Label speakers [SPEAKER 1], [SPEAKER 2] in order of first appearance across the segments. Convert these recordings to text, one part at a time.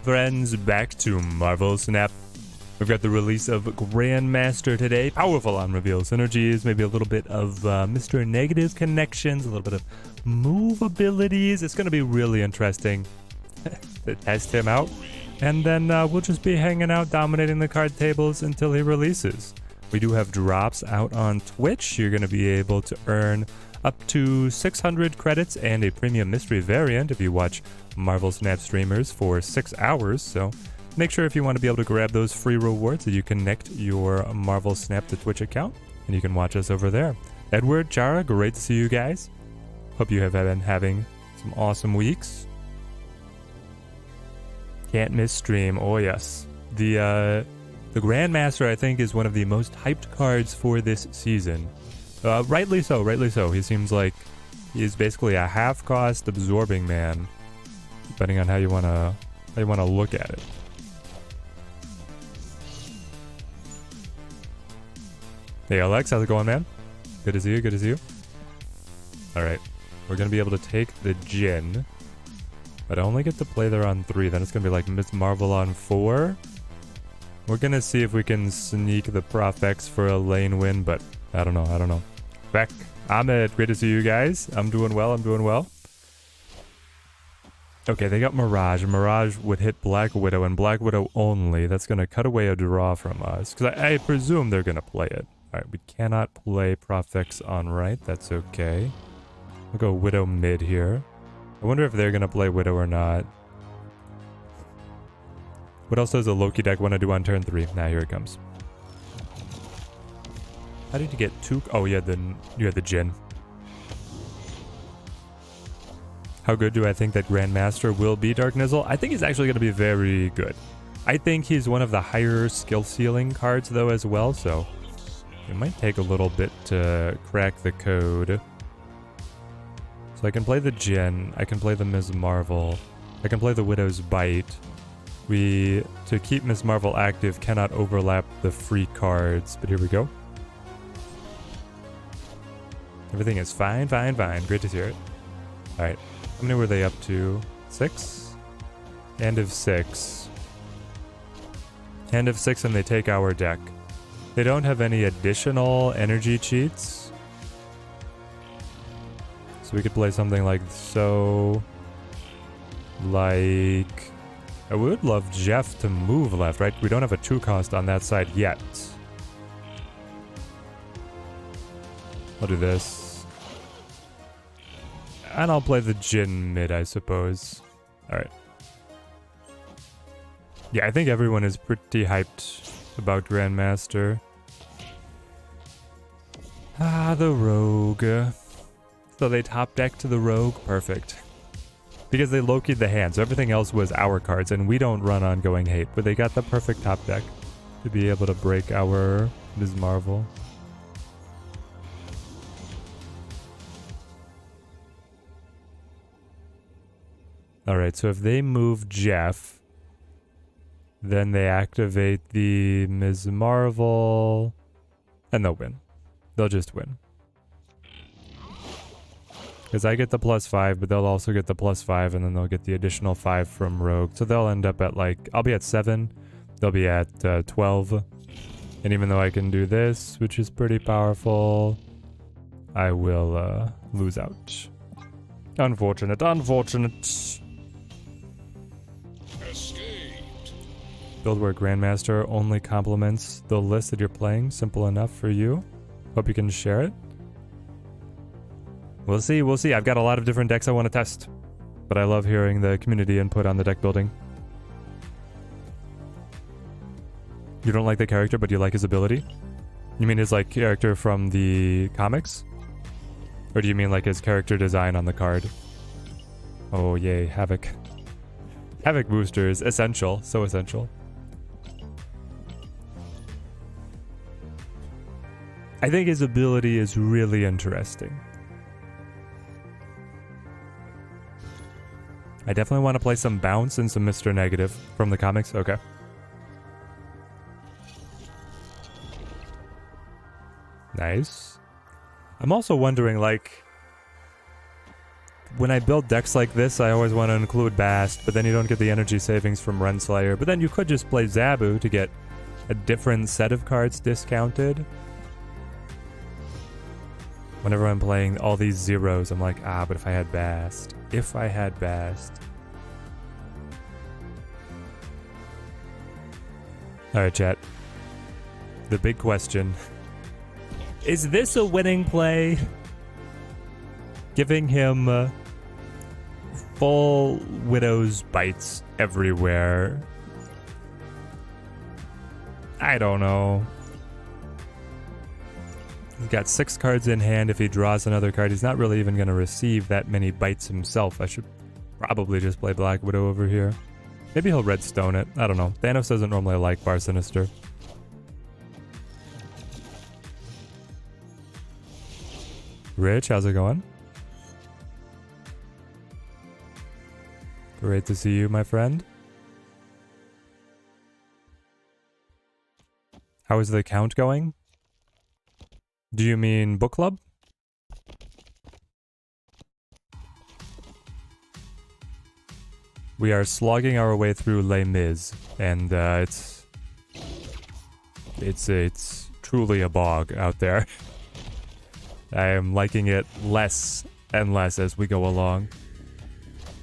[SPEAKER 1] friends, back to Marvel Snap. We've got the release of Grandmaster today. Powerful on reveal synergies, maybe a little bit of Mr. Negative connections, a little bit of move abilities. It's going to be really interesting to test him out. And then we'll just be hanging out, dominating the card tables until he releases. We do have drops out on Twitch. You're going to be able to earn up to 600 credits and a premium mystery variant if you watch Marvel Snap streamers for 6 hours. So make sure if you want to be able to grab those free rewards that you connect your Marvel Snap to Twitch account and you can watch us over there. Edward, Chara, great to see you guys. Hope you have been having some awesome weeks. Can't miss stream. Oh yes. The Grandmaster, I think, is one of the most hyped cards for this season. Rightly so, rightly so. He seems like he's basically a half-cost absorbing man, depending on how you wanna look at it. Hey Alex, how's it going, man? Good to see you, good to see you. Alright, we're gonna be able to take the Jinn, but I only get to play there on 3, then it's gonna be like Miss Marvel on 4. We're gonna see if we can sneak the Prof X for a lane win, but I don't know. Beck, Ahmed, great to see you guys. I'm doing well. Okay, they got Mirage. Mirage would hit Black Widow and Black Widow only. That's going to cut away a draw from us, because I presume they're going to play it. Alright, we cannot play Profex on right. That's okay. We'll go Widow mid here. I wonder if they're going to play Widow or not. What else does a Loki deck want to do on turn 3? Nah, here it comes. How did you get 2? Oh, you had the Jinn. How good do I think that Grandmaster will be, Dark Nizzle? I think he's actually going to be very good. I think he's one of the higher skill ceiling cards, though, as well, so it might take a little bit to crack the code. So I can play the Jinn, I can play the Ms. Marvel, I can play the Widow's Bite. We, to keep Ms. Marvel active, cannot overlap the free cards, but here we go. Everything is fine. Great to hear it. Alright. How many were they up to? 6? End of 6. End of 6 and they take our deck. They don't have any additional energy cheats. So we could play something like so. Like, I would love Jeff to move left, right? We don't have a 2 cost on that side yet. I'll do this. And I'll play the Jinn mid, I suppose. Alright. Yeah, I think everyone is pretty hyped about Grandmaster. Ah, the Rogue. So they top deck to the Rogue? Perfect. Because they Loki'd the hand, so everything else was our cards, and we don't run ongoing hate, but they got the perfect top deck to be able to break our Ms. Marvel. Alright, so if they move Jeff, then they activate the Ms. Marvel, and they'll win. They'll just win. Because I get the +5, but they'll also get the +5, and then they'll get the additional 5 from Rogue. So they'll end up at like, I'll be at 7, they'll be at 12. And even though I can do this, which is pretty powerful, I will lose out. Unfortunate. Build where Grandmaster only complements the list that you're playing. Simple enough for you. Hope you can share it. We'll see. I've got a lot of different decks I want to test, but I love hearing the community input on the deck building. You don't like the character, but you like his ability? You mean his like character from the comics? Or do you mean like his character design on the card? Oh yay, Havoc. Havoc boosters, essential, so essential. I think his ability is really interesting. I definitely want to play some Bounce and some Mr. Negative from the comics. Okay. Nice. I'm also wondering, like, when I build decks like this, I always want to include Bast, but then you don't get the energy savings from Renslayer. But then you could just play Zabu to get a different set of cards discounted. Whenever I'm playing all these zeros, I'm like, but if I had Bast. If I had Bast. Alright, chat. The big question. Is this a winning play? Giving him full Widow's Bites everywhere. I don't know. He's got 6 cards in hand. If he draws another card, he's not really even going to receive that many bites himself. I should probably just play Black Widow over here. Maybe he'll redstone it. I don't know. Thanos doesn't normally like Bar Sinister. Rich, how's it going? Great to see you, my friend. How is the count going? Do you mean book club? We are slogging our way through Les Mis, and it's truly a bog out there. I am liking it less and less as we go along.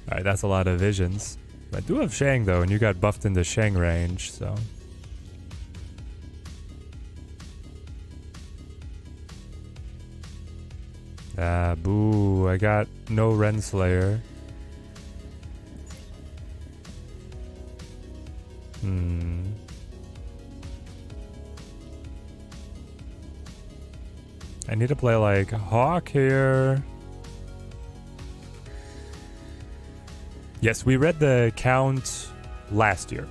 [SPEAKER 1] Alright, that's a lot of visions. I do have Shang though, and you got buffed into Shang range, so. Boo, I got no Renslayer. I need to play like Hawk here. Yes, we read the count last year.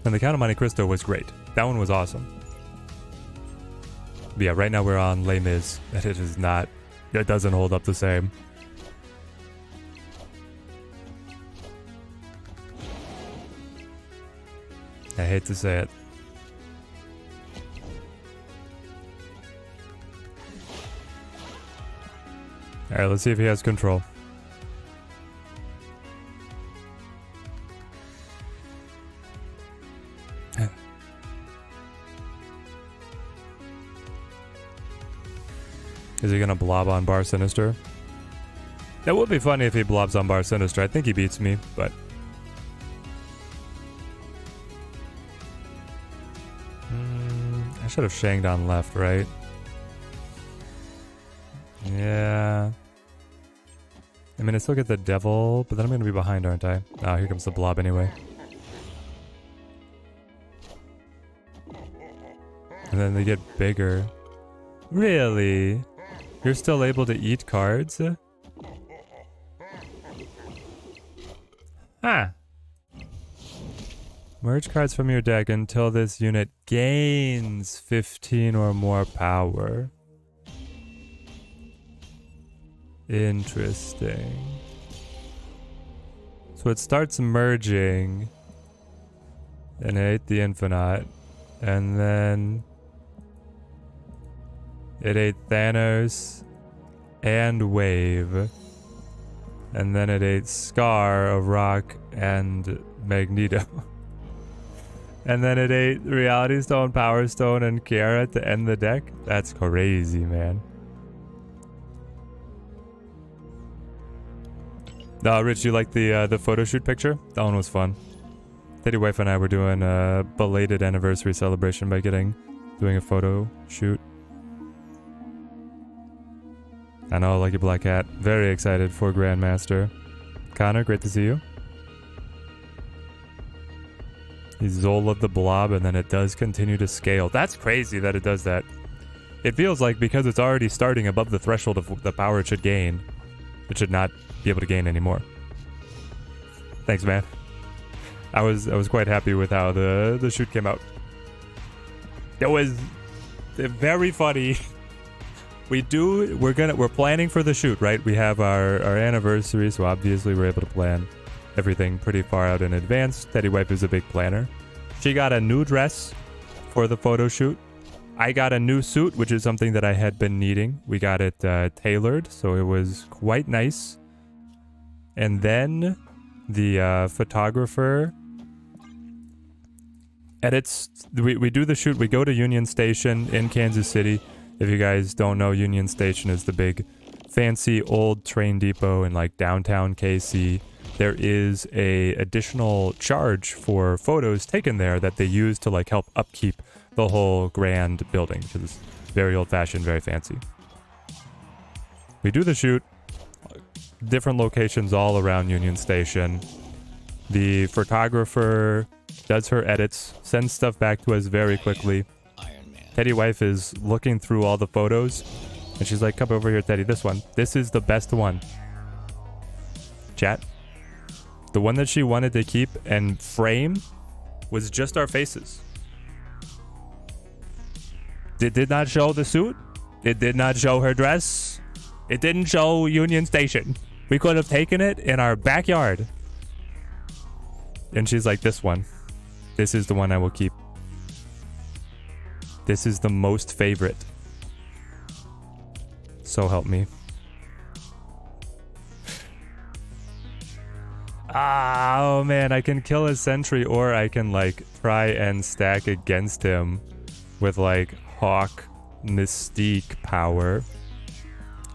[SPEAKER 1] And the Count of Monte Cristo was great. That one was awesome. But yeah, right now we're on Les Mis, and it is not, it doesn't hold up the same. I hate to say it. Alright, let's see if he has control. Is he gonna blob on Bar Sinister? That would be funny if he blobs on Bar Sinister. I think he beats me, but... I should have shanged on left, right? Yeah. I mean, I still get the devil, but then I'm gonna be behind, aren't I? Oh, here comes the blob anyway. And then they get bigger. Really? You're still able to eat cards? Huh. Merge cards from your deck until this unit gains 15 or more power. Interesting. So it starts merging. And it ate the Infinite. And then... it ate Thanos and Wave. And then it ate Scar of Rock and Magneto. And then it ate Reality Stone, Power Stone, and Kara to end the deck. That's crazy, man. Rich, you like the photo shoot picture? That one was fun. Teddy Wife and I were doing a belated anniversary celebration by doing a photo shoot. I know, Lucky Black Cat. Very excited for Grandmaster. Connor, great to see you. He's Zola the Blob, and then it does continue to scale. That's crazy that it does that. It feels like because it's already starting above the threshold of the power it should gain, it should not be able to gain anymore. Thanks, man. I was quite happy with how the shoot came out. It was very funny. We're planning for the shoot, right? We have our anniversary, so obviously we're able to plan everything pretty far out in advance. Teddy Wife is a big planner. She got a new dress for the photo shoot. I got a new suit, which is something that I had been needing. We got it tailored, so it was quite nice. And then the photographer edits. We do the shoot. We go to Union Station in Kansas City. If you guys don't know, Union Station is the big fancy old train depot in like downtown KC. There is a additional charge for photos taken there that they use to like help upkeep the whole grand building, which is very old-fashioned, very fancy. We do the shoot, different locations all around Union Station. The photographer does her edits, sends stuff back to us very quickly. Teddy wife is looking through all the photos, and she's like, come over here, Teddy, this one. This is the best one. Chat. The one that she wanted to keep and frame was just our faces. It did not show the suit. It did not show her dress. It didn't show Union Station. We could have taken it in our backyard. And she's like, this one. This is the one I will keep. This is the most favorite. So help me. Oh man, I can kill his sentry, or I can like try and stack against him with like Hawk Mystique power.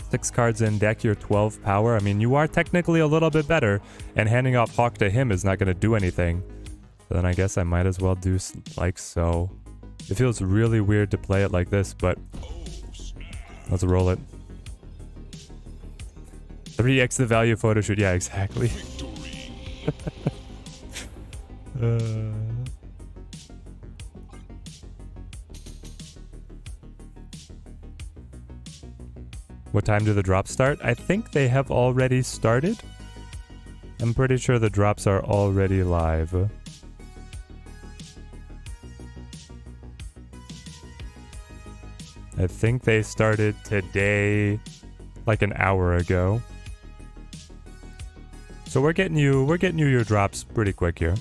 [SPEAKER 1] 6 cards in deck, you're 12 power. I mean, you are technically a little bit better, and handing off Hawk to him is not going to do anything. So then I guess I might as well do like so. It feels really weird to play it like this, but let's roll it. 3x the value photo shoot. Yeah, exactly. What time do the drops start? I think they have already started. I'm pretty sure the drops are already live. I think they started today, like an hour ago. So we're getting you your drops pretty quick here.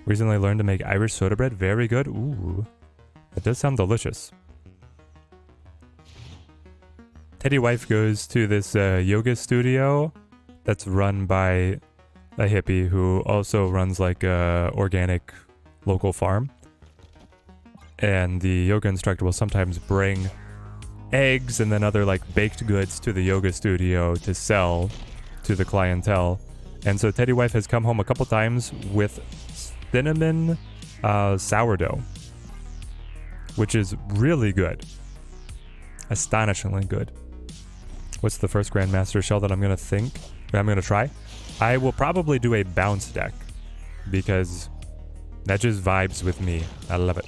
[SPEAKER 1] Recently learned to make Irish soda bread. Very good. Ooh, that does sound delicious. Teddy wife goes to this yoga studio that's run by a hippie who also runs like a organic local farm. And the yoga instructor will sometimes bring eggs and then other like baked goods to the yoga studio to sell to the clientele. And so Teddy wife has come home a couple times with cinnamon sourdough, which is really good. Astonishingly good. What's the first Grandmaster shell that I'm going to try? I will probably do a bounce deck because that just vibes with me. I love it.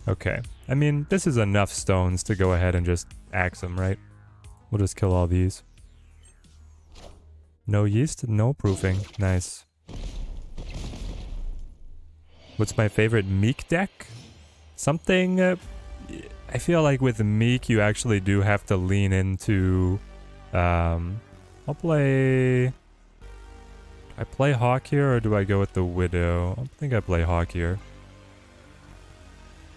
[SPEAKER 1] Okay. I mean, this is enough stones to go ahead and just axe them, right? We'll just kill all these. No yeast, no proofing. Nice. What's my favorite Meek deck? Something... I feel like with Meek, you actually do have to lean into... I'll play... Do I play Hawk here, or do I go with the Widow? I think I play Hawk here.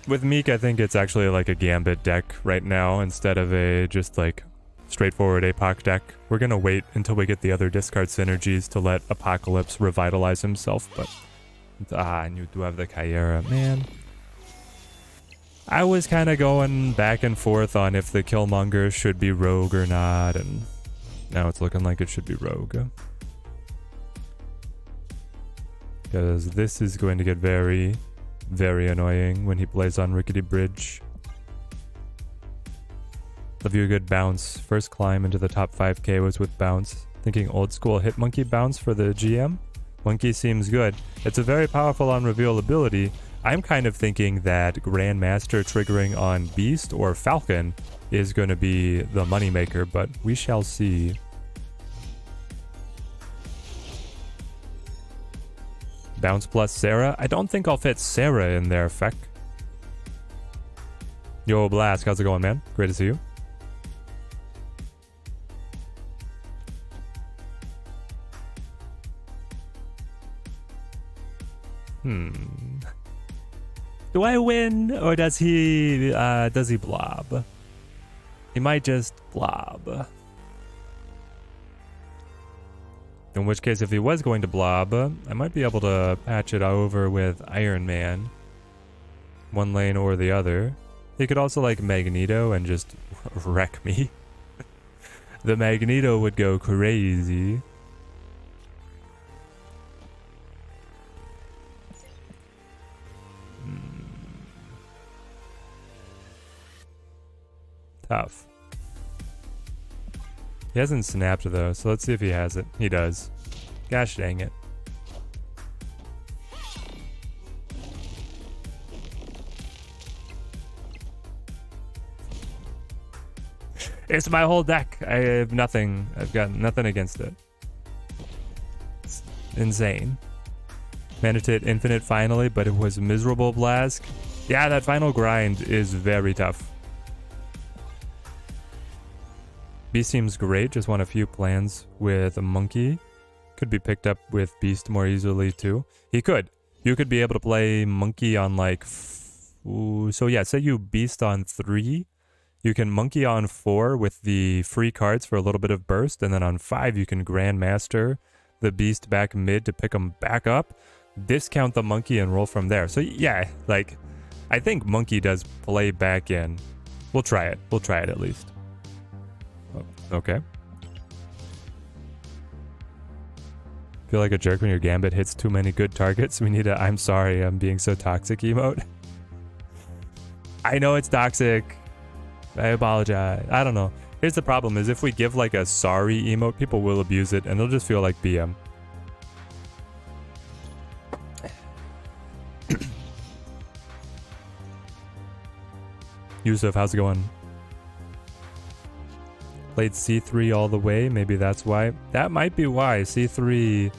[SPEAKER 1] With Meek, I think it's actually like a Gambit deck right now, instead of a just like straightforward APOC deck. We're gonna wait until we get the other discard synergies to let Apocalypse revitalize himself, but... and you do have the Chimera, man. I was kind of going back and forth on if the Killmonger should be Rogue or not, and now it's looking like it should be Rogue. Because this is going to get very, very annoying when he plays on Rickety Bridge. Love you a good bounce. First climb into the top 5k was with bounce. Thinking old school hit monkey bounce for the GM? Monkey seems good. It's a very powerful on reveal ability. I'm kind of thinking that Grandmaster triggering on Beast or Falcon is going to be the moneymaker, but we shall see. Bounce plus Sarah? I don't think I'll fit Sarah in there, Feck. Yo, Blast, how's it going, man? Great to see you. Do I win, or does he blob? He might just blob. In which case, if he was going to blob, I might be able to patch it over with Iron Man. One lane or the other. He could also like Magneto and just wreck me. The Magneto would go crazy. Tough. He hasn't snapped though, so let's see if he has it. He does. Gosh dang it. It's my whole deck. I have nothing. I've got nothing against it. It's insane. Managed to hit infinite finally, but it was miserable, Blask. Yeah, that final grind is very tough. Beast seems great, just want a few plans with a monkey. Could be picked up with Beast more easily too. He could. You could be able to play monkey on like... so yeah, say you Beast on 3. You can monkey on 4 with the free cards for a little bit of burst. And then on 5 you can Grandmaster the Beast back mid to pick him back up. Discount the monkey and roll from there. So yeah, like... I think monkey does play back in. We'll try it. We'll try it at least. Okay. Feel like a jerk when your gambit hits too many good targets. We need a I'm sorry I'm being so toxic emote. I know it's toxic. I apologize. I don't know. Here's the problem is if we give like a sorry emote, people will abuse it and they'll just feel like BM. Yusuf, how's it going? Played C3 all the way. Maybe that's why. That might be why. C3,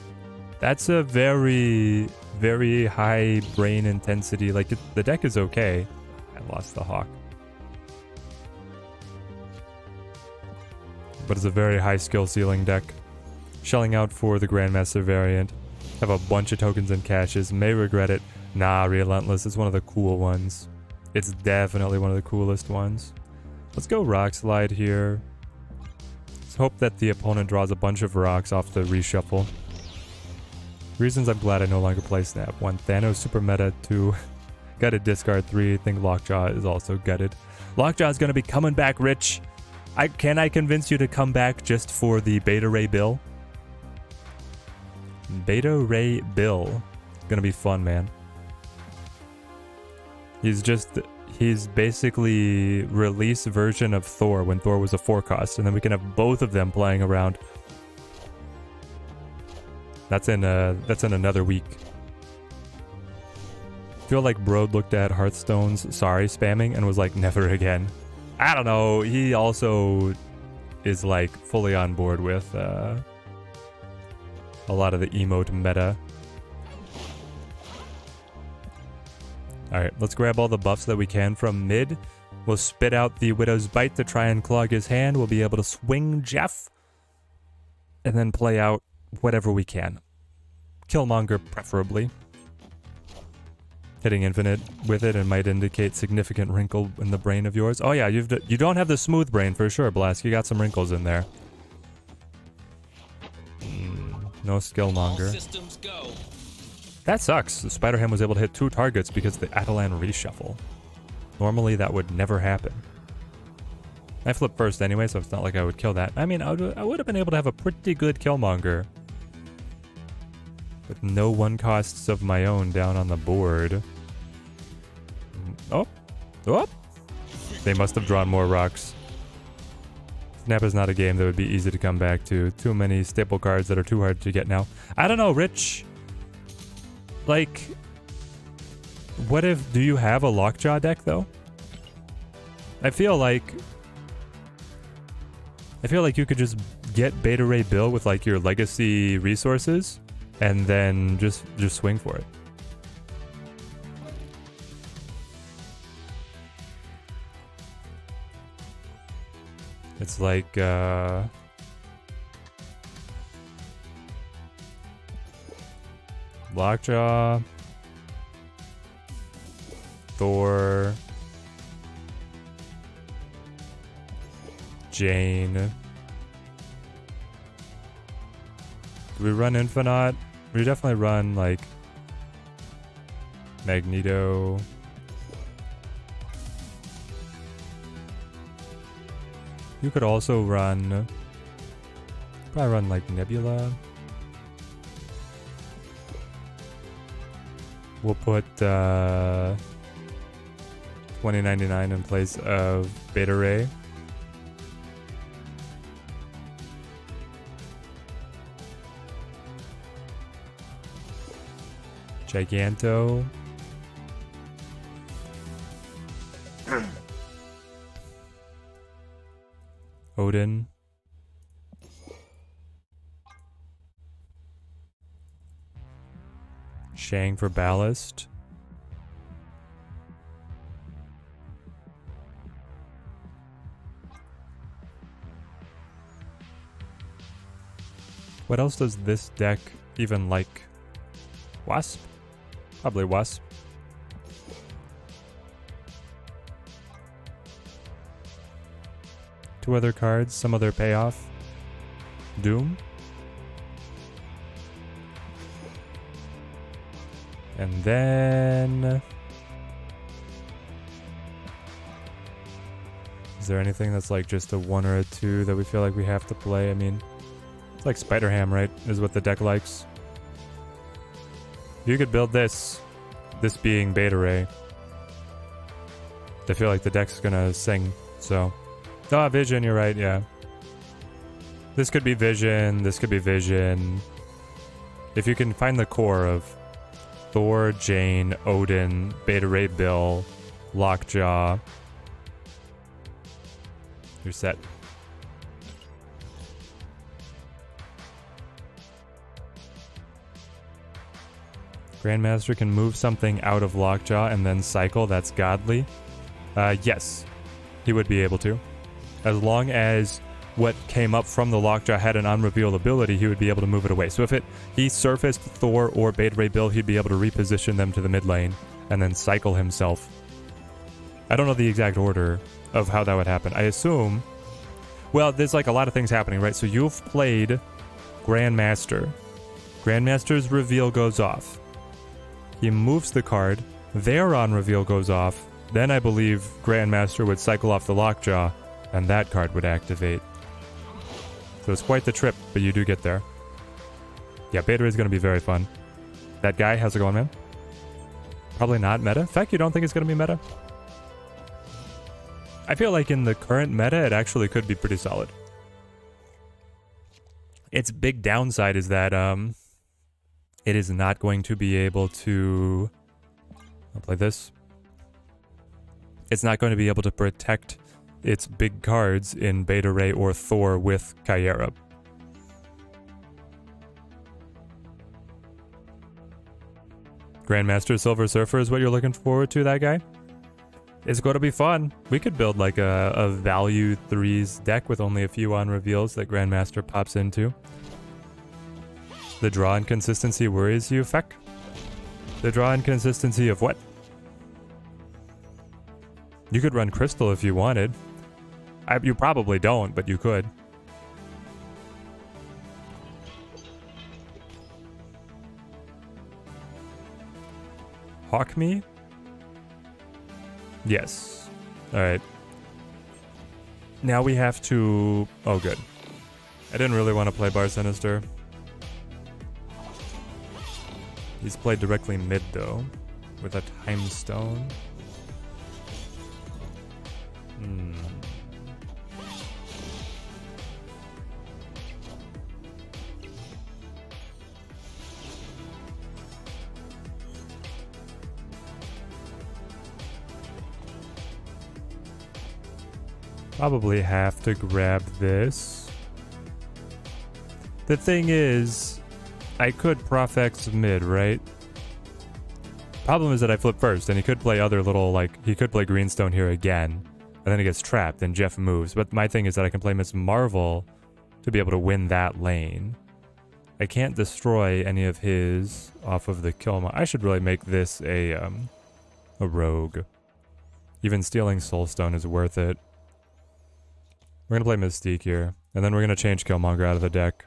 [SPEAKER 1] that's a very, very high brain intensity. Like, the deck is okay. I lost the Hawk. But it's a very high skill ceiling deck. Shelling out for the Grandmaster variant. Have a bunch of tokens and caches. May regret it. Nah, Relentless is one of the cool ones. It's definitely one of the coolest ones. Let's go Rock Slide here. Hope that the opponent draws a bunch of rocks off the reshuffle. Reasons I'm glad I no longer play Snap. 1. Thanos super meta. 2. Gutted discard. 3. I think Lockjaw is also gutted. Lockjaw is going to be coming back rich. Can I convince you to come back just for the Beta Ray Bill? Beta Ray Bill. Gonna be fun, man. He's basically release version of Thor when Thor was a 4-cost, and then we can have both of them playing around. That's in another week. Feel like Brode looked at Hearthstone's sorry spamming and was like, never again. I don't know. He also is like fully on board with a lot of the emote meta. Alright, let's grab all the buffs that we can from mid. We'll spit out the Widow's Bite to try and clog his hand. We'll be able to swing Jeff. And then play out whatever we can. Killmonger, preferably. Hitting infinite with it and might indicate significant wrinkle in the brain of yours. Oh yeah, you don't have the smooth brain for sure, Blask. You got some wrinkles in there. No Skillmonger. That sucks. Spider-Ham was able to hit 2 targets because of the Atalan reshuffle. Normally that would never happen. I flipped first anyway, so it's not like I would kill that. I mean, I would have been able to have a pretty good Killmonger. With no 1-costs of my own down on the board. Oh. Oh. They must have drawn more rocks. Snap is not a game that would be easy to come back to. Too many staple cards that are too hard to get now. I don't know, Rich. Like, what if... Do you have a Lockjaw deck, though? I feel like you could just get Beta Ray Bill with, like, your legacy resources, and then just swing for it. It's like, Lockjaw. Thor, Jane. Do we run Infinite? We definitely run like Magneto. You could also run, probably run like Nebula. We'll put 2099 in place of Beta Ray. Giganto. Odin. Shang for ballast. What else does this deck even like? Wasp? Probably Wasp. Two other cards, some other payoff. Doom. And then... is there anything that's like just a 1 or a 2 that we feel like we have to play? I mean, it's like Spider-Ham, right? Is what the deck likes. You could build this being Beta Ray. I feel like the deck's gonna sing, so... oh, Vision, you're right, yeah. This could be Vision, this could be Vision. If you can find the core of Thor, Jane, Odin, Beta Ray Bill, Lockjaw, you're set. Grandmaster can move something out of Lockjaw and then cycle. That's godly. Yes, he would be able to. As long as what came up from the Lockjaw had an unrevealed ability, he would be able to move it away. So if he surfaced Thor or Beta Ray Bill, he'd be able to reposition them to the mid lane and then cycle himself. I don't know the exact order of how that would happen. I assume... well, there's like a lot of things happening, right? So you've played Grandmaster. Grandmaster's reveal goes off. He moves the card. Their on reveal goes off. Then I believe Grandmaster would cycle off the Lockjaw, and that card would activate. So it's quite the trip, but you do get there. Yeah, Beta Ray is going to be very fun. That guy, how's it going, man? Probably not meta. In fact, you don't think it's going to be meta? I feel like in the current meta, it actually could be pretty solid. Its big downside is that it is not going to be able to... I'll play this. It's not going to be able to protect its big cards in Beta Ray or Thor with Kyera. Grandmaster Silver Surfer is what you're looking forward to, that guy? It's going to be fun. We could build like a value 3s deck with only a few on reveals that Grandmaster pops into. The draw inconsistency worries you, Feck? The draw inconsistency of what? You could run Crystal if you wanted. You probably don't, but you could. Hawk me? Yes. Alright. Now we have to... oh, good. I didn't really want to play Bar Sinister. He's played directly mid, though. With a Time Stone. Probably have to grab this. The thing is, I could Profex mid, right? Problem is that I flip first, and he could play other little, like, he could play Greenstone here again, and then he gets trapped, and Jeff moves. But my thing is that I can play Miss Marvel to be able to win that lane. I can't destroy any of his off of the kill. I should really make this a a rogue. Even stealing Soulstone is worth it. We're gonna play Mystique here, and then we're gonna change Killmonger out of the deck.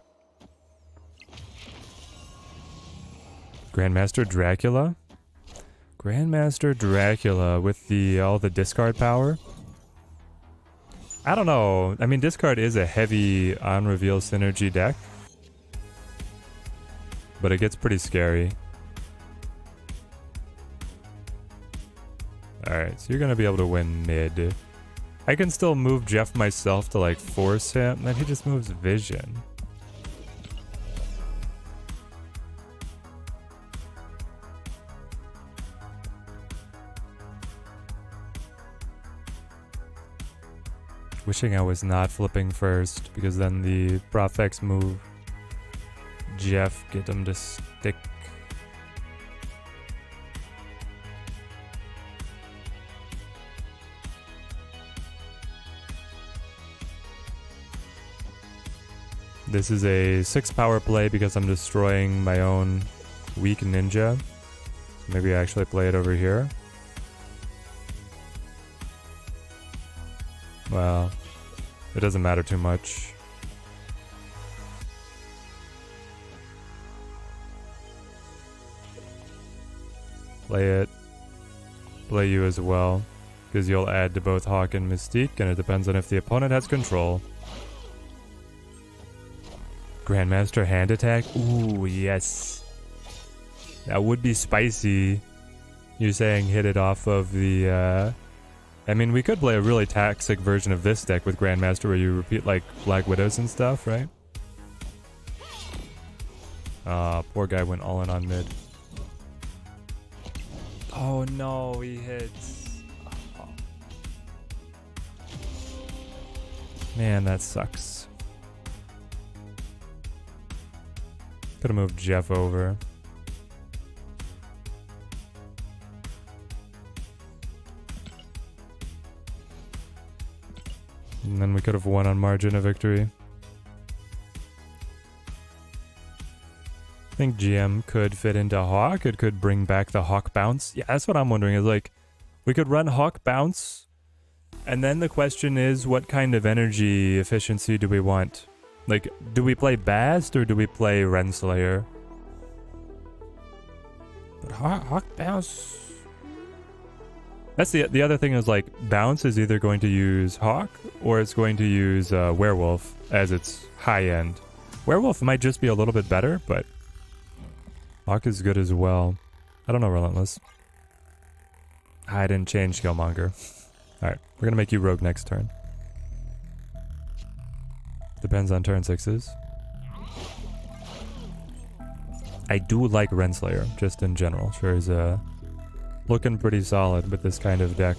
[SPEAKER 1] Grandmaster Dracula? Grandmaster Dracula with the all the discard power? I don't know. I mean, discard is a heavy on-reveal synergy deck, but it gets pretty scary. Alright, so you're gonna be able to win mid. I can still move Jeff myself to like force him, then he just moves Vision. Wishing I was not flipping first, because then the Profex move Jeff, get him to stick. This is a 6 power play because I'm destroying my own weak ninja. Maybe I actually play it over here. Well, it doesn't matter too much. Play it. Play you as well, because you'll add to both Hawk and Mystique, and it depends on if the opponent has control. Grandmaster hand attack? Ooh, yes. That would be spicy. You're saying hit it off of the, I mean, we could play a really toxic version of this deck with Grandmaster where you repeat, like, Black Widows and stuff, right? Poor guy went all in on mid. Oh no, he hits. Oh. Man, that sucks. Could've moved Jeff over. And then we could have won on margin of victory. I think GM could fit into Hawk. It could bring back the Hawk bounce. Yeah, that's what I'm wondering is like, we could run Hawk bounce. And then the question is, what kind of energy efficiency do we want? Like, do we play Bast or do we play Renslayer? But Hawk bounce... That's the other thing is like, bounce is either going to use Hawk or it's going to use Werewolf as its high end. Werewolf might just be a little bit better, but Hawk is good as well. I don't know, Relentless. I didn't change Killmonger. Alright, we're gonna make you Rogue next turn. Depends on turn 6s. I do like Renslayer, just in general. Sure is looking pretty solid with this kind of deck.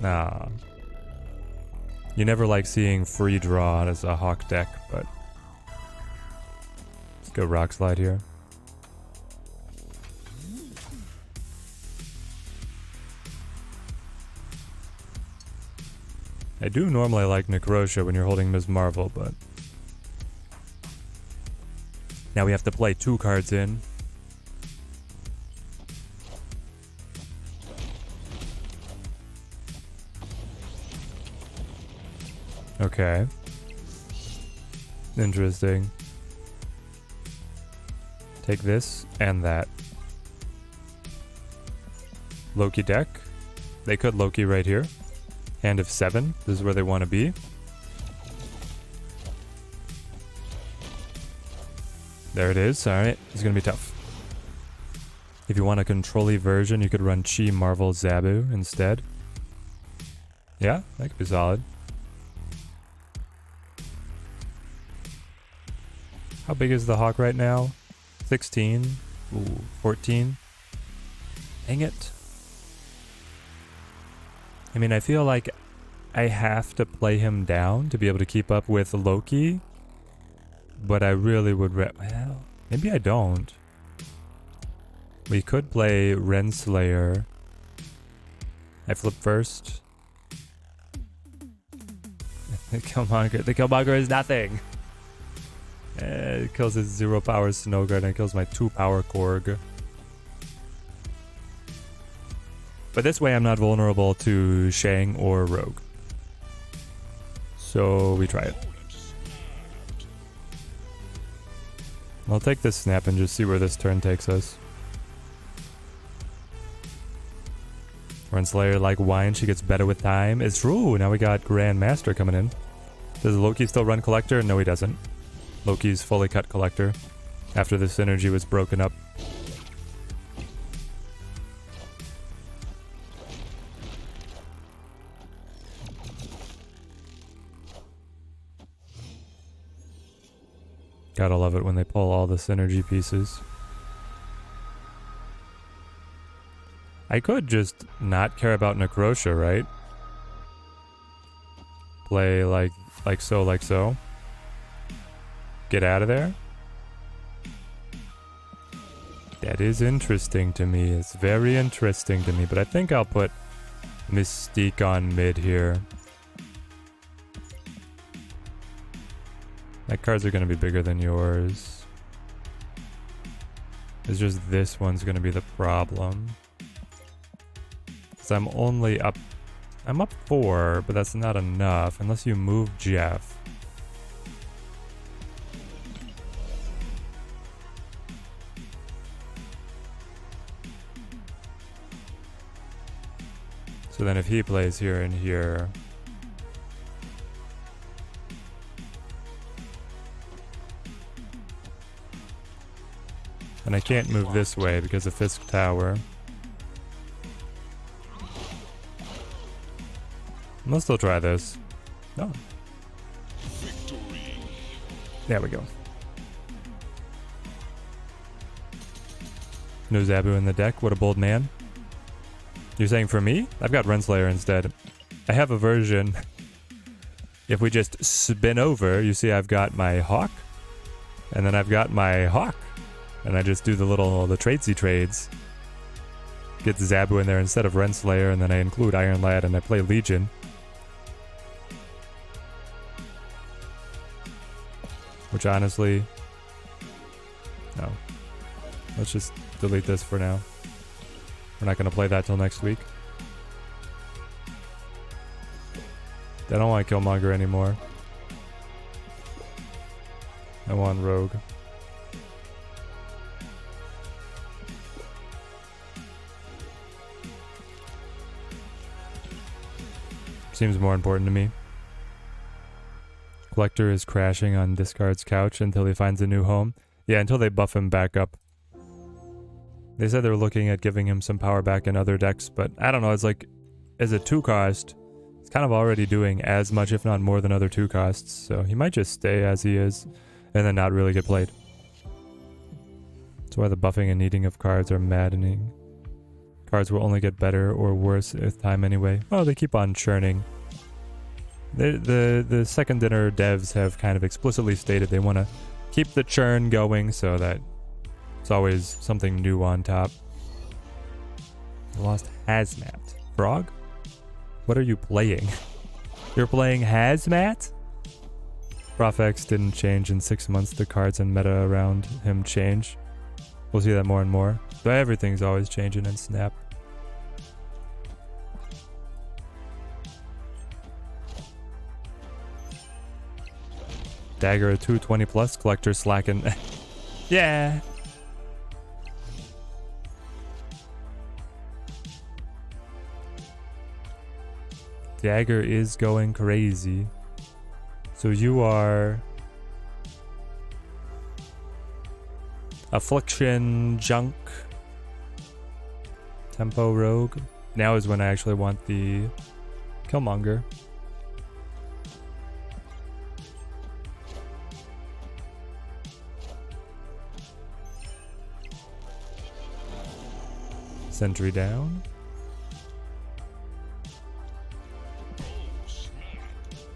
[SPEAKER 1] Nah. You never like seeing free draw as a Hawk deck, but let's go Rock Slide here. I do normally like Necrosha when you're holding Ms. Marvel, but now we have to play 2 cards in. Okay. Interesting. Take this and that. Loki deck. They could Loki right here. Hand of 7. This is where they want to be. There it is. Alright. It's going to be tough. If you want a control-y version, you could run Chi Marvel Zabu instead. Yeah, that could be solid. How big is the Hawk right now? 16. Ooh, 14. Dang it. I mean, I feel like I have to play him down to be able to keep up with Loki. But I really would... well, maybe I don't. We could play Renslayer. I flip first. The Killmonger is nothing. It kills his 0 power Snowguard and it kills my 2 power Korg. But this way I'm not vulnerable to Shang or Rogue. So we try it. I'll take this snap and just see where this turn takes us. Renslayer like wine, she gets better with time. It's true, now we got Grandmaster coming in. Does Loki still run Collector? No, he doesn't. Loki's fully cut Collector after the synergy was broken up. Gotta love it when they pull all the synergy pieces. I could just not care about Necrotia, right? Play like so. Get out of there. That is interesting to me. It's very interesting to me, but I think I'll put Mystique on mid here. My cards are going to be bigger than yours. It's just this one's going to be the problem. Because I'm only up... I'm up 4, but that's not enough unless you move Jeff. So then if he plays here and here... And I can't move this way because of Fisk Tower. I'll still try this. No. Victory. There we go. No Zabu in the deck. What a bold man. You're saying for me? I've got Renslayer instead. I have a version. If we just spin over, you see I've got my Hawk. And then I've got my Hawk. And I just do the tradesy trades. Get Zabu in there instead of Renslayer, and then I include Iron Lad and I play Legion. Which honestly... No. Let's just delete this for now. We're not going to play that till next week. I don't want Killmonger anymore. I want Rogue. Seems more important to me. Collector is crashing on Discard's couch until he finds a new home. Yeah, until they buff him back up. They said they were looking at giving him some power back in other decks, but I don't know, it's like, as a 2-cost, it's kind of already doing as much, if not more than other 2-costs, so he might just stay as he is, and then not really get played. That's why the buffing and needing of cards are maddening. Cards will only get better or worse with time anyway. Oh, they keep on churning. The second dinner devs have kind of explicitly stated they want to keep the churn going so that it's always something new on top. I lost Hazmat. Frog? What are you playing? You're playing Hazmat? Prof X didn't change in 6 months. The cards and meta around him change. We'll see that more and more. But everything's always changing in Snap. Dagger at 220 plus, Collector slacking. Yeah. Dagger is going crazy. So you are Affliction, Junk, Tempo, Rogue. Now is when I actually want the Killmonger. Sentry down.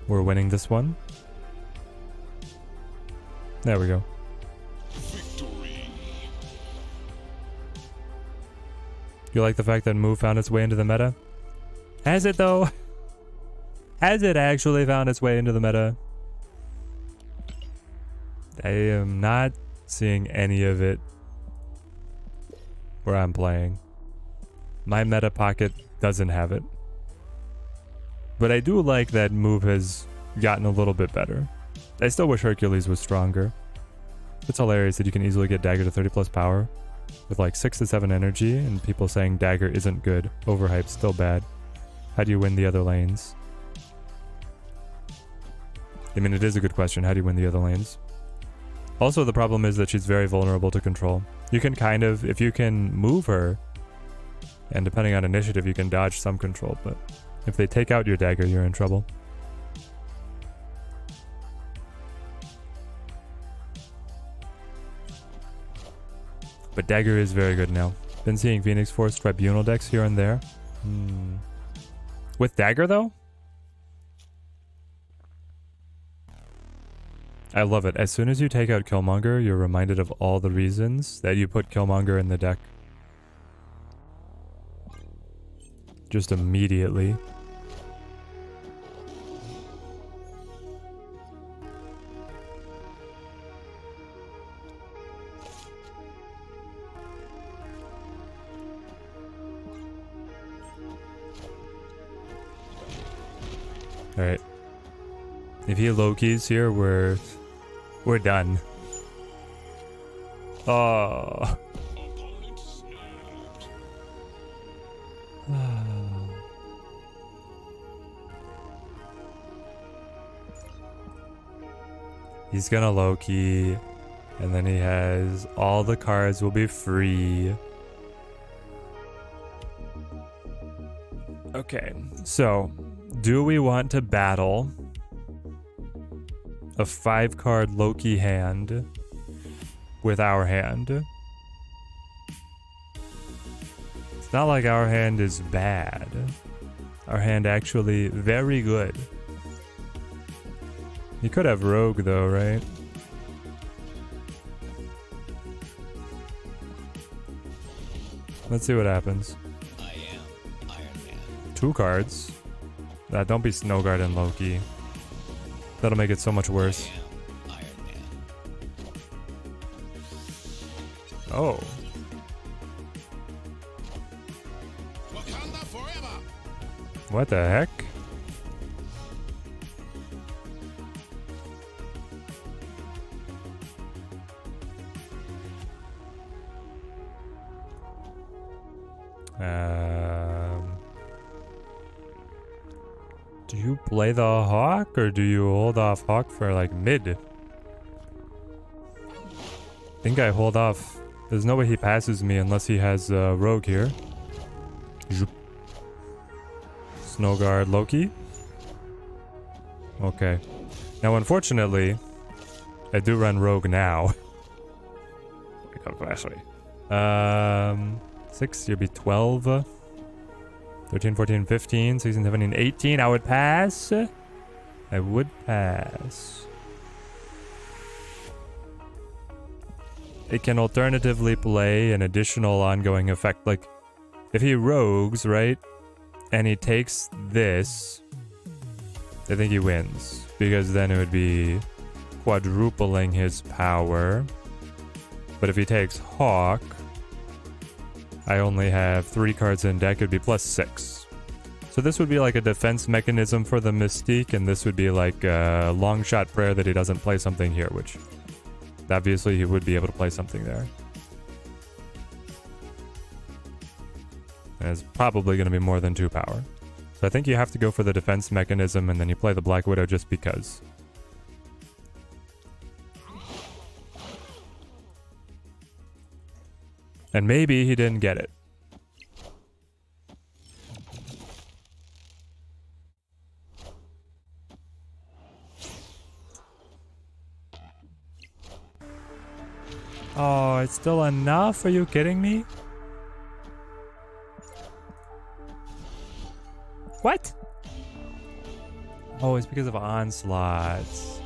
[SPEAKER 1] We're winning this one. There we go. Victory. You like the fact that Move found its way into the meta? Has it though? Has it actually found its way into the meta? I am not seeing any of it where I'm playing. My meta pocket doesn't have it. But I do like that move has gotten a little bit better. I still wish Hercules was stronger. It's hilarious that you can easily get Dagger to 30 plus power with like 6 to 7 energy, and people saying Dagger isn't good. Overhyped, still bad. How do you win the other lanes? I mean, it is a good question. How do you win the other lanes? Also, the problem is that she's very vulnerable to control. You can kind of, if you can move her, and depending on initiative, you can dodge some control, but if they take out your Dagger, you're in trouble. But Dagger is very good now. Been seeing Phoenix Force Tribunal decks here and there. With Dagger, though? I love it. As soon as you take out Killmonger, you're reminded of all the reasons that you put Killmonger in the deck. Just immediately. Alright. If he Loki's here, we're done. Oh. He's gonna Loki, and then he has all the cards will be free. Okay, so do we want to battle a 5-card Loki hand with our hand? It's not like our hand is bad. Our hand actually very good. You could have Rogue though, right? Let's see what happens.
[SPEAKER 2] I am Iron Man.
[SPEAKER 1] 2 cards. Don't be Snowguard and Loki. That'll make it so much worse.
[SPEAKER 2] I am Iron Man.
[SPEAKER 1] Oh.
[SPEAKER 2] Wakanda forever.
[SPEAKER 1] What the heck? Do you play the Hawk or do you hold off Hawk for like mid? I think I hold off. There's no way he passes me unless he has Rogue here. Zoop. Snowguard Loki. Okay. Now unfortunately, I do run Rogue now. 6, you'll be 12. 13, 14, 15, 16, 17, 18. I would pass. I would pass. It can alternatively play an additional ongoing effect. Like, if he rogues, right? And he takes this, I think he wins. Because then it would be quadrupling his power. But if he takes Hawk, I only have 3 cards in deck. It would be +6. So this would be like a defense mechanism for the Mystique, and this would be like a long shot prayer that he doesn't play something here, which obviously he would be able to play something there. And it's probably going to be more than 2 power. So I think you have to go for the defense mechanism, and then you play the Black Widow just because. And maybe he didn't get it. Oh, it's still enough? Are you kidding me? What? Oh, it's because of onslaughts.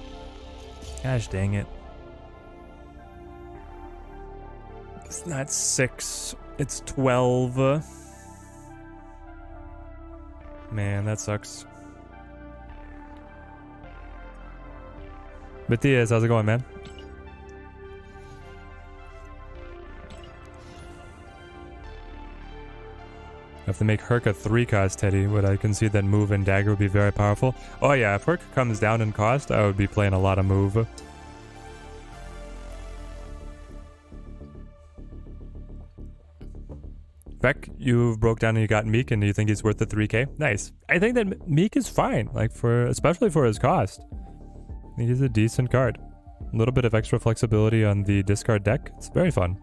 [SPEAKER 1] Gosh dang it. It's not 6, it's 12. Man, that sucks. Matthias, how's it going, man? If they make Herc a 3-cost Teddy, would I concede that move and dagger would be very powerful? Oh yeah, if Herc comes down in cost, I would be playing a lot of move. Beck, you broke down and you got Meek, and do you think he's worth the 3k? Nice. I think that Meek is fine, like especially for his cost. I think he's a decent card. A little bit of extra flexibility on the discard deck. It's very fun.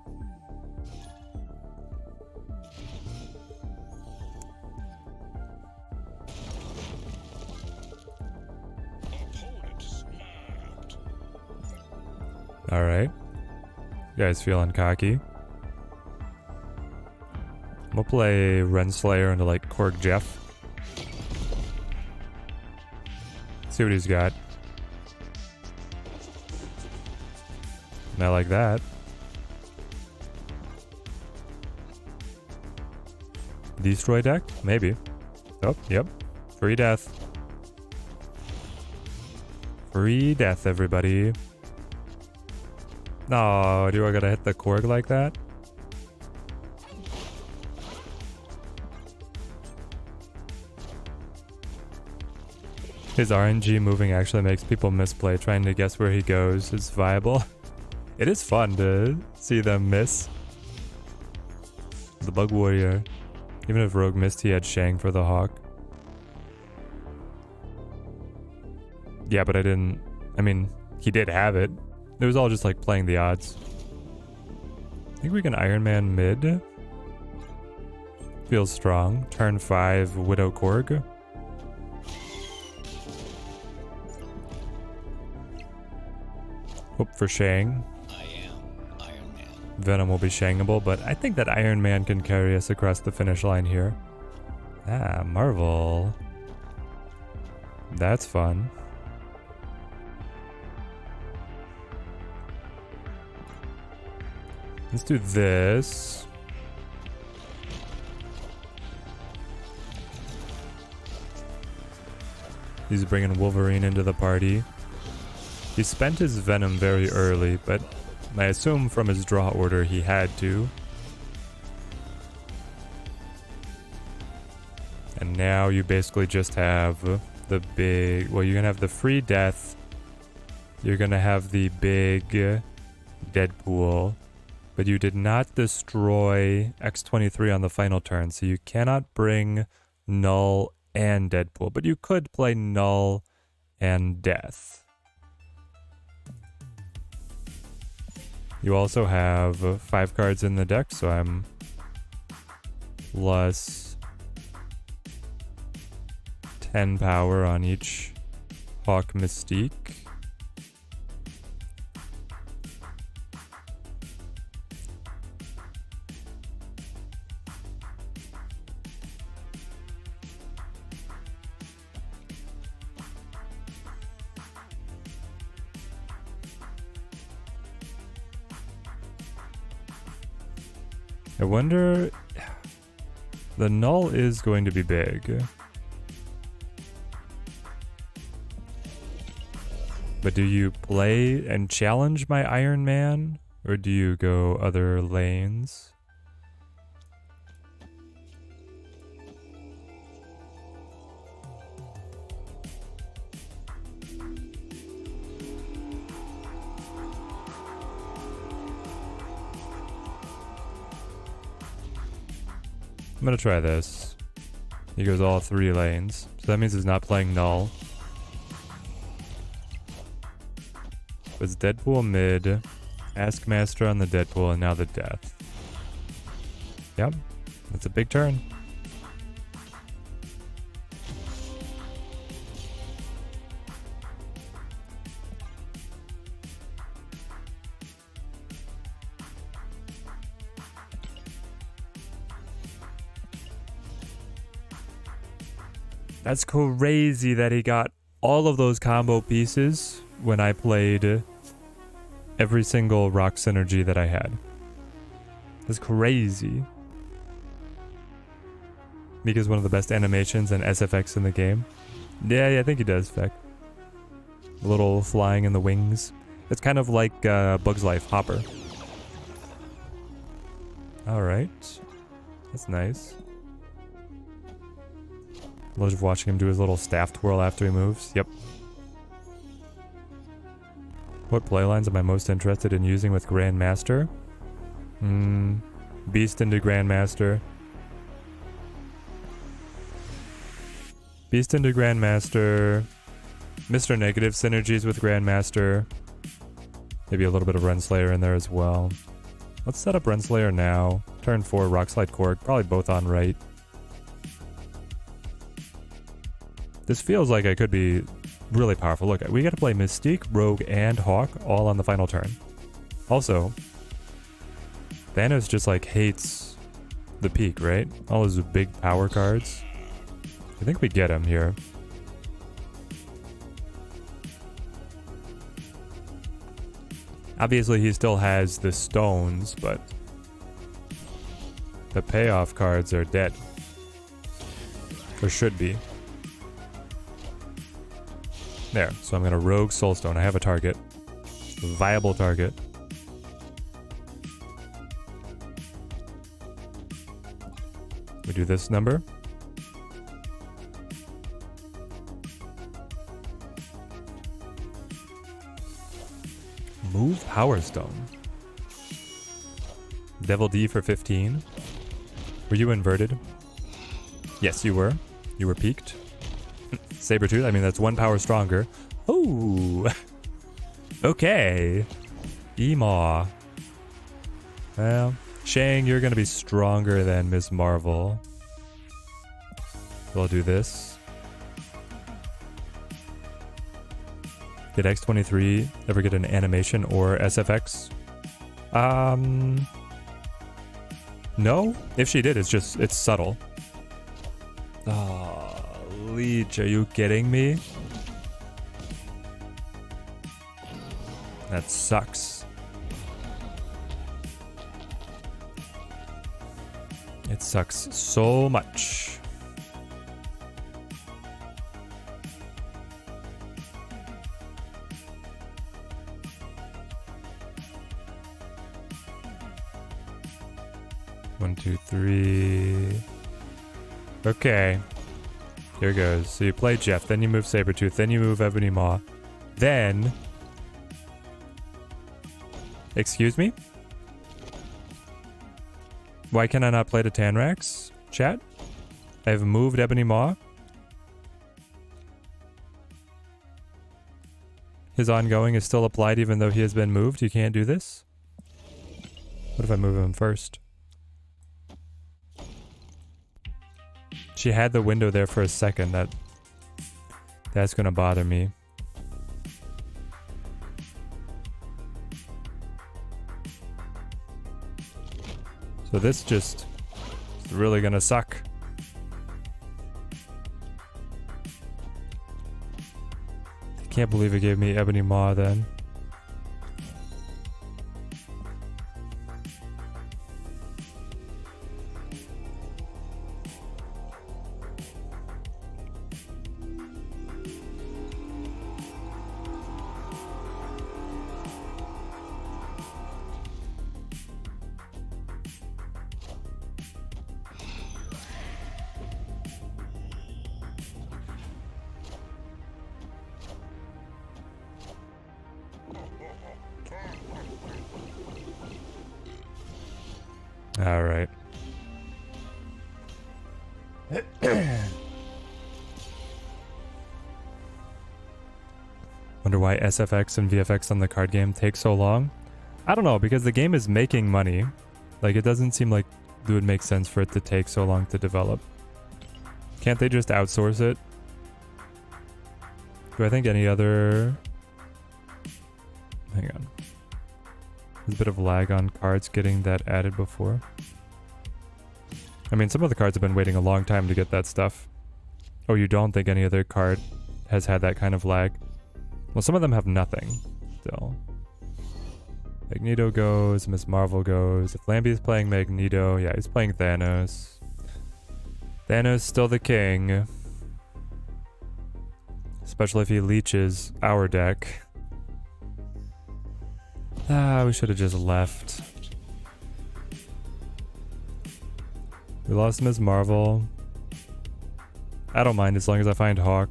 [SPEAKER 1] All right. You guys feeling cocky? We'll play Renslayer into like Korg Jeff. See what he's got. And I like that. Destroy deck? Maybe. Oh, yep. Free death. Free death, everybody. No, do I gotta hit the Korg like that? His RNG moving actually makes people misplay. Trying to guess where he goes is viable. It is fun to see them miss. The Bug Warrior. Even if Rogue missed, he had Shang for the Hawk. Yeah, but I mean, he did have it. It was all just like playing the odds. I think we can Iron Man mid. Feels strong. Turn 5, Widow Korg. Hope for Shang.
[SPEAKER 2] I am Iron Man.
[SPEAKER 1] Venom will be Shangable, but I think that Iron Man can carry us across the finish line here. Ah, Marvel. That's fun. Let's do this. He's bringing Wolverine into the party. He spent his Venom very early, but I assume from his draw order he had to. And now you basically just have the big... Well, you're going to have the free death. You're going to have the big Deadpool. But you did not destroy X-23 on the final turn, so you cannot bring Null and Deadpool. But you could play Null and Death. You also have 5 cards in the deck, so I'm plus 10 power on each Hawk Mystique. I wonder... The Null is going to be big. But do you play and challenge my Iron Man? Or do you go other lanes? I'm gonna try this. He goes all 3 lanes. So that means he's not playing Null. It's Deadpool mid, Taskmaster on the Deadpool, and now the Death. Yep, that's a big turn. That's crazy that he got all of those combo pieces when I played every single rock synergy that I had. That's crazy. Mika's one of the best animations and SFX in the game. Yeah, I think he does, Feck. A little flying in the wings. It's kind of like Bug's Life, Hopper. Alright. That's nice. Love watching him do his little staff twirl after he moves. Yep. What playlines am I most interested in using with Grandmaster? Beast into Grandmaster. Beast into Grandmaster. Mr. Negative synergies with Grandmaster. Maybe a little bit of Renslayer in there as well. Let's set up Renslayer now. Turn 4, Rockslide Korg. Probably both on right. This feels like I could be really powerful. Look, we got to play Mystique, Rogue, and Hawk all on the final turn. Also, Thanos just like hates the peak, right? All those big power cards. I think we get him here. Obviously, he still has the stones, but the payoff cards are dead. Or should be. There, so I'm gonna Rogue Soulstone. I have a target. A viable target. We do this number. Move Power Stone. Devil D for 15. Were you inverted? Yes, you were. You were peaked. Sabretooth, I mean, that's 1 power stronger. Ooh. Okay. Emaw. Well, Shang, you're going to be stronger than Ms. Marvel. So I'll do this. Did X23 ever get an animation or SFX? No. If she did, it's subtle. Oh, Leech, are you kidding me? That sucks. It sucks so much. One, two, three. Okay. Here goes. So you play Jeff, then you move Sabretooth, then you move Ebony Maw. Then... Excuse me? Why can I not play the Tanrax? Chat? I've moved Ebony Maw. His ongoing is still applied even though he has been moved. You can't do this? What if I move him first? She had the window there for a second. That's gonna bother me. So this just is really gonna suck. I can't believe it gave me Ebony Maw then. All right. Wonder why SFX and VFX on the card game take so long? I don't know, because the game is making money. Like, it doesn't seem like it would make sense for it to take so long to develop. Can't they just outsource it? Do I think any other... Hang on. There's a bit of lag on cards getting that added before. I mean, some of the cards have been waiting a long time to get that stuff. Oh, you don't think any other card has had that kind of lag? Well, some of them have nothing still. Magneto goes, Miss Marvel goes. If Lambie is playing Magneto, yeah, he's playing Thanos. Thanos still the king. Especially if he leeches our deck. Ah, we should have just left. We lost Ms. Marvel. I don't mind as long as I find Hawk.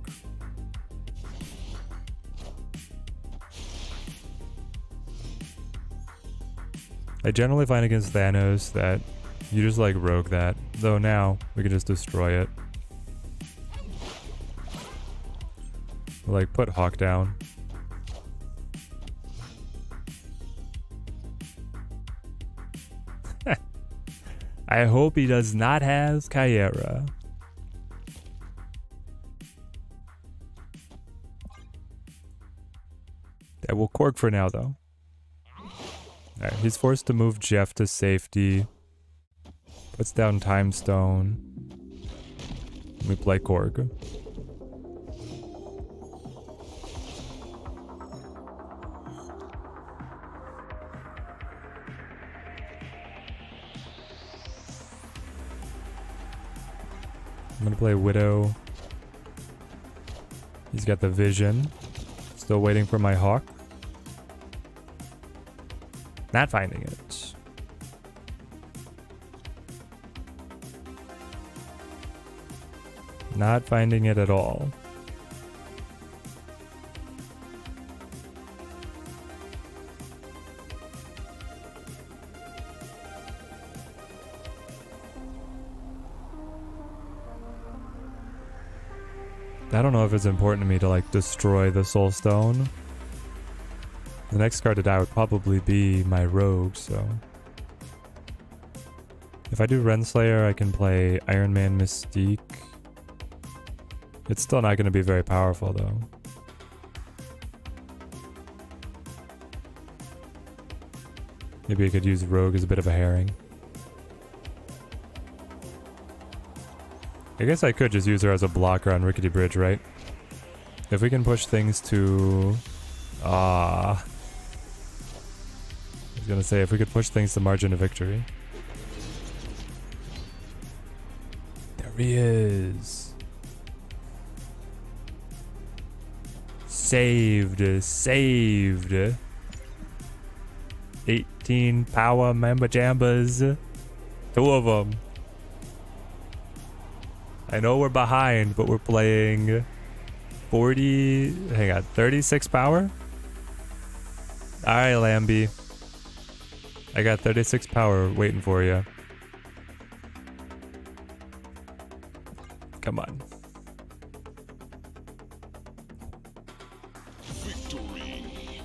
[SPEAKER 1] I generally find against Thanos that you just like rogue that, though now we can just destroy it. Like put Hawk down. I hope he does not have Kyera. Yeah, we'll Korg for now though. Alright, he's forced to move Jeff to safety. Puts down Time Stone. We play Korg. I'm gonna play Widow. He's got the vision. Still waiting for my Hawk. Not finding it. Not finding it at all. I don't know if it's important to me to like destroy the Soul Stone. The next card to die would probably be my Rogue, so... If I do Renslayer, I can play Iron Man Mystique. It's still not going to be very powerful, though. Maybe I could use Rogue as a bit of a herring. I guess I could just use her as a blocker on Rickety Bridge, right? If we can push things to... I was gonna say, if we could push things to margin of victory. There he is. Saved. Saved. 18 power member jambas. 2 of them. I know we're behind, but we're playing 40... Hang on, 36 power? Alright, Lambie. I got 36 power waiting for you. Come on.
[SPEAKER 2] Victory.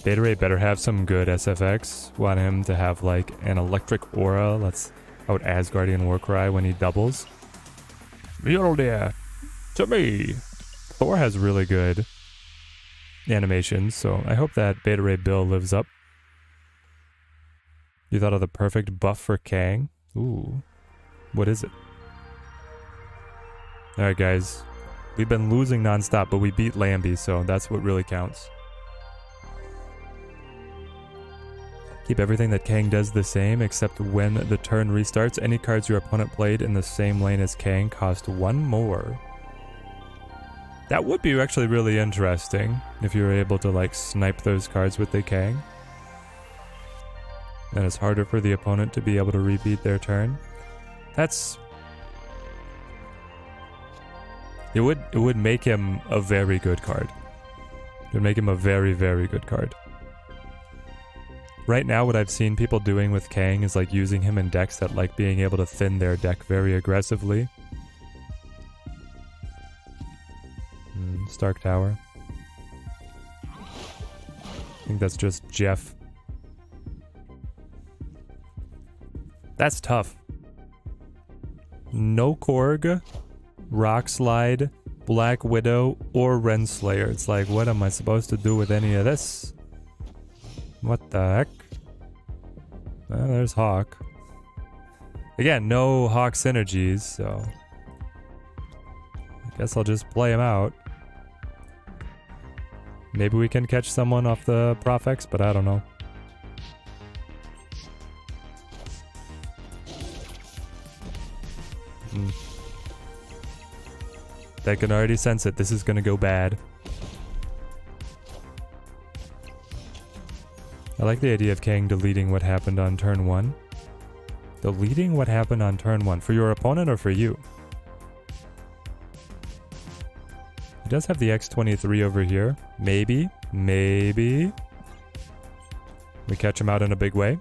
[SPEAKER 1] Beta Ray better have some good SFX. Want him to have like an electric aura. Let's out Asgardian Warcry when he doubles. Mjolnir to me. Thor has really good animations, so I hope that Beta Ray build lives up. You thought of the perfect buff for Kang? Ooh. What is it? Alright guys. We've been losing nonstop, but we beat Lambie, so that's what really counts. Keep everything that Kang does the same, except when the turn restarts, any cards your opponent played in the same lane as Kang cost 1 more. That would be actually really interesting, if you were able to like snipe those cards with the Kang. Then it's harder for the opponent to be able to repeat their turn. That's... It would make him a very good card. It would make him a very, very good card. Right now, what I've seen people doing with Kang is like using him in decks that like being able to thin their deck very aggressively. Stark Tower. I think that's just Jeff. That's tough. No Korg, Rock Slide, Black Widow, or Renslayer. It's like, what am I supposed to do with any of this? What the heck? Well, there's Hawk. Again, no Hawk synergies, so... I guess I'll just play him out. Maybe we can catch someone off the Profex, but I don't know. I can already sense it. This is gonna go bad. I like the idea of Kang deleting what happened on turn 1. Deleting what happened on turn 1. For your opponent or for you? He does have the X23 over here. Maybe. Maybe. We catch him out in a big way.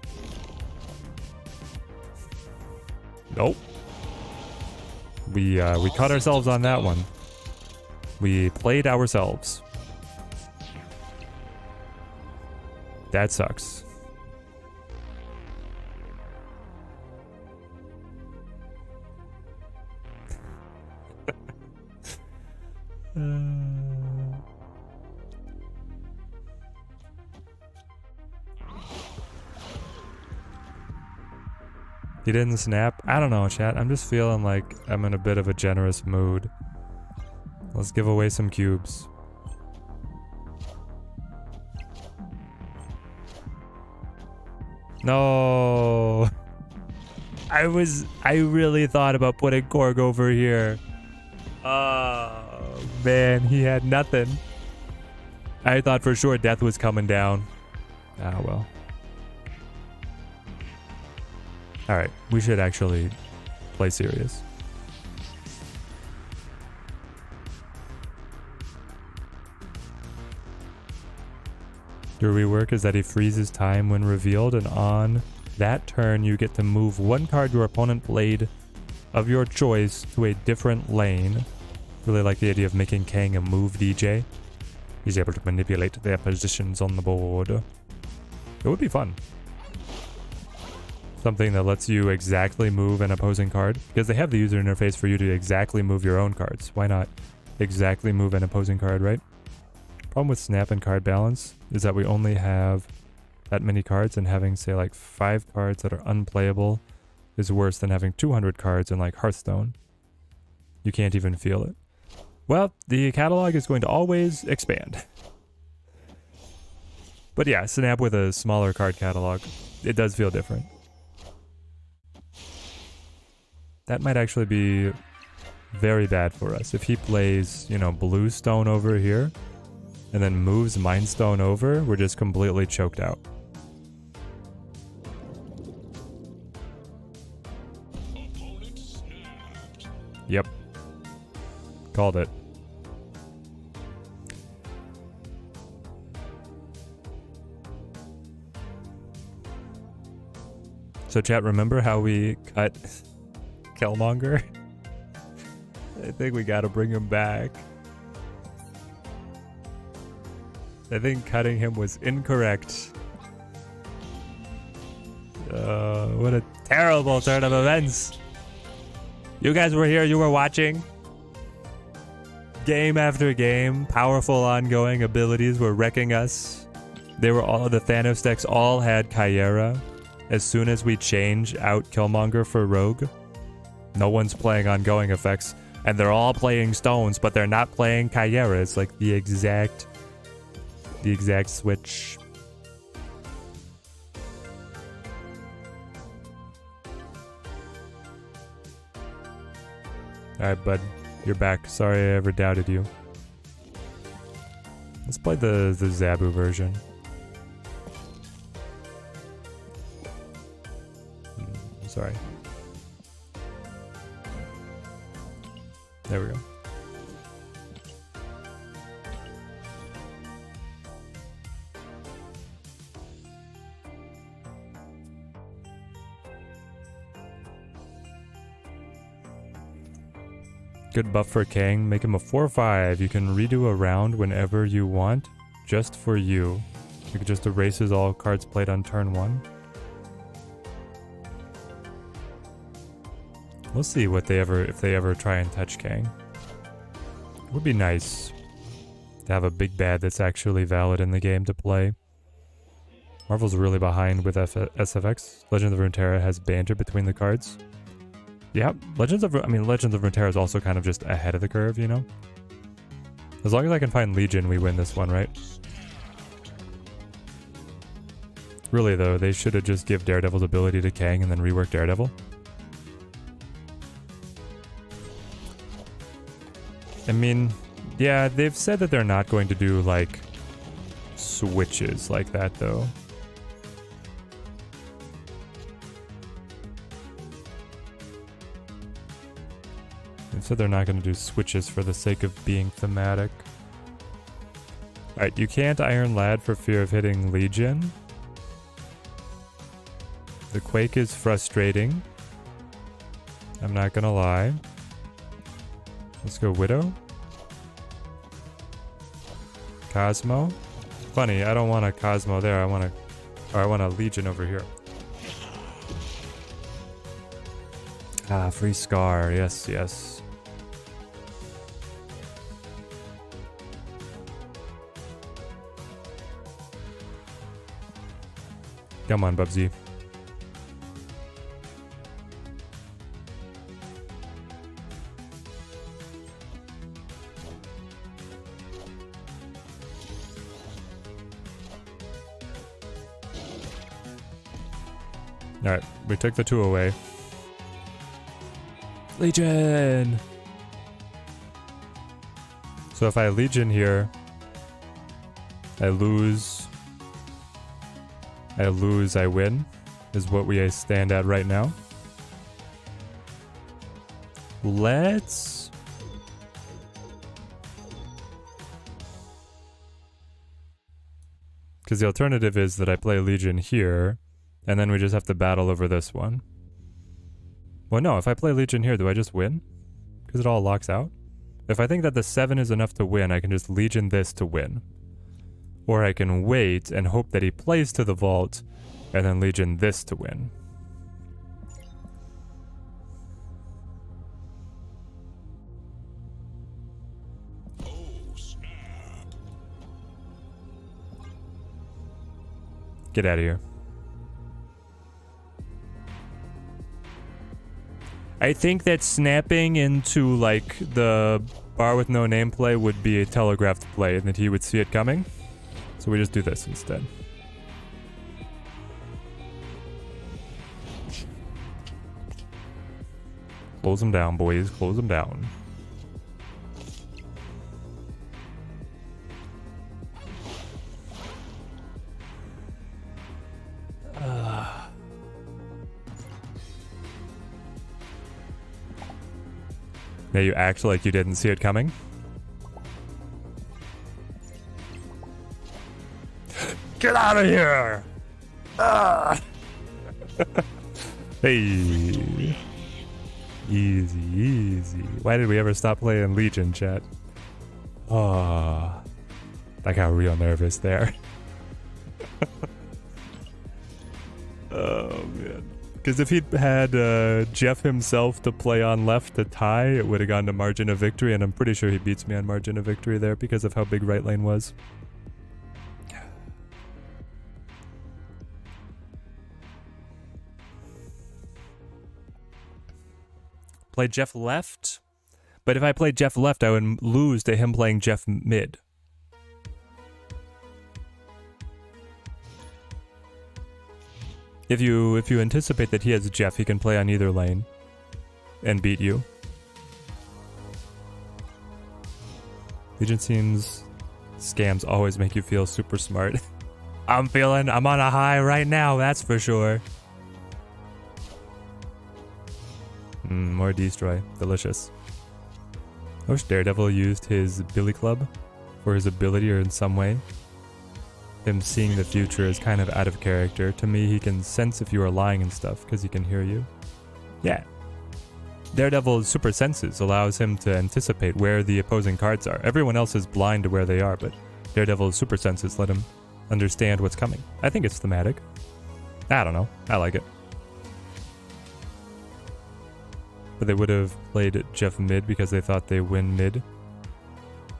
[SPEAKER 1] Nope. We caught ourselves on that one. We played ourselves. That sucks. He didn't snap. I don't know, chat. I'm just feeling like I'm in a bit of a generous mood. Let's give away some cubes. No. I really thought about putting Korg over here. Oh, man. He had nothing. I thought for sure death was coming down. Ah, well. Alright, we should actually play serious. Your rework is that he freezes time when revealed, and on that turn you get to move one card your opponent played of your choice to a different lane. Really like the idea of making Kang a move DJ. He's able to manipulate their positions on the board. It would be fun. Something that lets you exactly move an opposing card, because they have the user interface for you to exactly move your own cards. Why not exactly move an opposing card, right? Problem with Snap and card balance is that we only have that many cards, and having, say, like 5 cards that are unplayable is worse than having 200 cards in like Hearthstone. You can't even feel it. Well, the catalog is going to always expand. But yeah, Snap with a smaller card catalog, it does feel different. That might actually be very bad for us. If he plays, you know, Blue Stone over here, and then moves Mind Stone over, we're just completely choked out. Yep. Called it. So chat, remember how we cut Killmonger? I think we gotta bring him back. I think cutting him was incorrect. What a terrible turn of events. You guys were here, you were watching. Game after game, powerful ongoing abilities were wrecking us. They were all, the Thanos decks all had Chimera. As soon as we change out Killmonger for Rogue, no one's playing ongoing effects, and they're all playing stones, but they're not playing Chimera. It's like the exact switch. Alright, bud. You're back. Sorry I ever doubted you. Let's play the Zabu version. Sorry. There we go. Good buff for Kang. Make him a 4/5. You can redo a round whenever you want, just for you. You can just erases all cards played on turn 1. We'll see what if they ever try and touch Kang. It would be nice to have a big bad that's actually valid in the game to play. Marvel's really behind with SFX. Legends of Runeterra has banter between the cards. Yeah, Legends of Runeterra is also kind of just ahead of the curve, you know? As long as I can find Legion, we win this one, right? Really though, they should have just give Daredevil's ability to Kang and then rework Daredevil. I mean, yeah, they've said that they're not going to do, like, switches like that, though. So they're not going to do switches for the sake of being thematic. Alright, you can't Iron Lad for fear of hitting Legion. The Quake is frustrating. I'm not gonna lie. Let's go Widow. Cosmo. Funny, I don't want a Cosmo there. I want a Legion over here. Ah, free Scar. Yes, yes. Come on, Bubsy. Alright, we took the 2 away. Legion! So if I Legion here, I lose, I win, is what we stand at right now. Let's... Because the alternative is that I play Legion here, and then we just have to battle over this one. Well, no, if I play Legion here, do I just win? Because it all locks out? If I think that the 7 is enough to win, I can just Legion this to win. Or I can wait and hope that he plays to the vault, and then Legion this to win.
[SPEAKER 2] Oh, snap.
[SPEAKER 1] Get out of here. I think that snapping into, like, the bar with no nameplay would be a telegraphed play, and that he would see it coming. So we just do this instead. Close them down, boys. Close them down. Now you act like you didn't see it coming. Get out of here! Ah! Hey. Easy, easy. Why did we ever stop playing Legion, chat? Oh, I got real nervous there. Oh, man. Because if he'd had Jeff himself to play on left to tie, it would have gone to margin of victory, and I'm pretty sure he beats me on margin of victory there because of how big right lane was. Play Jeff left, but if I played Jeff left, I would lose to him playing Jeff mid. If you anticipate that he has Jeff, he can play on either lane and beat you. Legion seems scams always make you feel super smart. I'm on a high right now, that's for sure. More destroy. Delicious. I wish Daredevil used his Billy Club for his ability or in some way. Him seeing the future is kind of out of character. To me, he can sense if you are lying and stuff because he can hear you. Yeah. Daredevil's super senses allows him to anticipate where the opposing cards are. Everyone else is blind to where they are, but Daredevil's super senses let him understand what's coming. I think it's thematic. I don't know. I like it. But they would have played Jeff mid because they thought they win mid.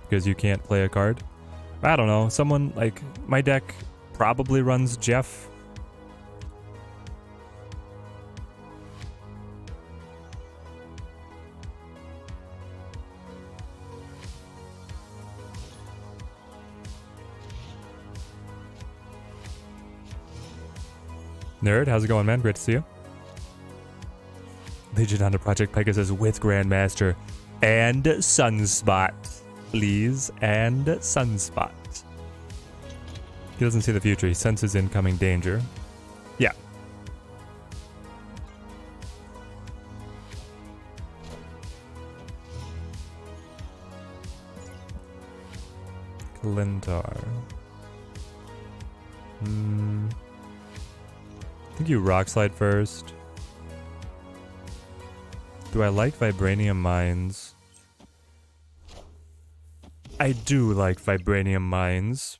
[SPEAKER 1] Because you can't play a card. I don't know. Someone, like, my deck probably runs Jeff. Nerd, how's it going, man? Great to see you. Legion onto Project Pegasus with Grandmaster and Sunspot, please, and Sunspot. He doesn't see the future. He senses incoming danger. Yeah. Clintar. I think you rock slide first. Do I like vibranium mines? I do like vibranium mines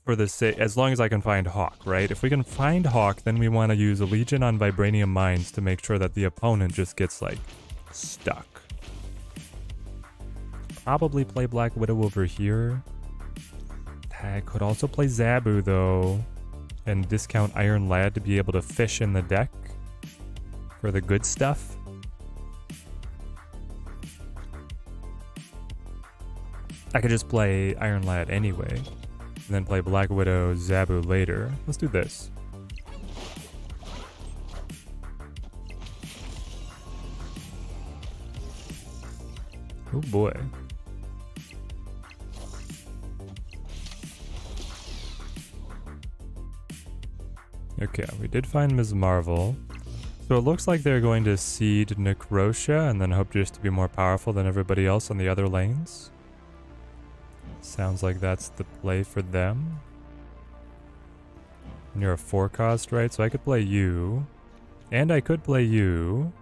[SPEAKER 1] for the sake, as long as I can find Hawk, right? If we can find Hawk, then we want to use a Legion on vibranium mines to make sure that the opponent just gets like stuck. Probably play Black Widow over here. I could also play Zabu though, and discount Iron Lad to be able to fish in the deck for the good stuff. I could just play Iron Lad anyway, and then play Black Widow, Zabu later. Let's do this. Oh boy. Okay, we did find Ms. Marvel. So it looks like they're going to seed Necrotia and then hope just to be more powerful than everybody else on the other lanes. Sounds like that's the play for them. And you're a 4-cost, right? So I could play you. And I could play you.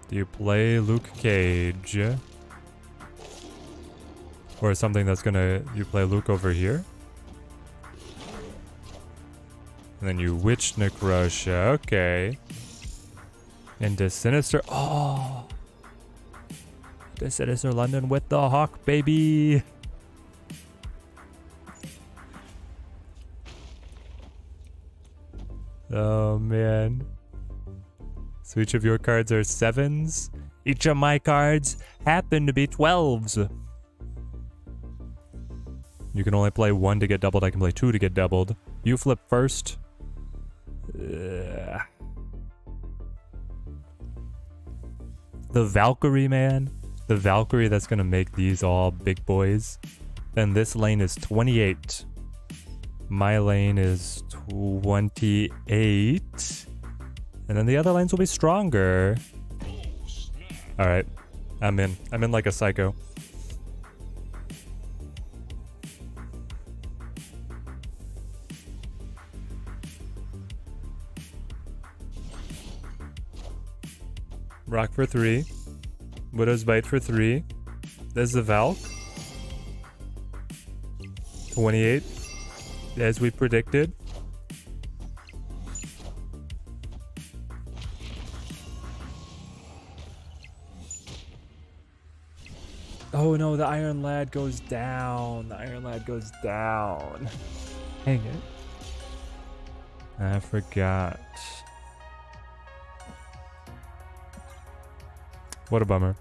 [SPEAKER 1] Do you play Luke Cage? Or something that's gonna... You play Luke over here? And then you Witch Necrotia. Okay. Into Sinister... Oh! The Sinister London with the Hawk, baby! Oh, man. So each of your cards are 7s. Each of my cards happen to be 12s. You can only play 1 to get doubled. I can play 2 to get doubled. You flip first. The Valkyrie, man. The Valkyrie that's going to make these all big boys. Then this lane is 28. My lane is 28. And then the other lanes will be stronger. Alright. I'm in. I'm in like a psycho. Rock for 3. Widow's Bite for 3. There's the Valk. 28. As we predicted. Oh no, the Iron Lad goes down. The Iron Lad goes down. Hang it. I forgot. What a bummer.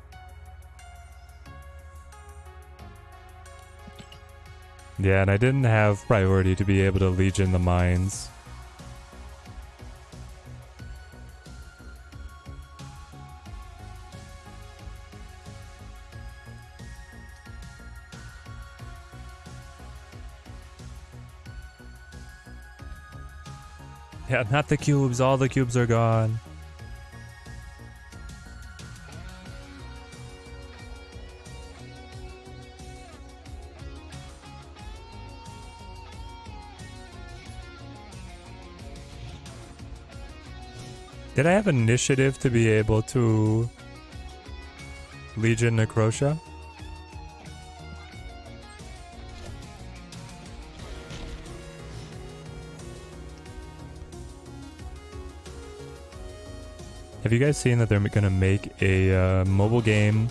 [SPEAKER 1] Yeah, and I didn't have priority to be able to Legion the mines. Yeah, not the cubes. All the cubes are gone. Did I have initiative to be able to Legion Necrotia? Have you guys seen that they're going to make a mobile game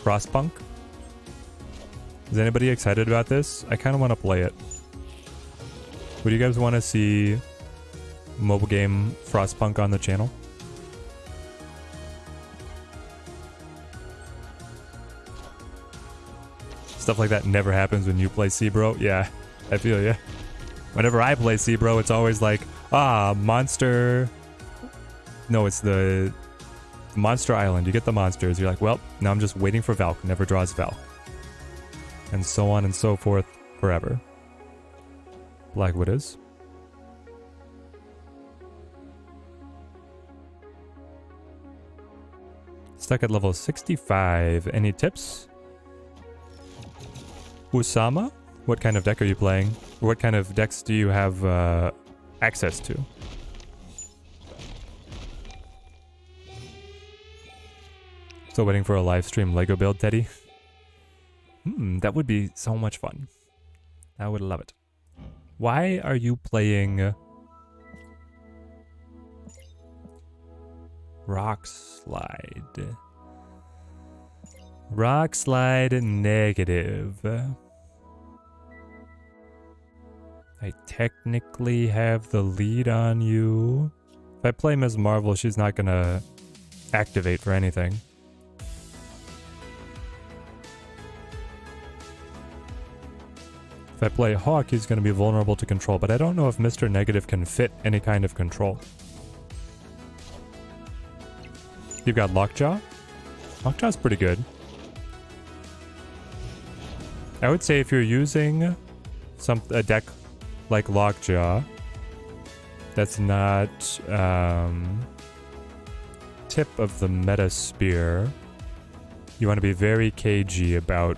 [SPEAKER 1] Frostpunk? Is anybody excited about this? I kind of want to play it. Would you guys want to see mobile game Frostpunk on the channel? Stuff like that never happens when you play Seabro. Yeah, I feel ya. Whenever I play Seabro, it's always like, monster. No, it's the Monster Island. You get the monsters. You're like, well, now I'm just waiting for Valk. Never draws Valk. And so on and so forth forever. Black Widows. Stuck at level 65. Any tips? Usama? What kind of deck are you playing? What kind of decks do you have access to? Still waiting for a live stream Lego build, Teddy? That would be so much fun. I would love it. Why are you playing Rock Slide? Rock Slide negative. I technically have the lead on you. If I play Ms. Marvel, she's not gonna activate for anything. If I play Hawk, he's going to be vulnerable to control, but I don't know if Mr. Negative can fit any kind of control. You've got Lockjaw? Lockjaw's pretty good. I would say if you're using a deck like Lockjaw, that's not tip of the meta spear, you want to be very cagey about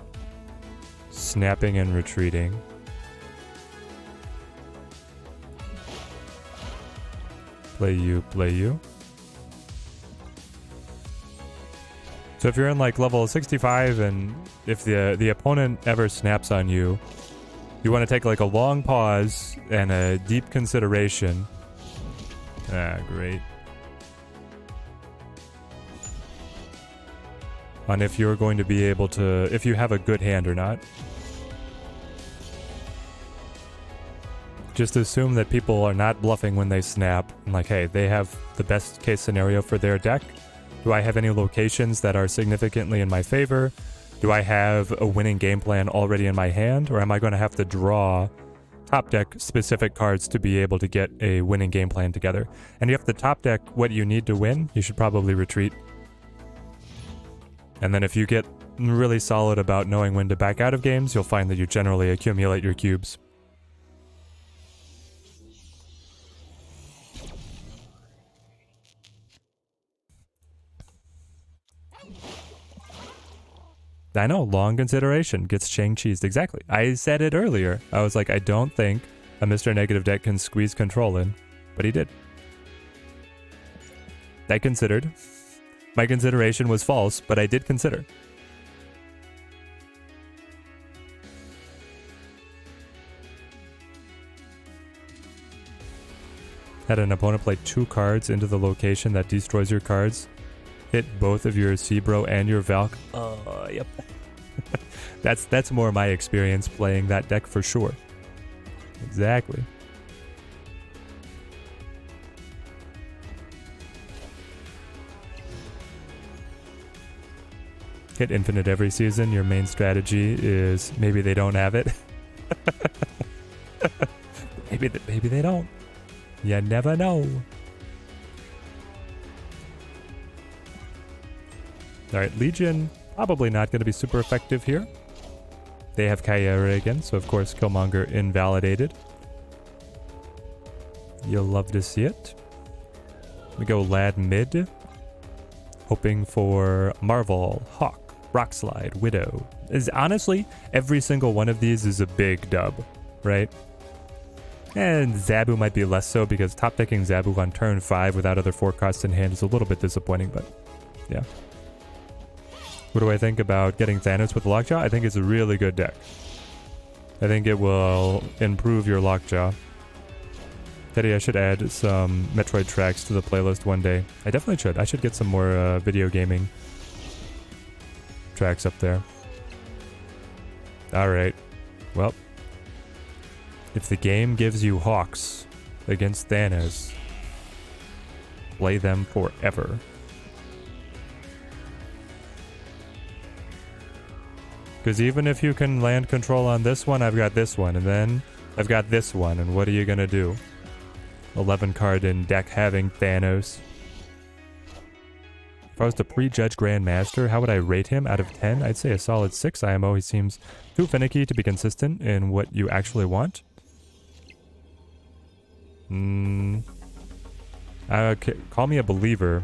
[SPEAKER 1] snapping and retreating. Play you, play you. So if you're in like level 65 and if the opponent ever snaps on you, you want to take like a long pause and a deep consideration. Ah, great. On if you're going to be able to, if you have a good hand or not. Just assume that people are not bluffing when they snap. And like, hey, they have the best case scenario for their deck. Do I have any locations that are significantly in my favor? Do I have a winning game plan already in my hand? Or am I going to have to draw top deck specific cards to be able to get a winning game plan together? And if the top deck what you need to win, you should probably retreat. And then if you get really solid about knowing when to back out of games, you'll find that you generally accumulate your cubes. I know, long consideration gets Shang-Chi'd. Exactly. I said it earlier. I was like, I don't think a Mr. Negative deck can squeeze control in, but he did. I considered. My consideration was false, but I did consider. Had an opponent play 2 cards into the location that destroys your cards. Hit both of your Seabro and your Valk. Yep. That's more my experience playing that deck for sure. Exactly. Hit infinite every season. Your main strategy is maybe they don't have it. maybe they don't. You never know. Alright, Legion, probably not going to be super effective here. They have Kyera again, so of course Killmonger invalidated. You'll love to see it. We go Lad mid. Hoping for Marvel, Hawk, Rockslide, Widow. Honestly, every single one of these is a big dub, right? And Zabu might be less so because top decking Zabu on turn 5 without other forecasts in hand is a little bit disappointing, but yeah. What do I think about getting Thanos with Lockjaw? I think it's a really good deck. I think it will improve your Lockjaw. Teddy, I should add some Metroid tracks to the playlist one day. I definitely should. I should get some more video gaming tracks up there. Alright. Well. If the game gives you Hawks against Thanos, play them forever. Because even if you can land control on this one, I've got this one, and then I've got this one, and what are you gonna do? 11 card in deck having Thanos. If I was to prejudge Grandmaster, how would I rate him out of 10? I'd say a solid 6 IMO. He seems too finicky to be consistent in what you actually want. Okay, call me a believer.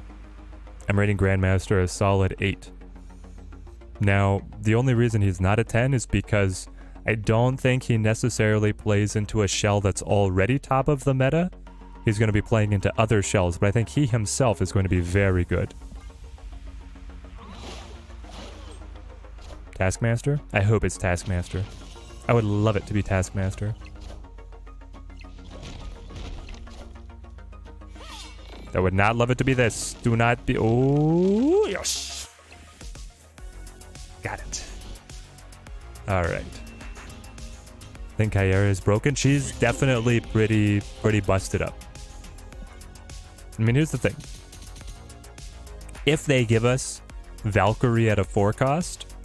[SPEAKER 1] I'm rating Grandmaster a solid 8. Now, the only reason he's not a 10 is because I don't think he necessarily plays into a shell that's already top of the meta. He's going to be playing into other shells, but I think he himself is going to be very good. Taskmaster? I hope it's Taskmaster. I would love it to be Taskmaster. I would not love it to be this. Do not be... Oh, yes. Got it. All right. I think Kyera is broken. She's definitely pretty busted up. I mean, here's the thing. If they give us Valkyrie at a 4 cost,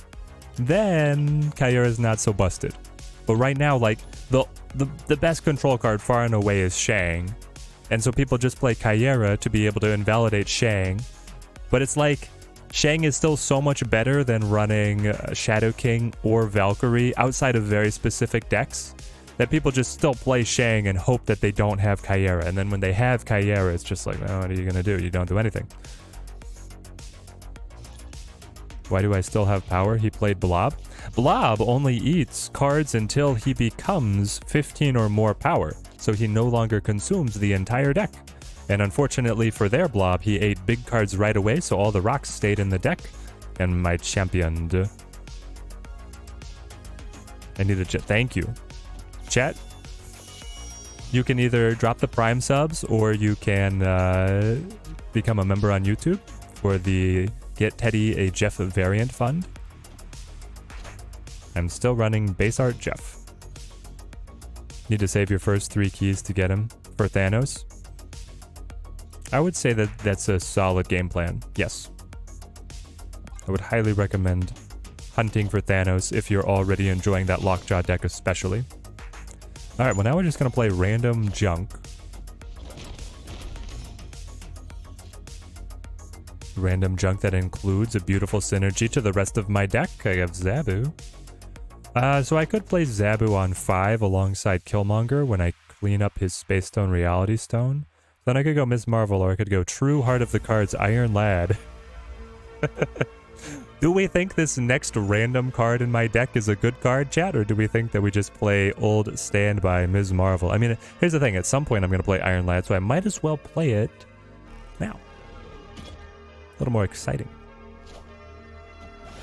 [SPEAKER 1] then Kyera is not so busted. But right now, like, the best control card far and away is Shang. And so people just play Kyera to be able to invalidate Shang. But it's like, Shang is still so much better than running Shadow King or Valkyrie outside of very specific decks that people just still play Shang and hope that they don't have Kyera. And then when they have Kyera, it's just like, oh, what are you going to do? You don't do anything. Why do I still have power? He played Blob. Blob only eats cards until he becomes 15 or more power. So he no longer consumes the entire deck. And unfortunately for their Blob, he ate big cards right away, so all the rocks stayed in the deck. And my championed. I need a jet. Thank you. Chat. You can either drop the Prime subs, or you can become a member on YouTube for the Get Teddy a Jeff variant fund. I'm still running base art Jeff. Need to save your first 3 keys to get him for Thanos. I would say that that's a solid game plan. Yes. I would highly recommend hunting for Thanos if you're already enjoying that lockjaw deck especially. Alright, well now we're just going to play random junk. Random junk that includes a beautiful synergy to the rest of my deck. I have Zabu. So I could play Zabu on 5 alongside Killmonger when I clean up his Space Stone Reality Stone. Then I could go Ms. Marvel, or I could go True Heart of the Cards Iron Lad. Do we think this next random card in my deck is a good card, chat? Or do we think that we just play old standby Ms. Marvel? I mean, here's the thing. At some point I'm going to play Iron Lad, so I might as well play it now. A little more exciting.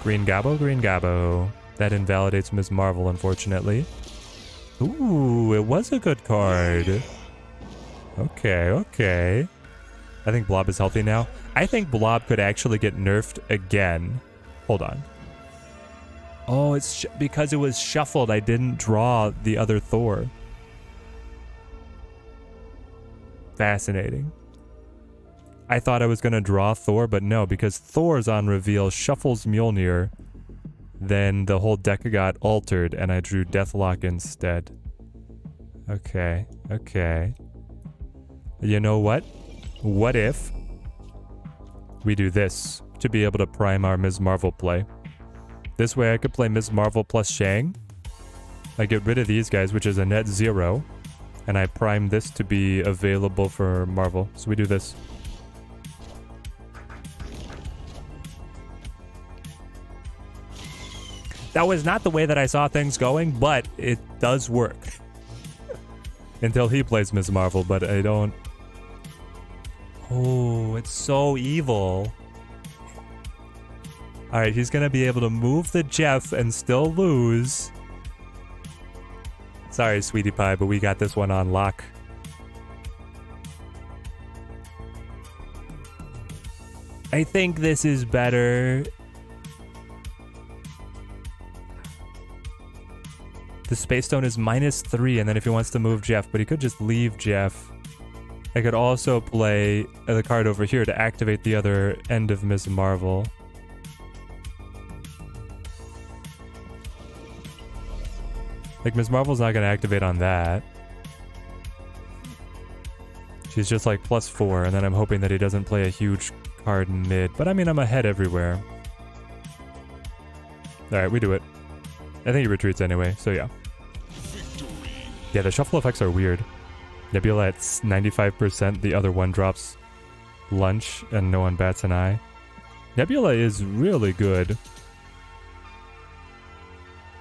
[SPEAKER 1] Green Gabo, Green Gabo. That invalidates Ms. Marvel, unfortunately. Ooh, it was a good card. Okay, okay. I think Blob is healthy now. I think Blob could actually get nerfed again. Hold on. Oh, it's because it was shuffled. I didn't draw the other Thor. Fascinating. I thought I was going to draw Thor, but no, because Thor's on reveal shuffles Mjolnir. Then the whole deck got altered, and I drew Deathlock instead. Okay, okay. You know what? What if we do this to be able to prime our Ms. Marvel play? This way I could play Ms. Marvel plus Shang. I get rid of these guys, which is a net 0. And I prime this to be available for Marvel. So we do this. That was not the way that I saw things going, but it does work. Until he plays Ms. Marvel, but I don't... Oh, it's so evil. Alright, he's gonna be able to move the Jeff and still lose. Sorry, sweetie pie, but we got this one on lock. I think this is better. The Space Stone is -3, and then if he wants to move Jeff, but he could just leave Jeff. I could also play the card over here to activate the other end of Ms. Marvel. Like, Ms. Marvel's not going to activate on that. She's just like +4, and then I'm hoping that he doesn't play a huge card mid. But I mean, I'm ahead everywhere. Alright, we do it. I think he retreats anyway, so yeah. Yeah, the shuffle effects are weird. Nebula at 95%, the other one drops lunch, and no one bats an eye. Nebula is really good.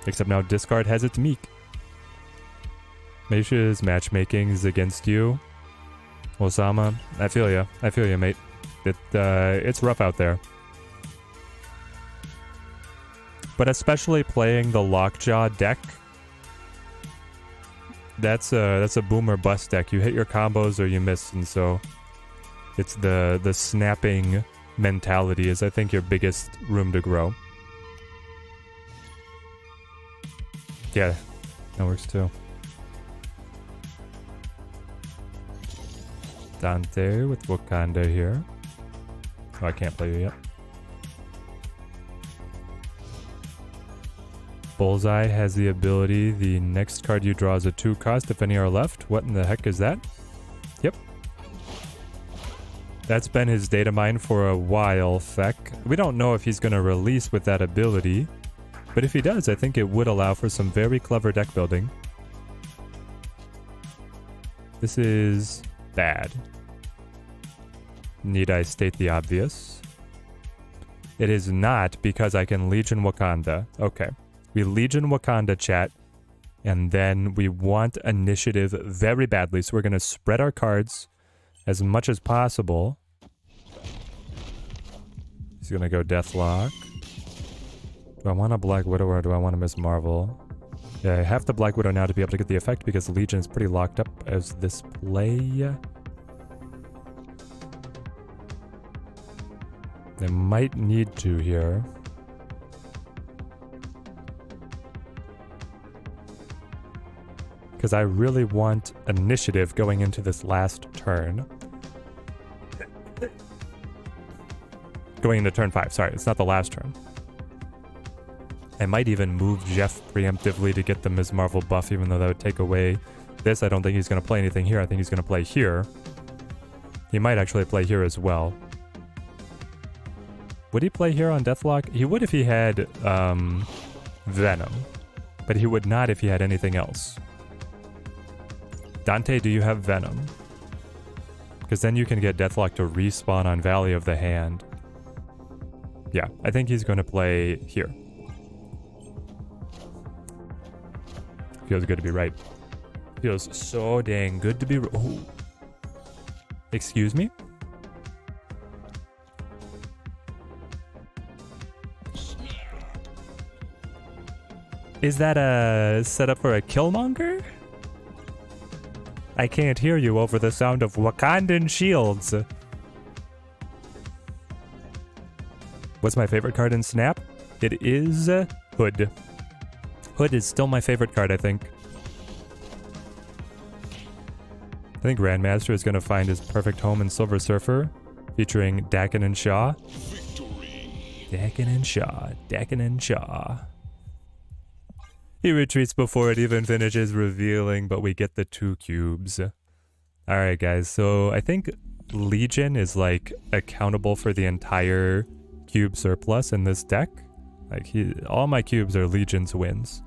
[SPEAKER 1] Except now discard has its meek. Maisha's matchmaking is against you. Osama, I feel ya. I feel ya, mate. It's rough out there. But especially playing the lockjaw deck, that's a boom or bust deck. You hit your combos or you miss, and so it's the snapping mentality is, I think, your biggest room to grow. Yeah, that works too. Dante with Wakanda here. Oh, I can't play you yet. Bullseye has the ability, the next card you draw is a 2 cost if any are left. What in the heck is that? Yep. That's been his data mine for a while, Feck. We don't know if he's going to release with that ability, but if he does, I think it would allow for some very clever deck building. This is bad. Need I state the obvious? It is not because I can Legion Wakanda. Okay. We Legion Wakanda, chat, and then we want initiative very badly, so we're going to spread our cards as much as possible. He's going to go Deathlock. Do I want a Black Widow or do I want to Miss Marvel? Yeah, I have the Black Widow now to be able to get the effect because Legion is pretty locked up as this play. They might need to here. Because I really want initiative going into this last turn. Going into turn 5, sorry, it's not the last turn. I might even move Jeff preemptively to get the Ms. Marvel buff, even though that would take away this. I don't think he's going to play anything here. I think he's going to play here. He might actually play here as well. Would he play here on Deathlock? He would if he had Venom. But he would not if he had anything else. Dante, do you have Venom? Because then you can get Deathlock to respawn on Valley of the Hand. Yeah, I think he's going to play here. Feels good to be right. Feels so dang good to be... Oh. Excuse me? Is that a setup for a Killmonger? I can't hear you over the sound of Wakandan shields. What's my favorite card in Snap? It is Hood. Hood is still my favorite card, I think. I think Grandmaster is going to find his perfect home in Silver Surfer, featuring Dakin and Shaw.
[SPEAKER 2] Victory.
[SPEAKER 1] Dakin and Shaw, Dakin and Shaw. He retreats before it even finishes revealing, but we get the 2 cubes. Alright guys, so I think Legion is like accountable for the entire cube surplus in this deck. Like all my cubes are Legion's wins.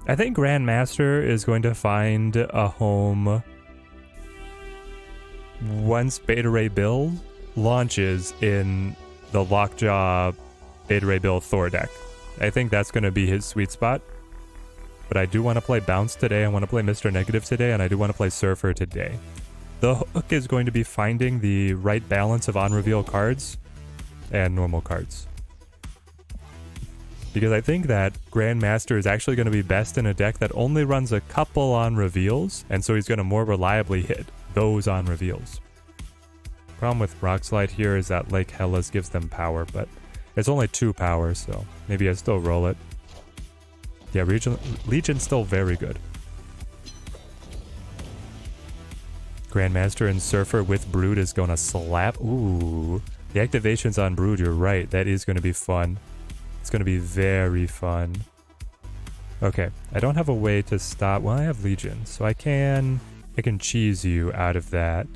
[SPEAKER 1] I think Grandmaster is going to find a home once Beta Ray Bill launches in the Lockjaw Beta Ray Bill Thor deck. I think that's going to be his sweet spot. But I do want to play Bounce today, I want to play Mr. Negative today, and I do want to play Surfer today. The hook is going to be finding the right balance of on-reveal cards and normal cards. Because I think that Grandmaster is actually going to be best in a deck that only runs a couple on reveals, and so he's going to more reliably hit those on reveals. Problem with Rock Slide here is that Lake Hellas gives them power, but it's only 2 power, so maybe I still roll it. Yeah, Legion's still very good. Grandmaster and Surfer with Brood is going to slap. Ooh, the activations on Brood, you're right. That is going to be fun. It's going to be very fun. Okay, I don't have a way to stop. Well, I have Legion, so I can cheese you out of that.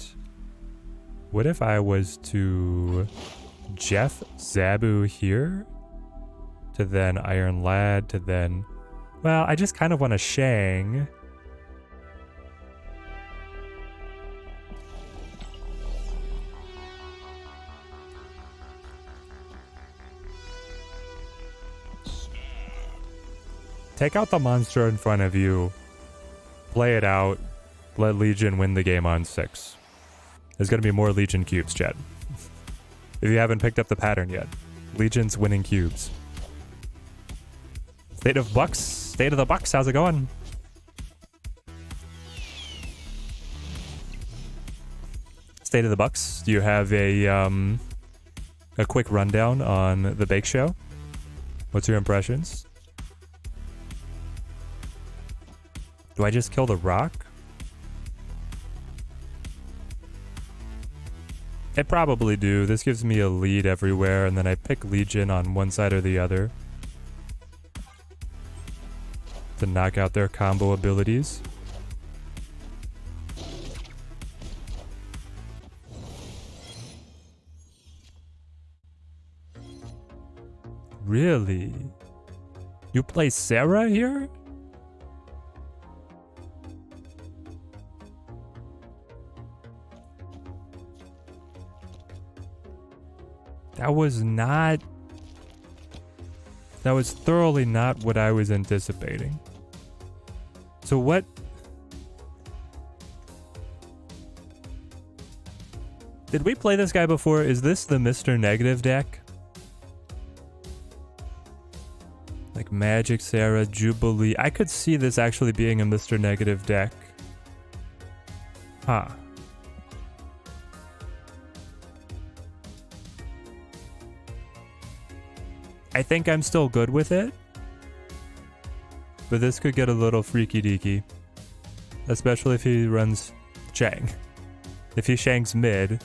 [SPEAKER 1] What if I was to Jeff Zabu here? To then Iron Lad, to then... Well, I just kind of want to Shang. take out the monster in front of you, play it out, let Legion win the game on 6. There's going to be more Legion cubes, chat. If you haven't picked up the pattern yet. Legion's winning cubes. State of the Bucks, how's it going? State of the Bucks, do you have a quick rundown on the Bake Show? What's your impressions? Do I just kill the rock? I probably do. This gives me a lead everywhere, and then I pick Legion on one side or the other to knock out their combo abilities. Really? You play Sarah here? That was thoroughly not what I was anticipating. So what? Did we play this guy before? Is this the Mr. Negative deck? Like Magic, Sarah, Jubilee. I could see this actually being a Mr. Negative deck. Huh. I think I'm still good with it. But this could get a little freaky deaky. Especially if he runs Shang. If he Shangs mid.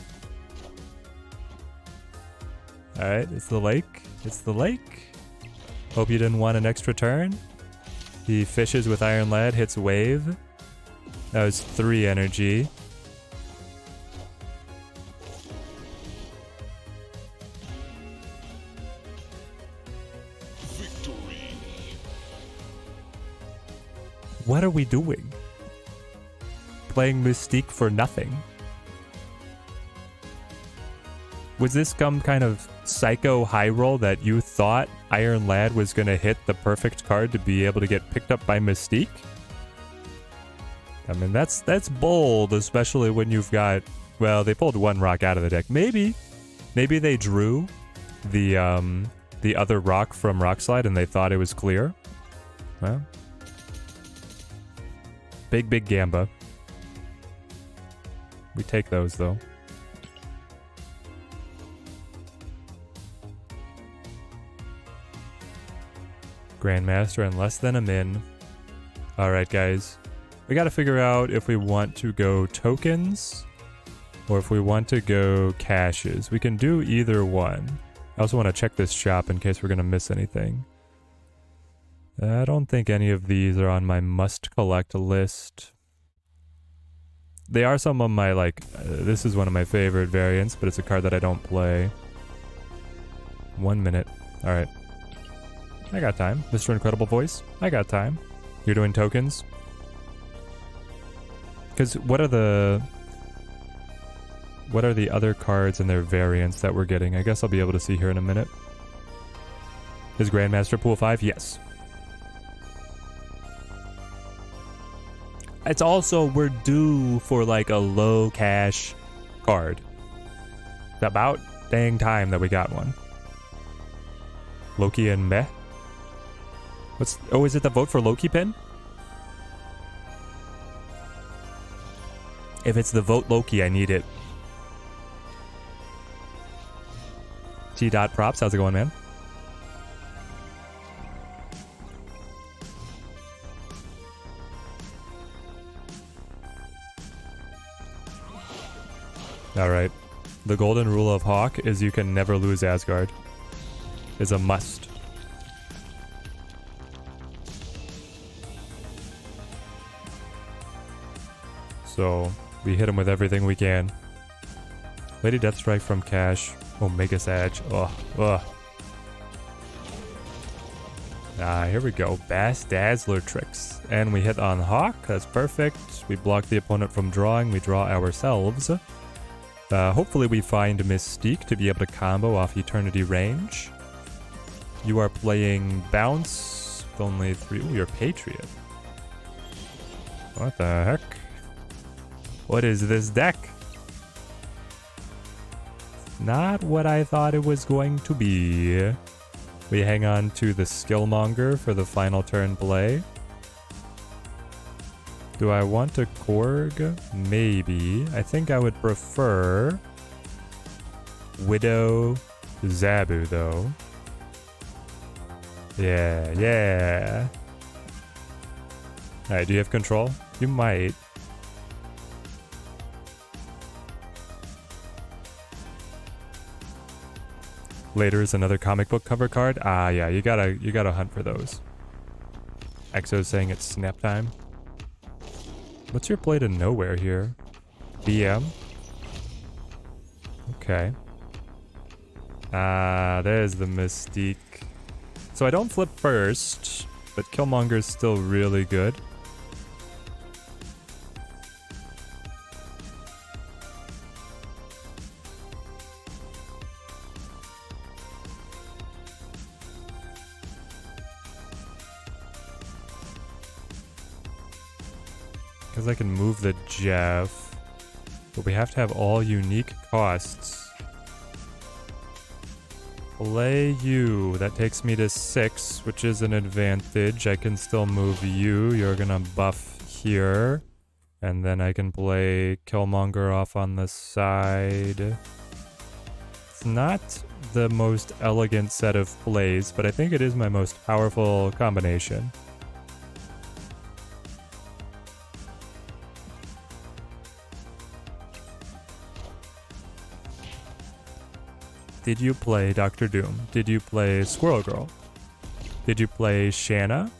[SPEAKER 1] Alright, it's the lake. It's the lake. Hope you didn't want an extra turn. He fishes with Iron Lad, hits wave. That was 3 energy.
[SPEAKER 2] Victory.
[SPEAKER 1] What are we doing? Playing Mystique for nothing. Was this some kind of psycho high roll that you thought Iron Lad was going to hit the perfect card to be able to get picked up by Mystique? I mean, that's bold, especially when you've got... Well, they pulled one rock out of the deck. Maybe they drew the other rock from Rockslide and they thought it was clear. Well, big Gamba. We take those, though. Grandmaster and less than a min. Alright, guys. We gotta figure out if we want to go tokens or if we want to go caches. We can do either one. I also want to check this shop in case we're gonna miss anything. I don't think any of these are on my must collect list. They are some of my, like, this is one of my favorite variants, but it's a card that I don't play. 1 minute. Alright. I got time. Mr. Incredible Voice, I got time. You're doing tokens? Because what are the other cards and their variants that we're getting? I guess I'll be able to see here in a minute. Is Grandmaster Pool 5? Yes. It's also, we're due for like a low cash card. It's about dang time that we got one. Loki and Meh? Oh, is it the vote for Loki pin? If it's the vote Loki, I need it. T-Dot Props, how's it going, man? Alright. The golden rule of Hawk is you can never lose Asgard. Is a must. So, we hit him with everything we can. Lady Deathstrike from Cash. Omega Sag. Ugh. Ah, here we go. Bass Dazzler tricks. And we hit on Hawk. That's perfect. We block the opponent from drawing. We draw ourselves. Hopefully we find Mystique to be able to combo off Eternity range. You are playing Bounce, with only 3. Ooh, you're Patriot. What the heck? What is this deck? Not what I thought it was going to be. We hang on to the Skillmonger for the final turn play. Do I want a Korg? Maybe. I think I would prefer Widow Zabu, though. Yeah, yeah. Alright, do you have control? You might. Later is another comic book cover card. Ah, yeah, you gotta hunt for those. Exo's saying it's snap time. What's your play to nowhere here? BM? Okay. Ah, there's the Mystique. So I don't flip first, but Killmonger's still really good. Because I can move the Jeff, but we have to have all unique costs. Play you. That takes me to 6, which is an advantage. I can still move you. You're gonna buff here. And then I can play Killmonger off on the side. It's not the most elegant set of plays, but I think it is my most powerful combination. Did you play Dr. Doom? Did you play Squirrel Girl? Did you play Shanna?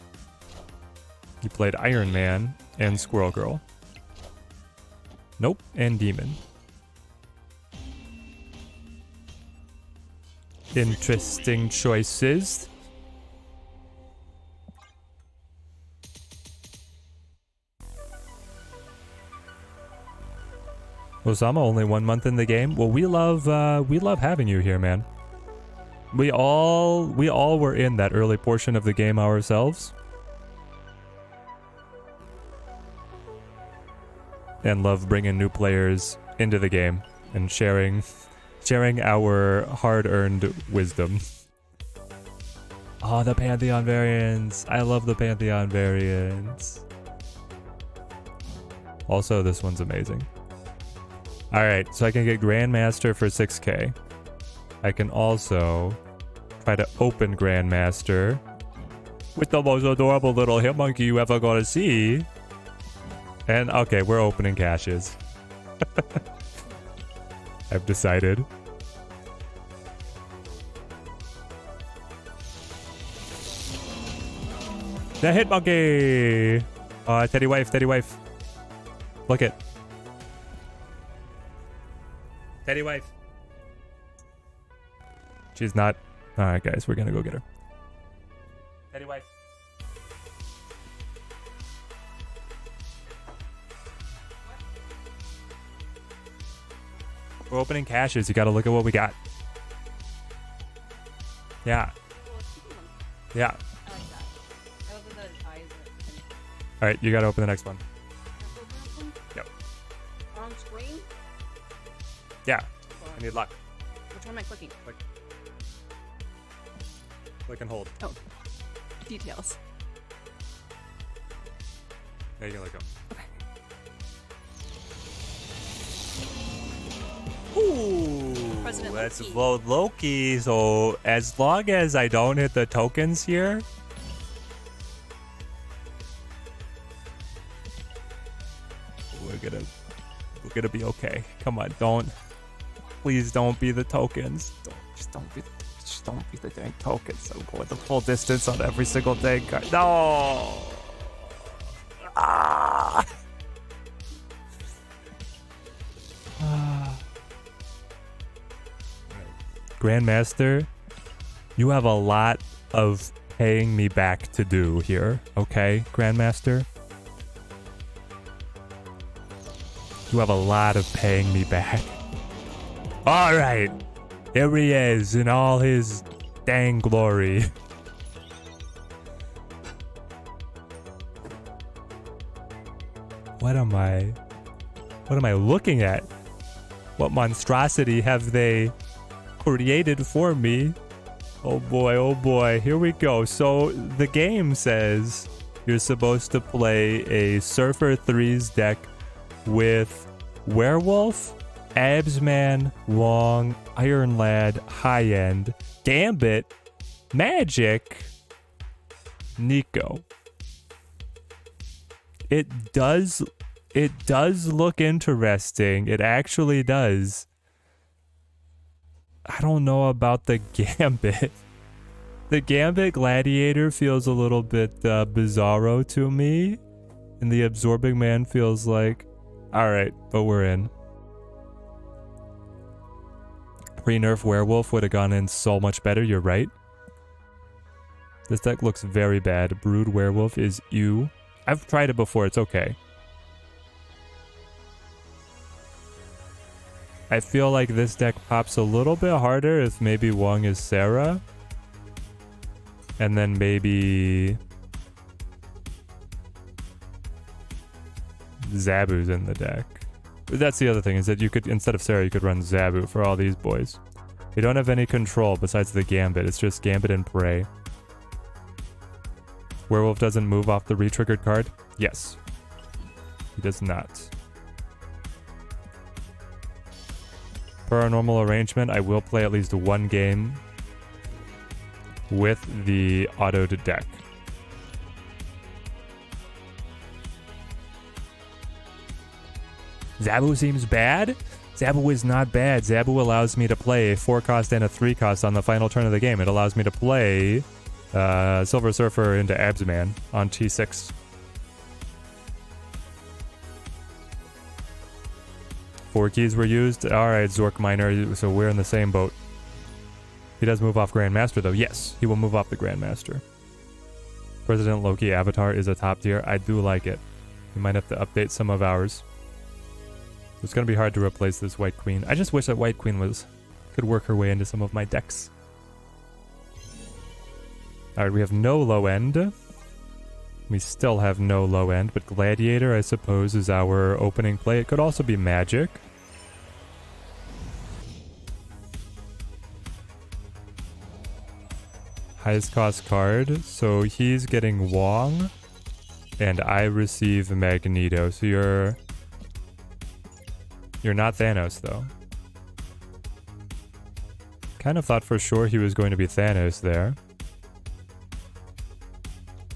[SPEAKER 1] You played Iron Man and Squirrel Girl. Nope, and Demon. Interesting choices. Osama, only 1 month in the game. Well, we love having you here, man. We all were in that early portion of the game ourselves, and love bringing new players into the game and sharing our hard-earned wisdom. Oh, the Pantheon variants! I love the Pantheon variants. Also, this one's amazing. Alright, so I can get Grandmaster for 6k. I can also try to open Grandmaster with the most adorable little hitmonkey you ever gonna see. And okay, we're opening caches. I've decided. The hitmonkey! Teddy wife, Teddy wife. Look it. Teddy wife. She's not. Alright, guys, we're gonna go get her. Teddy wife. We're opening caches. You gotta look at what we got. Yeah. Yeah. Alright, you gotta open the next one. Yep.
[SPEAKER 3] On screen?
[SPEAKER 1] Yeah. I need luck.
[SPEAKER 3] Which one am I clicking?
[SPEAKER 1] Click and hold.
[SPEAKER 3] Oh. Details.
[SPEAKER 1] There you can let go.
[SPEAKER 3] Okay.
[SPEAKER 1] Ooh.
[SPEAKER 3] President
[SPEAKER 1] Let's
[SPEAKER 3] Loki.
[SPEAKER 1] vote Loki. So as long as I don't hit the tokens here. We're gonna be okay. Come on, please don't be the tokens. Just don't be the dang tokens. I'm going the full distance on every single dang card. No. Ah. Grandmaster, you have a lot of paying me back to do here, okay, Grandmaster? You have a lot of paying me back. Alright, here he is in all his dang glory. What am I looking at? What monstrosity have they created for me? Oh boy, here we go. So the game says you're supposed to play a Surfer 3's deck with Werewolf, Absman, Wong, Iron Lad, High End, Gambit, Magic, Nico. It does look interesting. It actually does. I don't know about the Gambit. The Gambit Gladiator feels a little bit bizarro to me. And the Absorbing Man feels like, alright, but we're in. Pre-nerf Werewolf would have gone in so much better, you're right. This deck looks very bad. Brood Werewolf is ew. I've tried it before, it's okay. I feel like this deck pops a little bit harder if maybe Wong is Sarah. And then maybe Zabu's in the deck. That's the other thing, is that you could, instead of Sarah, you could run Zabu for all these boys. You don't have any control besides the Gambit. It's just Gambit and Prey. Werewolf doesn't move off the re-triggered card? Yes. He does not. Per our normal arrangement, I will play at least one game with the autoed deck. Zabu seems bad? Zabu is not bad. Zabu allows me to play a 4-cost and a 3-cost on the final turn of the game. It allows me to play Silver Surfer into Absman on T6. 4 keys were used. Alright, Zork Miner, so we're in the same boat. He does move off Grandmaster though. Yes, he will move off the Grandmaster. President Loki avatar is a top tier. I do like it. We might have to update some of ours. It's going to be hard to replace this White Queen. I just wish that White Queen could work her way into some of my decks. Alright, we have no low end. We still have no low end, but Gladiator, I suppose, is our opening play. It could also be Magic. Highest cost card. So he's getting Wong, and I receive Magneto. So you're not Thanos, though. Kind of thought for sure he was going to be Thanos there.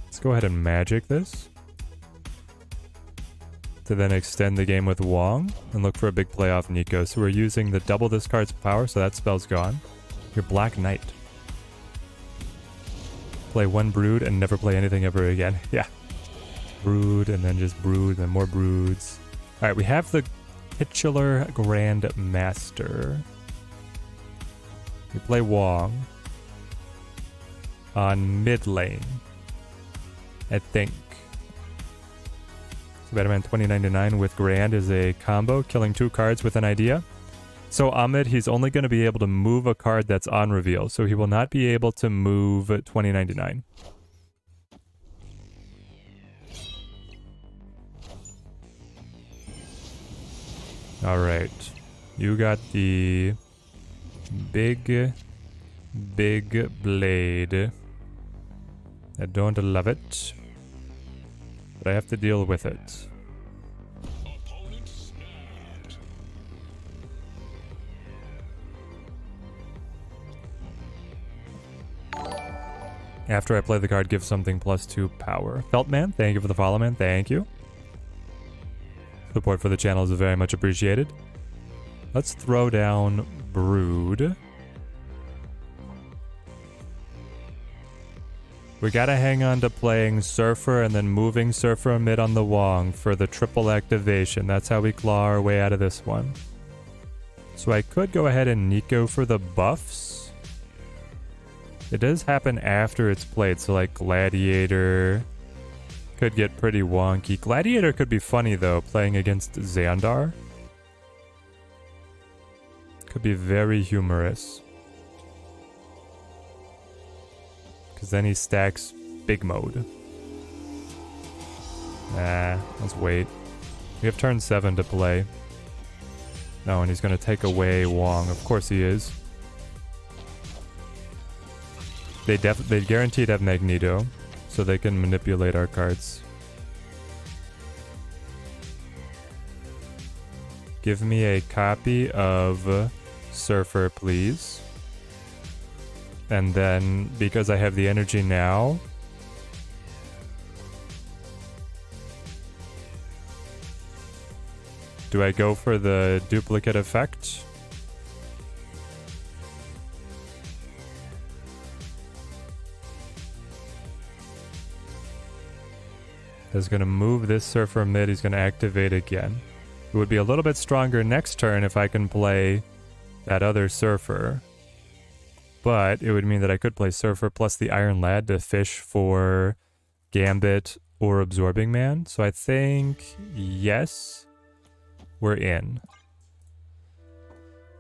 [SPEAKER 1] Let's go ahead and Magic this. To then extend the game with Wong and look for a big play off Nico. So we're using the double this card's power, so that spell's gone. Your Black Knight. Play one Brood and never play anything ever again. Yeah. Brood and then just Brood and then more Broods. Alright, we have the titular Grandmaster. We play Wong on mid lane, I think. So Batman 2099 with Grand is a combo, killing 2 cards with an idea. So Ahmed, he's only going to be able to move a card that's on reveal, so he will not be able to move 2099. Alright, you got the big blade. I don't love it, but I have to deal with it. After I play the card, give something +2 power. Feltman, thank you for the follow, man. Thank you. Support for the channel is very much appreciated. Let's throw down Brood. We gotta hang on to playing Surfer and then moving Surfer mid on the Wong for the triple activation. That's how we claw our way out of this one. So I could go ahead and Nico for the buffs. It does happen after it's played, so like Gladiator could get pretty wonky. Gladiator could be funny though, playing against Xandar. Could be very humorous. Because then he stacks big mode. Nah, let's wait. We have turn 7 to play. No, and he's going to take away Wong. Of course he is. They guaranteed have Magneto, so they can manipulate our cards. Give me a copy of Surfer, please. And then, because I have the energy now... Do I go for the duplicate effect? He's going to move this Surfer mid. He's going to activate again. It would be a little bit stronger next turn if I can play that other Surfer. But it would mean that I could play Surfer plus the Iron Lad to fish for Gambit or Absorbing Man. So I think, yes, we're in.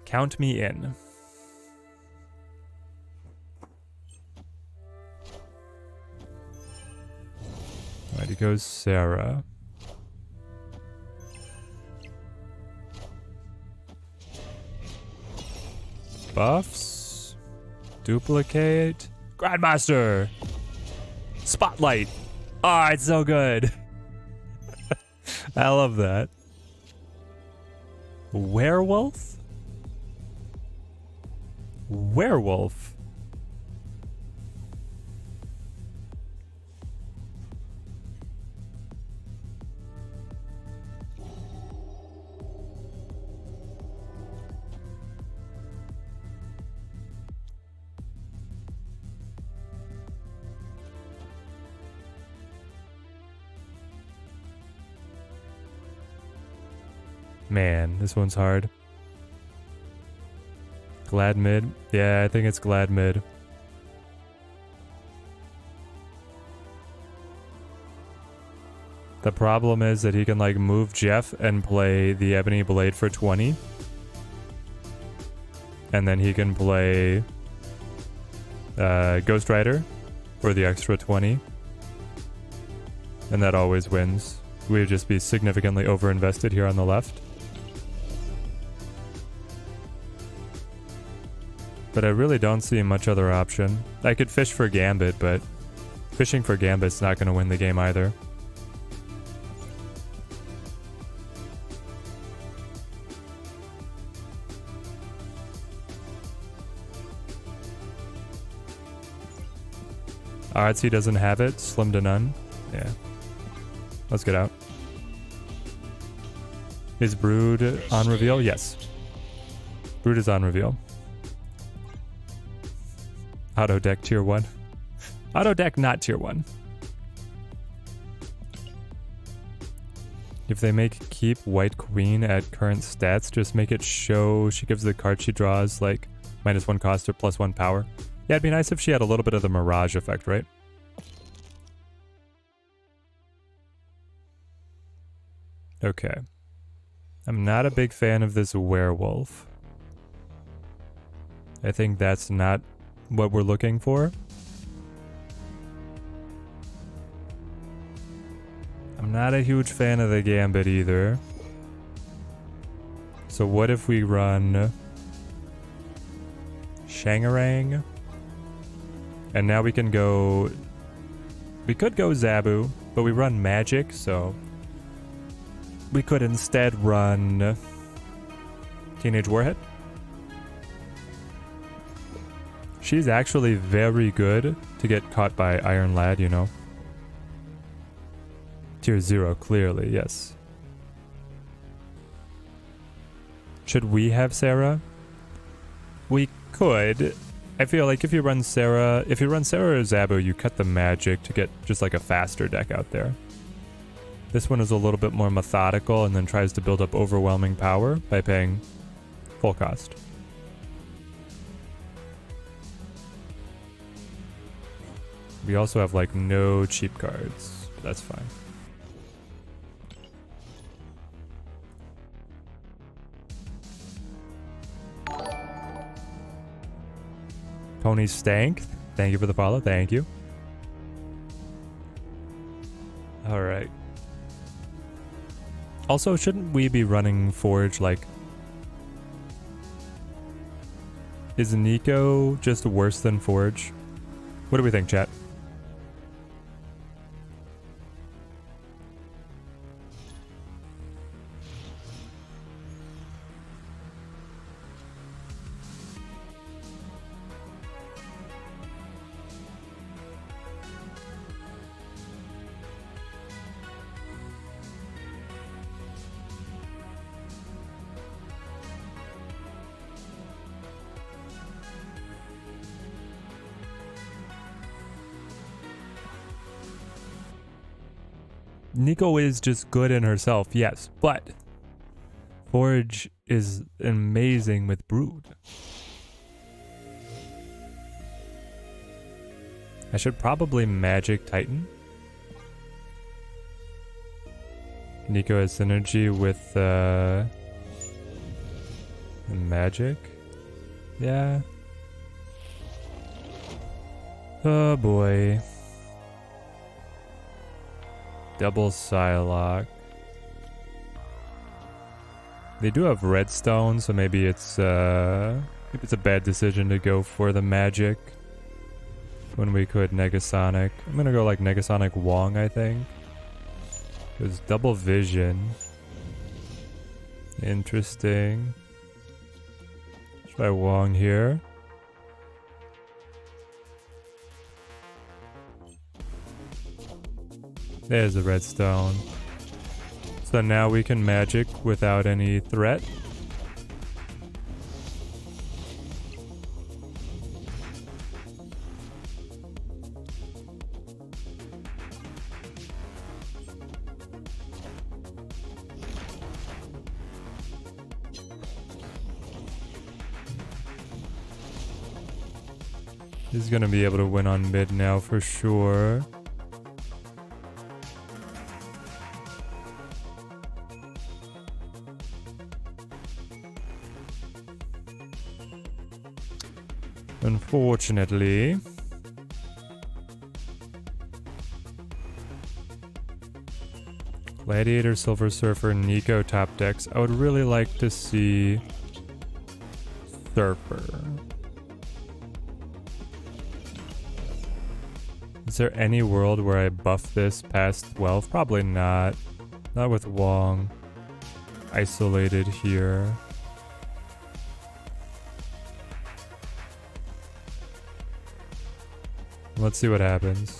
[SPEAKER 1] Count me in. Alright, he goes Sarah. Buffs. Duplicate. Grandmaster. Spotlight. Oh, it's so good. I love that. Werewolf? Werewolf. Man, this one's hard. Glad mid? Yeah, I think it's glad mid. The problem is that he can like move Jeff and play the Ebony Blade for 20. And then he can play Ghost Rider for the extra 20. And that always wins. We would just be significantly overinvested here on the left. But I really don't see much other option. I could fish for Gambit, but fishing for Gambit's not going to win the game either. Artsy doesn't have it. Slim to none. Yeah. Let's get out. Is Brood on reveal? Yes. Brood is on reveal. Auto deck tier 1. Auto deck not tier 1. If they make keep White Queen at current stats, just make it show she gives the card she draws like -1 cost or +1 power. Yeah, it'd be nice if she had a little bit of the Mirage effect, right? Okay. I'm not a big fan of this Werewolf. I think that's not what we're looking for. I'm not a huge fan of the Gambit either. So what if we run Shangarang? And now we can go... We could go Zabu, but we run Magic, so... We could instead run Teenage Warhead. She's actually very good to get caught by Iron Lad, you know. Tier 0, clearly, yes. Should we have Sarah? We could. I feel like if you run Sarah or Zabu, you cut the Magic to get just like a faster deck out there. This one is a little bit more methodical and then tries to build up overwhelming power by paying full cost. We also have like no cheap cards. But that's fine. Tony Stank, thank you for the follow. Thank you. All right. Also, shouldn't we be running Forge like... Is Nico just worse than Forge? What do we think, chat? Nico is just good in herself, yes, but Forge is amazing with Brood. I should probably Magic Titan. Nico has synergy with Magic. Yeah. Oh boy. Double Psylocke. They do have redstone, so maybe it's a bad decision to go for the magic when we could Negasonic. I'm gonna go like Negasonic Wong, I think. Because double vision. Interesting. Try Wong here. There's a redstone. So now we can magic without any threat. He's gonna be able to win on mid now for sure. Unfortunately. Gladiator, Silver Surfer, Nico top decks. I would really like to see Surfer. Is there any world where I buff this past 12? Probably not. Not with Wong isolated here. Let's see what happens.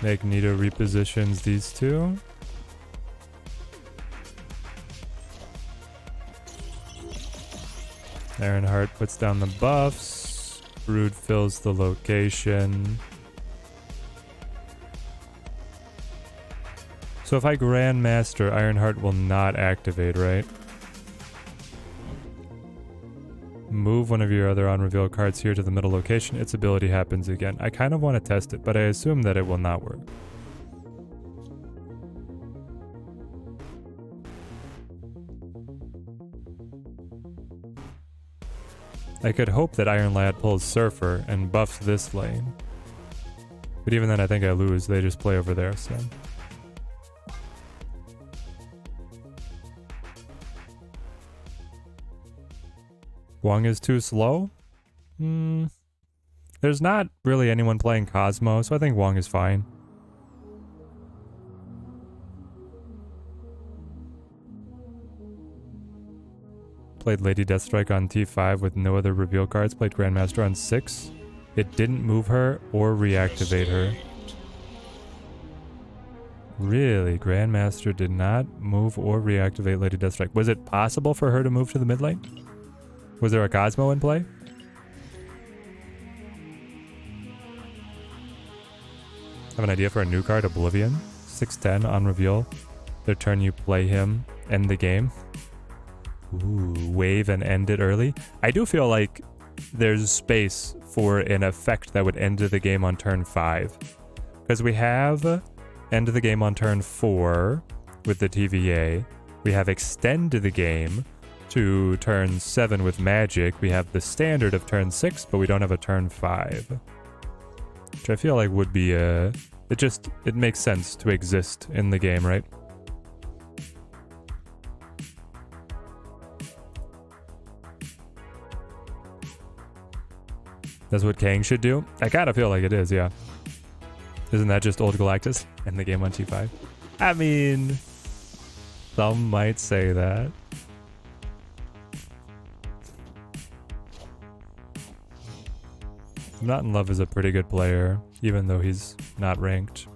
[SPEAKER 1] Magneto repositions these two. Ironheart puts down the buffs. Brood fills the location. So if I Grandmaster, Ironheart will not activate, right? Move one of your other unrevealed cards here to the middle location. Its ability happens again. I kind of want to test it, but I assume that it will not work. I could hope that Iron Lad pulls Surfer and buffs this lane. But even then I think I lose. They just play over there, so... Wong is too slow? There's not really anyone playing Cosmo, so I think Wong is fine. Played Lady Deathstrike on T5 with no other reveal cards. Played Grandmaster on 6. It didn't move her or reactivate her. Really? Grandmaster did not move or reactivate Lady Deathstrike. Was it possible for her to move to the mid lane? Was there a Cosmo in play? I have an idea for a new card, Oblivion. 6/10 on reveal. The turn you play him, end the game. Ooh, wave and end it early. I do feel like there's space for an effect that would end the game on turn 5. Because we have end the game on turn 4 with the TVA. We have extend the game to turn 7 with magic. We have the standard of turn 6, but we don't have a turn 5. Which I feel like would be a It makes sense to exist in the game, right? That's what Kang should do? I kind of feel like it is, yeah. Isn't that just old Galactus in the game on T5? I mean, some might say that. I'm Not in Love is a pretty good player, even though he's not ranked.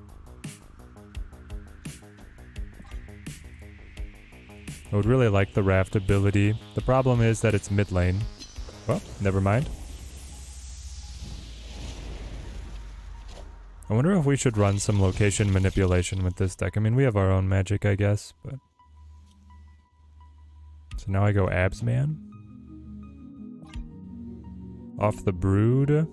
[SPEAKER 1] I would really like the Raft ability. The problem is that it's mid lane. Well, never mind. I wonder if we should run some location manipulation with this deck. I mean, we have our own magic, I guess, but... So now I go Abs Man. Off the Brood.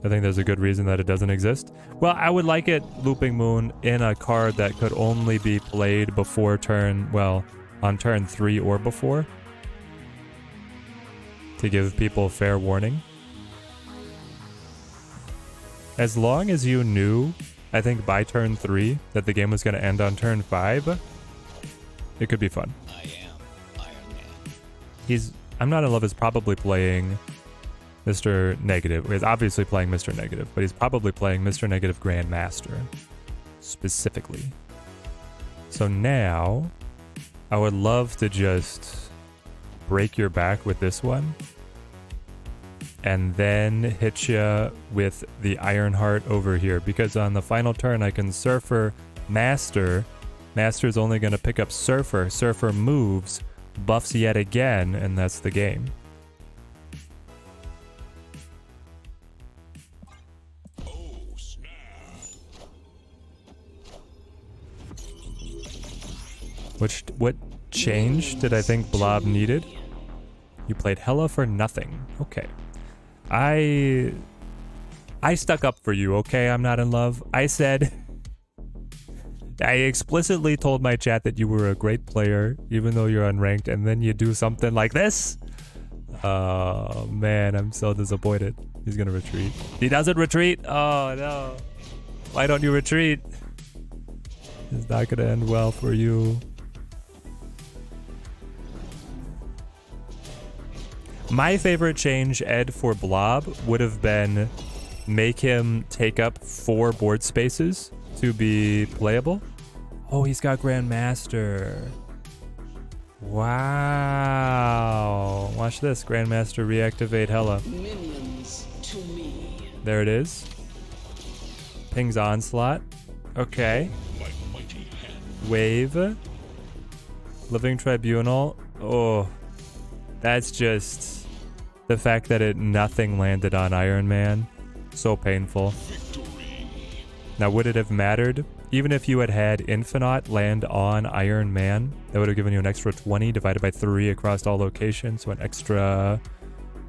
[SPEAKER 1] I think there's a good reason that it doesn't exist. Well, I would like it, Looping Moon, in a card that could only be played before turn... Well, on turn 3 or before. To give people fair warning. As long as you knew, I think by turn 3, that the game was going to end on turn 5, it could be fun.
[SPEAKER 2] I am Iron Man.
[SPEAKER 1] I'm Not in Love is probably playing Mr. Negative. He's obviously playing Mr. Negative, but he's probably playing Mr. Negative Grandmaster, specifically. So now, I would love to just break your back with this one. And then hit you with the Ironheart over here. Because on the final turn, I can Surfer Master. Master's only going to pick up Surfer. Surfer moves, buffs yet again, and that's the game.
[SPEAKER 2] Oh, snap.
[SPEAKER 1] What change did I think Blob needed? You played Hella for nothing. Okay. I stuck up for you, okay? I'm Not in Love. I explicitly told my chat that you were a great player, even though you're unranked, and then you do something like this? Oh, man, I'm so disappointed. He's gonna retreat. He doesn't retreat? Oh, no. Why don't you retreat? It's not gonna end well for you. My favorite change, Ed, for Blob would have been make him take up 4 board spaces to be playable. Oh, he's got Grandmaster. Wow. Watch this. Grandmaster reactivate Hella.
[SPEAKER 4] Minions to me.
[SPEAKER 1] There it is. Ping's Onslaught. Okay.
[SPEAKER 2] My mighty hand.
[SPEAKER 1] Wave. Living Tribunal. Oh. That's just... The fact that nothing landed on Iron Man. So painful.
[SPEAKER 2] Victory.
[SPEAKER 1] Now, would it have mattered? Even if you had had Infinite land on Iron Man, that would have given you an extra 20 divided by 3 across all locations. So an extra...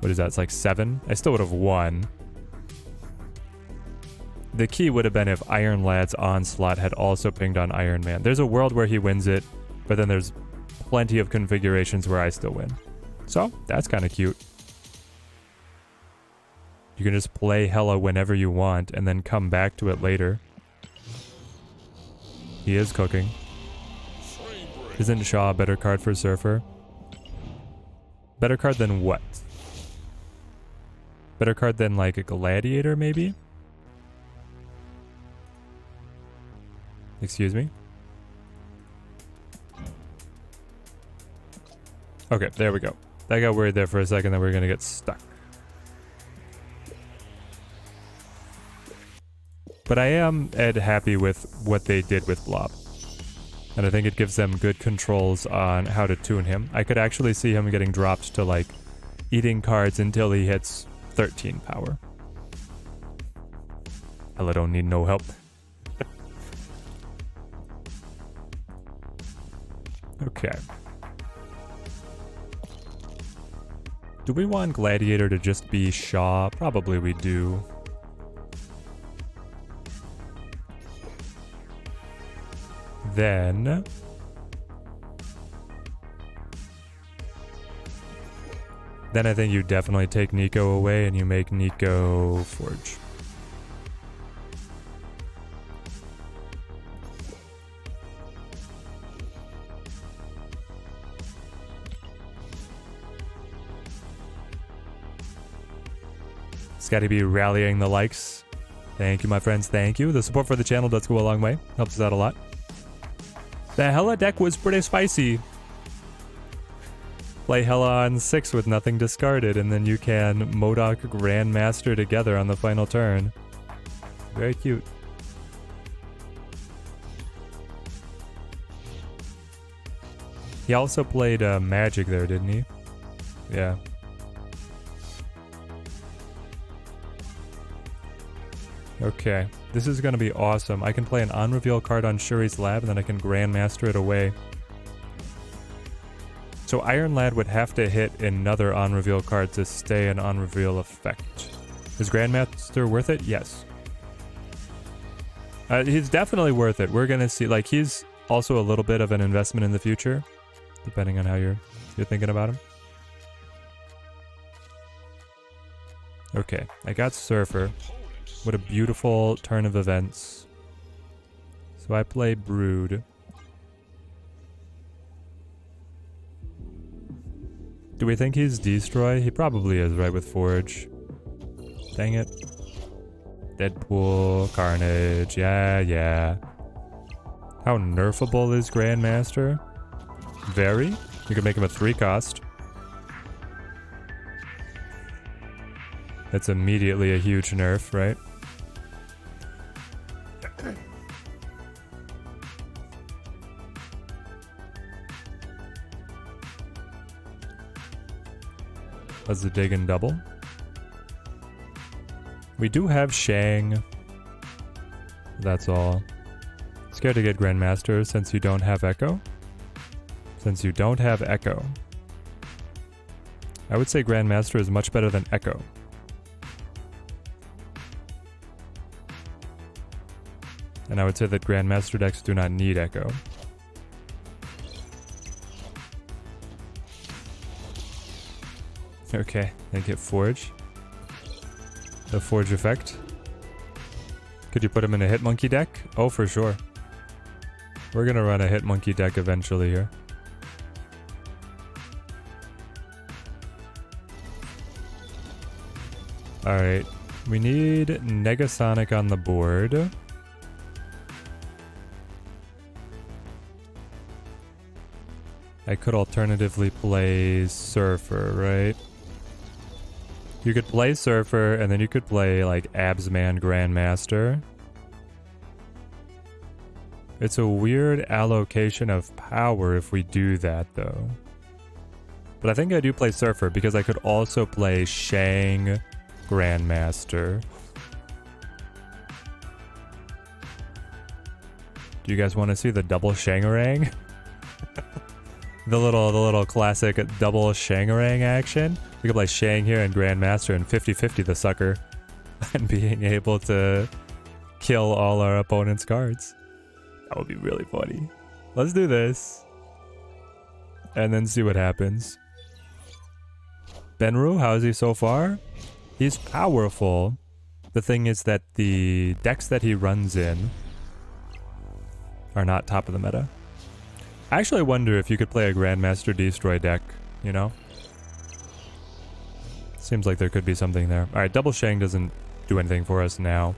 [SPEAKER 1] What is that? It's like 7. I still would have won. The key would have been if Iron Lad's Onslaught had also pinged on Iron Man. There's a world where he wins it, but then there's plenty of configurations where I still win. So, that's kind of cute. You can just play Hella whenever you want and then come back to it later. He is cooking. Isn't Shaw a better card for Surfer? Better card than what? Better card than like a Gladiator, maybe? Excuse me? Okay, there we go. I got worried there for a second that we were going to get stuck. But I am, Ed, happy with what they did with Blob. And I think it gives them good controls on how to tune him. I could actually see him getting dropped to, like, eating cards until he hits 13 power. Hella don't need no help. Okay. Do we want Gladiator to just be Shaw? Probably we do. Then... Then I think you definitely take Nico away and you make Nico Forge. Scotty B rallying the likes. Thank you, my friends. Thank you. The support for the channel does go a long way. Helps us out a lot. The Hela deck was pretty spicy. Play Hela on 6 with nothing discarded, and then you can Modok Grandmaster together on the final turn. Very cute. He also played Magic there, didn't he? Yeah. Okay, this is going to be awesome. I can play an on-reveal card on Shuri's Lab, and then I can Grandmaster it away. So Iron Lad would have to hit another on-reveal card to stay an on-reveal effect. Is Grandmaster worth it? Yes. He's definitely worth it. We're going to see, like, he's also a little bit of an investment in the future, depending on how you're thinking about him. Okay, I got Surfer. What a beautiful turn of events. So I play Brood. Do we think he's Destroy? He probably is, right, with Forge. Dang it. Deadpool, Carnage, yeah. How nerfable is Grandmaster? Very. You could make him a 3-cost. That's immediately a huge nerf, right? Let's dig and double. We do have Shang. That's all. Scared to get Grandmaster since you don't have Echo. Since you don't have Echo. I would say Grandmaster is much better than Echo. And I would say that Grandmaster decks do not need Echo. Okay, they get Forge. The Forge effect. Could you put him in a Hitmonkey deck? Oh, for sure. We're gonna run a Hitmonkey deck eventually here. Alright, we need Negasonic on the board. I could alternatively play Surfer, right? You could play Surfer, and then you could play, like, Absman Grandmaster. It's a weird allocation of power if we do that, though. But I think I do play Surfer, because I could also play Shang Grandmaster. Do you guys want to see the double Shangarang? The little classic double Shangarang action. We could play Shang here and Grandmaster and 50-50 the sucker. And being able to kill all our opponent's cards. That would be really funny. Let's do this. And then see what happens. Benru, how is he so far? He's powerful. The thing is that the decks that he runs in are not top of the meta. I actually wonder if you could play a Grandmaster Destroy deck, you know? Seems like there could be something there. Alright, double Shang doesn't do anything for us now.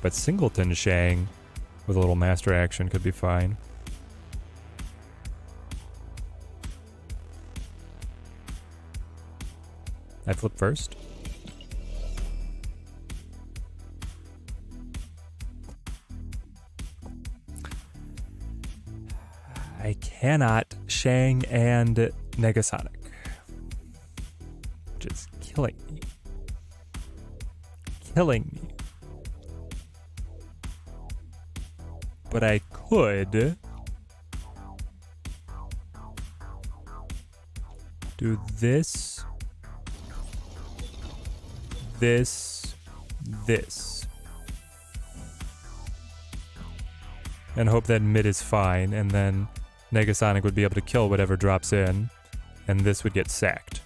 [SPEAKER 1] But singleton Shang with a little master action could be fine. I flip first. I cannot Shang and Negasonic. Which is killing me. Killing me. But I could do this, this, this. And hope that mid is fine, and then Negasonic would be able to kill whatever drops in, and this would get sacked.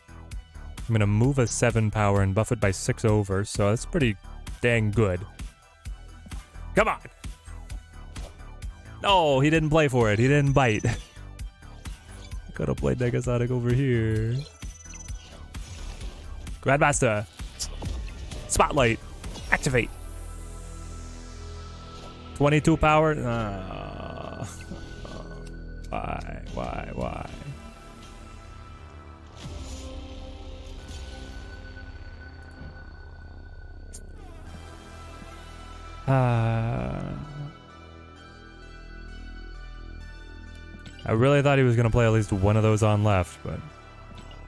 [SPEAKER 1] I'm going to move a 7 power and buff it by 6 over, so that's pretty dang good. Come on! No, he didn't play for it. He didn't bite. Could have played Negasonic over here. Grandmaster! Spotlight. Activate. 22 power. Why? I really thought he was going to play at least one of those on left, but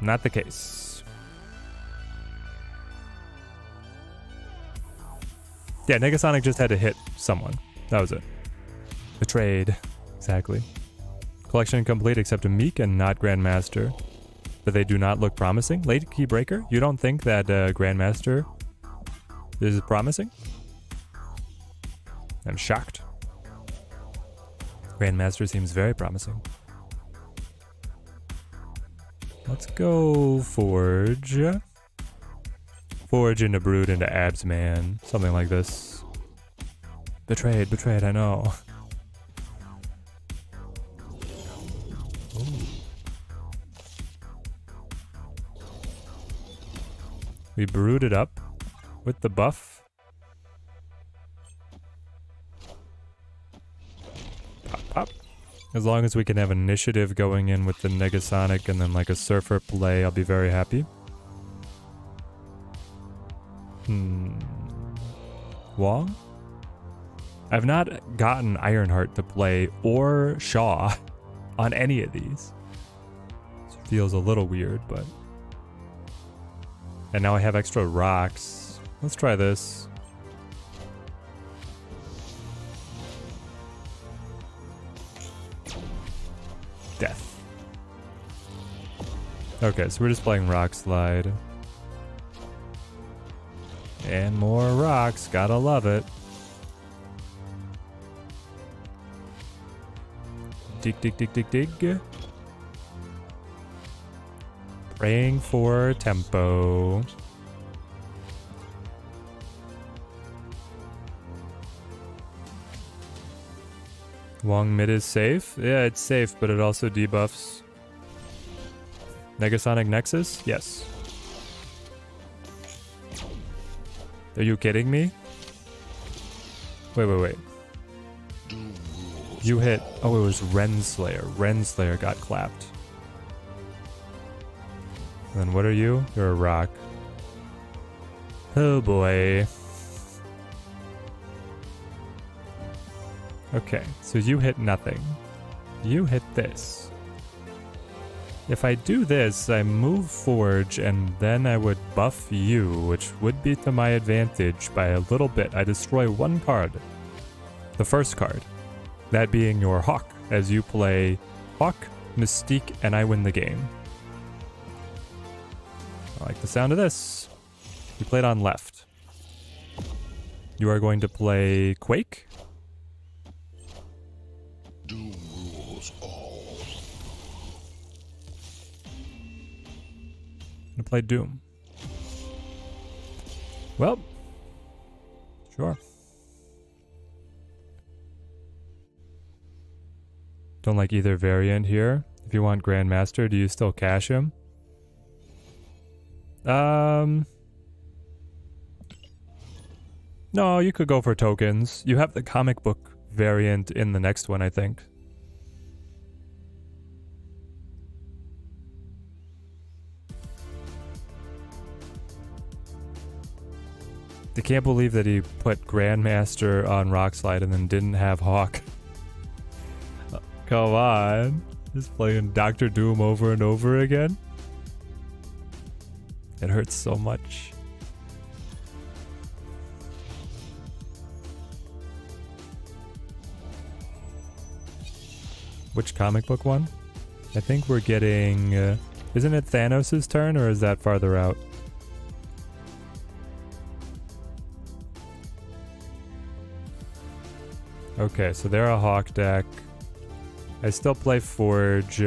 [SPEAKER 1] not the case. Yeah, Negasonic just had to hit someone. That was it. Betrayed. Exactly. Collection complete except a Meek and not Grandmaster. But they do not look promising. Late Key Breaker? You don't think that Grandmaster is promising? I'm shocked. Grandmaster seems very promising. Let's go Forge. Forge into Brood into Abs Man. Something like this. Betrayed, I know. Ooh. We Brood it up with the buff. Pop. As long as we can have initiative going in with the Negasonic and then like a Surfer play, I'll be very happy. Wong? I've not gotten Ironheart to play or Shaw on any of these. It feels a little weird, but... And now I have extra rocks. Let's try this. Death. Okay, so we're just playing Rock Slide. And more rocks, gotta love it. Dig. Praying for tempo. Wong mid is safe? Yeah, it's safe, but it also debuffs. Negasonic Nexus? Yes. Are you kidding me? Wait. You hit... Oh, it was Renslayer. Renslayer got clapped. And then what are you? You're a rock. Oh boy. Okay, so you hit nothing. You hit this. If I do this, I move Forge, and then I would buff you, which would be to my advantage by a little bit. I destroy one card. The first card. That being your Hawk, as you play Hawk, Mystique, and I win the game. I like the sound of this. You played on left. You are going to play Quake.
[SPEAKER 2] Doom rules all.
[SPEAKER 1] I'm gonna play Doom. Well, sure. Don't like either variant here. If you want Grandmaster, do you still cash him? No, you could go for tokens. You have the comic book variant in the next one, I think. I can't believe that he put Grandmaster on Rockslide and then didn't have Hawk. Come on. Just playing Dr. Doom over and over again. It hurts so much. Which comic book one? I think we're getting... isn't it Thanos' turn, or is that farther out? Okay, so they're a Hawk deck. I still play Forge.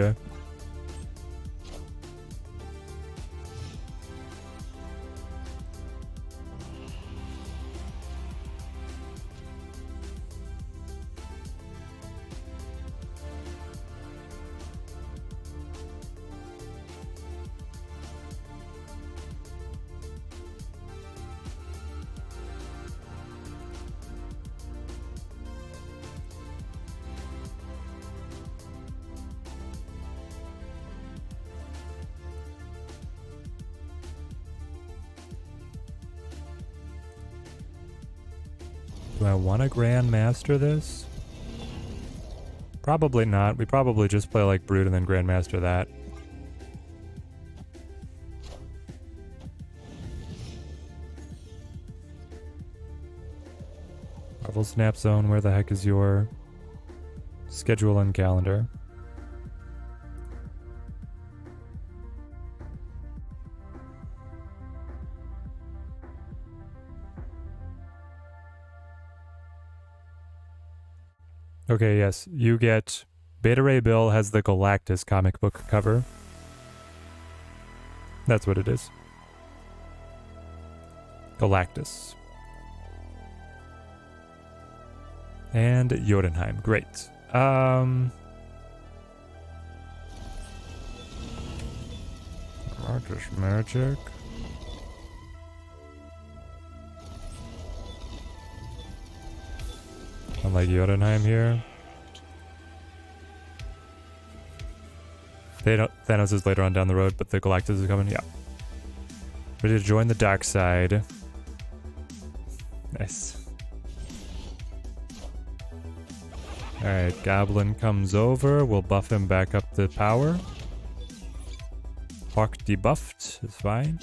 [SPEAKER 1] Do I want to Grandmaster this? Probably not. We probably just play like Brood and then Grandmaster that. Marvel Snap Zone, where the heck is your schedule and calendar? Okay, yes, you get... Beta Ray Bill has the Galactus comic book cover. That's what it is. Galactus. And Jotunheim, great. Artist Magic. I like Jotunheim here. Thanos is later on down the road, but the Galactus is coming. Yeah. Ready to join the dark side. Nice. Alright, Goblin comes over. We'll buff him back up to power. Hawk debuffed is fine.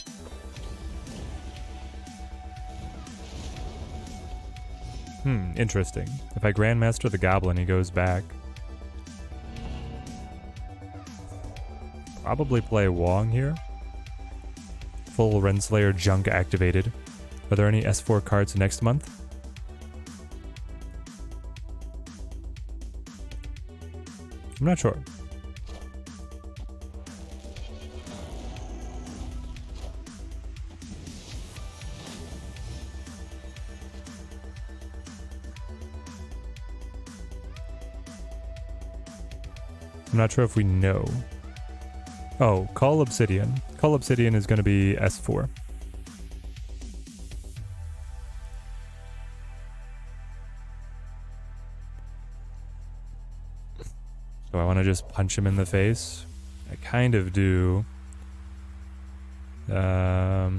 [SPEAKER 1] Interesting. If I Grandmaster the Goblin, he goes back. Probably play Wong here. Full Renslayer junk activated. Are there any S4 cards next month? I'm not sure. I'm not sure if we know. Oh, Call Obsidian. Call Obsidian is going to be S4. So I want to just punch him in the face. I kind of do. Got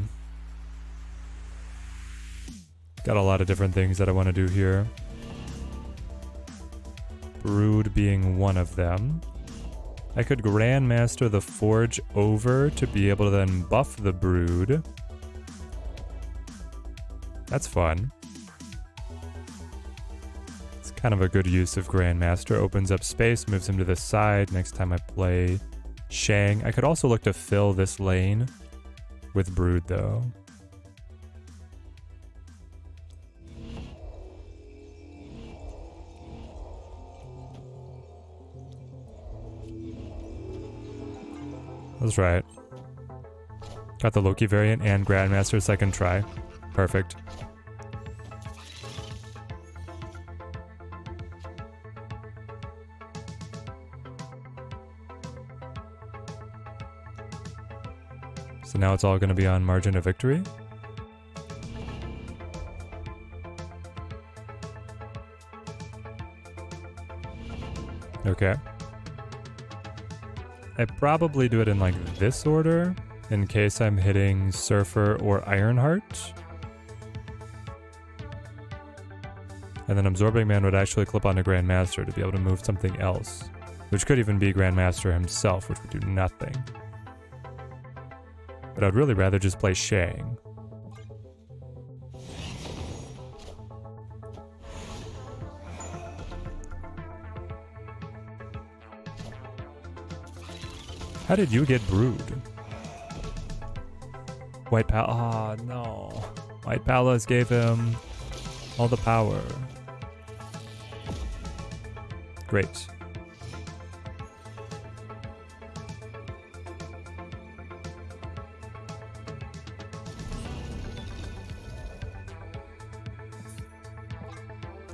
[SPEAKER 1] a lot of different things that I want to do here. Brood being one of them. I could Grandmaster the Forge over to be able to then buff the Brood. That's fun. It's kind of a good use of Grandmaster. Opens up space, moves him to the side next time I play Shang. I could also look to fill this lane with Brood though. That's right. Got the Loki variant and Grandmaster second try. Perfect. So now it's all going to be on margin of victory. Okay. I probably do it in like this order in case I'm hitting Surfer or Ironheart. And then Absorbing Man would actually clip onto Grandmaster to be able to move something else, which could even be Grandmaster himself, which would do nothing. But I'd really rather just play Shang. How did you get Brood? White Pal. Ah, no. White Palace gave him all the power. Great.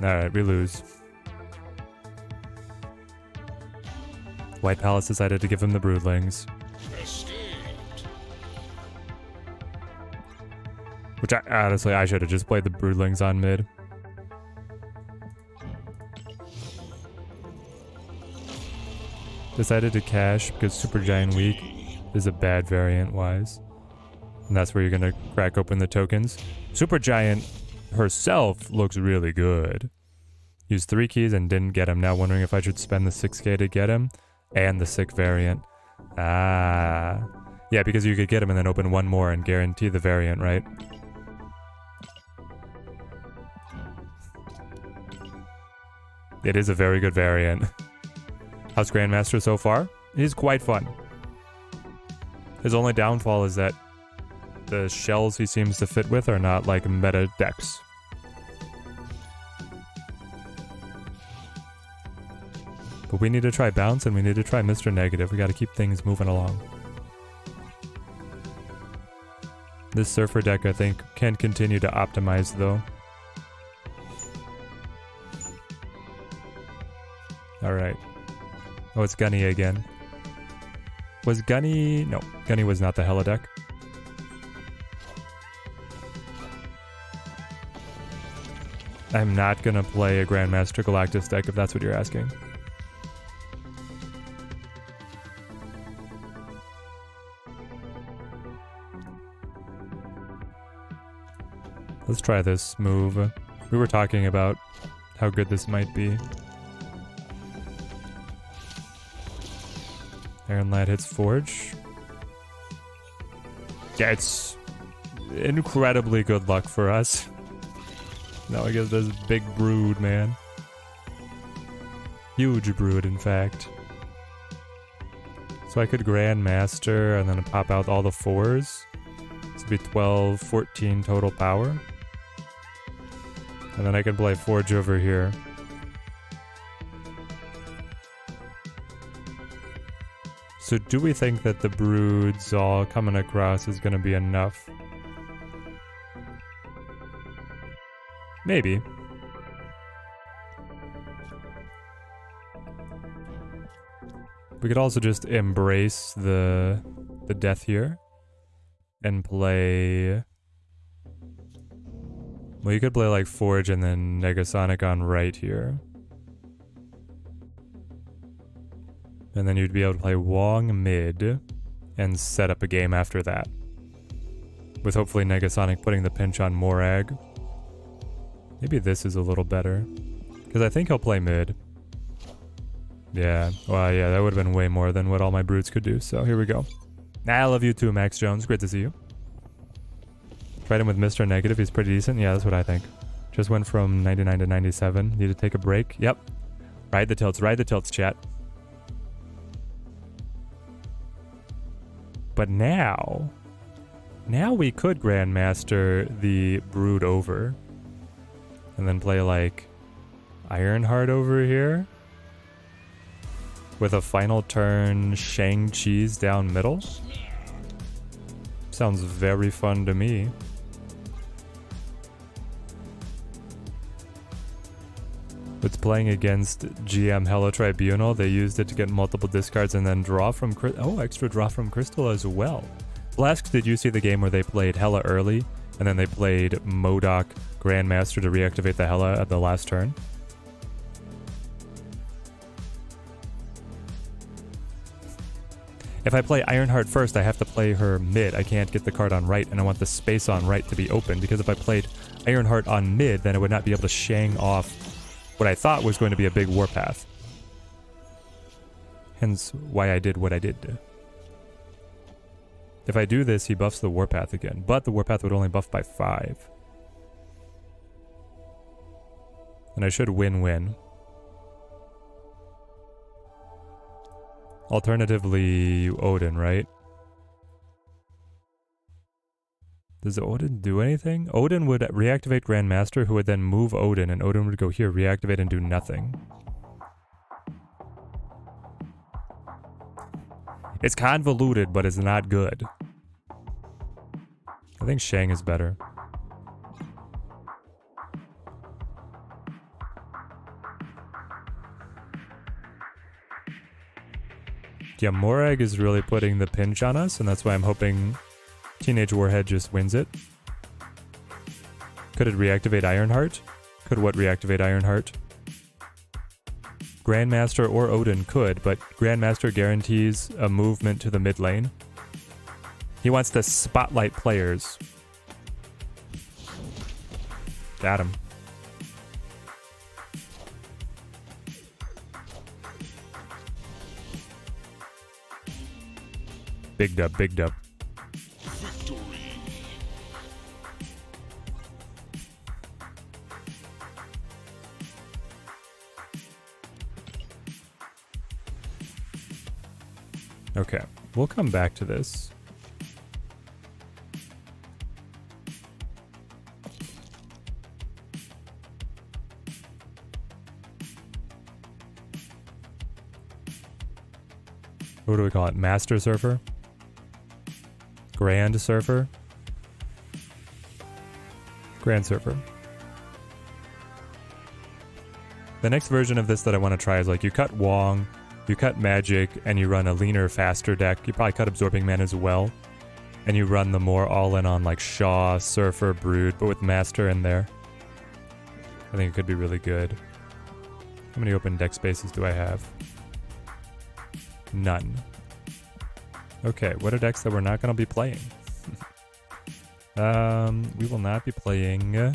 [SPEAKER 1] Alright, we lose. White Palace decided to give him the Broodlings.
[SPEAKER 2] Escaped.
[SPEAKER 1] Which honestly, I should have just played the Broodlings on mid. Decided to cash because Supergiant Weak is a bad variant wise. And that's where you're going to crack open the tokens. Supergiant, herself looks really good. Used 3 keys and didn't get him. Now wondering if I should spend the 6k to get him. And the sick variant. Ah. Yeah, because you could get him and then open 1 more and guarantee the variant, right? It is a very good variant. How's Grandmaster so far? He's quite fun. His only downfall is that the shells he seems to fit with are not like meta decks. But we need to try Bounce and we need to try Mr. Negative. We gotta keep things moving along. This Surfer deck I think can continue to optimize though. Alright. Oh, it's Gunny again. Was Gunny... No, Gunny was not the Hella deck. I'm not gonna play a Grandmaster Galactus deck if that's what you're asking. Let's try this move. We were talking about how good this might be. Iron Lad hits Forge. Yeah, it's incredibly good luck for us. Now I guess there's big brood, man. Huge brood, in fact. So I could Grandmaster and then pop out all the 4s. This would be 12, 14 total power. And then I can play Forge over here. So do we think that the broods all coming across is going to be enough? Maybe. We could also just embrace the death here and play... Well, you could play like Forge and then Negasonic on right here. And then you'd be able to play Wong mid and set up a game after that. With hopefully Negasonic putting the pinch on Morag. Maybe this is a little better. Because I think he'll play mid. Yeah, well, yeah, that would have been way more than what all my brutes could do. So here we go. I love you too, Max Jones. Great to see you. Tried him with Mr. Negative. He's pretty decent. Yeah, that's what I think. Just went from 99 to 97. Need to take a break. Yep. Ride the tilts, chat. But now we could Grandmaster the Brood over. And then play like Ironheart over here. With a final turn Shang-Chi's down middle. Sounds very fun to me. It's playing against GM Hella Tribunal. They used it to get multiple discards and then draw from... extra draw from Crystal as well. Blask, did you see the game where they played Hella early and then they played MODOK Grandmaster to reactivate the Hella at the last turn? If I play Ironheart first, I have to play her mid. I can't get the card on right, and I want the space on right to be open, because if I played Ironheart on mid, then I would not be able to Shang off what I thought was going to be a big warpath. Hence why I did what I did. If I do this, he buffs the warpath again, but the warpath would only buff by 5. And I should win-win. Alternatively, Odin, right? Does Odin do anything? Odin would reactivate Grandmaster, who would then move Odin, and Odin would go here, reactivate, and do nothing. It's convoluted, but it's not good. I think Shang is better. Yeah, Morag is really putting the pinch on us, and that's why I'm hoping Teenage Warhead just wins it. Could it reactivate Ironheart? Could what reactivate Ironheart? Grandmaster or Odin could, but Grandmaster guarantees a movement to the mid lane. He wants to spotlight players. Got him. Big dub, big dub.
[SPEAKER 2] Victory.
[SPEAKER 1] Okay, we'll come back to this. What do we call it? Master Surfer? Grand Surfer? Grand Surfer. The next version of this that I want to try is like you cut Wong, you cut Magic, and you run a leaner, faster deck. You probably cut Absorbing Man as well. And you run the more all-in on like Shaw, Surfer, Brood, but with Master in there. I think it could be really good. How many open deck spaces do I have? None. Okay, what are decks that we're not going to be playing? We will not be playing...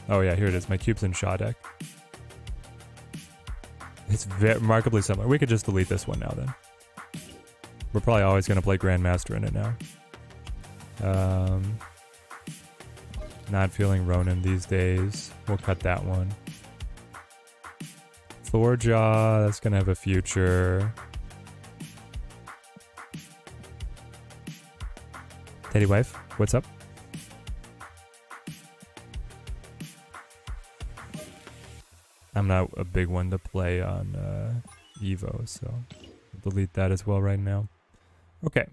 [SPEAKER 1] oh yeah, here it is, my Cubes and Shaw deck. It's remarkably similar. We could just delete this one now then. We're probably always going to play Grandmaster in it now. Not feeling Ronin these days. We'll cut that one. Thorjaw, that's going to have a future. Teddy Wife, what's up? I'm not a big one to play on Evo, so I'll delete that as well right now. Okay.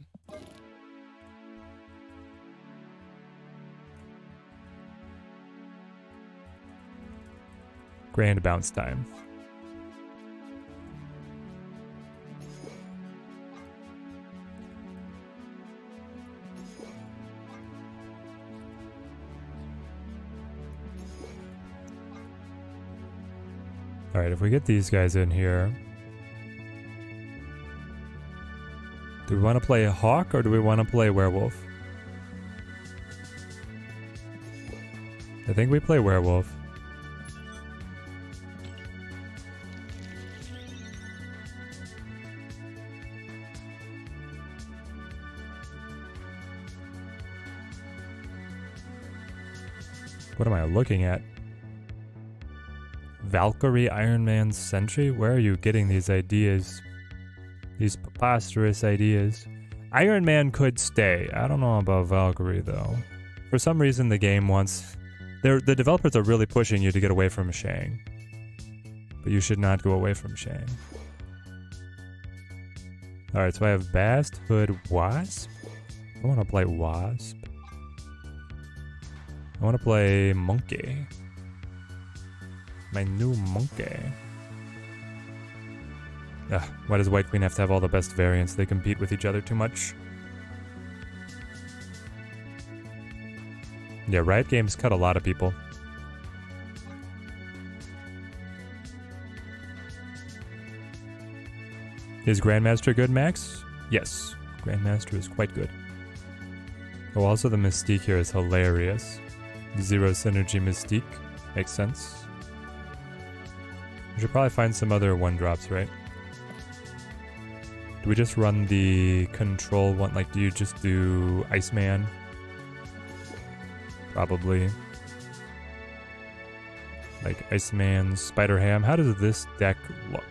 [SPEAKER 1] Grand bounce time. Alright, if we get these guys in here... do we want to play Hawk or do we want to play Werewolf? I think we play Werewolf. What am I looking at? Valkyrie, Iron Man, Sentry? Where are you getting these ideas? These preposterous ideas. Iron Man could stay. I don't know about Valkyrie though. For some reason the game wants... the developers are really pushing you to get away from Shang. But you should not go away from Shang. Alright, so I have Bast, Hood, Wasp. I want to play Wasp. I want to play Monkey. My new Monkey. Ugh, why does White Queen have to have all the best variants? They compete with each other too much. Yeah, Riot Games cut a lot of people. Is Grandmaster good, Max? Yes, Grandmaster is quite good. Oh, also the Mystique here is hilarious. Zero synergy Mystique. Makes sense. We should probably find some other 1-drops, right? Do we just run the control one? Like, do you just do Iceman? Probably. Like Iceman, Spider-Ham. How does this deck look?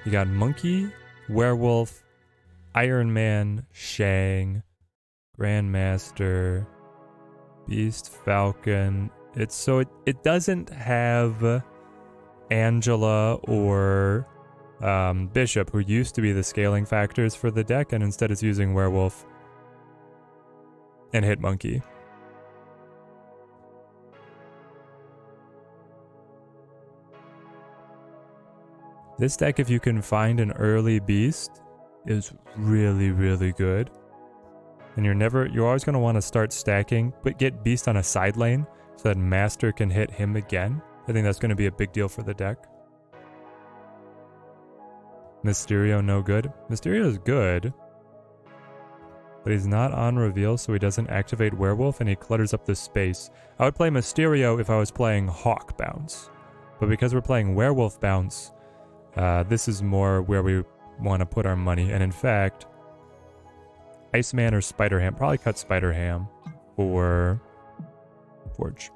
[SPEAKER 1] You got Monkey, Werewolf, Iron Man, Shang, Grandmaster, Beast, Falcon. It doesn't have Angela or Bishop, who used to be the scaling factors for the deck, and instead it's using Werewolf and Hit Monkey. This deck, if you can find an early Beast, is really, really good. And you're always going to want to start stacking, but get Beast on a side lane so that Master can hit him again. I think that's going to be a big deal for the deck. Mysterio, no good. Mysterio is good. but he's not on reveal, so he doesn't activate Werewolf, and he clutters up the space. I would play Mysterio if I was playing Hawk Bounce, but because we're playing Werewolf Bounce, this is more where we want to put our money. And in fact, Iceman or Spider-Ham, probably cut Spider-Ham for Forge.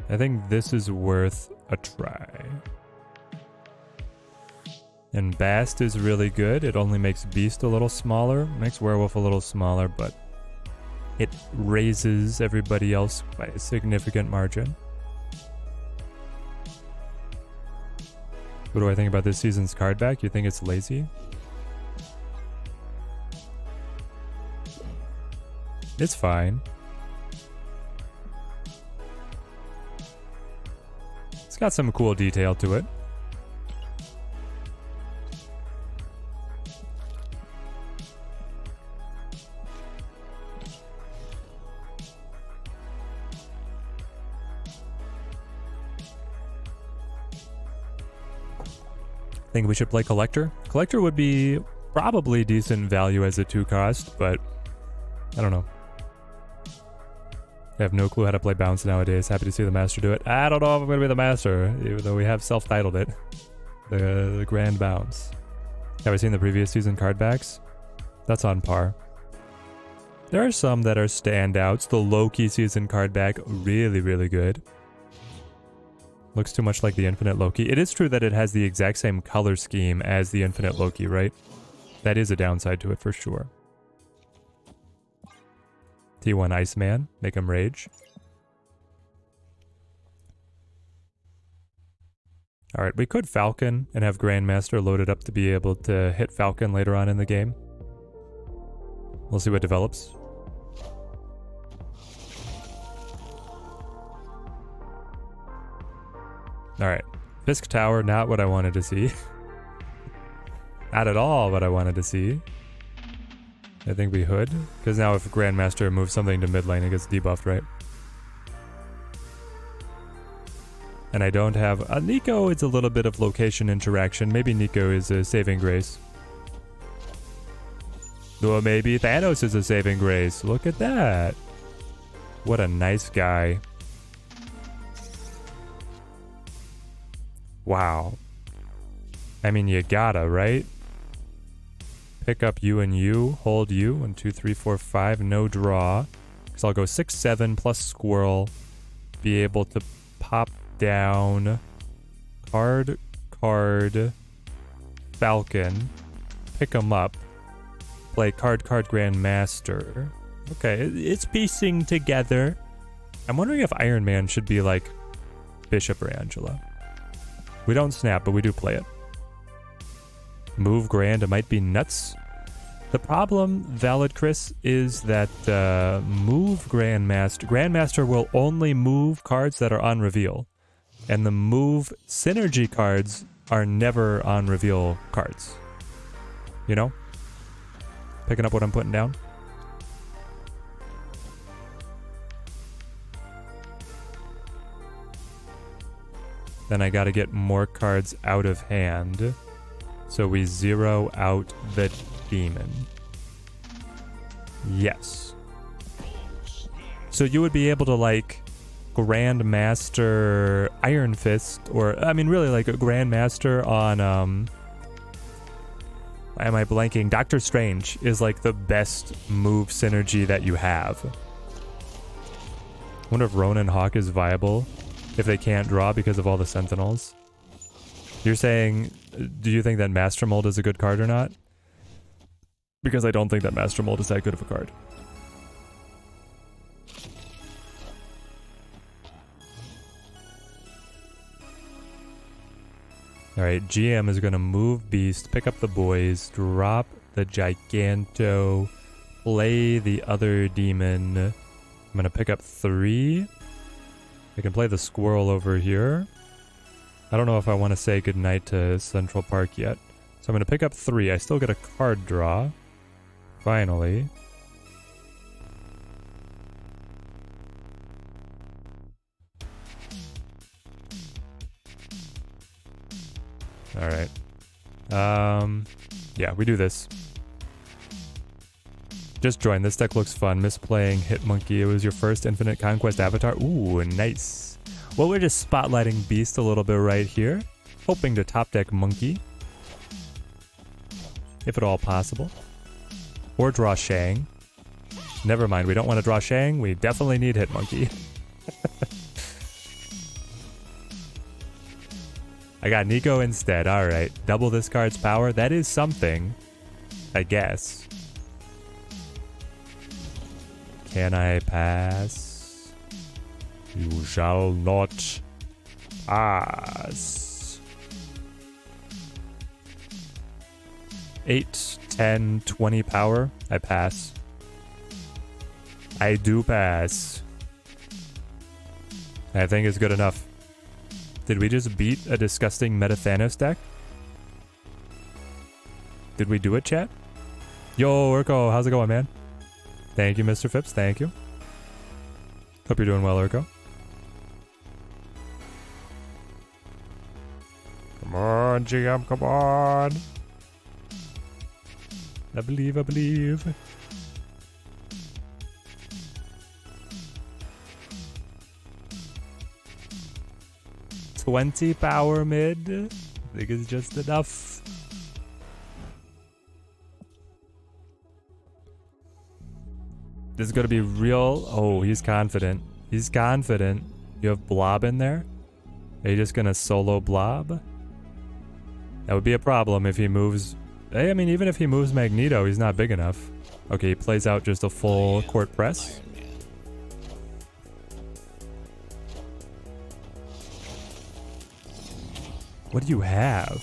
[SPEAKER 1] I think this is worth a try. And Bast is really good. It only makes Beast a little smaller, makes Werewolf a little smaller, but it raises everybody else by a significant margin. What do I think about this season's card back? You think it's lazy? It's fine. It's got some cool detail to it. Think we should play Collector? Collector would be probably decent value as a 2-cost, but I don't know. I have no clue how to play Bounce nowadays. Happy to see the Master do it. I don't know if I'm going to be the Master, even though we have self-titled it. The Grand Bounce. Have I seen the previous season card backs? That's on par. There are some that are standouts. The Loki season card back, really, really good. Looks too much like the Infinite Loki. It is true that it has the exact same color scheme as the Infinite Loki, right? That is a downside to it for sure. T1 Iceman, make him rage. Alright, we could Falcon and have Grandmaster loaded up to be able to hit Falcon later on in the game. We'll see what develops. Alright, Fisk Tower, not what I wanted to see. Not at all what I wanted to see. I think we hood, because now if Grandmaster moves something to mid lane, it gets debuffed, right? And I don't have... Nico, it's a little bit of location interaction. Maybe Nico is a saving grace. Or maybe Thanos is a saving grace. Look at that. What a nice guy. Wow. I mean, you gotta, right? Pick up you and you, hold you, 1, 2, 3, 4, 5, no draw. So I'll go 6, 7 plus squirrel. Be able to pop down card, Falcon, pick them up, play card, Grandmaster. Okay, it's piecing together. I'm wondering if Iron Man should be like Bishop or Angela. We don't snap, but we do play it. Move Grand, it might be nuts. The problem, Valid Chris, is that move Grandmaster will only move cards that are on reveal. And the move synergy cards are never on reveal cards. You know? Picking up what I'm putting down? Then I gotta get more cards out of hand. So we zero out the demon. Yes. So you would be able to like Grandmaster Iron Fist, or I mean really like a Grandmaster on am I blanking? Doctor Strange is like the best move synergy that you have. I wonder if Ronin Hawk is viable if they can't draw because of all the Sentinels. You're saying, do you think that Master Mold is a good card or not? Because I don't think that Master Mold is that good of a card. Alright, GM is going to move Beast, pick up the boys, drop the Giganto, play the other demon. I'm going to pick up 3. I can play the squirrel over here. I don't know if I want to say goodnight to Central Park yet. So I'm going to pick up 3. I still get a card draw. Finally. Alright. Yeah, we do this. Just join. This deck looks fun. Misplaying Hit Monkey. It was your first Infinite Conquest avatar. Ooh, nice. Well, we're just spotlighting Beast a little bit right here. Hoping to top deck Monkey. If at all possible. Or draw Shang. Never mind, we don't want to draw Shang. We definitely need Hit Monkey. I got Nico instead. Alright. Double this card's power. That is something. I guess. Can I pass? You shall not pass. 8, 10, 20 power. I pass. I do pass. I think it's good enough. Did we just beat a disgusting Meta Thanos deck? Did we do it, chat? Yo, Urko, how's it going, man? Thank you, Mr. Phipps. Thank you. Hope you're doing well, Urko. Come on, GM, come on. I believe, I believe. $20 power mid. I think it's just enough. This is gonna be real. Oh, he's confident. He's confident. You have Blob in there? Are you just gonna solo Blob? That would be a problem if he moves. I mean, even if he moves Magneto, he's not big enough. Okay, he plays out just a full court press. What do you have?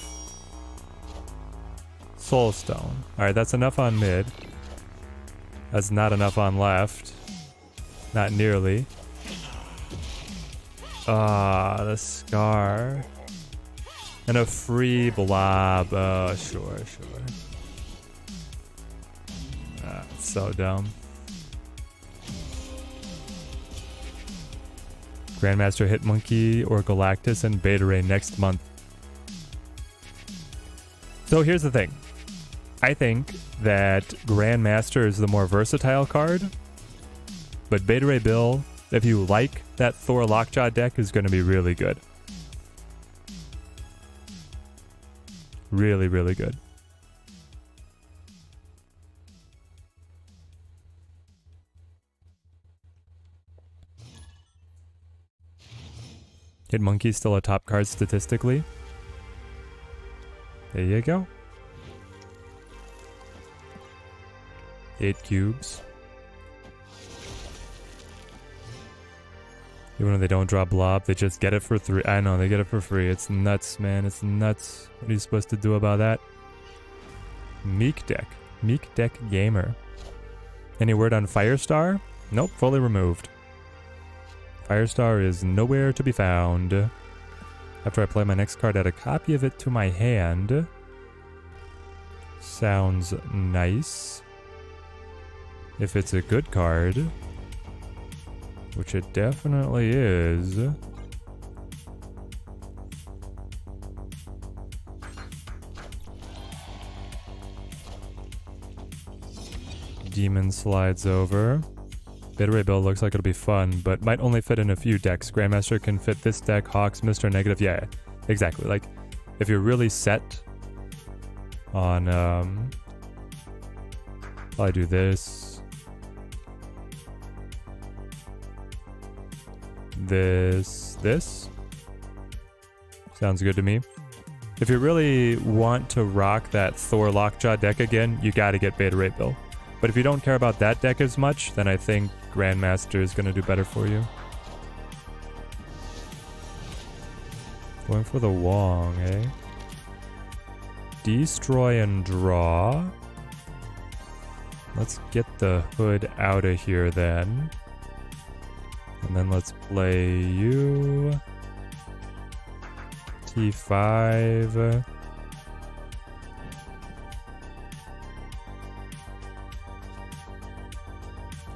[SPEAKER 1] Soulstone. Alright, that's enough on mid. That's not enough on left. Not nearly. Ah, the Scar. And a free Blob. Oh, sure. Ah, so dumb. Grandmaster, Hit Monkey, or Galactus and Beta Ray next month. So here's the thing. I think that Grandmaster is the more versatile card. But Beta Ray Bill, if you like that Thor Lockjaw deck, is going to be really good. Really, really good. Hit Monkey's still a top card statistically. There you go. 8 cubes. Even when they don't draw Blob, they just get it for 3. I know, they get it for free. It's nuts, man. It's nuts. What are you supposed to do about that? Meek deck. Meek deck gamer. Any word on Firestar? Nope, fully removed. Firestar is nowhere to be found. After I play my next card, add a copy of it to my hand. Sounds nice. If it's a good card, which it definitely is. Demon slides over. Beta Ray build looks like it'll be fun, but might only fit in a few decks. Grandmaster can fit this deck, Hawks, Mr. Negative. Yeah, exactly. Like, if you're really set on, I do this. This. Sounds good to me. If you really want to rock that Thor Lockjaw deck again, you gotta get Beta Ray Bill. But if you don't care about that deck as much, then I think Grandmaster is going to do better for you. Going for the Wong, eh? Destroy and draw. Let's get the hood out of here then. And then let's play you. T5.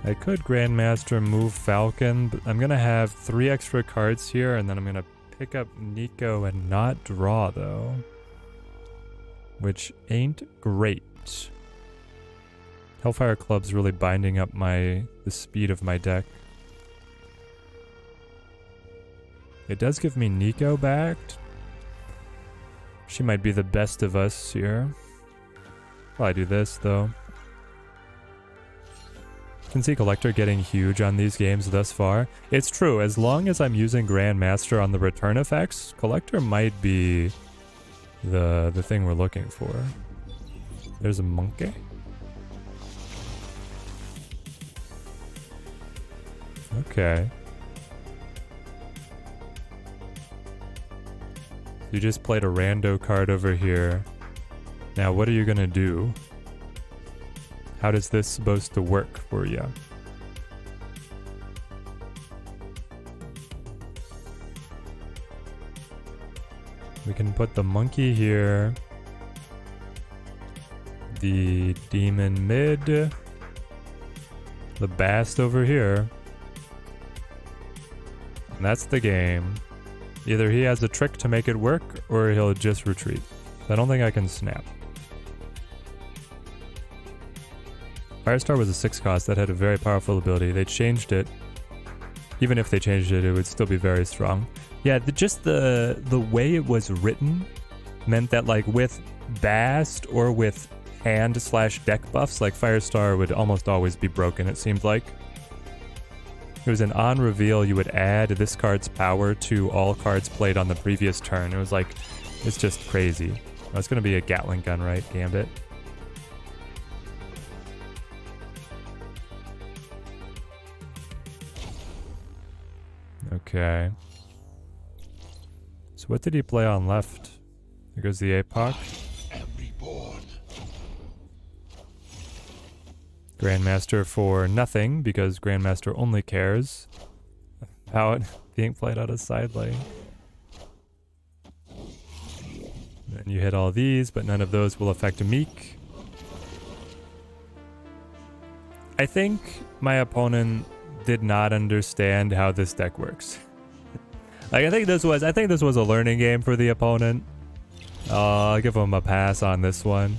[SPEAKER 1] I could Grandmaster move Falcon, but I'm going to have 3 extra cards here, and then I'm going to pick up Nico and not draw, though. which ain't great. Hellfire Club's really binding up the speed of my deck. It does give me Nico back. She might be the best of us here. Probably do this though. Can see Collector getting huge on these games thus far. It's true, as long as I'm using Grandmaster on the return effects, Collector might be the thing we're looking for. There's a monkey. Okay. You just played a rando card over here. Now what are you gonna do? How does this supposed to work for you? We can put the monkey here. The demon mid. The bast over here. And that's the game. Either he has a trick to make it work, or he'll just retreat. I don't think I can snap. Firestar was a 6 cost that had a very powerful ability. They changed it. Even if they changed it, it would still be very strong. Yeah, just the way it was written meant that like with Bast or with hand/deck buffs, like Firestar would almost always be broken, it seemed like. It was an on reveal, you would add this card's power to all cards played on the previous turn. It was like, it's just crazy. Oh, it's going to be a Gatling gun, right? Gambit. Okay. So what did he play on left? There goes the APOC. Grandmaster for nothing, because Grandmaster only cares about being played out of side lane. Then you hit all these, but none of those will affect Meek. I think my opponent did not understand how this deck works. Like I think this was a learning game for the opponent. I'll give him a pass on this one.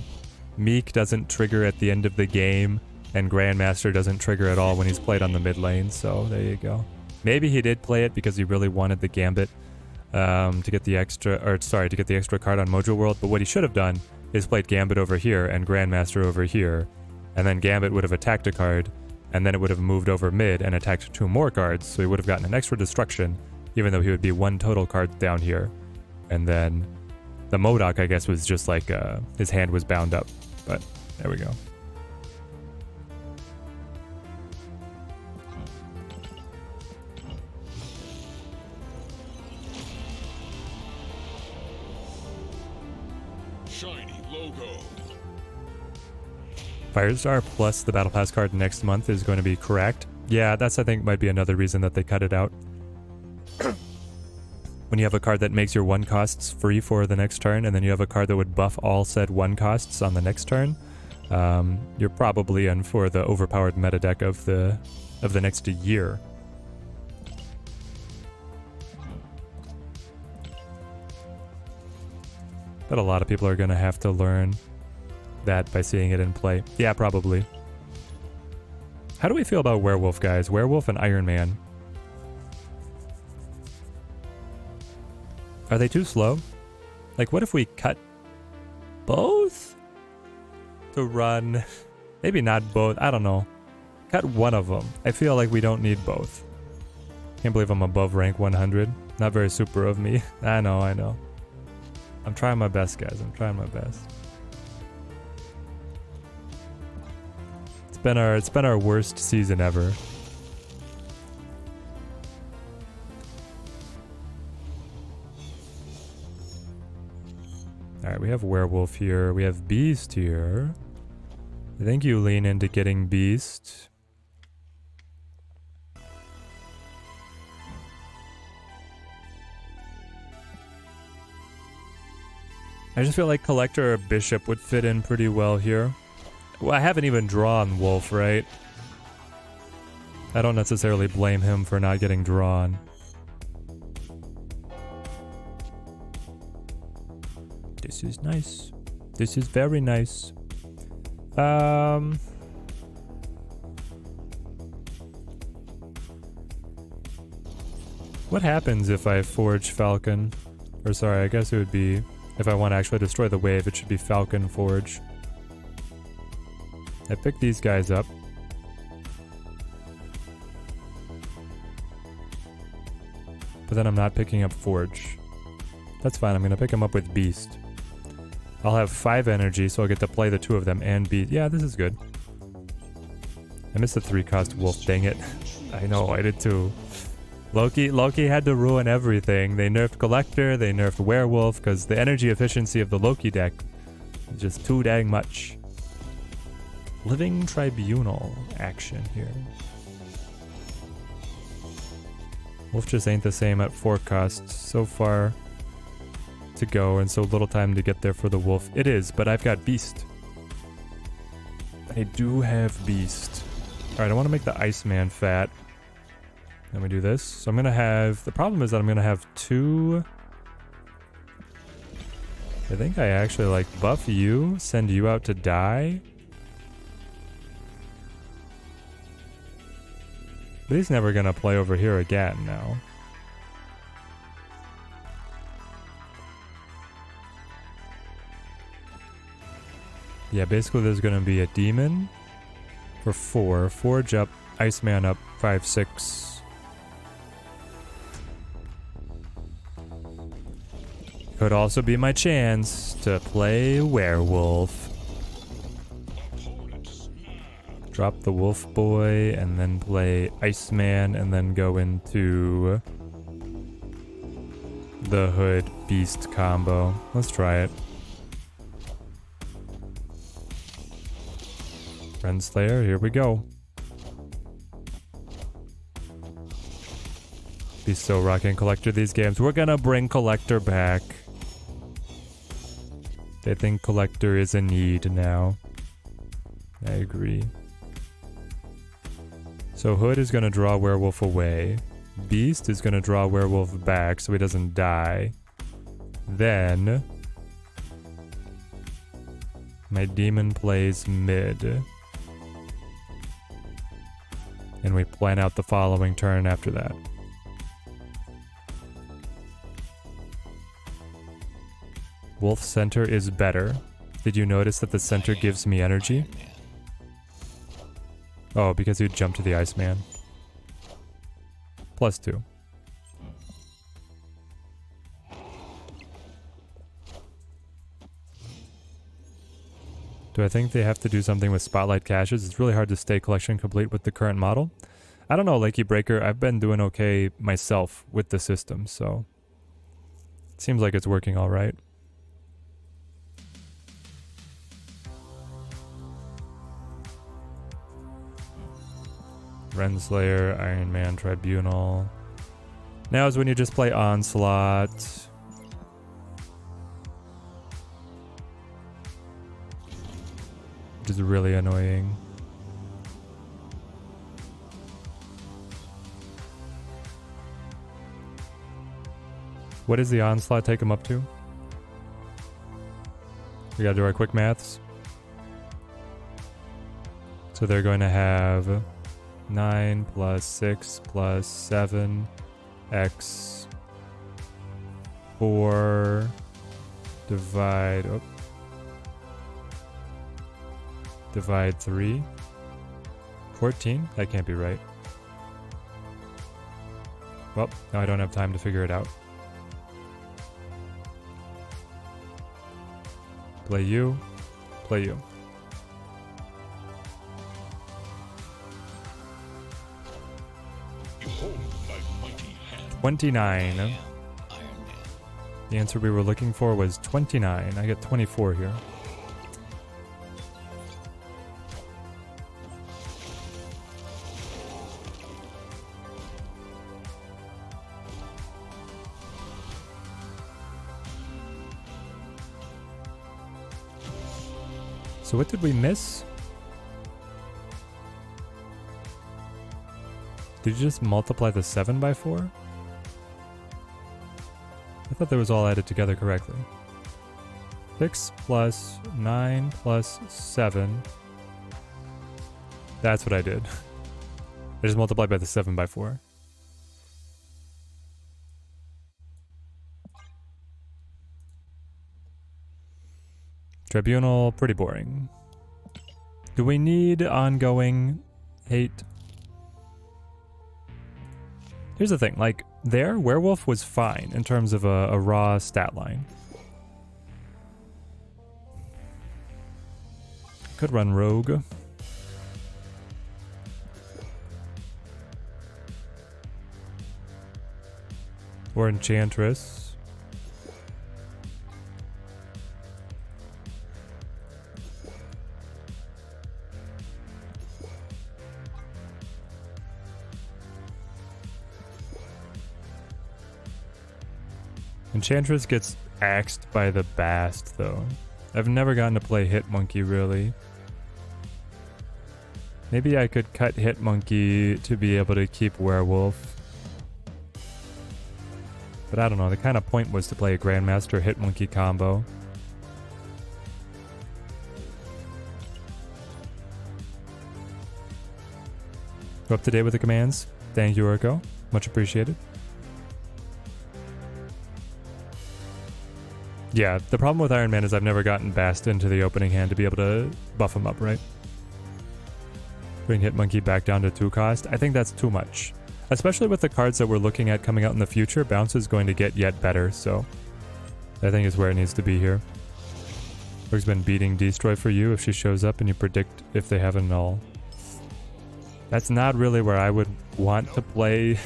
[SPEAKER 1] Meek doesn't trigger at the end of the game, and Grandmaster doesn't trigger at all when he's played on the mid lane, so there you go. Maybe he did play it because he really wanted the Gambit to get the extra card on Mojo World, but what he should have done is played Gambit over here and Grandmaster over here, and then Gambit would have attacked a card, and then it would have moved over mid and attacked 2 more cards, so he would have gotten an extra destruction, even though he would be 1 total card down here. And then the MODOK, I guess, was just like his hand was bound up, but there we go.
[SPEAKER 2] Shiny logo.
[SPEAKER 1] Firestar plus the Battle Pass card next month is going to be correct. Yeah, that's I think might be another reason that they cut it out. When you have a card that makes your 1 costs free for the next turn, and then you have a card that would buff all said 1 costs on the next turn, you're probably in for the overpowered meta deck of the next year. But a lot of people are going to have to learn that by seeing it in play. Yeah, probably. How do we feel about Werewolf, guys? Werewolf and Iron Man. Are they too slow? Like, what if we cut both to run? Maybe not both. I don't know. Cut one of them. I feel like we don't need both. Can't believe I'm above rank 100. Not very super of me. I know, I know. I'm trying my best, guys. I'm trying my best. It's been our worst season ever. Alright, we have Werewolf here. We have Beast here. I think you lean into getting Beast. I just feel like Collector or Bishop would fit in pretty well here. Well, I haven't even drawn Wolf, right? I don't necessarily blame him for not getting drawn. This is nice. This is very nice. What happens if I forge Falcon? Or sorry, I guess it would be, if I want to actually destroy the wave, it should be Falcon Forge. I pick these guys up. But then I'm not picking up Forge. That's fine, I'm going to pick them up with Beast. I'll have 5 energy, so I'll get to play the 2 of them and Beast. Yeah, this is good. I missed the 3-cost Wolf, dang it. I know, I did too. Loki had to ruin everything. They nerfed Collector, they nerfed Werewolf, because the energy efficiency of the Loki deck is just too dang much. Living Tribunal action here. Wolf just ain't the same at 4 costs. So far to go and so little time to get there for the Wolf. It is, but I've got Beast. I do have Beast. Alright, I want to make the Iceman fat. Let me do this. So I'm going to have... The problem is that I'm going to have 2... I think I actually like buff you, send you out to die. But he's never going to play over here again now. Yeah, basically there's going to be a demon for 4. Forge up, Iceman up, 5, 6. Could also be my chance to play Werewolf. Drop the Wolf Boy and then play Iceman and then go into the Hood Beast combo. Let's try it. Renslayer, here we go. Be so rocking Collector these games. We're gonna bring Collector back. I think Collector is a need now. I agree. So Hood is gonna draw Werewolf away. Beast is gonna draw Werewolf back so he doesn't die. Then my demon plays mid. And we plan out the following turn after that. Wolf center is better. Did you notice that the center gives me energy? Oh, because you jump to the Iceman. +2. Do I think they have to do something with Spotlight caches? It's really hard to stay collection complete with the current model. I don't know, Lakey Breaker. I've been doing okay myself with the system, so it seems like it's working all right. Renslayer, Iron Man, Tribunal. Now is when you just play Onslaught. Which is really annoying. What does the Onslaught take him up to? We gotta do our quick maths. So they're going to have 9 plus 6 plus 7 x 4 divide 3. 14? That can't be right. Well, now I don't have time to figure it out. Play you. Play you.
[SPEAKER 2] Behold my mighty hand.
[SPEAKER 1] 29. The answer we were looking for was 29. I get 24 here. So what did we miss? Did you just multiply the 7 by 4? I thought that was all added together correctly. 6 plus 9 plus 7. That's what I did. I just multiplied by the 7 by 4. Tribunal, pretty boring. Do we need ongoing hate? Here's the thing, like, there, Werewolf was fine in terms of a raw stat line. Could run Rogue. Or Enchantress. Enchantress gets axed by the Bast, though. I've never gotten to play Hitmonkey, really. Maybe I could cut Hitmonkey to be able to keep Werewolf. But I don't know, the kind of point was to play a Grandmaster Hitmonkey combo. Go up to date with the commands. Thank you, Urko. Much appreciated. Yeah, the problem with Iron Man is I've never gotten Bast into the opening hand to be able to buff him up, right? Bring Hitmonkey back down to 2 cost. I think that's too much. Especially with the cards that we're looking at coming out in the future, Bounce is going to get yet better, so I think is where it needs to be here. Brooke's been beating Destroy for you if she shows up and you predict if they have a null. That's not really where I would want to play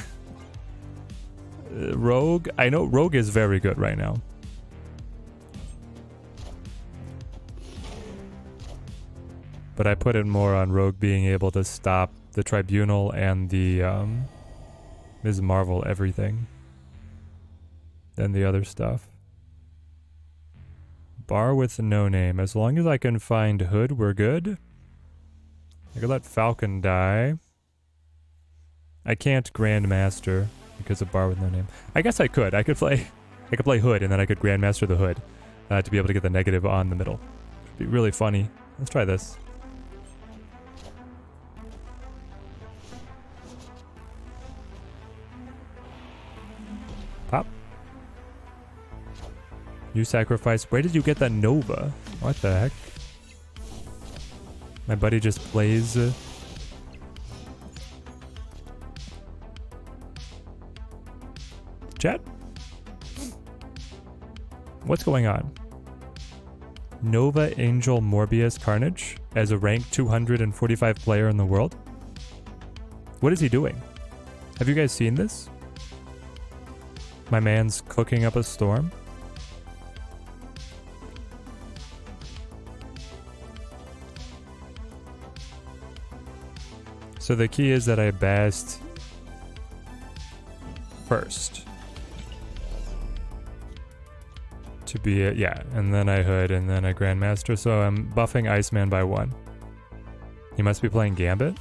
[SPEAKER 1] Rogue. I know Rogue is very good right now. But I put it more on Rogue being able to stop the Tribunal and the Ms. Marvel everything than the other stuff. Bar with no name. As long as I can find Hood, we're good. I could let Falcon die. I can't Grandmaster because of Bar with no name. I guess I could. I could play Hood and then I could Grandmaster the Hood to be able to get the negative on the middle. It'd be really funny. Let's try this. Pop. You sacrifice. Where did you get that Nova? What the heck? My buddy just plays. Chat? What's going on? Nova Angel Morbius Carnage as a rank 245 player in the world? What is he doing? Have you guys seen this? My man's cooking up a storm. So the key is that I Bast first. To be a, yeah, and then I Hood, and then I Grandmaster, so I'm buffing Iceman by 1. He must be playing Gambit.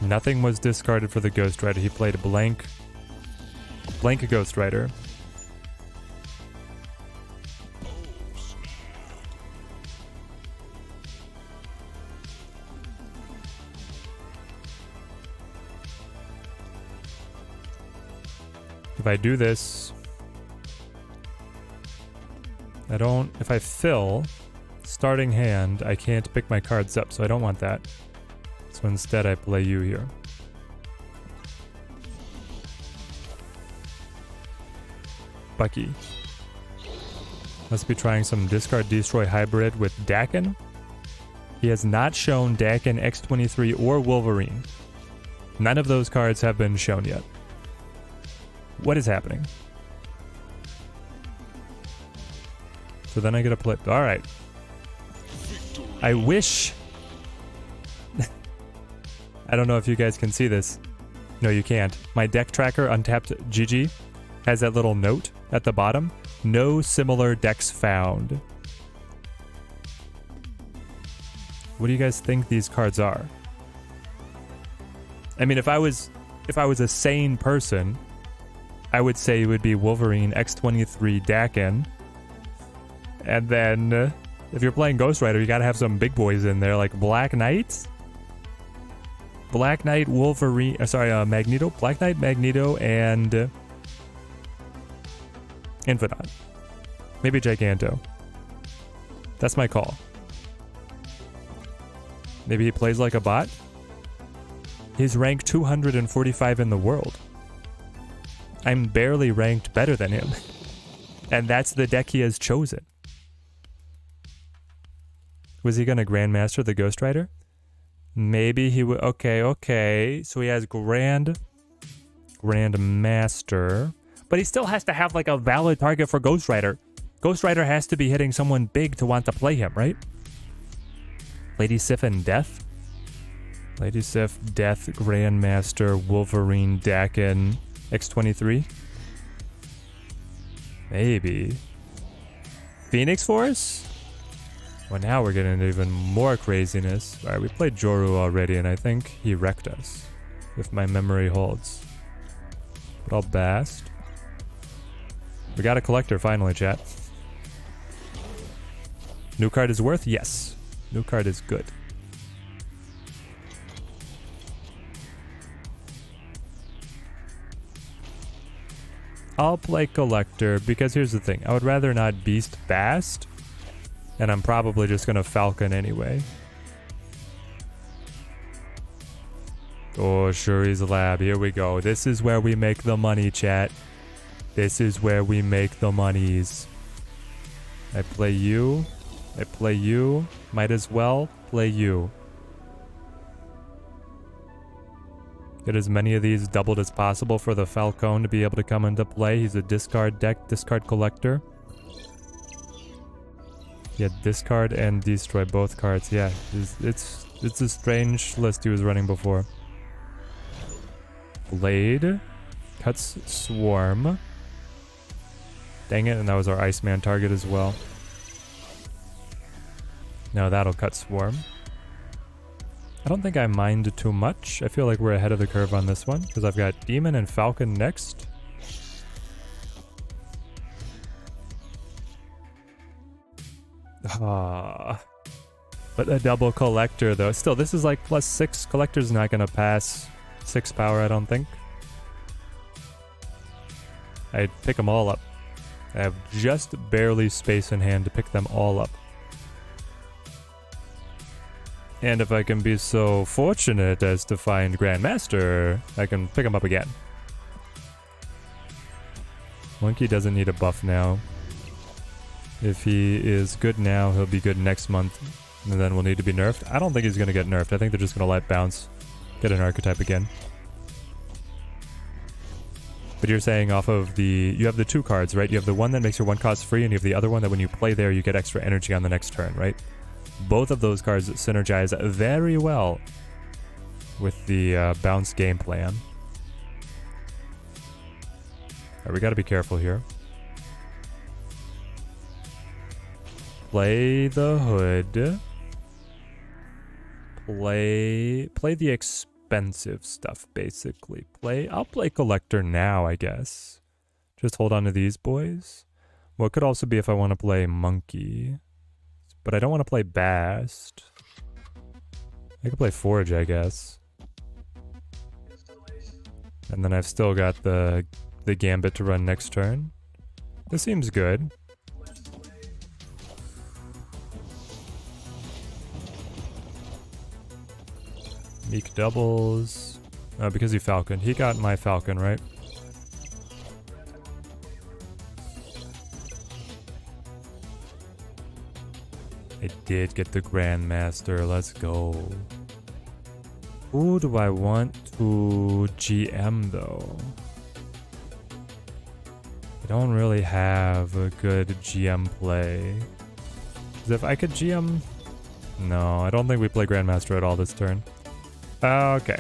[SPEAKER 1] Nothing was discarded for the Ghost Rider. He played a blank Ghost Rider. If I do this, if I fill starting hand, I can't pick my cards up, so I don't want that. So instead I play you here. Bucky. Must be trying some discard destroy hybrid with Dakin. He has not shown Dakin, X23, or Wolverine. None of those cards have been shown yet. What is happening? So then I get a play. Alright. I wish... I don't know if you guys can see this. No, you can't. My deck tracker, Untapped GG, has that little note at the bottom. No similar decks found. What do you guys think these cards are? I mean, if I was a sane person, I would say it would be Wolverine, X-23, Dakin. And then if you're playing Ghost Rider, you gotta have some big boys in there, like Black Knight. Black Knight, Wolverine, Magneto. Black Knight, Magneto, and Infinite. Maybe Giganto. That's my call. Maybe he plays like a bot. He's ranked 245 in the world. I'm barely ranked better than him. And that's the deck he has chosen. Was he going to Grandmaster the Ghost Rider? Maybe he would. Okay. So he has Grandmaster. But he still has to have like a valid target for Ghost Rider. Ghost Rider has to be hitting someone big to want to play him, right? Lady Sif and Death? Lady Sif, Death, Grandmaster, Wolverine, Dakin, X-23? Maybe. Phoenix Force? Well, now we're getting into even more craziness. Alright, we played Joru already, and I think he wrecked us. If my memory holds. But I'll Bast. We got a collector finally, chat. New card is worth? Yes. New card is good. I'll play collector because here's the thing. I would rather not beast Bast. And I'm probably just gonna Falcon anyway. Oh, Shuri's Lab. Here we go. This is where we make the money, chat. This is where we make the monies. I play you. I play you. Might as well play you. Get as many of these doubled as possible for the Falcon to be able to come into play. He's a discard deck, discard collector. Yeah, discard and destroy both cards. Yeah, it's a strange list he was running before. Blade. Cuts Swarm. Dang it, and that was our Iceman target as well. No, that'll cut Swarm. I don't think I mind too much. I feel like we're ahead of the curve on this one, because I've got Demon and Falcon next. Ah. But a double collector, though. Still, this is like +6. Collector's not going to pass 6 power, I don't think. I'd pick them all up. I have just barely space in hand to pick them all up. And if I can be so fortunate as to find Grandmaster, I can pick him up again. Monkey doesn't need a buff now. If he is good now, he'll be good next month. And then we'll need to be nerfed. I don't think he's going to get nerfed. I think they're just going to let bounce. Get an archetype again. But you're saying off of the... You have the 2 cards, right? You have the one that makes your 1 cost free, and you have the other one that when you play there, you get extra energy on the next turn, right? Both of those cards synergize very well with the bounce game plan. Alright, we got to be careful here. Play the hood. Play the expensive stuff, basically. I'll play collector now, I guess. Just hold on to these boys. Well, it could also be if I want to play monkey. But I don't want to play Bast. I could play Forge, I guess. And then I've still got the Gambit to run next turn. This seems good. Meek doubles. Because he Falcon. He got my Falcon, right? I did get the Grandmaster. Let's go. Who do I want to GM though? I don't really have a good GM play. 'Cause if I could GM... No, I don't think we play Grandmaster at all this turn. Okay.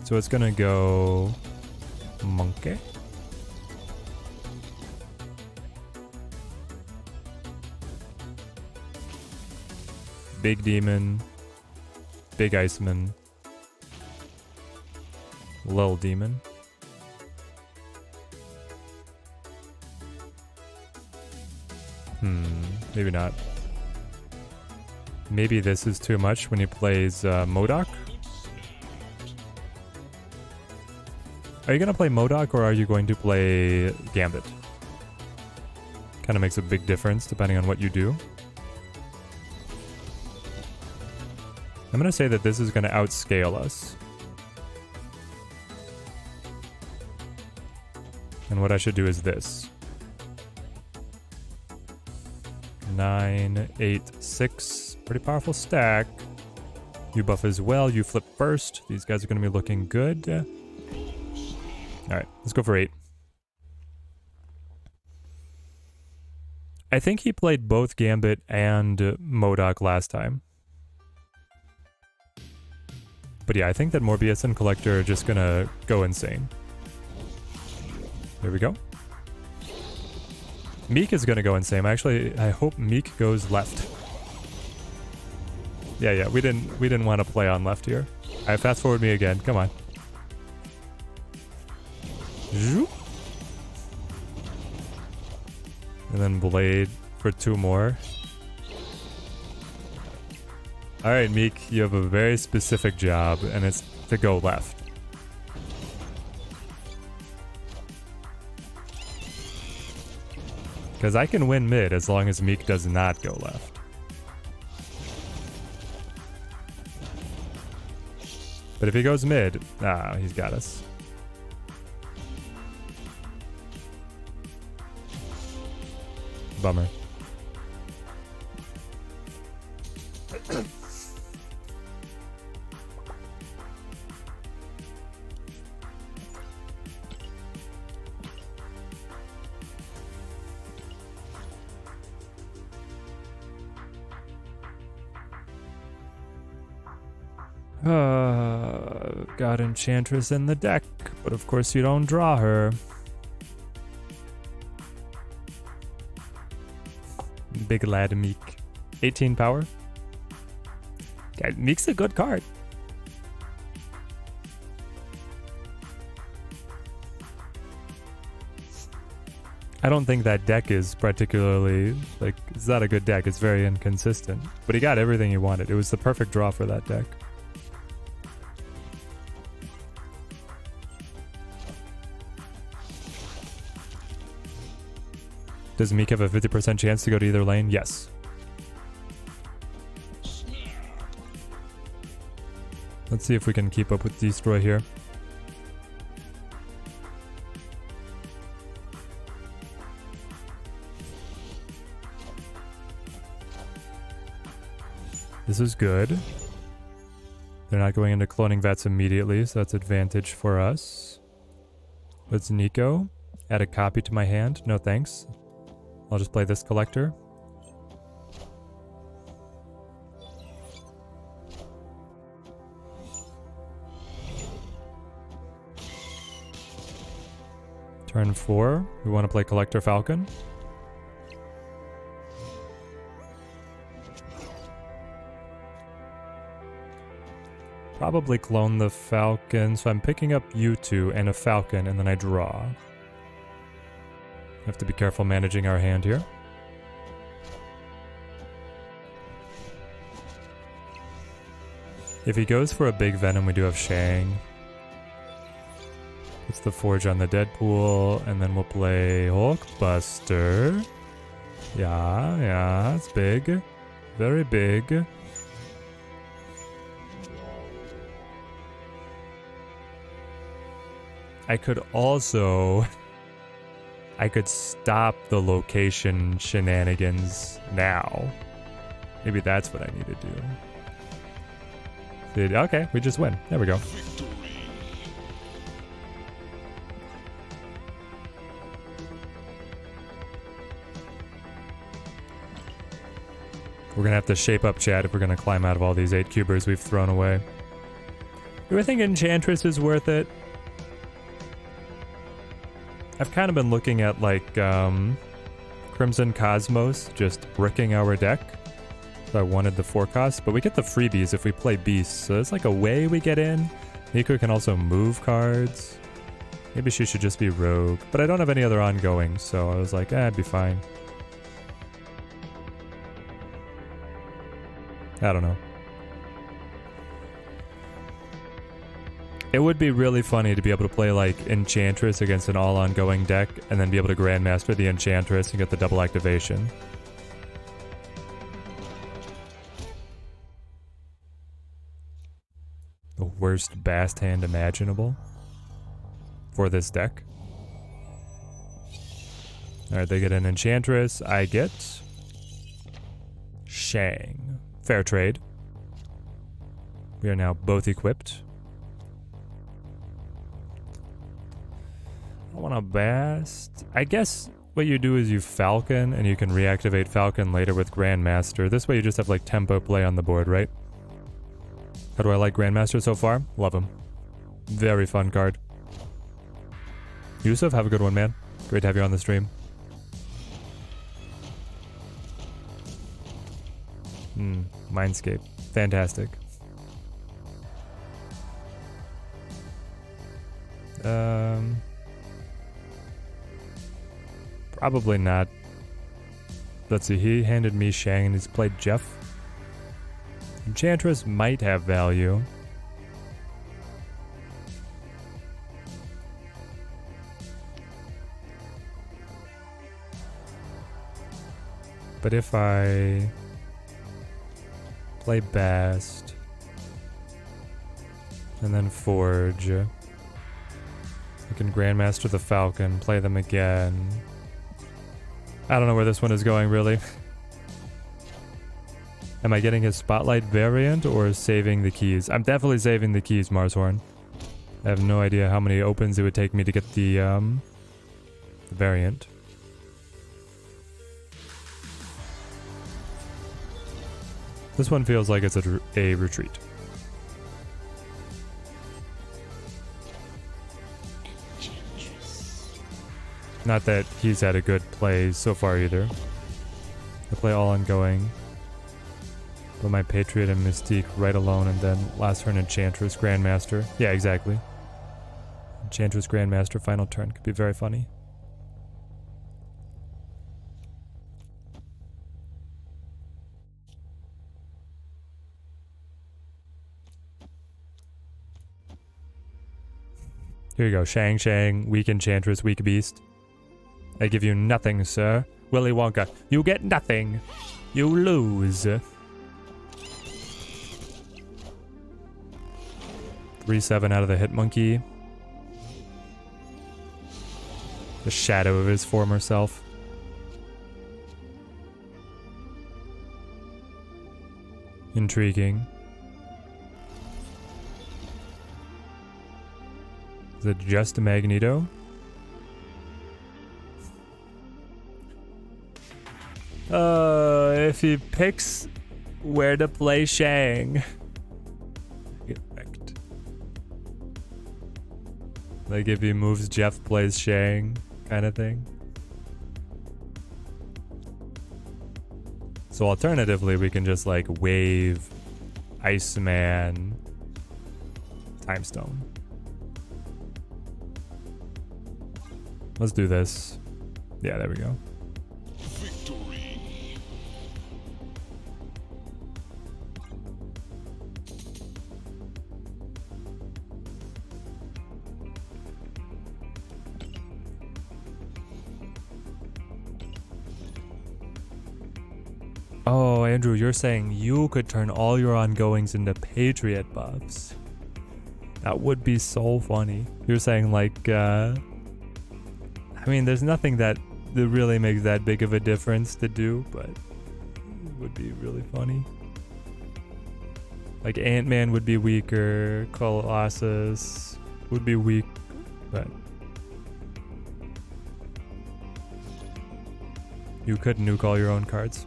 [SPEAKER 1] So it's gonna go... Monkey. Big Demon. Big Iceman. Lil Demon. Maybe not. Maybe this is too much when he plays MODOK. Are you going to play MODOK or are you going to play Gambit? Kind of makes a big difference depending on what you do. I'm going to say that this is going to outscale us. And what I should do is this. 9, 8, 6. Pretty powerful stack. You buff as well. You flip first. These guys are going to be looking good. Alright, let's go for 8. I think he played both Gambit and MODOK last time. But yeah, I think that Morbius and Collector are just going to go insane. There we go. Meek is going to go insane. Actually, I hope Meek goes left. Yeah, we didn't want to play on left here. Alright, fast forward me again. Come on. Zoop. And then Blade for 2 more. Alright, Meek, you have a very specific job, and it's to go left. Because I can win mid as long as Meek does not go left. But if he goes mid, he's got us. Bummer. Got Enchantress in the deck, but of course you don't draw her. Big lad Meek. 18 power. Yeah, Meek's a good card. I don't think that deck is particularly, like, it's not a good deck. It's very inconsistent. But he got everything he wanted. It was the perfect draw for that deck. Does Meek have a 50% chance to go to either lane? Yes. Let's see if we can keep up with Destroy here. This is good. They're not going into cloning vets immediately, so that's advantage for us. Let's Nico. Add a copy to my hand. No thanks. I'll just play this Collector. Turn 4. We want to play Collector Falcon. Probably clone the Falcon, so I'm picking up you two and a Falcon, and then I draw. Have to be careful managing our hand here. If he goes for a big Venom, we do have Shang. It's the Forge on the Deadpool, and then we'll play Hulkbuster. Yeah, it's big. Very big. I could also... I could stop the location shenanigans now. Maybe that's what I need to do. Okay, we just win. There we go. We're gonna have to shape up chat if we're gonna climb out of all these 8 cubers we've thrown away. Do I think Enchantress is worth it? I've kind of been looking at like Crimson Cosmos, just bricking our deck. So I wanted the 4 cost, but we get the freebies if we play Beasts. So it's like a way we get in. Nico can also move cards. Maybe she should just be Rogue, but I don't have any other ongoing, so I was like, it'd be fine. I don't know. It would be really funny to be able to play like Enchantress against an all-ongoing deck and then be able to Grandmaster the Enchantress and get the double activation. The worst Bast hand imaginable for this deck. Alright, they get an Enchantress. I get Shang. Fair trade. We are now both equipped. I want to Bast. I guess what you do is you Falcon and you can reactivate Falcon later with Grandmaster. This way you just have like tempo play on the board, right? How do I like Grandmaster so far? Love him. Very fun card. Yusuf, have a good one, man. Great to have you on the stream. Mindscape. Fantastic. Probably not. Let's see, he handed me Shang and he's played Jeff. Enchantress might have value. But if I play Bast and then Forge, I can Grandmaster the Falcon, play them again. I don't know where this one is going, really. Am I getting his Spotlight variant or saving the keys? I'm definitely saving the keys, Marshorn. I have no idea how many opens it would take me to get the variant. This one feels like it's a retreat. Not that he's had a good play so far either. I play all ongoing. Put my Patriot and Mystique right alone, and then last turn Enchantress, Grandmaster. Yeah, exactly. Enchantress, Grandmaster, final turn. Could be very funny. Here you go. Shang Shang, weak Enchantress, weak Beast. I give you nothing, sir. Willy Wonka, you get nothing. You lose. 3/7 out of the Hit Monkey. The shadow of his former self. Intriguing. Is it just a Magneto? If he picks where to play Shang. Effect. Like if he moves Jeff plays Shang kind of thing. So alternatively we can just like wave Iceman Time Stone. Let's do this. Yeah, there we go.
[SPEAKER 2] Victory.
[SPEAKER 1] Oh, Andrew, you're saying you could turn all your ongoings into Patriot buffs. That would be so funny. You're saying like, I mean, there's nothing that really makes that big of a difference to do, but it would be really funny. Like Ant-Man would be weaker, Colossus would be weak, but you could nuke all your own cards.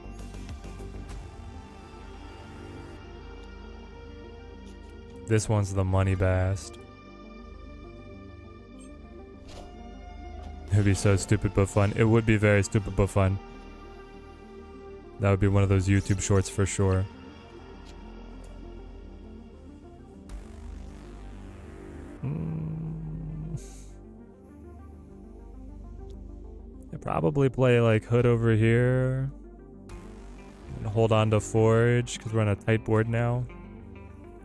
[SPEAKER 1] This one's the money Bast. It would be so stupid but fun. It would be very stupid but fun. That would be one of those YouTube shorts for sure. I'd probably play like Hood over here. And hold on to Forge because we're on a tight board now.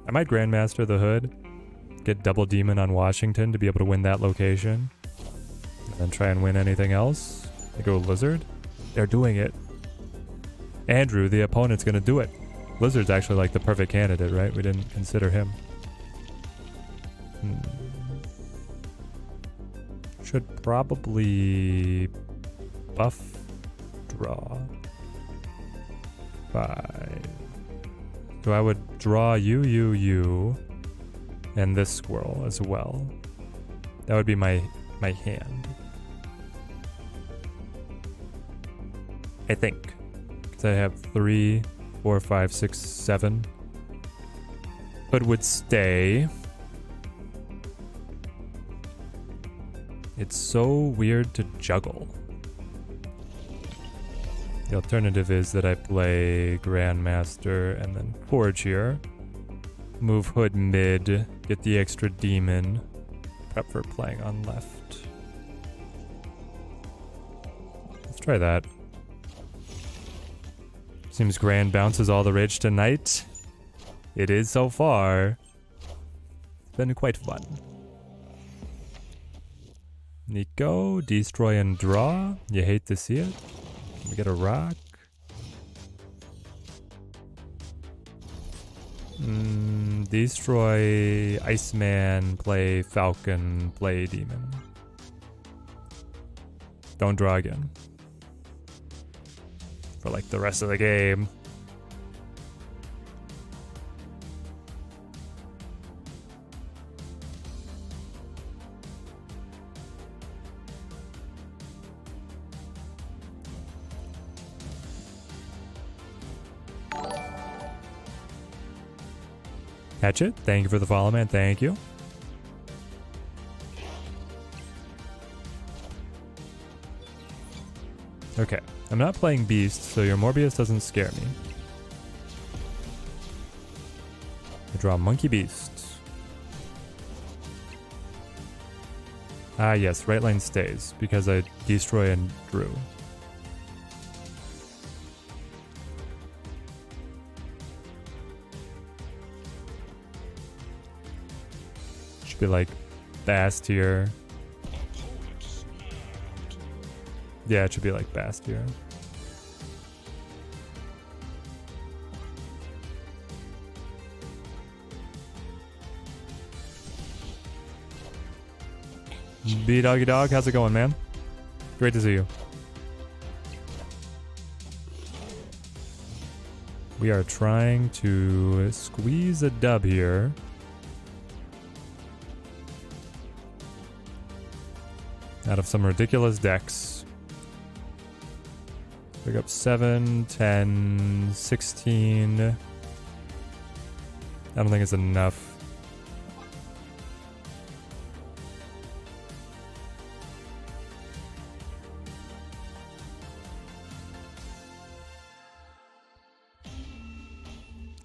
[SPEAKER 1] I might Grandmaster the Hood. Get double Demon on Washington to be able to win that location. And then try and win anything else. They go Lizard. They're doing it. Andrew, the opponent's gonna do it. Lizard's actually like the perfect candidate, right? We didn't consider him. Should probably buff draw 5. So I would draw you, and this squirrel as well. That would be my hand. I think. Because I have 3, 4, 5, 6, 7. But would stay. It's so weird to juggle. The alternative is that I play Grandmaster and then Forge here. Move Hood mid, get the extra demon. Prep for playing on left. Let's try that. Seems Grand bounces all the rage tonight. It is so far. It's been quite fun. Nico, destroy and draw. You hate to see it. We get a rock. Destroy Iceman, play Falcon, play Demon. Don't draw again. For like the rest of the game. Hatchet, thank you for the follow, man. Thank you. Okay, I'm not playing Beast, so your Morbius doesn't scare me. I draw Monkey Beast. Ah, yes, right line stays because I destroy and drew. Should be like Bast here. Yeah, it should be like Bast here. B Doggy Dog, how's it going, man? Great to see you. We are trying to squeeze a dub here. Out of some ridiculous decks. Pick up 7, 10, 16. I don't think it's enough.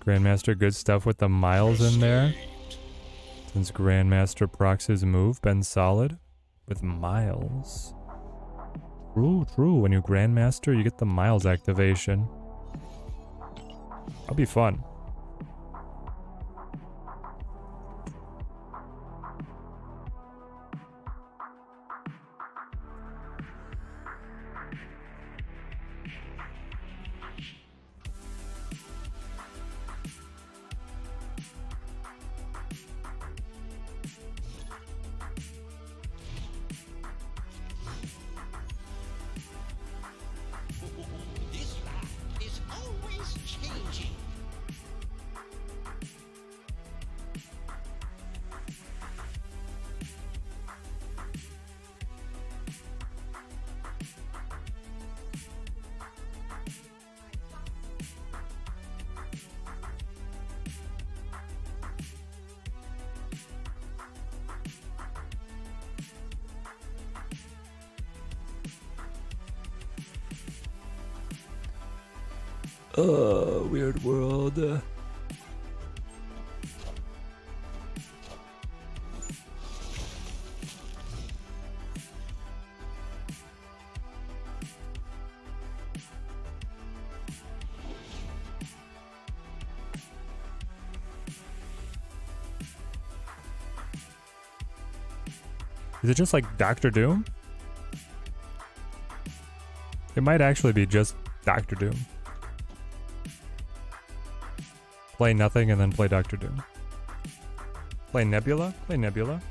[SPEAKER 1] Grandmaster, good stuff with the miles in there. Since Grandmaster procs his move, been solid. With miles. True. When you Grandmaster, you get the miles activation. That'll be fun. Weird world. Is it just like Doctor Doom? It might actually be just Doctor Doom. Play nothing and then play Doctor Doom. Play Nebula? Play Nebula.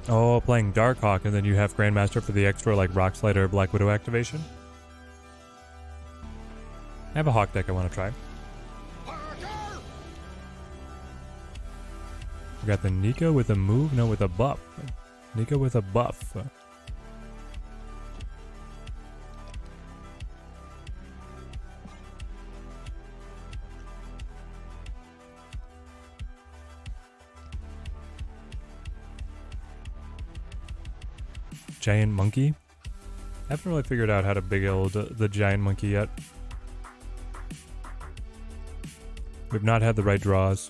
[SPEAKER 1] Oh, playing Darkhawk, and then you have Grandmaster for the extra, like, Rock Slide or Black Widow activation. I have a Hawk deck I want to try. We got the Nico with a move, no, with a buff. Nico with a buff. Giant monkey? I haven't really figured out how to build the giant monkey yet. We've not had the right draws.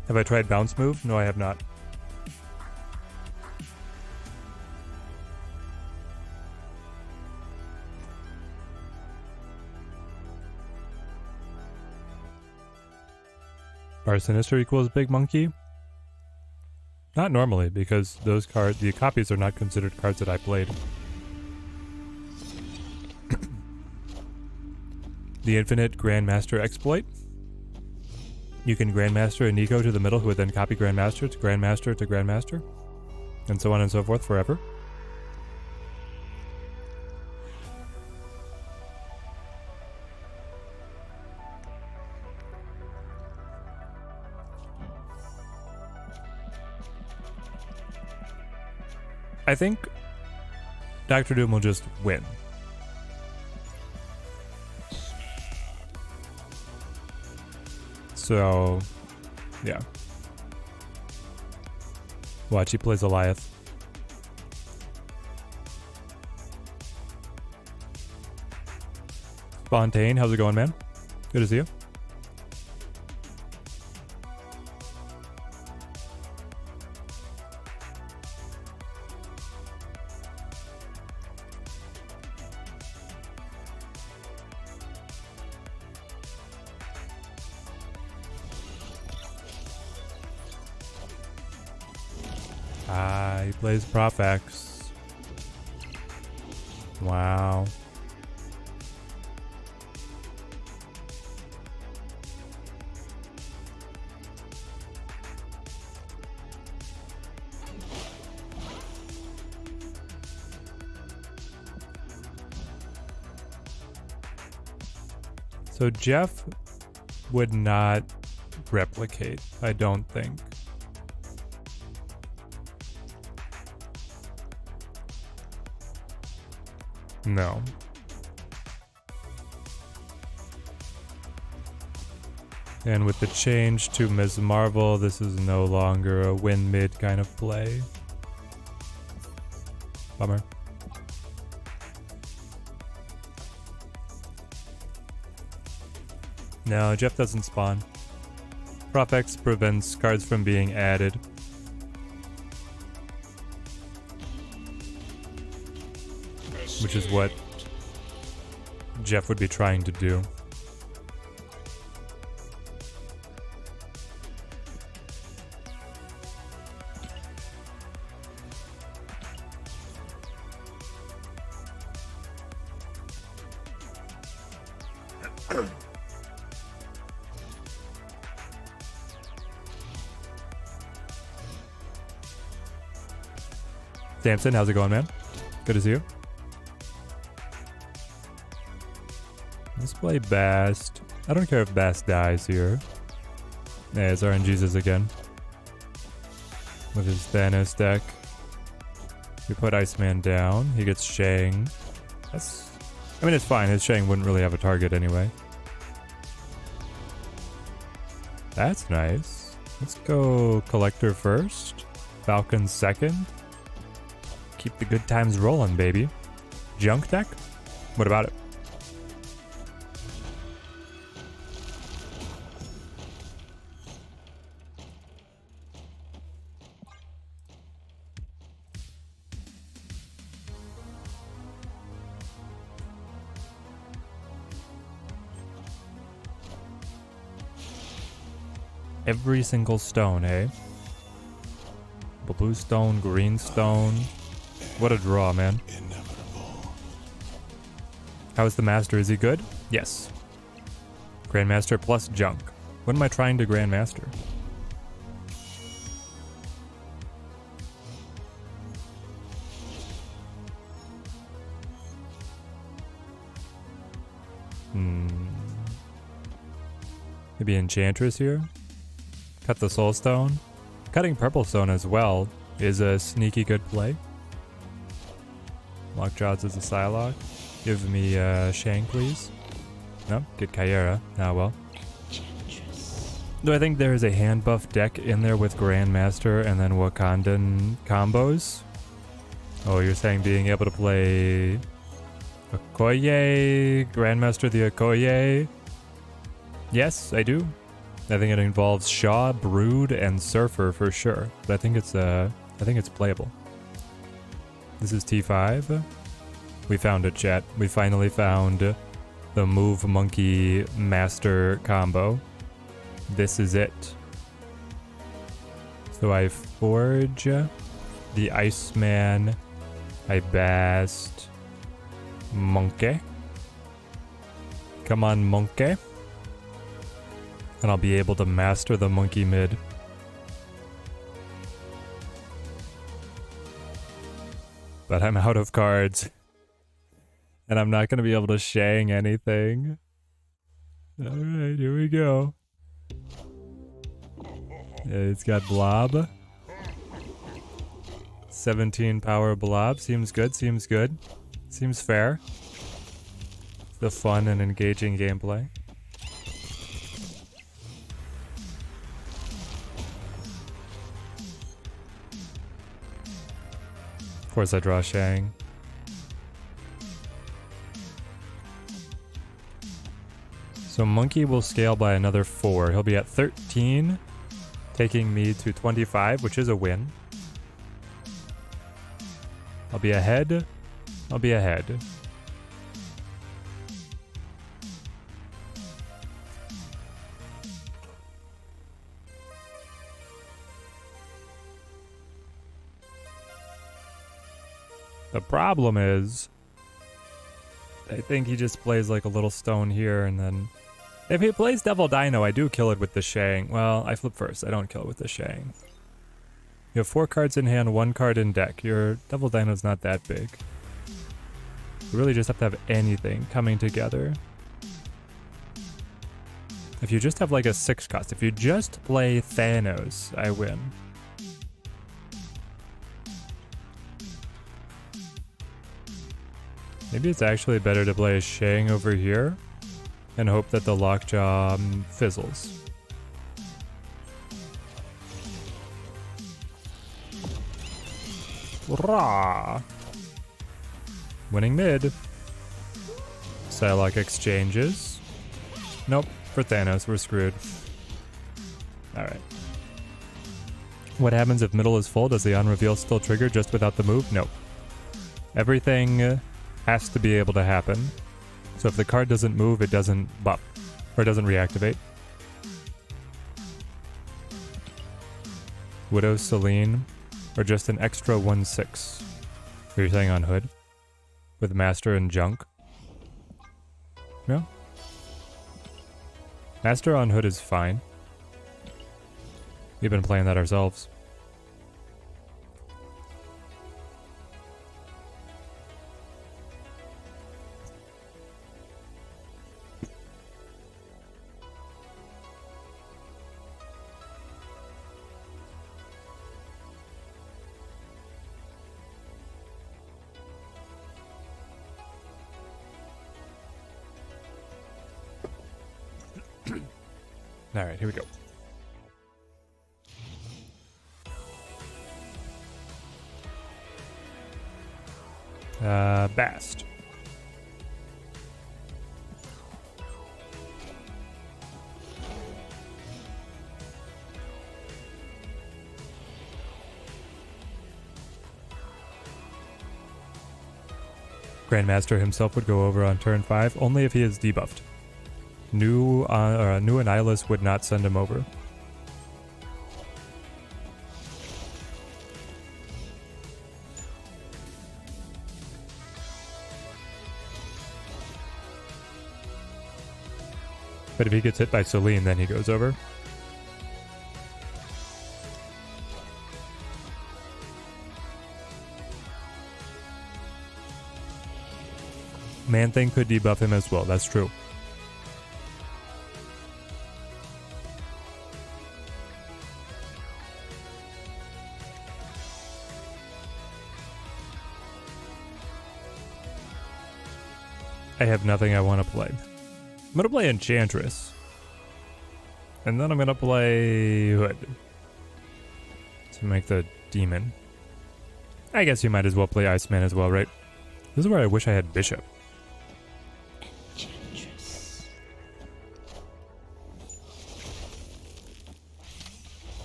[SPEAKER 1] Have I tried bounce move? No, I have not. Bar Sinister equals Big Monkey? Not normally, because those cards, the copies are not considered cards that I played. The Infinite Grandmaster Exploit. You can Grandmaster a Nico to the middle, who would then copy Grandmaster to Grandmaster to Grandmaster, and so on and so forth forever. I think Doctor Doom will just win. So, yeah. Watch, he plays Eliath. Spontaine, how's it going, man? Good to see you. He plays Profex. Wow. So Jeff would not replicate, I don't think. No. And with the change to Ms. Marvel, this is no longer a win mid kind of play. Bummer. No, Jeff doesn't spawn. Profex prevents cards from being added. Which is what Jeff would be trying to do. Samson, how's it going, man? Good to see you. Let's play Bast. I don't care if Bast dies here. Yeah, it's RNGesus again. With his Thanos deck. We put Iceman down. He gets Shang. That's... I mean, it's fine. His Shang wouldn't really have a target anyway. That's nice. Let's go Collector first. Falcon second. Keep the good times rolling, baby. Junk deck? What about it? Every single stone, eh? Blue stone, green stone. What a draw, man. How's the master? Is he good? Yes. Grandmaster plus junk. What am I trying to Grandmaster? Maybe Enchantress here? Cut the Soul Stone. Cutting Purple Stone as well is a sneaky good play. Lockjaws is a Psylocke. Give me Shang, please. No? Get Kyera. Ah, well. Do I think there is a hand buff deck in there with Grandmaster and then Wakandan combos? Oh, you're saying being able to play Okoye, Grandmaster the Okoye? Yes, I do. I think it involves Shaw, Brood, and Surfer for sure. But I think it's playable. This is T5. We found it, chat. We finally found the Move Monkey Master combo. This is it. So I forge the Iceman. I bast Monkey. Come on, Monkey. And I'll be able to master the monkey mid. But I'm out of cards. And I'm not going to be able to Shang anything. Alright, here we go. Yeah, it's got Blob. 17 power Blob. Seems good, seems good. Seems fair. The fun and engaging gameplay. Of course I draw Shang. So Monkey will scale by another 4. He'll be at 13, taking me to 25, which is a win. I'll be ahead. I'll be ahead. The problem is, I think he just plays like a little stone here, and then if he plays Devil Dino, I do kill it with the Shang. Well, I flip first. I don't kill it with the Shang. You have 4 cards in hand, 1 card in deck. Your Devil Dino's not that big. You really just have to have anything coming together. If you just have like a 6 cost, if you just play Thanos, I win. Maybe it's actually better to play a Shang over here and hope that the Lockjaw fizzles. Rah! Winning mid. Psylocke exchanges. Nope, for Thanos, we're screwed. Alright. What happens if middle is full? Does the on-reveal still trigger just without the move? Nope. Everything has to be able to happen. So if the card doesn't move, it doesn't bop. Or it doesn't reactivate. Widow, Celine, or just an extra 1/6. Are you saying on Hood? With Master and Junk? No? Master on Hood is fine. We've been playing that ourselves. All right, here we go. Bast. Grandmaster himself would go over on turn 5 only if he is debuffed. New Annihilus would not send him over. But if he gets hit by Celine, then he goes over. Man-Thing could debuff him as well, that's true. I have nothing I want to play. I'm going to play Enchantress. And then I'm going to play Hood. To make the demon. I guess you might as well play Iceman as well, right? This is where I wish I had Bishop.
[SPEAKER 4] Enchantress.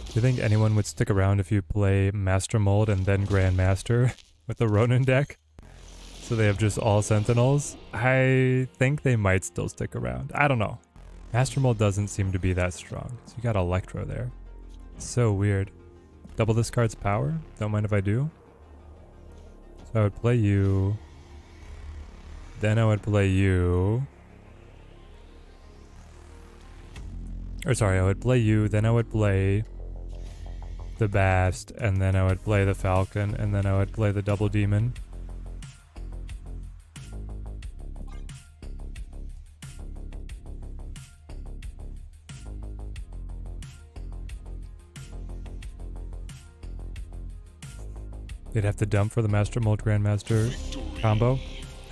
[SPEAKER 1] Do you think anyone would stick around if you play Master Mold and then Grandmaster with the Ronin deck? So they have just all Sentinels? I think they might still stick around. I don't know. Master Mold doesn't seem to be that strong. So you got Electro there. So weird. Double this card's power? Don't mind if I do. So I would play you. Then I would play you. Or sorry, I would play you, then I would play the Bast, and then I would play the Falcon, and then I would play the Double Demon. They'd have to dump for the Master Mold Grandmaster combo.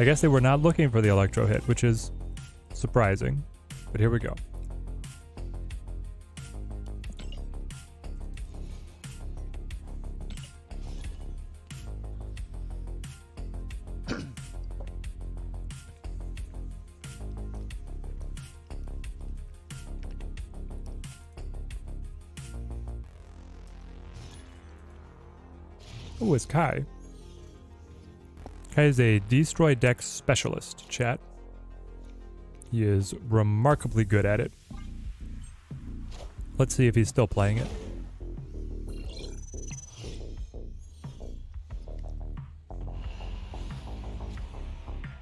[SPEAKER 1] I guess they were not looking for the Electro hit, which is surprising. But here we go. Who is Kai? Kai is a destroy deck specialist, chat. He is remarkably good at it. Let's see if he's still playing it.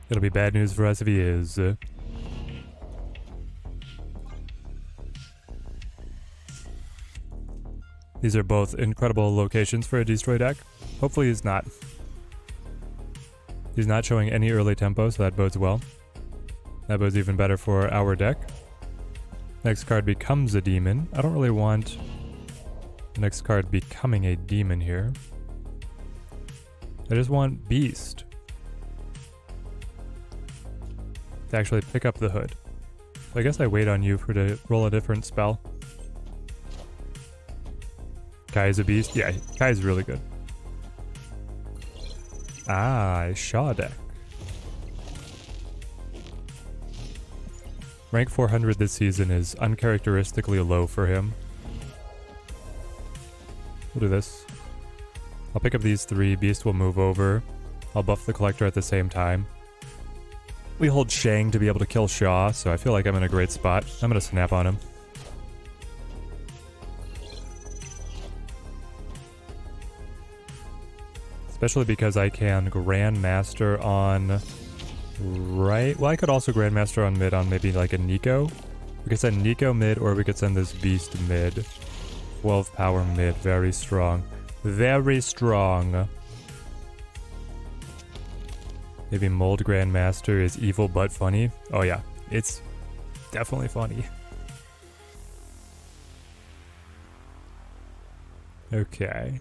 [SPEAKER 1] It'll be bad news for us if he is. These are both incredible locations for a destroy deck. Hopefully he's not. He's not showing any early tempo, so that bodes well. That bodes even better for our deck. Next card becomes a demon. I don't really want the next card becoming a demon here. I just want Beast to actually pick up the hood. So I guess I wait on you to roll a different spell. Kai is a beast? Yeah, Kai is really good. Ah, Shaw deck. Rank 400 this season is uncharacteristically low for him. We'll do this. I'll pick up these 3. Beast will move over. I'll buff the Collector at the same time. We hold Shang to be able to kill Shaw, so I feel like I'm in a great spot. I'm going to snap on him. Especially because I can Grandmaster on right. Well, I could also Grandmaster on mid on maybe like a Nico. We could send Nico mid, or we could send this Beast mid. 12 power mid. Very strong. Very strong. Maybe Mold Grandmaster is evil but funny. Oh yeah, it's definitely funny. Okay.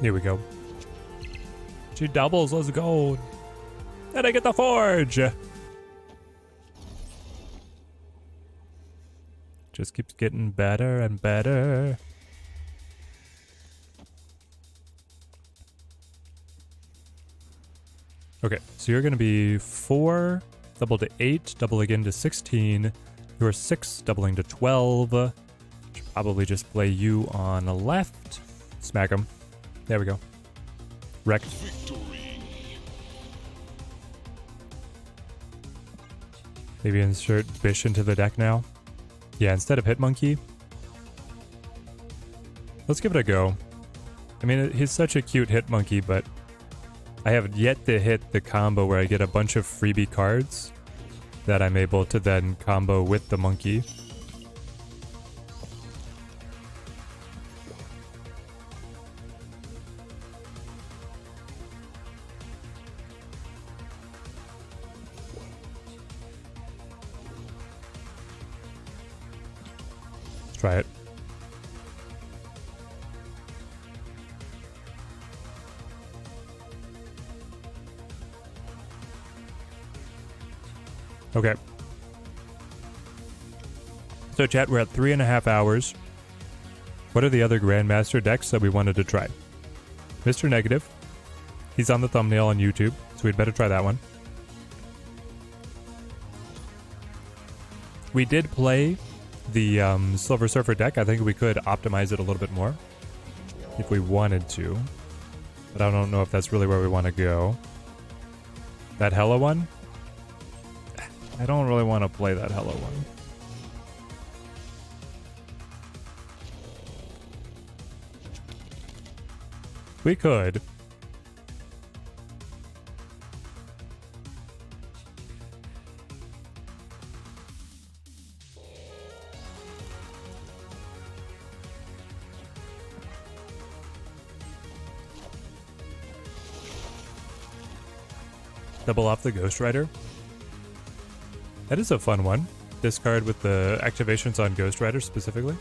[SPEAKER 1] Here we go. She doubles, let's go. And I get the forge. Just keeps getting better and better. Okay, so you're gonna be 4, double to 8, double again to 16. You're 6, doubling to 12. Should probably just play you on the left. Smack him. There we go. Wrecked.
[SPEAKER 2] Victory.
[SPEAKER 1] Maybe insert Bish into the deck now. Yeah, instead of Hitmonkey. Let's give it a go. I mean, he's such a cute Hitmonkey, but I have yet to hit the combo where I get a bunch of freebie cards that I'm able to then combo with the monkey. Let's try it. Okay. So chat, we're at 3.5 hours. What are the other Grandmaster decks that we wanted to try? Mr. Negative. He's on the thumbnail on YouTube, so we'd better try that one. We did play the Silver Surfer deck. I think we could optimize it a little bit more if we wanted to. But I don't know if that's really where we want to go. That Hella one? I don't really want to play that Hello one. We could. Double off the Ghost Rider. That is a fun one. Discard with the activations on Ghost Rider specifically.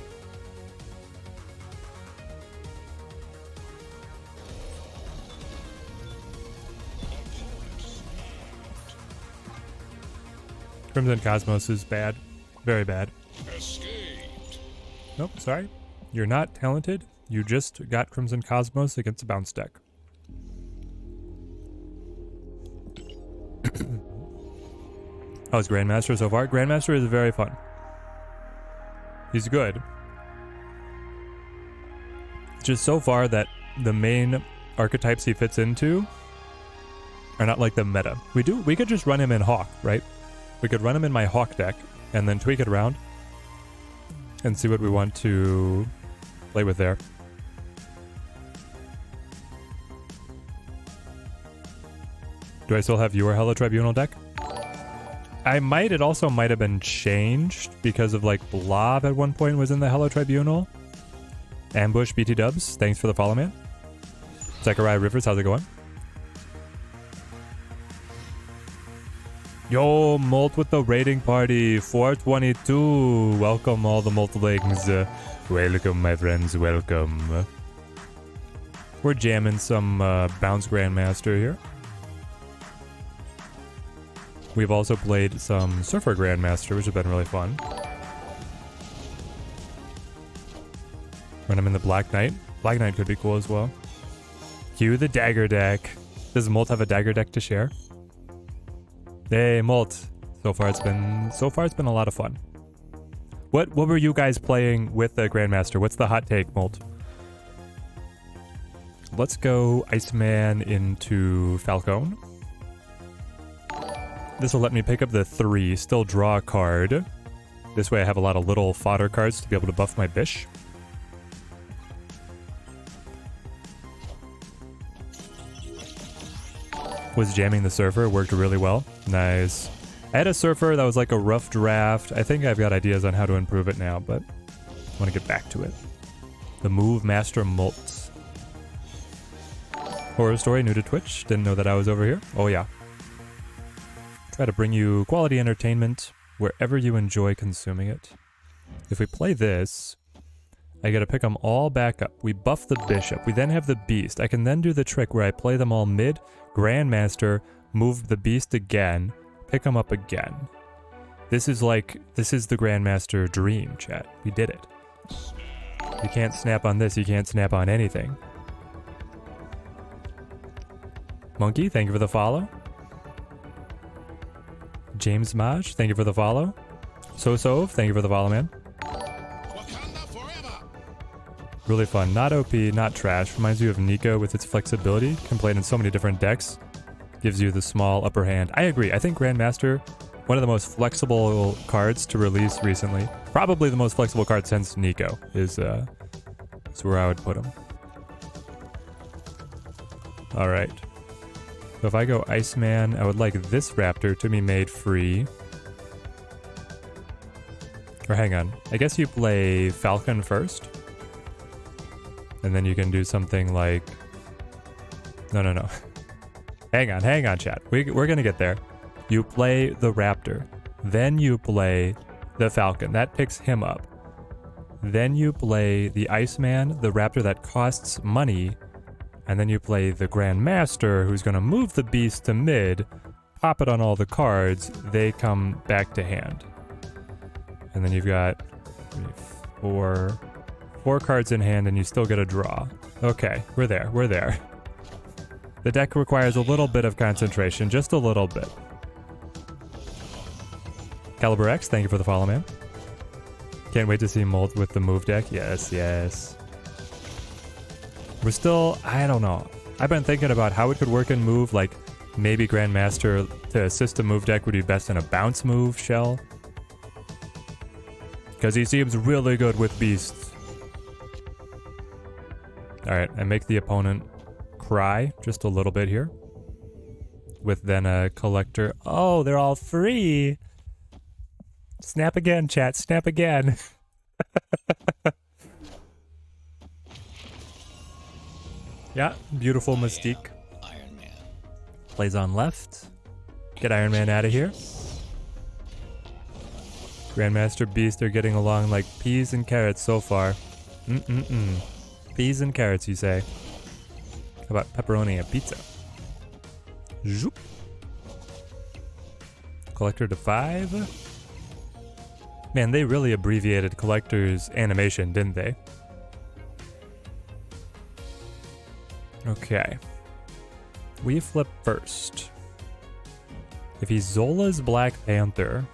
[SPEAKER 1] Crimson Cosmos is bad. Very bad.
[SPEAKER 2] Escaped.
[SPEAKER 1] Nope, sorry. You're not talented. You just got Crimson Cosmos against a bounce deck. How's Grandmaster so far? Grandmaster is very fun. He's good. It's just so far that the main archetypes he fits into are not like the meta. We could just run him in Hawk, right? We could run him in my Hawk deck and then tweak it around and see what we want to play with there. Do I still have your Hella Tribunal deck? I might. It also might have been changed because of like Blob at one point was in the Hello Tribunal. Ambush BT Dubs, thanks for the follow, man. Zachariah Rivers, how's it going? Yo, Molt with the raiding party, 422. Welcome all the Moltlings. Welcome, my friends, welcome. We're jamming some Bounce Grandmaster here. We've also played some Surfer Grandmaster, which has been really fun. When I'm in the Black Knight. Black Knight could be cool as well. Cue the Dagger deck. Does Molt have a Dagger deck to share? Hey, Molt. So far it's been a lot of fun. What were you guys playing with the Grandmaster? What's the hot take, Molt? Let's go Iceman into Falcone. This will let me pick up the 3, still draw a card. This way I have a lot of little fodder cards to be able to buff my Bish. Was jamming the Surfer, worked really well. Nice. I had a Surfer that was like a rough draft. I think I've got ideas on how to improve it now, but I want to get back to it. The Move Master Molt. Horror Story, new to Twitch. Didn't know that I was over here. Oh yeah. Try to bring you quality entertainment wherever you enjoy consuming it. If we play this, I gotta pick them all back up. We buff the bishop. We then have the beast. I can then do the trick where I play them all mid, Grandmaster, move the beast again, pick them up again. This is the Grandmaster dream, chat. We did it. You can't snap on this, you can't snap on anything. Monkey, thank you for the follow. James Maj, thank you for the follow. So, thank you for the follow, man.
[SPEAKER 2] Wakanda forever.
[SPEAKER 1] Really fun. Not OP, not trash. Reminds you of Nico with its flexibility. Can play it in so many different decks. Gives you the small upper hand. I agree. I think Grandmaster, one of the most flexible cards to release recently. Probably the most flexible card since Nico is where I would put him. All right. So if I go Iceman, I would like this Raptor to be made free. Or hang on. I guess you play Falcon first. And then you can do something like... No. Hang on, chat. We're gonna get there. You play the Raptor. Then you play the Falcon. That picks him up. Then you play the Iceman, the Raptor that costs money. And then you play the Grandmaster, who's gonna move the beast to mid, pop it on all the cards, they come back to hand. And then you've got four cards in hand and you still get a draw. Okay, we're there. The deck requires a little bit of concentration, just a little bit. Caliber X, thank you for the follow, man. Can't wait to see Molt with the move deck. Yes. We're still, I don't know. I've been thinking about how it could work in move, like maybe Grandmaster to assist a move deck would be best in a bounce move shell. Because he seems really good with beasts. Alright, I make the opponent cry just a little bit here. With then a collector. Oh, they're all free! Snap again, chat, snap again. Yeah, beautiful Mystique.
[SPEAKER 2] Iron Man.
[SPEAKER 1] Plays on left. Get Iron Man out of here. Grandmaster Beast are getting along like peas and carrots so far. Peas and carrots, you say. How about pepperoni and pizza? Zoop. Collector to 5. Man, they really abbreviated Collector's animation, didn't they? Okay. We flip first. If he's Zola's Black Panther,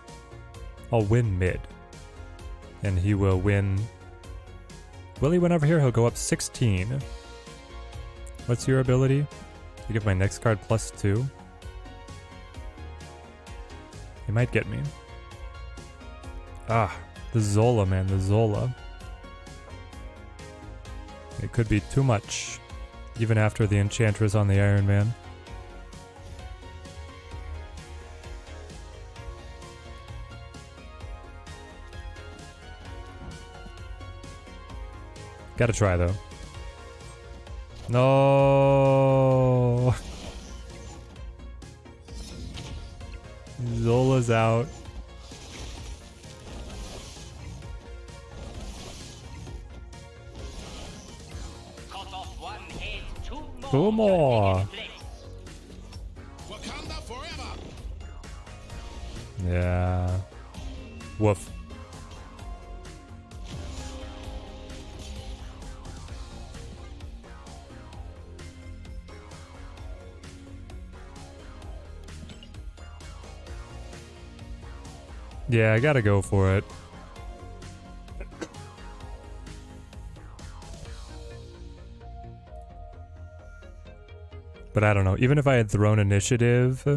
[SPEAKER 1] I'll win mid. And he will win... Will he win over here? He'll go up 16. What's your ability? To give my next card +2. He might get me. Ah, the Zola, man, the Zola. It could be too much. Even after the Enchantress on the Iron Man. Gotta try though. No. Zola's out. Two more.
[SPEAKER 2] Wakanda forever.
[SPEAKER 1] Yeah. Woof. Yeah, I gotta go for it. But I don't know. Even if I had thrown initiative,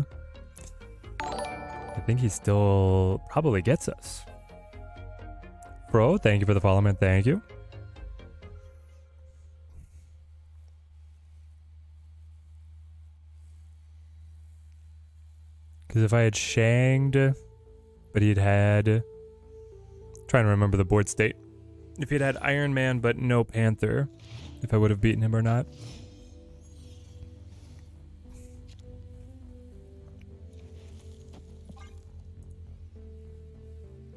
[SPEAKER 1] I think he still probably gets us. Bro, thank you for the follow, man. Thank you. Because if I had Shanged, but he'd had... Trying to remember the board state. If he'd had Iron Man but no Panther, if I would have beaten him or not.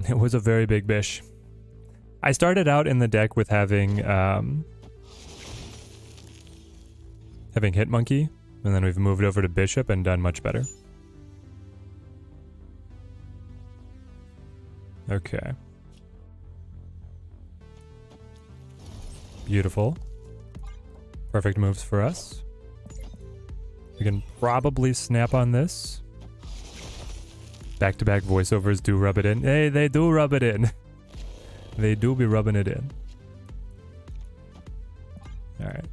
[SPEAKER 1] It was a very big bish. I started out in the deck with having Hit Monkey, and then we've moved over to Bishop and done much better. Okay. Beautiful. Perfect moves for us. We can probably snap on this. Back-to-back voiceovers do rub it in. Hey, they do rub it in. They do be rubbing it in. Alright.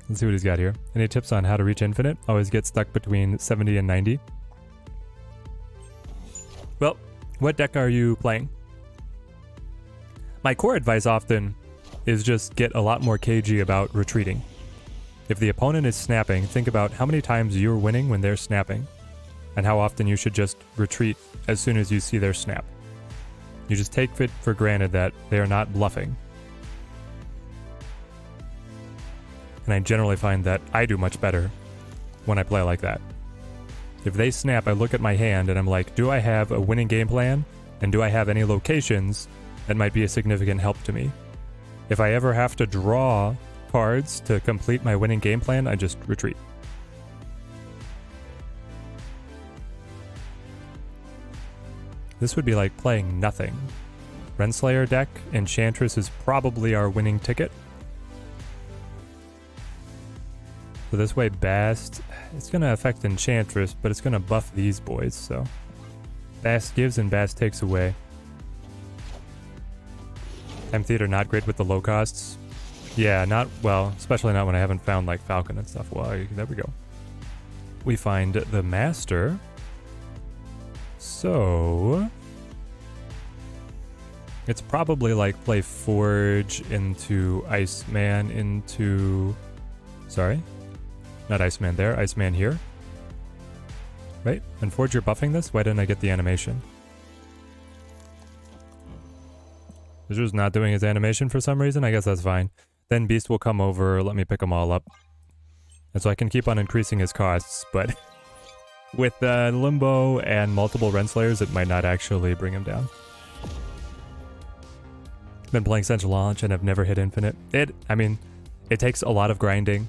[SPEAKER 1] Let's see what he's got here. Any tips on how to reach infinite? Always get stuck between 70 and 90. Well, what deck are you playing? My core advice often is just get a lot more cagey about retreating. If the opponent is snapping, think about how many times you're winning when they're snapping, and how often you should just retreat as soon as you see their snap. You just take it for granted that they are not bluffing. And I generally find that I do much better when I play like that. If they snap, I look at my hand and I'm like, do I have a winning game plan? And do I have any locations that might be a significant help to me? If I ever have to draw cards to complete my winning game plan, I just retreat. This would be like playing nothing. Renslayer deck, Enchantress is probably our winning ticket. So this way Bast, it's going to affect Enchantress, but it's going to buff these boys, so. Bast gives and Bast takes away. Time Theater not great with the low costs. Yeah, not, well, especially not when I haven't found like Falcon and stuff. Well, there we go. We find the Master. So it's probably like play Forge into Iceman into, sorry, not Iceman there, Iceman here. Right? And Forge, you're buffing this? Why didn't I get the animation? He's just not doing his animation for some reason. I guess that's fine. Then Beast will come over, let me pick them all up. And so I can keep on increasing his costs, but with Limbo and multiple Renslayers, it might not actually bring him down. Been playing Central Launch and have never hit Infinite. I mean, it takes a lot of grinding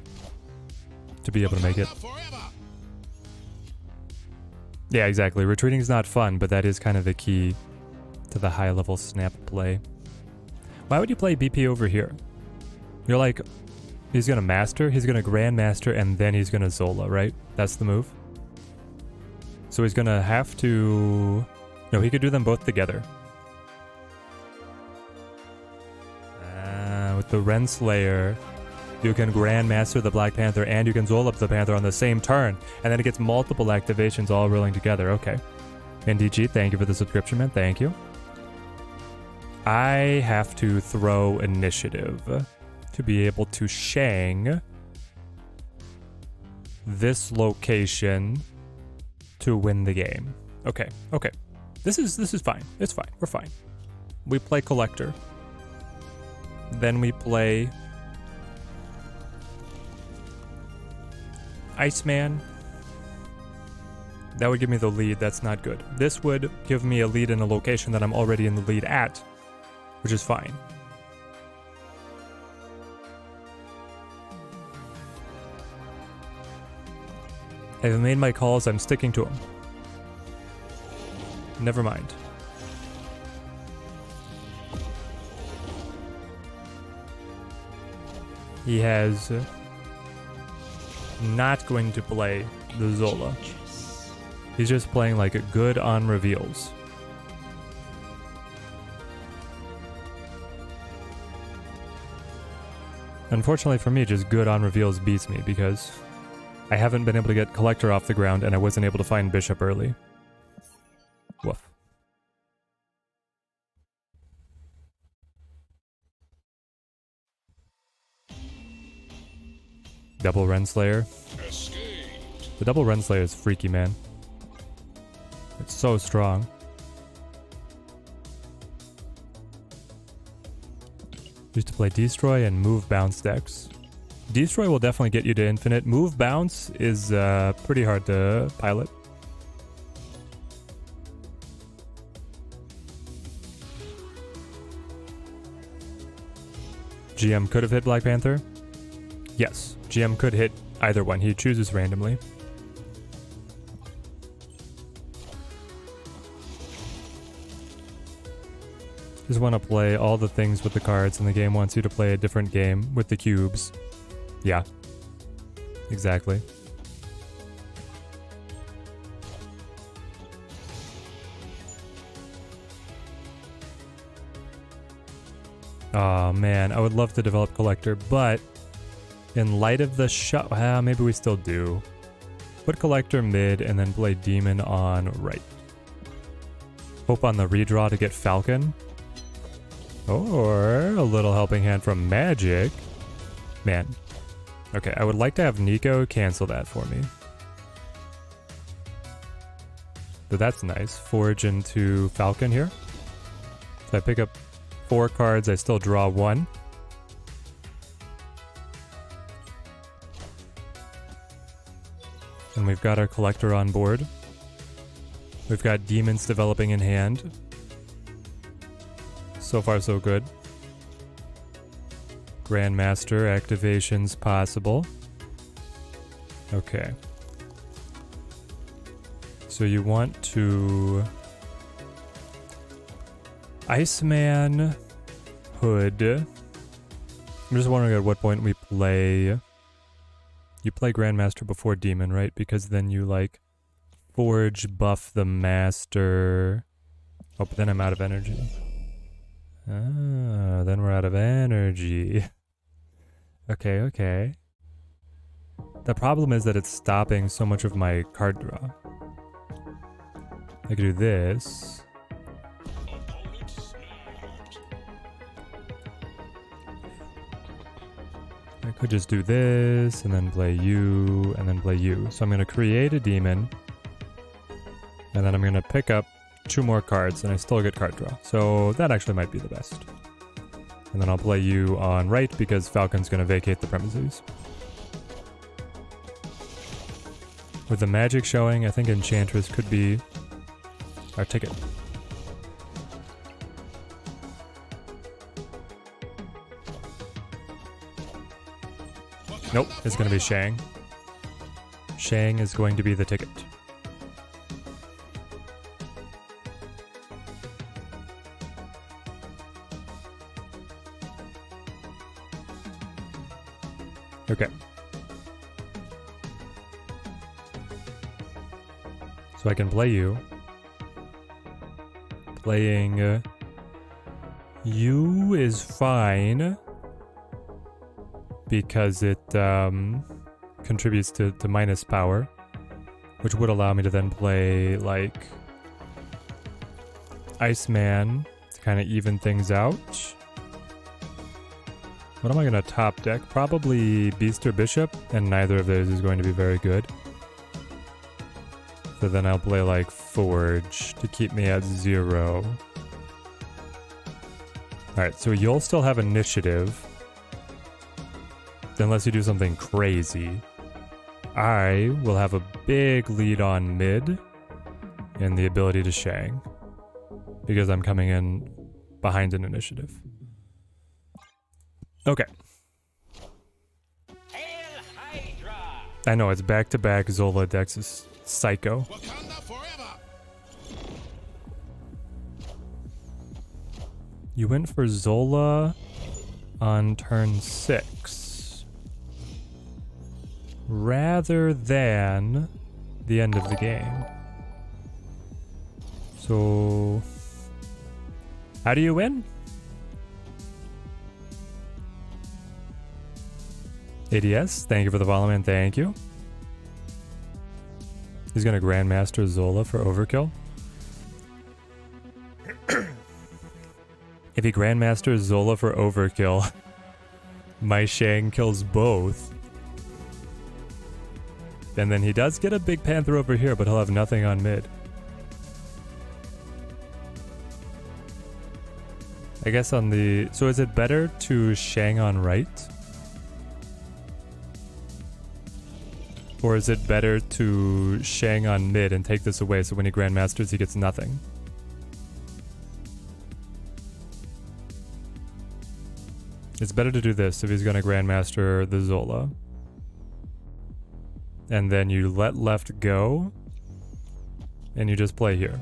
[SPEAKER 1] to be able to make it. Yeah, exactly. Retreating is not fun, but that is kind of the key to the high-level snap play. Why would you play BP over here? You're like, he's gonna Master, he's gonna Grandmaster, and then he's gonna Zola, right? That's the move. So he's gonna have to... No, he could do them both together. With the Renslayer, you can Grandmaster the Black Panther and you can Zola the Panther on the same turn. And then it gets multiple activations all rolling together. Okay. NDG, thank you for the subscription, man. Thank you. I have to throw initiative to be able to Shang this location to win the game. Okay, okay. This is fine. It's fine. We're fine. We play Collector. Then we play Iceman. That would give me the lead. That's not good. This would give me a lead in a location that I'm already in the lead at, which is fine. I've made my calls. I'm sticking to them. Never mind. He has not going to play the Zola. He's just playing like a good on reveals. Unfortunately for me, just good on reveals beats me because I haven't been able to get Collector off the ground and I wasn't able to find Bishop early. Woof. Double Renslayer. The double Renslayer is freaky, man. It's so strong. Used to play Destroy and Move Bounce decks. Destroy will definitely get you to Infinite. Move Bounce is pretty hard to pilot. GM could have hit Black Panther? Yes, GM could hit either one. He chooses randomly. Just want to play all the things with the cards, and the game wants you to play a different game with the cubes. Yeah. Exactly. Oh man, I would love to develop Collector, but in light of the shot, maybe we still do. Put Collector mid and then play Demon on right. Hope on the redraw to get Falcon. Or a little helping hand from Magic. Man. Okay, I would like to have Nico cancel that for me. So that's nice. Forge into Falcon here. So I pick up 4 cards, I still draw 1. And we've got our Collector on board. We've got Demons developing in hand. So far so good. Grandmaster activations possible. Okay. So you want to... Iceman, Hood. I'm just wondering at what point we play... You play Grandmaster before Demon, right? Because then you, like, Forge, buff the Master. Oh, but then I'm out of energy. Ah, then we're out of energy. Okay, okay. The problem is that it's stopping so much of my card draw. I could do this. I could just do this, and then play you, and then play you. So I'm going to create a demon, and then I'm going to pick up 2 more cards, and I still get card draw. So that actually might be the best. And then I'll play you on right, because Falcon's going to vacate the premises. With the magic showing, I think Enchantress could be our ticket. Nope, it's going to be Shang. Shang is going to be the ticket. Okay. So I can play you. Playing you is fine. Because it contributes to minus power, which would allow me to then play like Iceman to kind of even things out. What am I going to top deck? Probably Beast or Bishop, and neither of those is going to be very good. So then I'll play like Forge to keep me at 0. Alright, so you'll still have initiative. Unless you do something crazy. I will have a big lead on mid and the ability to Shang. Because I'm coming in behind an initiative. Okay. I know, it's back-to-back Zola decks is psycho.
[SPEAKER 2] Wakanda forever.
[SPEAKER 1] You went for Zola on turn 6. Rather than the end of the game. So... How do you win? ADS, thank you for the follow, man. Thank you. He's gonna Grandmaster Zola for overkill. If he Grandmasters Zola for overkill, my Shang kills both. And then he does get a big Panther over here, but he'll have nothing on mid. I guess on the... So is it better to Shang on right? Or is it better to Shang on mid and take this away so when he Grandmasters he gets nothing? It's better to do this if he's gonna Grandmaster the Zola. And then you let left go, and you just play here.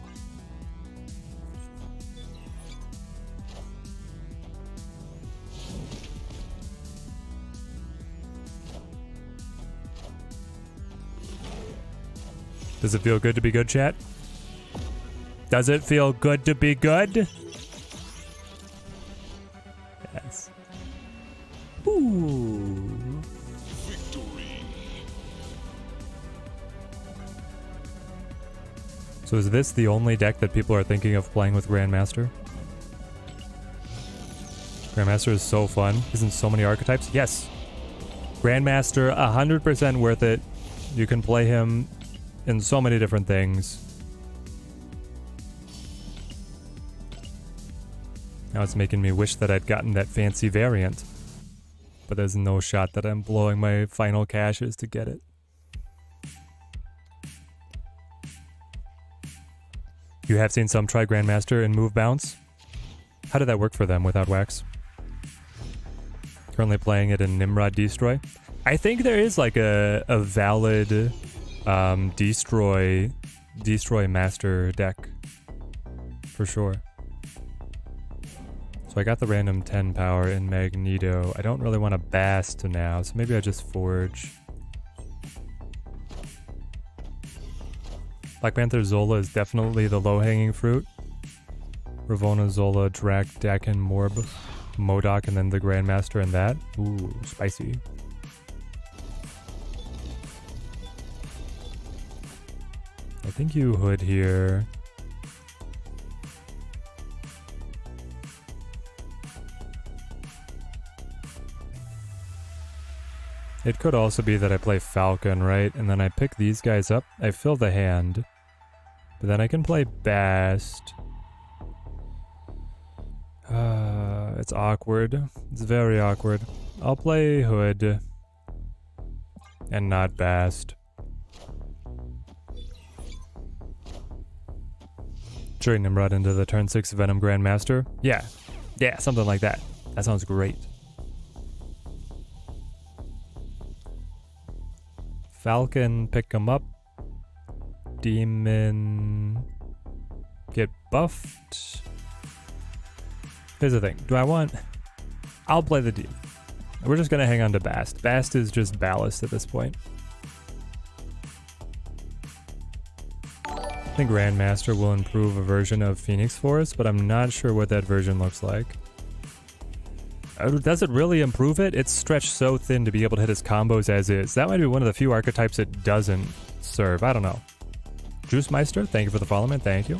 [SPEAKER 1] Does it feel good to be good, chat? Does it feel good to be good? Yes. Ooh.
[SPEAKER 2] Victory.
[SPEAKER 1] So is this the only deck that people are thinking of playing with Grandmaster? Grandmaster is so fun. Isn't so many archetypes? Yes. Grandmaster, 100% worth it. You can play him in so many different things. Now it's making me wish that I'd gotten that fancy variant. But there's no shot that I'm blowing my final caches to get it. You have seen some try Grandmaster and move bounce? How did that work for them without wax? Currently playing it in Nimrod Destroy. I think there is like a valid destroy master deck for sure. So I got the random 10 power in Magneto. I don't really want to Bast now, so maybe I just Forge. Black Panther Zola is definitely the low-hanging fruit. Ravonna, Zola, Drac, Dakin, Morb, Modok, and then the Grandmaster and that. Ooh, spicy. I think you Hood here. It could also be that I play Falcon, right? And then I pick these guys up. I fill the hand. But then I can play Bast. It's awkward. It's very awkward. I'll play Hood. And not Bast. Turn Nimrod into the turn 6 Venom Grandmaster. Yeah. Yeah, something like that. That sounds great. Falcon, pick him up. Demon, get buffed. Here's the thing. Do I want... I'll play the Demon. We're just going to hang on to Bast. Bast is just ballast at this point. I think Grandmaster will improve a version of Phoenix Force, but I'm not sure what that version looks like. Does it really improve it? It's stretched so thin to be able to hit his combos as is. That might be one of the few archetypes it doesn't serve. I don't know. Juice Meister, thank you for the follow, man. Thank you.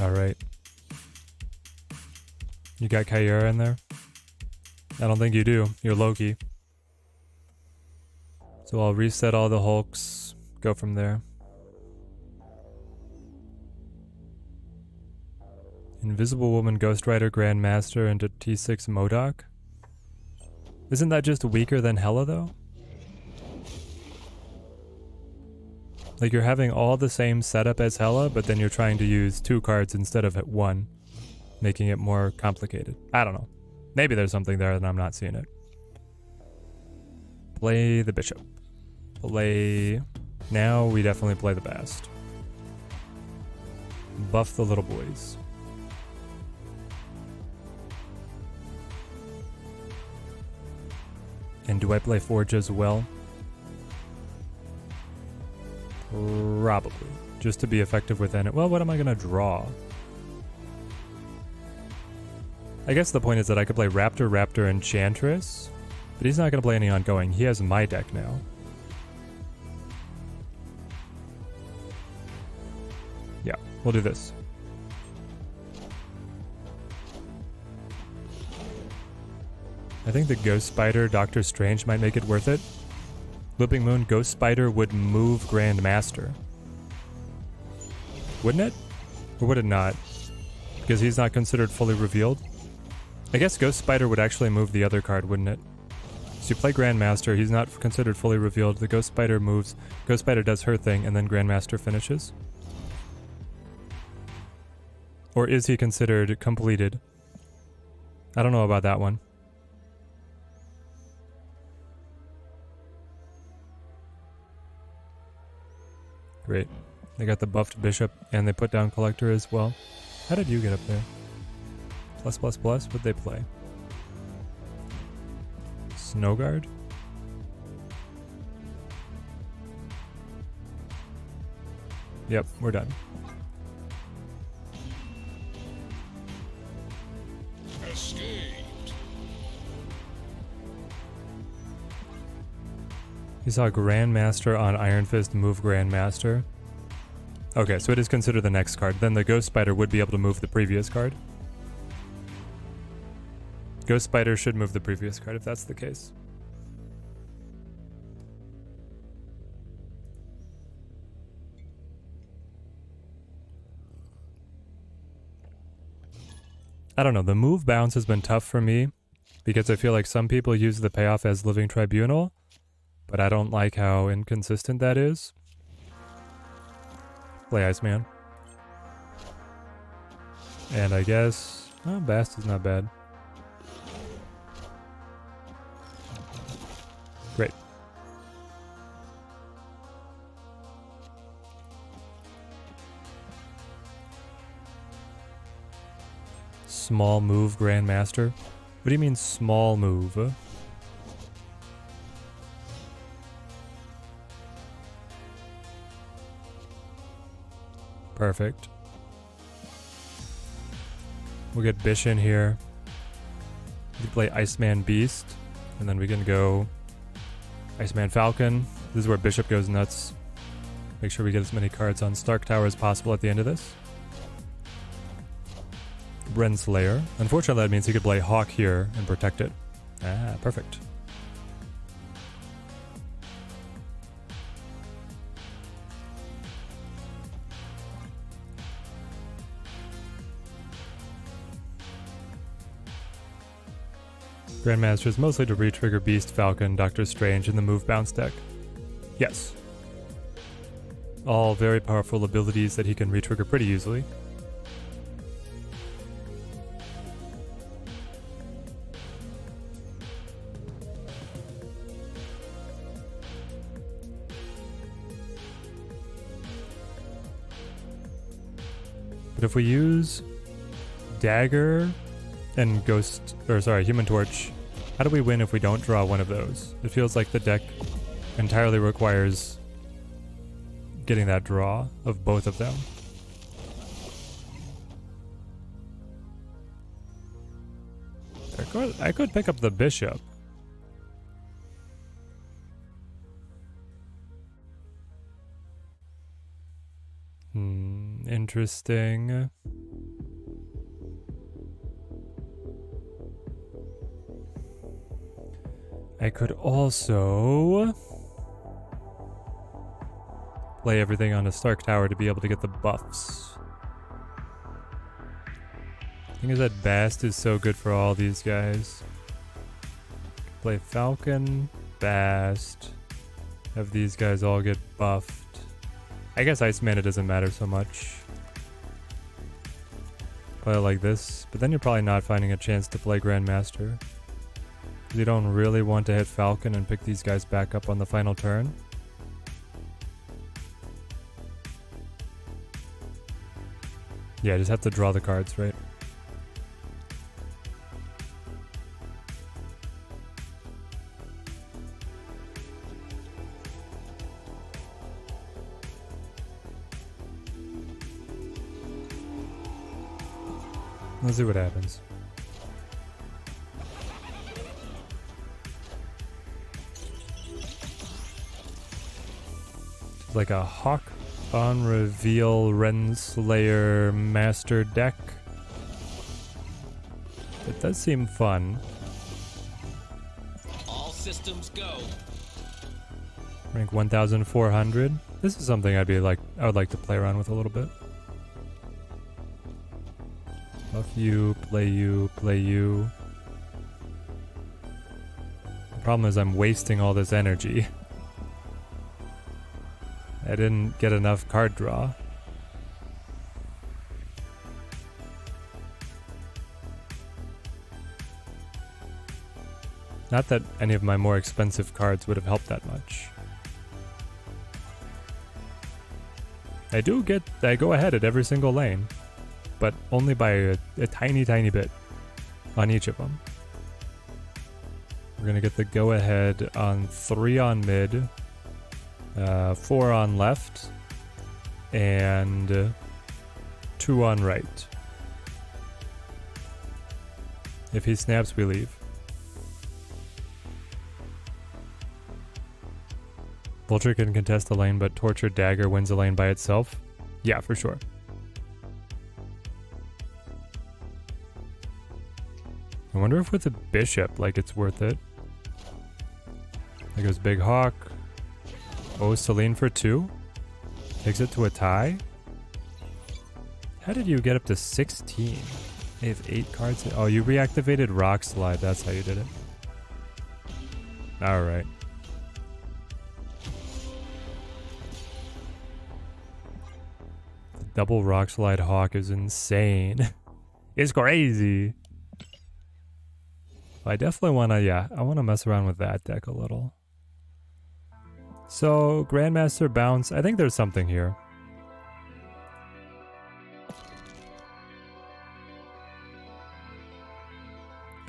[SPEAKER 1] All right. You got Kyra in there? I don't think you do. You're Loki. So I'll reset all the Hulks, go from there. Invisible Woman, Ghost Rider, Grandmaster, into T6 Modok? Isn't that just weaker than Hela though? Like you're having all the same setup as Hela, but then you're trying to use 2 cards instead of 1, making it more complicated. I don't know. Maybe there's something there and I'm not seeing it. Play the Bishop. Play... Now we definitely play the Bast. Buff the little boys. And do I play Forge as well? Probably. Just to be effective within it. Well, what am I going to draw? I guess the point is that I could play Raptor, Raptor, Enchantress. But he's not going to play any ongoing. He has my deck now. Yeah, we'll do this. I think the Ghost Spider, Doctor Strange might make it worth it. Looping Moon, Ghost Spider would move Grandmaster. Wouldn't it? Or would it not? Because he's not considered fully revealed? I guess Ghost Spider would actually move the other card, wouldn't it? So you play Grandmaster, he's not considered fully revealed, the Ghost Spider moves, Ghost Spider does her thing, and then Grandmaster finishes. Or is he considered completed? I don't know about that one. Great. They got the buffed Bishop, and they put down Collector as well. How did you get up there? Plus, plus, plus? What'd they play? Snowguard? Yep, we're done.
[SPEAKER 2] Escaped.
[SPEAKER 1] You saw Grandmaster on Iron Fist move Grandmaster. Okay, so it is considered the next card. Then the Ghost Spider would be able to move the previous card. Ghost Spider should move the previous card if that's the case. I don't know, the move bounce has been tough for me because I feel like some people use the payoff as Living Tribunal, but I don't like how inconsistent that is. Play Iceman. And I guess... oh, Bast is not bad. Great. Small move, Grandmaster. What do you mean small move? Perfect. We'll get Bish in here. We can play Iceman Beast, and then we can go Iceman Falcon. This is where Bishop goes nuts. Make sure we get as many cards on Stark Tower as possible at the end of this. Renslayer. Unfortunately, that means he could play Hawk here and protect it. Ah, perfect. Grandmaster is mostly to re-trigger Beast, Falcon, Doctor Strange in the move bounce deck. Yes. All very powerful abilities that he can re-trigger pretty easily. But if we use Dagger and Human Torch, how do we win if we don't draw one of those? It feels like the deck entirely requires getting that draw of both of them. I could pick up the Bishop. Interesting. I could also play everything on a Stark Tower to be able to get the buffs. The thing is that Bast is so good for all these guys. Play Falcon, Bast, have these guys all get buffed. I guess Iceman, it doesn't matter so much. Play it like this, but then you're probably not finding a chance to play Grandmaster. You don't really want to hit Falcon and pick these guys back up on the final turn. Yeah, just have to draw the cards, right? Let's see what happens. It's like a Hawk on reveal Renslayer Master deck. It does seem fun.
[SPEAKER 4] All systems go.
[SPEAKER 1] Rank 1,400. This is something I would like to play around with a little bit. Buff you, play you, play you. Problem is I'm wasting all this energy. I didn't get enough card draw. Not that any of my more expensive cards would have helped that much. I go ahead at every single lane, but only by a tiny, tiny bit on each of them. We're gonna get the go ahead on 3 on mid, 4 on left, and 2 on right. If he snaps, we leave. Vulture can contest the lane, but Tortured Dagger wins the lane by itself. Yeah, for sure. I wonder if with a bishop, like, it's worth it. There goes Big Hawk. Oh, Celine for 2. Takes it to a tie. How did you get up to 16? They have 8 cards. Oh, you reactivated Rock Slide. That's how you did it. Alright. Double Rock Slide Hawk is insane. It's crazy. I definitely want to, I want to mess around with that deck a little. So, Grandmaster bounce. I think there's something here.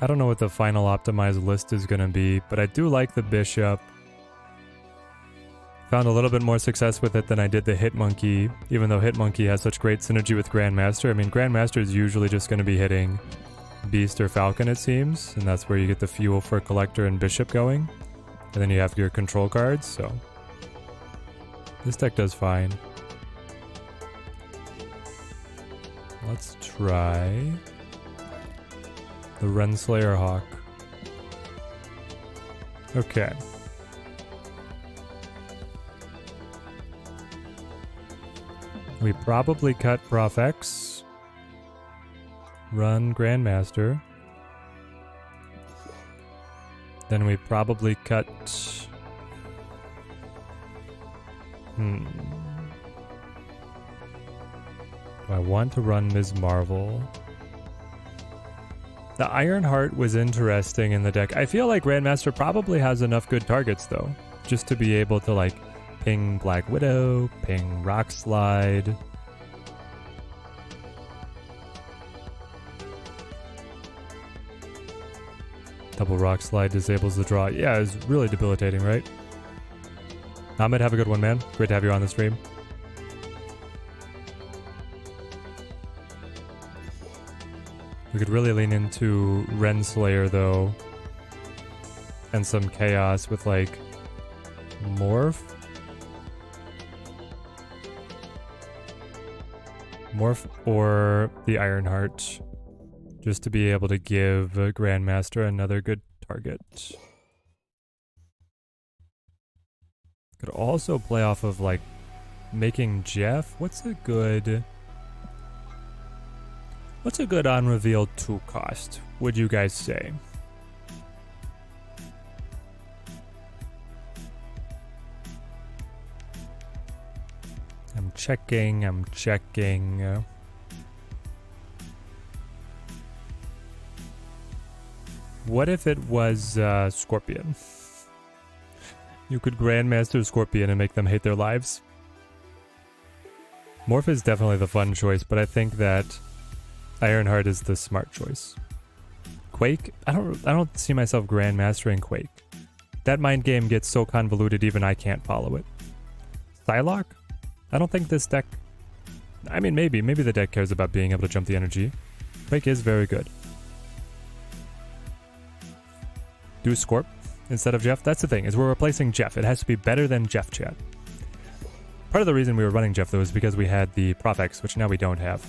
[SPEAKER 1] I don't know what the final optimized list is going to be, but I do like the Bishop. Found a little bit more success with it than I did the Hitmonkey, even though Hitmonkey has such great synergy with Grandmaster. I mean, Grandmaster is usually just going to be hitting Beast or Falcon, it seems, and that's where you get the fuel for Collector and Bishop going. And then you have your control cards, so this deck does fine. Let's try the Renslayer Hawk. Okay. We probably cut Prof X. Run Grandmaster. Then we probably cut... Do I want to run Ms. Marvel? The Ironheart was interesting in the deck. I feel like Grandmaster probably has enough good targets though, just to be able to like ping Black Widow, ping Rock Slide. Double Rock Slide disables the draw. Yeah, it's really debilitating, right? Ahmed, have a good one, man. Great to have you on the stream. We could really lean into Renslayer, though. And some chaos with, like, Morph? Morph or the Ironheart. Just to be able to give Grandmaster another good target. Could also play off of, like, making Jeff. What's a good on-reveal 2 cost, would you guys say? I'm checking. What if it was Scorpion? You could Grandmaster Scorpion and make them hate their lives. Morph is definitely the fun choice, but I think that Ironheart is the smart choice. Quake? I don't see myself Grandmastering Quake. That mind game gets so convoluted even I can't follow it. Psylocke? I don't think this deck... I mean, maybe the deck cares about being able to jump the energy. Quake is very good. Do Scorp instead of Jeff? That's the thing, is we're replacing Jeff. It has to be better than Jeff, chat. Part of the reason we were running Jeff, though, is because we had the Prof X, which now we don't have.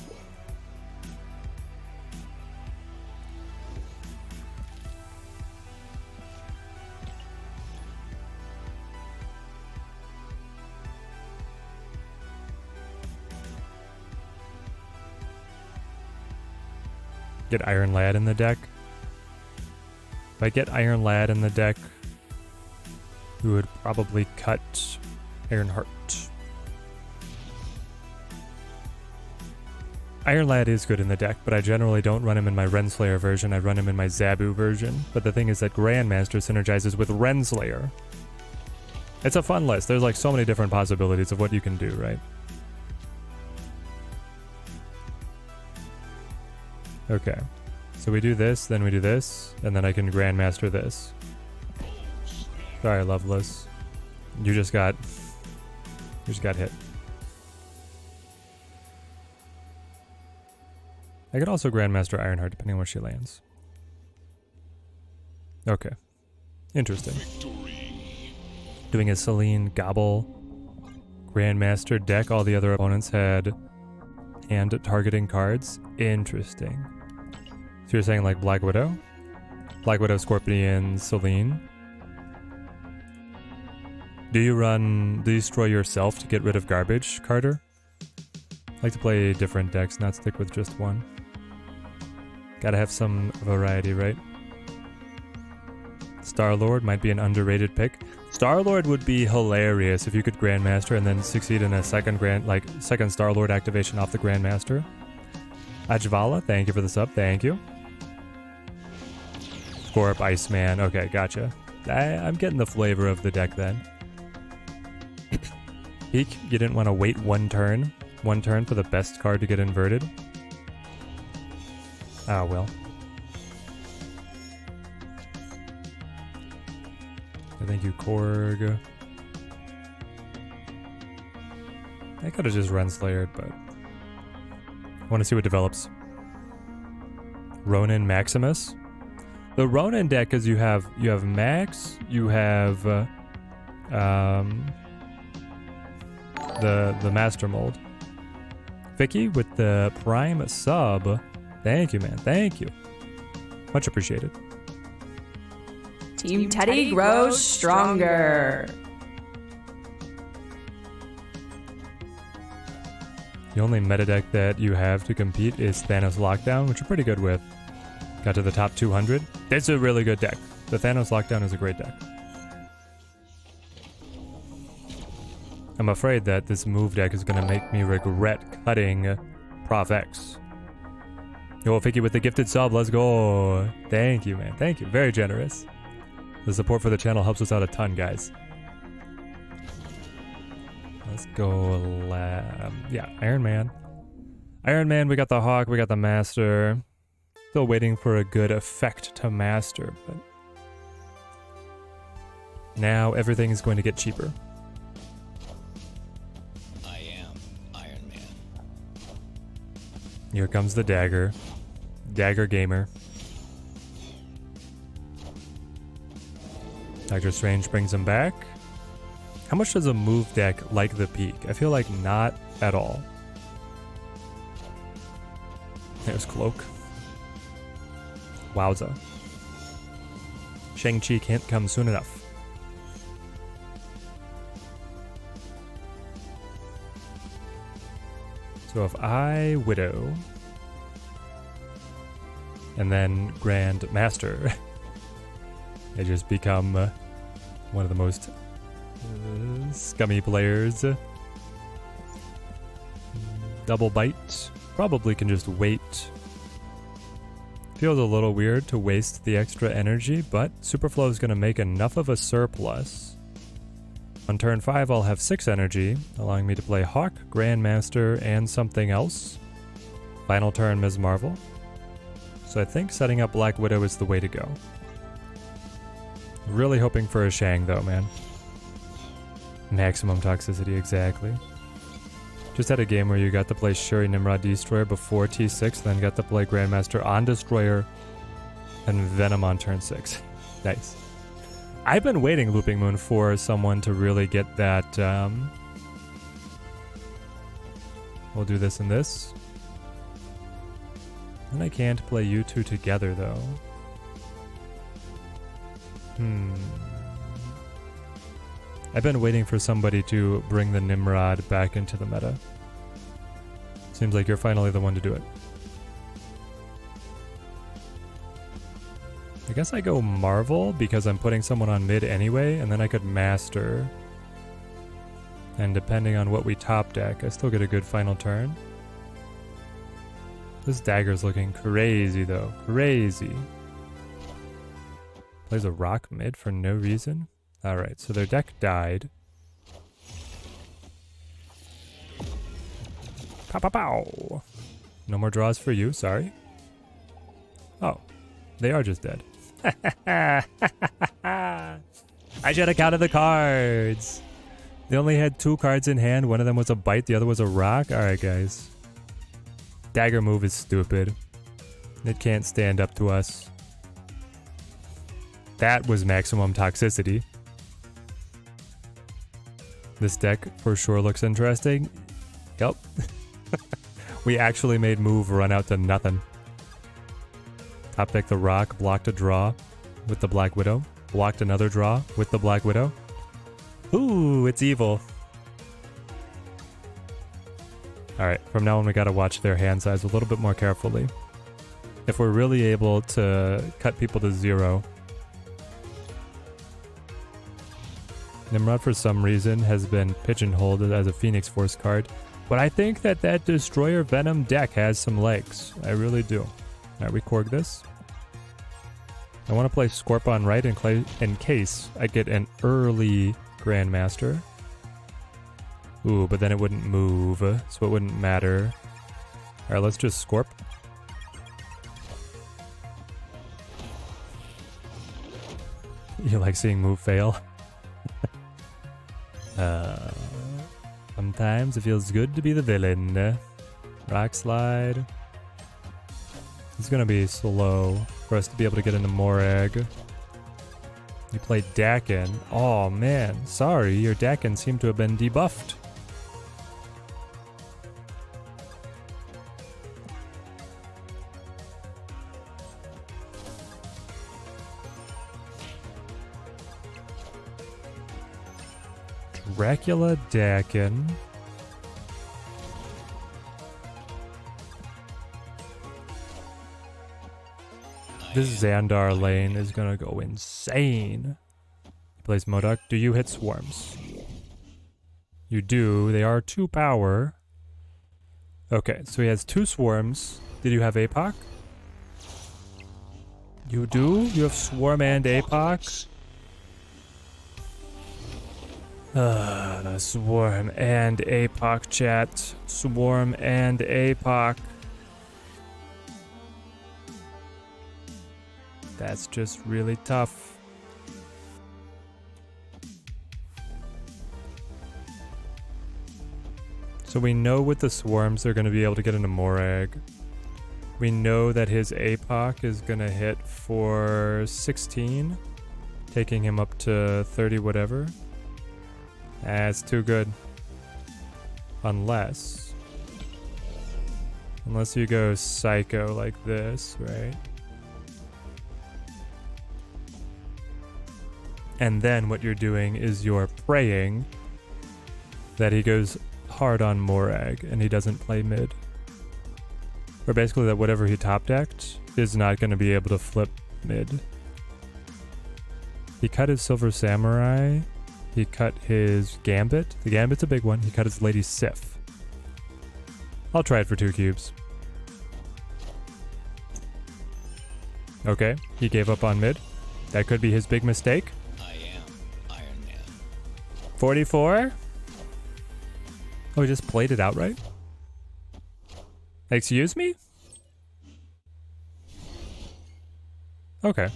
[SPEAKER 1] Get Iron Lad in the deck. If I get Iron Lad in the deck, We would probably cut Ironheart. Iron Lad is good in the deck, but I generally don't run him in my Renslayer version. I run him in my Zabu version. But the thing is that Grandmaster synergizes with Renslayer. It's a fun list. There's like so many different possibilities of what you can do, right? Okay. So we do this, then we do this, and then I can Grandmaster this. Sorry, Loveless. You just got hit. I could also Grandmaster Ironheart depending on where she lands. Okay. Interesting. Doing a Selene Gobble Grandmaster deck. All the other opponents had hand targeting cards. Interesting. So you're saying like Black Widow? Black Widow, Scorpion, Selene. Do you run Destroy yourself to get rid of garbage, Carter? I like to play different decks, not stick with just one. Gotta have some variety, right? Star-Lord might be an underrated pick. Star-Lord would be hilarious if you could Grandmaster and then succeed in a second Star-Lord activation off the Grandmaster. Ajvala, thank you for the sub, thank you. Scorp, Iceman, okay, gotcha. I'm getting the flavor of the deck then. Peek, you didn't want to wait one turn for the best card to get inverted? Ah, well. Thank you, Korg. I could have just Renslayered, but I want to see what develops. Ronin Maximus. The Ronin deck is you have Max, you have the Master Mold. Vicky with the Prime sub. Thank you, man. Thank you. Much appreciated.
[SPEAKER 5] Team Teddy grows stronger.
[SPEAKER 1] The only meta deck that you have to compete is Thanos Lockdown, which you're pretty good with. Got to the top 200. It's a really good deck. The Thanos Lockdown is a great deck. I'm afraid that this move deck is going to make me regret cutting Prof X. Yo, Vicky with the gifted sub, let's go. Thank you, man. Thank you. Very generous. The support for the channel helps us out a ton, guys. Let's go. Yeah, Iron Man. Iron Man, we got the Hawk, we got the Master. Still waiting for a good effect to master, but now everything is going to get cheaper.
[SPEAKER 2] I am Iron Man.
[SPEAKER 1] Here comes the dagger. Dagger Gamer. Doctor Strange brings him back. How much does a move deck like the Peak? I feel like not at all. There's Cloak. Wowza. Shang-Chi can't come soon enough. So if I Widow and then Grandmaster, I just become one of the most scummy players. Double Bite. Probably can just wait. Feels a little weird to waste the extra energy, but Superflow is going to make enough of a surplus. On turn 5, I'll have 6 energy, allowing me to play Hawk, Grandmaster, and something else. Final turn, Ms. Marvel. So I think setting up Black Widow is the way to go. Really hoping for a Shang, though, man. Maximum toxicity, exactly. Just had a game where you got to play Shuri Nimrod Destroyer before T6, then got to play Grandmaster on Destroyer and Venom on turn 6. Nice. I've been waiting, Looping Moon, for someone to really get that. We'll do this and this. And I can't play you two together, though. I've been waiting for somebody to bring the Nimrod back into the meta. Seems like you're finally the one to do it. I guess I go Marvel because I'm putting someone on mid anyway, and then I could Master. And depending on what we top deck, I still get a good final turn. This dagger's looking crazy though. Crazy. Plays a rock mid for no reason. Alright, so their deck died. Pow pow pow! No more draws for you, sorry. Oh, they are just dead. I should have counted the cards. They only had 2 cards in hand. One of them was a bite, the other was a rock. Alright, guys. Dagger move is stupid. It can't stand up to us. That was maximum toxicity. This deck for sure looks interesting. Yep. We actually made move run out to nothing. Top deck the rock, blocked a draw with the Black Widow. Blocked another draw with the Black Widow. Ooh, it's evil. Alright, from now on we gotta watch their hand size a little bit more carefully. If we're really able to cut people to 0. Nimrod for some reason has been pigeonholed as a Phoenix Force card. But I think that that Destroyer Venom deck has some legs. I really do. Alright, we Korg this. I want to play Scorp on right in case I get an early Grandmaster. Ooh, but then it wouldn't move, so it wouldn't matter. Alright, let's just Scorp. You like seeing move fail? Sometimes it feels good to be the villain. Rock slide. It's gonna be slow for us to be able to get into Morag. You played Dakin. Oh man, sorry, your Dakin seemed to have been debuffed. Dracula Dakin. This Xandar lane is gonna go insane. He plays Modok. Do you hit swarms? You do. They are 2 power. Okay, so he has 2 swarms. Did you have APOC? You do? You have swarm and APOC? Swarm and APOC, chat. Swarm and APOC. That's just really tough. So we know with the swarms they're going to be able to get into Morag. We know that his APOC is going to hit for 16, taking him up to 30 whatever. That's too good. Unless you go psycho like this, right? And then what you're doing is you're praying that he goes hard on Morag and he doesn't play mid. Or basically that whatever he top decked is not going to be able to flip mid. He cut his Silver Samurai. He cut his Gambit. The Gambit's a big one. He cut his Lady Sif. I'll try it for 2 cubes. Okay, he gave up on mid. That could be his big mistake.
[SPEAKER 2] I am Iron Man.
[SPEAKER 1] 44? Oh, he just played it outright? Excuse me? Okay.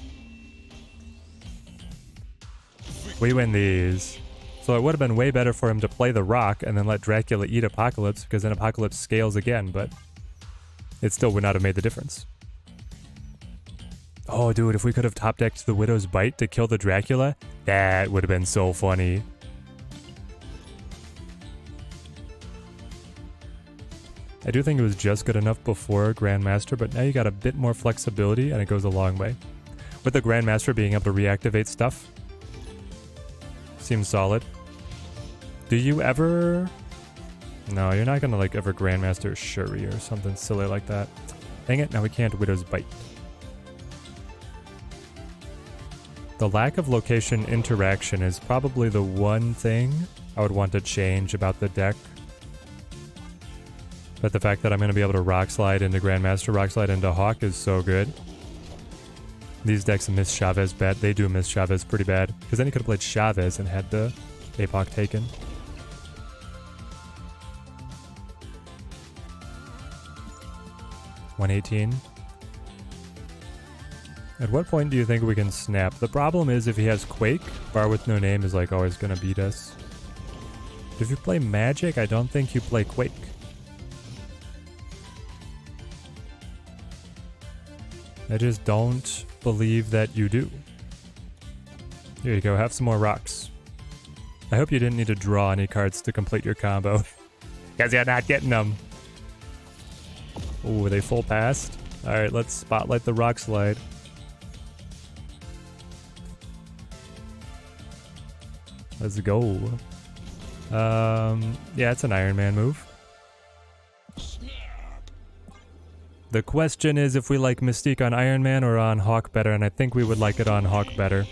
[SPEAKER 1] We win these. So it would have been way better for him to play the rock and then let Dracula eat Apocalypse, because then Apocalypse scales again, but it still would not have made the difference. Oh, dude, if we could have top decked the Widow's Bite to kill the Dracula, that would have been so funny. I do think it was just good enough before Grandmaster, but now you got a bit more flexibility and it goes a long way. With the Grandmaster being able to reactivate stuff, seems solid. Do you ever... No, you're not gonna like ever Grandmaster Shuri or something silly like that. Dang it, now we can't Widow's Bite. The lack of location interaction is probably the one thing I would want to change about the deck. But the fact that I'm going to be able to rock slide into Grandmaster, rock slide into Hawk is so good. These decks miss Chavez bad. They do miss Chavez pretty bad. Because then he could have played Chavez and had the APOC taken. $118. At what point do you think we can snap? The problem is if he has Quake, Bar with no name is like always going to beat us. If you play Magic, I don't think you play Quake. I just don't believe that you do. Here you go, have some more rocks. I hope you didn't need to draw any cards to complete your combo. Because you're not getting them. Ooh, they full passed? Alright, let's spotlight the rock slide. Let's go. Yeah, it's an Iron Man move. The question is if we like Mystique on Iron Man or on Hawk better, and I think we would like it on Hawk better.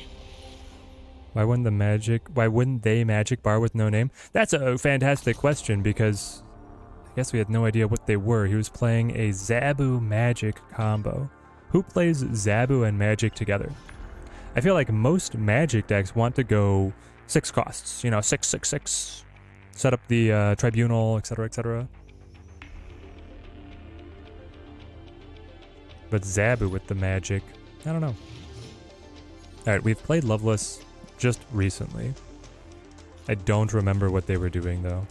[SPEAKER 1] Why wouldn't they Magic Bar with no name? That's a fantastic question because I guess we had no idea what they were. He was playing a Zabu Magic combo. Who plays Zabu and Magic together? I feel like most Magic decks want to go 6 costs, you know, 6, 6, 6. Set up the Tribunal, etc., etc. But Zabu with the Magic, I don't know. Alright, we've played Loveless just recently. I don't remember what they were doing though.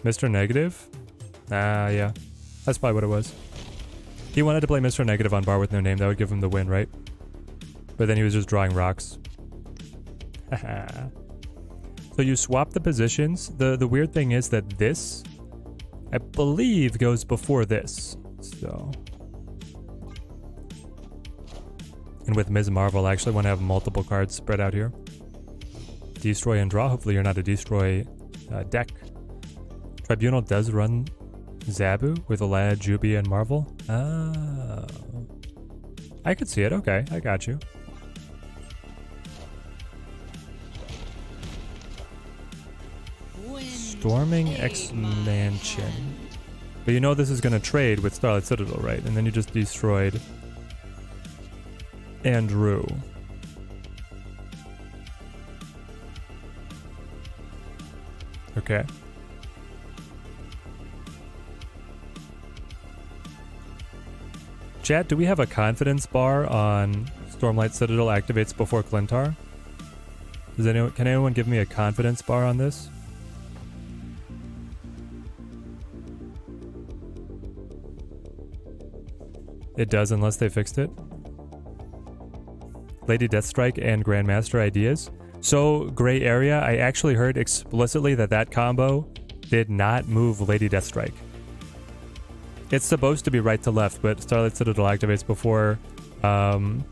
[SPEAKER 1] Mr. Negative? Yeah. That's probably what it was. He wanted to play Mr. Negative on Bar with no name, that would give him the win, right? But then he was just drawing rocks. Haha. So you swap the positions. The weird thing is that this, I believe, goes before this. So, and with Ms. Marvel, I actually want to have multiple cards spread out here. Destroy and draw. Hopefully you're not a destroy deck. Tribunal does run Zabu with Alad, Juby, and Marvel. Oh. I could see it. Okay, I got you. Storming X-Mansion. But you know this is going to trade with Starlight Citadel, right? And then you just destroyed Andrew. Okay. Chat, do we have a confidence bar on Stormlight Citadel activates before Clintar? Can anyone give me a confidence bar on this? It does unless they fixed it. Lady Deathstrike and Grandmaster ideas. So, gray area, I actually heard explicitly that combo did not move Lady Deathstrike. It's supposed to be right to left, but Starlight Citadel activates before... it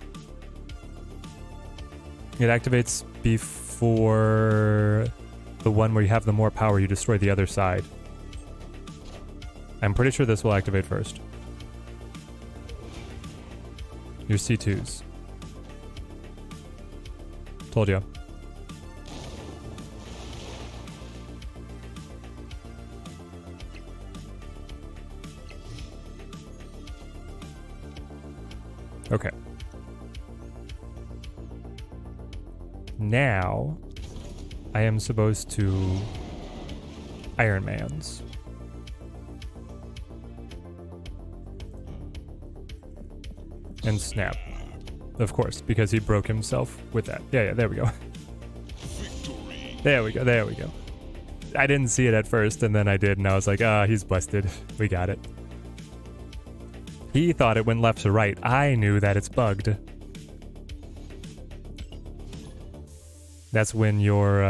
[SPEAKER 1] activates before the one where you have the more power, you destroy the other side. I'm pretty sure this will activate first. Your C2s. Told you. Okay. Now, I am supposed to Iron Man's. And snap. Of course, because he broke himself with that. Yeah, there we go. There we go. I didn't see it at first, and then I did, and I was like, he's busted. We got it. He thought it went left to right. I knew that it's bugged. That's when your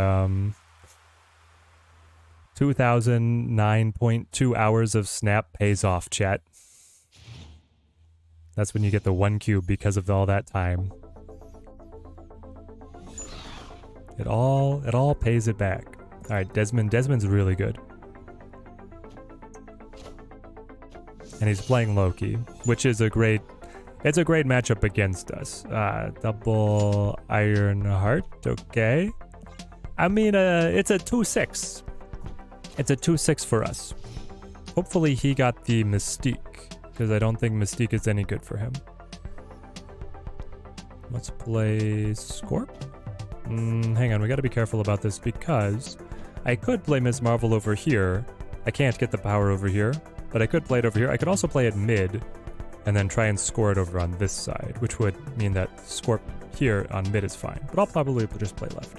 [SPEAKER 1] 2009.2 hours of snap pays off, chat. That's when you get the 1 cube because of all that time. It all pays it back. All right, Desmond's really good. And he's playing Loki, which is a great... It's a great matchup against us. Double Iron Heart, okay. I mean, it's a 2-6. It's a 2-6 for us. Hopefully he got the Mystique, because I don't think Mystique is any good for him. Let's play Scorp. Hang on, we gotta be careful about this because I could play Ms. Marvel over here. I can't get the power over here, but I could play it over here. I could also play it mid and then try and score it over on this side, which would mean that Scorp here on mid is fine, but I'll probably just play left.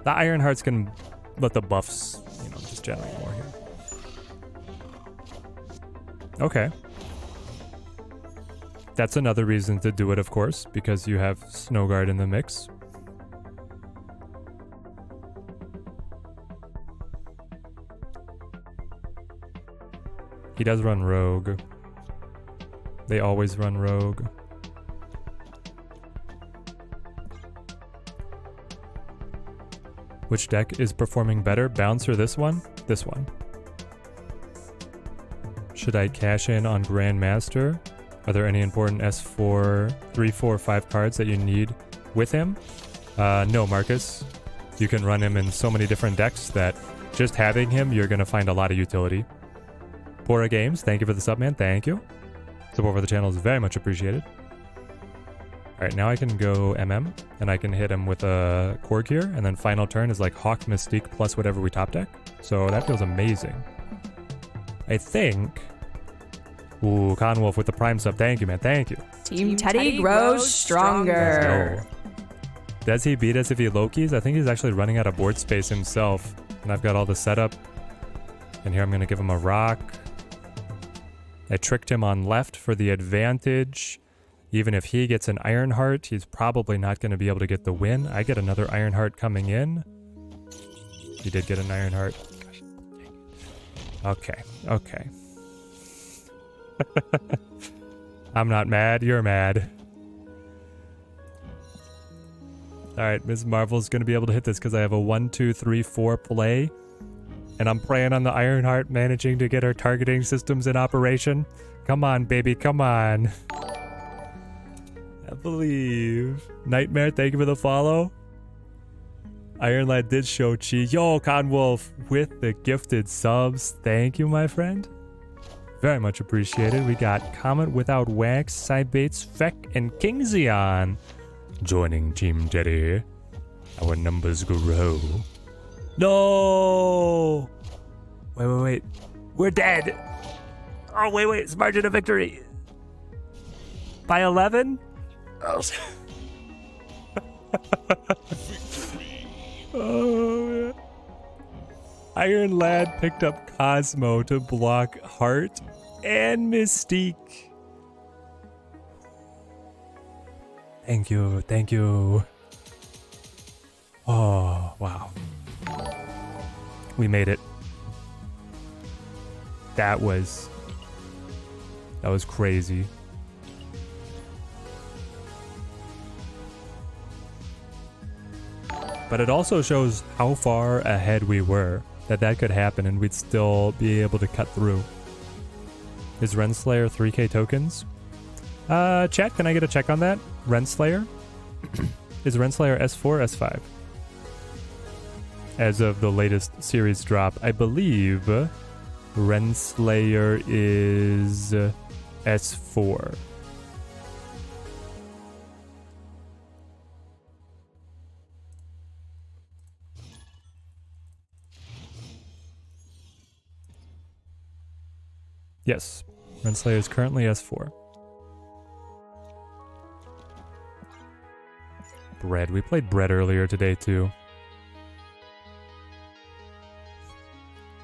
[SPEAKER 1] The Iron Hearts can let the buffs, you know, just generate more here. Okay. That's another reason to do it, of course, because you have Snowguard in the mix. He does run Rogue. They always run Rogue. Which deck is performing better? Bouncer this one? This one. Should I cash in on Grandmaster? Are there any important S4, 3, 4, 5 cards that you need with him? No, Marcus. You can run him in so many different decks that just having him, you're going to find a lot of utility. Pora Games, thank you for the sub, man. Thank you. Support for the channel is very much appreciated. Alright, now I can go MM, and I can hit him with a Korg here, and then final turn is like Hawk Mystique plus whatever we top deck. So that feels amazing. I think... Ooh, Conwolf with the Prime sub. Thank you, man. Thank you.
[SPEAKER 5] Team Teddy grows stronger.
[SPEAKER 1] Let's go. Does he beat us if he Lokis? I think he's actually running out of board space himself. And I've got all the setup. And here I'm going to give him a rock. I tricked him on left for the advantage. Even if he gets an Iron Heart, he's probably not going to be able to get the win. I get another Iron Heart coming in. He did get an Iron Heart. Okay, okay. I'm not mad, you're mad. Alright, Ms. Marvel's going to be able to hit this because I have a 1, 2, 3, 4 play. And I'm praying on the Ironheart managing to get our targeting systems in operation. Come on, baby, come on. I believe. Nightmare, thank you for the follow. Ironlad did show chi. Yo, Conwolf with the gifted subs. Thank you, my friend. Very much appreciated. We got Comet Without Wax, Sidebaits, Feck, and Kingzion joining Team Teddy. Our numbers grow. No! Wait. We're dead! Oh, wait. It's margin of victory. By 11? Oh, oh man. Iron Lad picked up Cosmo to block Heart and Mystique. Thank you. Oh, wow. We made it. That was crazy. But it also shows how far ahead we were, that could happen and we'd still be able to cut through. Is Renslayer 3k tokens? Chat, can I get a check on that? Renslayer? Is Renslayer S4, S5? As of the latest series drop, I believe Renslayer is S4. Yes, Renslayer is currently S4. Bread. We played Bread earlier today too.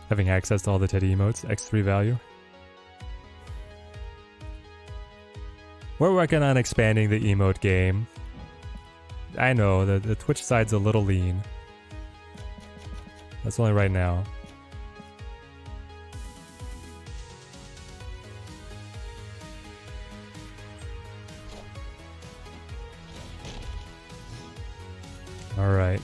[SPEAKER 1] Having access to all the Teddy emotes, X3 value. We're working on expanding the emote game. I know, the Twitch side's a little lean. That's only right now. Alright.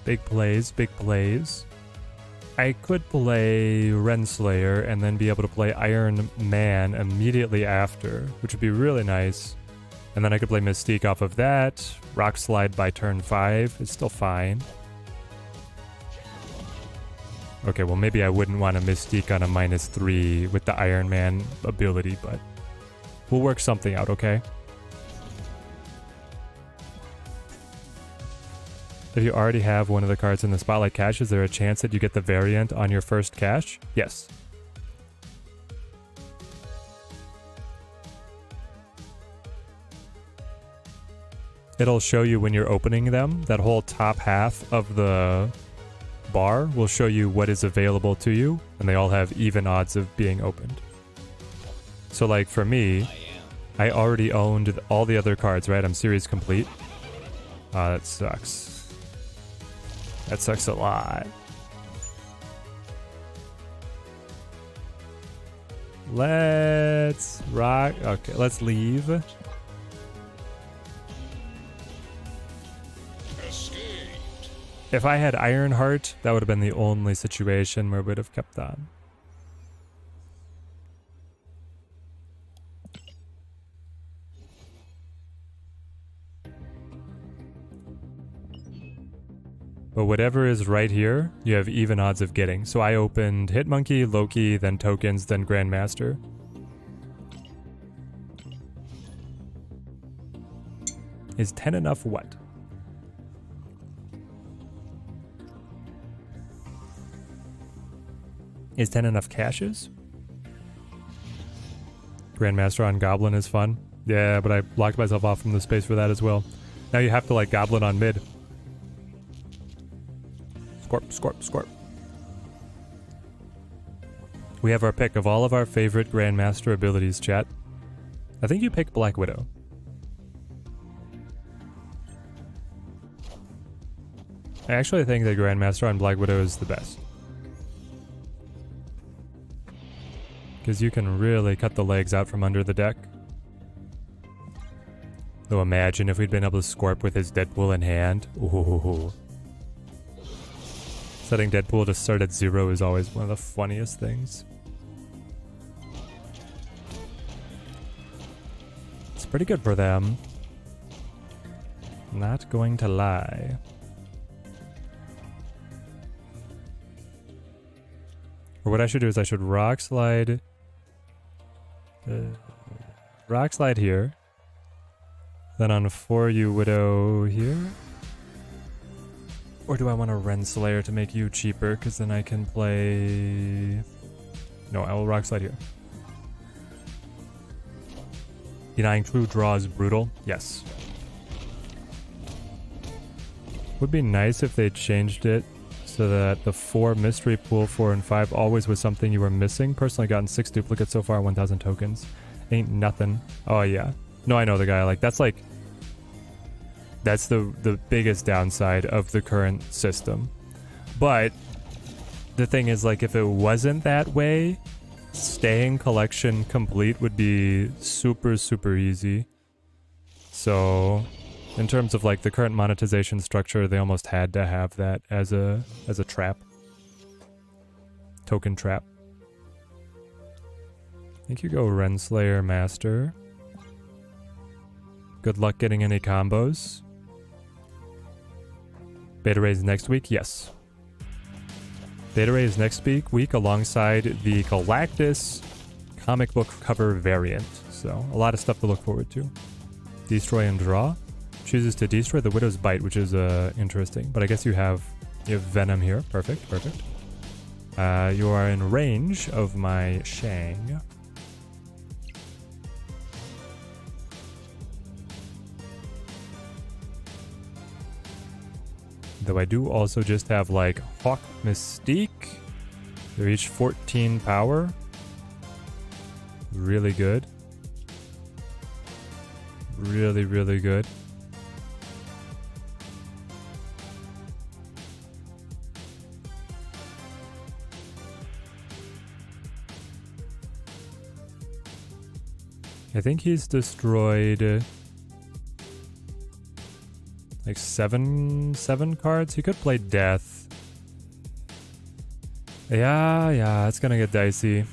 [SPEAKER 1] Big plays, big plays. I could play Renslayer and then be able to play Iron Man immediately after, which would be really nice. And then I could play Mystique off of that. Rock Slide by turn 5 is still fine. Okay, well maybe I wouldn't want a Mystique on a -3 with the Iron Man ability, but we'll work something out, okay? If you already have one of the cards in the Spotlight cache, is there a chance that you get the variant on your first cache? Yes. It'll show you when you're opening them. That whole top half of the bar will show you what is available to you, and they all have even odds of being opened. So like for me, I already owned all the other cards, right? I'm series complete. That sucks. That sucks a lot. Let's rock. Okay, let's leave. If I had Ironheart, that would have been the only situation where we would have kept on. But whatever is right here, you have even odds of getting. So I opened Hitmonkey, Loki, then Tokens, then Grandmaster. Is 10 enough what? Is 10 enough caches? Grandmaster on Goblin is fun. Yeah, but I locked myself off from the space for that as well. Now you have to like Goblin on mid. Scorp, scorp, scorp. We have our pick of all of our favorite Grandmaster abilities, chat. I think you picked Black Widow. I actually think that Grandmaster on Black Widow is the best. Because you can really cut the legs out from under the deck. Though imagine if we'd been able to Scorp with his Deadpool in hand. Ooh. Setting Deadpool to start at 0 is always one of the funniest things. It's pretty good for them. Not going to lie. Or what I should do is I should Rock Slide here. Then on 4 you Widow here. Or do I want a Renslayer to make you cheaper? Because then I can play... No, I will Rock Slide here. Denying true draw is brutal. Yes. Would be nice if they changed it so that the 4 mystery pool 4 and 5 always was something you were missing. Personally gotten 6 duplicates so far, 1,000 tokens. Ain't nothing. Oh yeah. No, I know the guy. Like that's the biggest downside of the current system. But the thing is, like, if it wasn't that way, staying collection complete would be super, super easy. So in terms of like the current monetization structure, they almost had to have that as a trap. Token trap. I think you go Renslayer Master. Good luck getting any combos. Beta raise next week? Yes. Beta raise next week alongside the Galactus comic book cover variant. So a lot of stuff to look forward to. Destroy and draw. Chooses to destroy the Widow's Bite, which is interesting. But I guess you have Venom here. Perfect, perfect. You are in range of my Shang. Though I do also just have like Hawk Mystique. They're each 14 power. Really good. Really, really good. I think he's destroyed like seven cards. He could play Death. Yeah, it's gonna get dicey.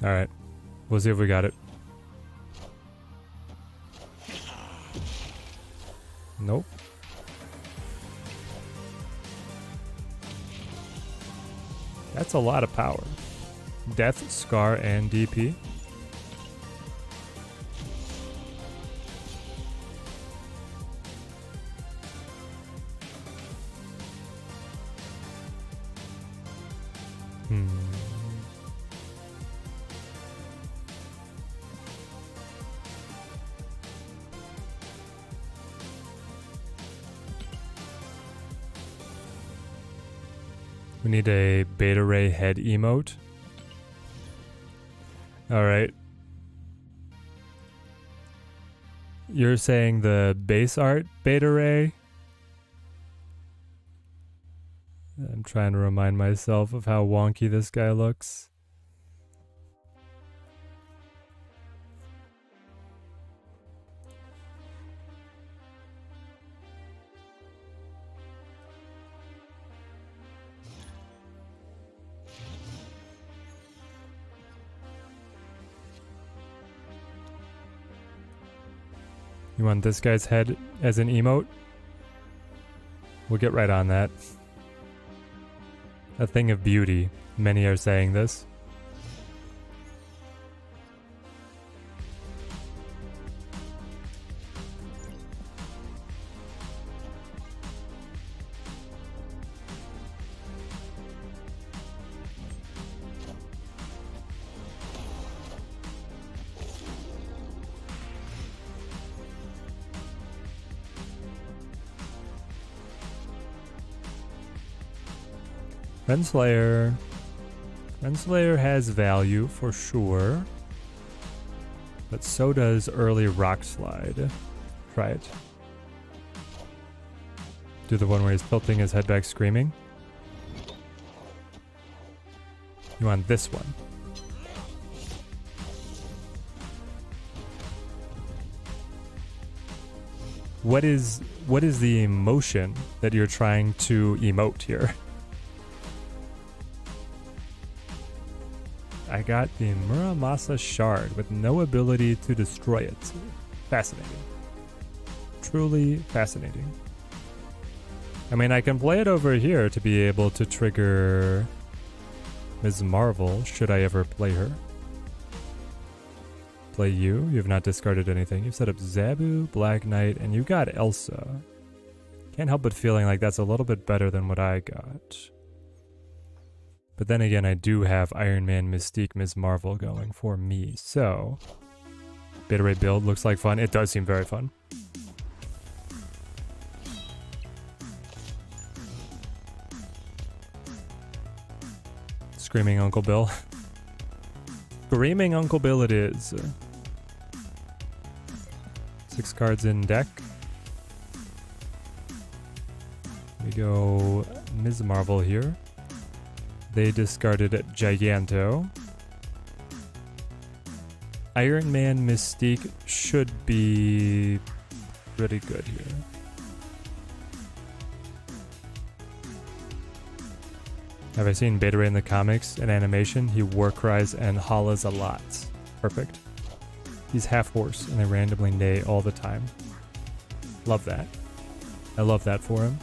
[SPEAKER 1] Alright. We'll see if we got it. Nope. That's a lot of power. Death, Scar, and DP. We need a beta ray head emote. Alright. You're saying the base art beta ray? I'm trying to remind myself of how wonky this guy looks. You want this guy's head as an emote? We'll get right on that. A thing of beauty. Many are saying this. Renslayer. Renslayer has value for sure. But so does early Rock Slide. Try it. Do the one where he's tilting his head back screaming. You want this one. What is the emotion that you're trying to emote here? I got the Muramasa shard with no ability to destroy it. Fascinating. Truly fascinating. I mean, I can play it over here to be able to trigger Ms. Marvel, should I ever play her. Play you. You have not discarded anything. You've set up Zabu, Black Knight, and you got Elsa. Can't help but feeling like that's a little bit better than what I got. But then again, I do have Iron Man, Mystique, Ms. Marvel going for me. So, Beta Ray build looks like fun. It does seem very fun. Screaming Uncle Bill. Screaming Uncle Bill it is. 6 cards in deck. We go Ms. Marvel here. They discarded Giganto. Iron Man Mystique should be pretty good here. Have I seen Beta Ray in the comics and animation? He war cries and hollers a lot. Perfect. He's half horse and they randomly neigh all the time. Love that. I love that for him.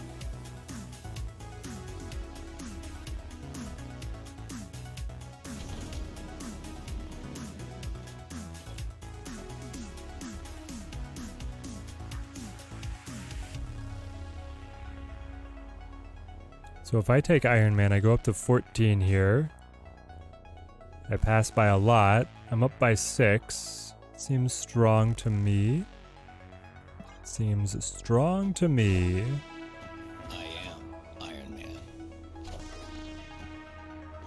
[SPEAKER 1] So if I take Iron Man, I go up to 14 here. I pass by a lot. I'm up by 6. Seems strong to me. Seems strong to me.
[SPEAKER 2] I am Iron Man.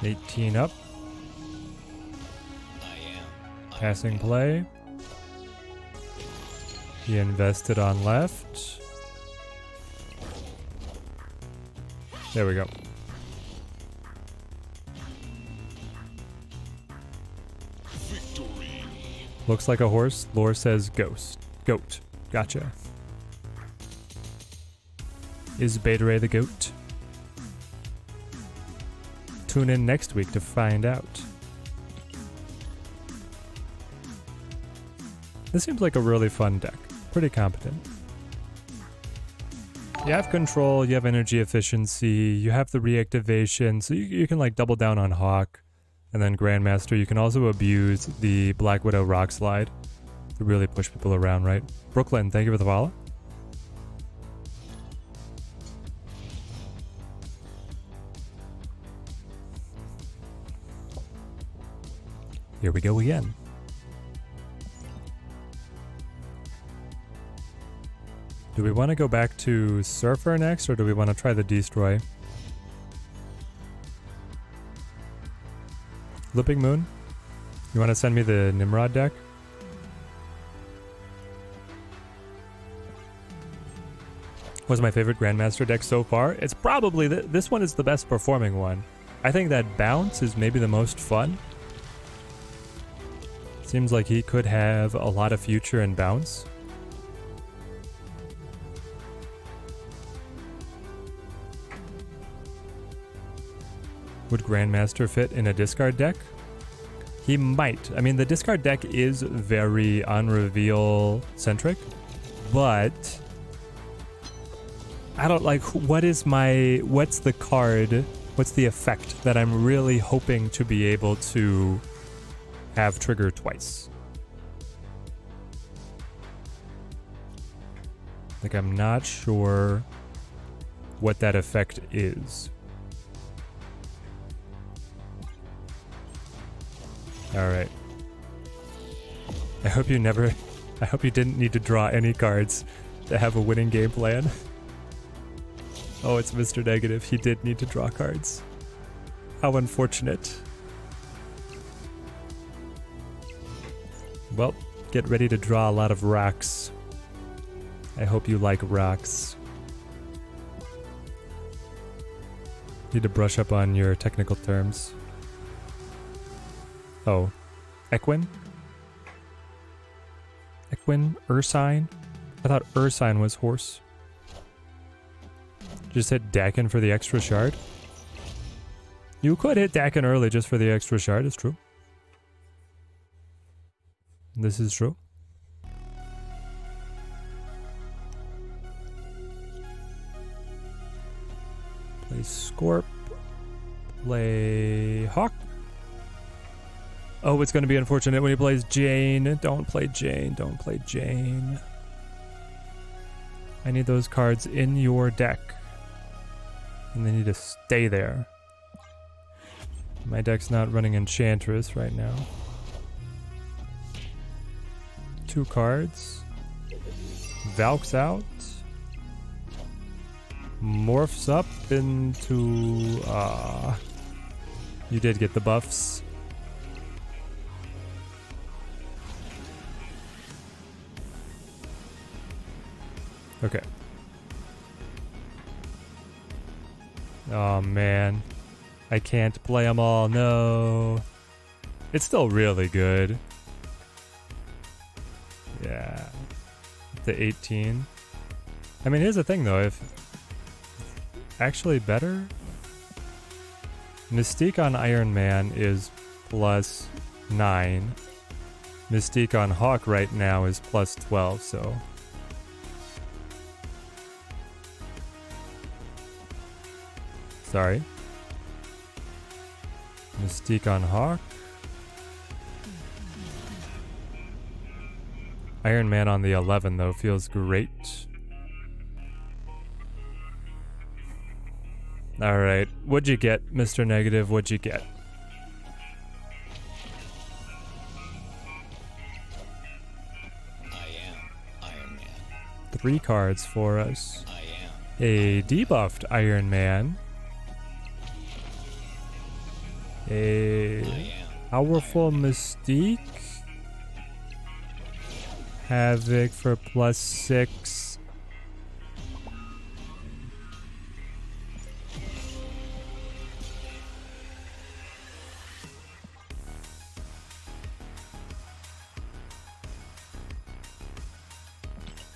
[SPEAKER 1] 18 up.
[SPEAKER 2] I am Iron
[SPEAKER 1] Passing
[SPEAKER 2] Man.
[SPEAKER 1] play. He invested on left. There we go.
[SPEAKER 2] Victory.
[SPEAKER 1] Looks like a horse. Lore says ghost. Goat. Gotcha. Is Beta Ray the GOAT? Tune in next week to find out. This seems like a really fun deck. Pretty competent. You have control, you have energy efficiency, you have the reactivation, so you can like double down on Hawk. And then Grandmaster, you can also abuse the Black Widow Rock Slide to really push people around, right? Brooklyn, thank you for the follow. Here we go again. Do we want to go back to Surfer next, or do we want to try the Destroy? Looping Moon? You want to send me the Nimrod deck? Was my favorite Grandmaster deck so far? It's probably, this one is the best performing one. I think that Bounce is maybe the most fun. Seems like he could have a lot of future in Bounce. Would Grandmaster fit in a discard deck? He might. I mean, the discard deck is very unreveal centric, but I don't like, what's the card, what's the effect that I'm really hoping to be able to have trigger twice? Like, I'm not sure what that effect is. Alright. I hope you didn't need to draw any cards to have a winning game plan. Oh, it's Mr. Negative. He did need to draw cards. How unfortunate. Well, get ready to draw a lot of rocks. I hope you like rocks. Need to brush up on your technical terms. Oh, Equine? Equine? Ursine? I thought Ursine was horse. Just hit Dakin for the extra shard? You could hit Dakin early just for the extra shard, it's true. This is true. Play Scorp. Play Hawk. Oh, it's going to be unfortunate when he plays Jane. Don't play Jane. Don't play Jane. I need those cards in your deck. And they need to stay there. My deck's not running Enchantress right now. 2 cards. Valks out. Morphs up into... you did get the buffs. Okay. Oh man. I can't play them all, no. It's still really good. Yeah. The 18. I mean, here's the thing though, if... Actually better? Mystique on Iron Man is plus 9. Mystique on Hawk right now is plus 12, so... Sorry. Mystique on Hawk. Iron Man on the 11 though feels great. Alright, what'd you get, Mr. Negative? What'd you get?
[SPEAKER 2] I am Iron Man.
[SPEAKER 1] 3 cards for us.
[SPEAKER 2] I am.
[SPEAKER 1] A debuffed Iron Man. A powerful Mystique. Havoc for plus 6.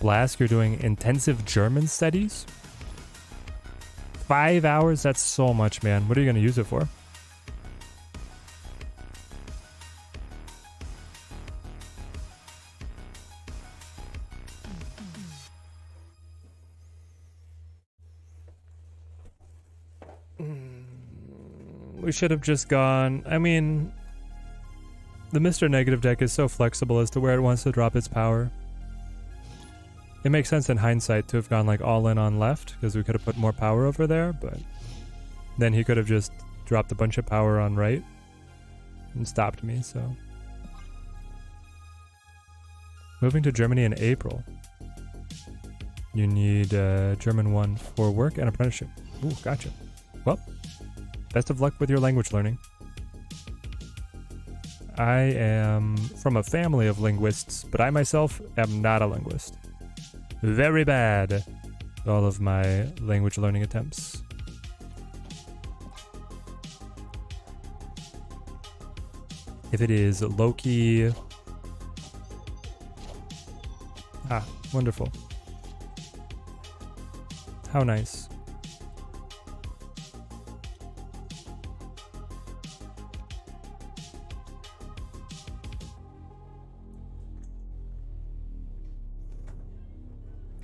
[SPEAKER 1] Blask, you're doing intensive German studies? 5 hours? That's so much, man. What are you going to use it for? We should have just gone... I mean... The Mr. Negative deck is so flexible as to where it wants to drop its power. It makes sense in hindsight to have gone like all in on left, because we could have put more power over there, but... Then he could have just dropped a bunch of power on right and stopped me, so... Moving to Germany in April. You need German 1 for work and apprenticeship. Ooh, gotcha. Well, best of luck with your language learning. I am from a family of linguists, but I myself am not a linguist. Very bad at all of my language learning attempts. If it is Loki... Ah, wonderful. How nice.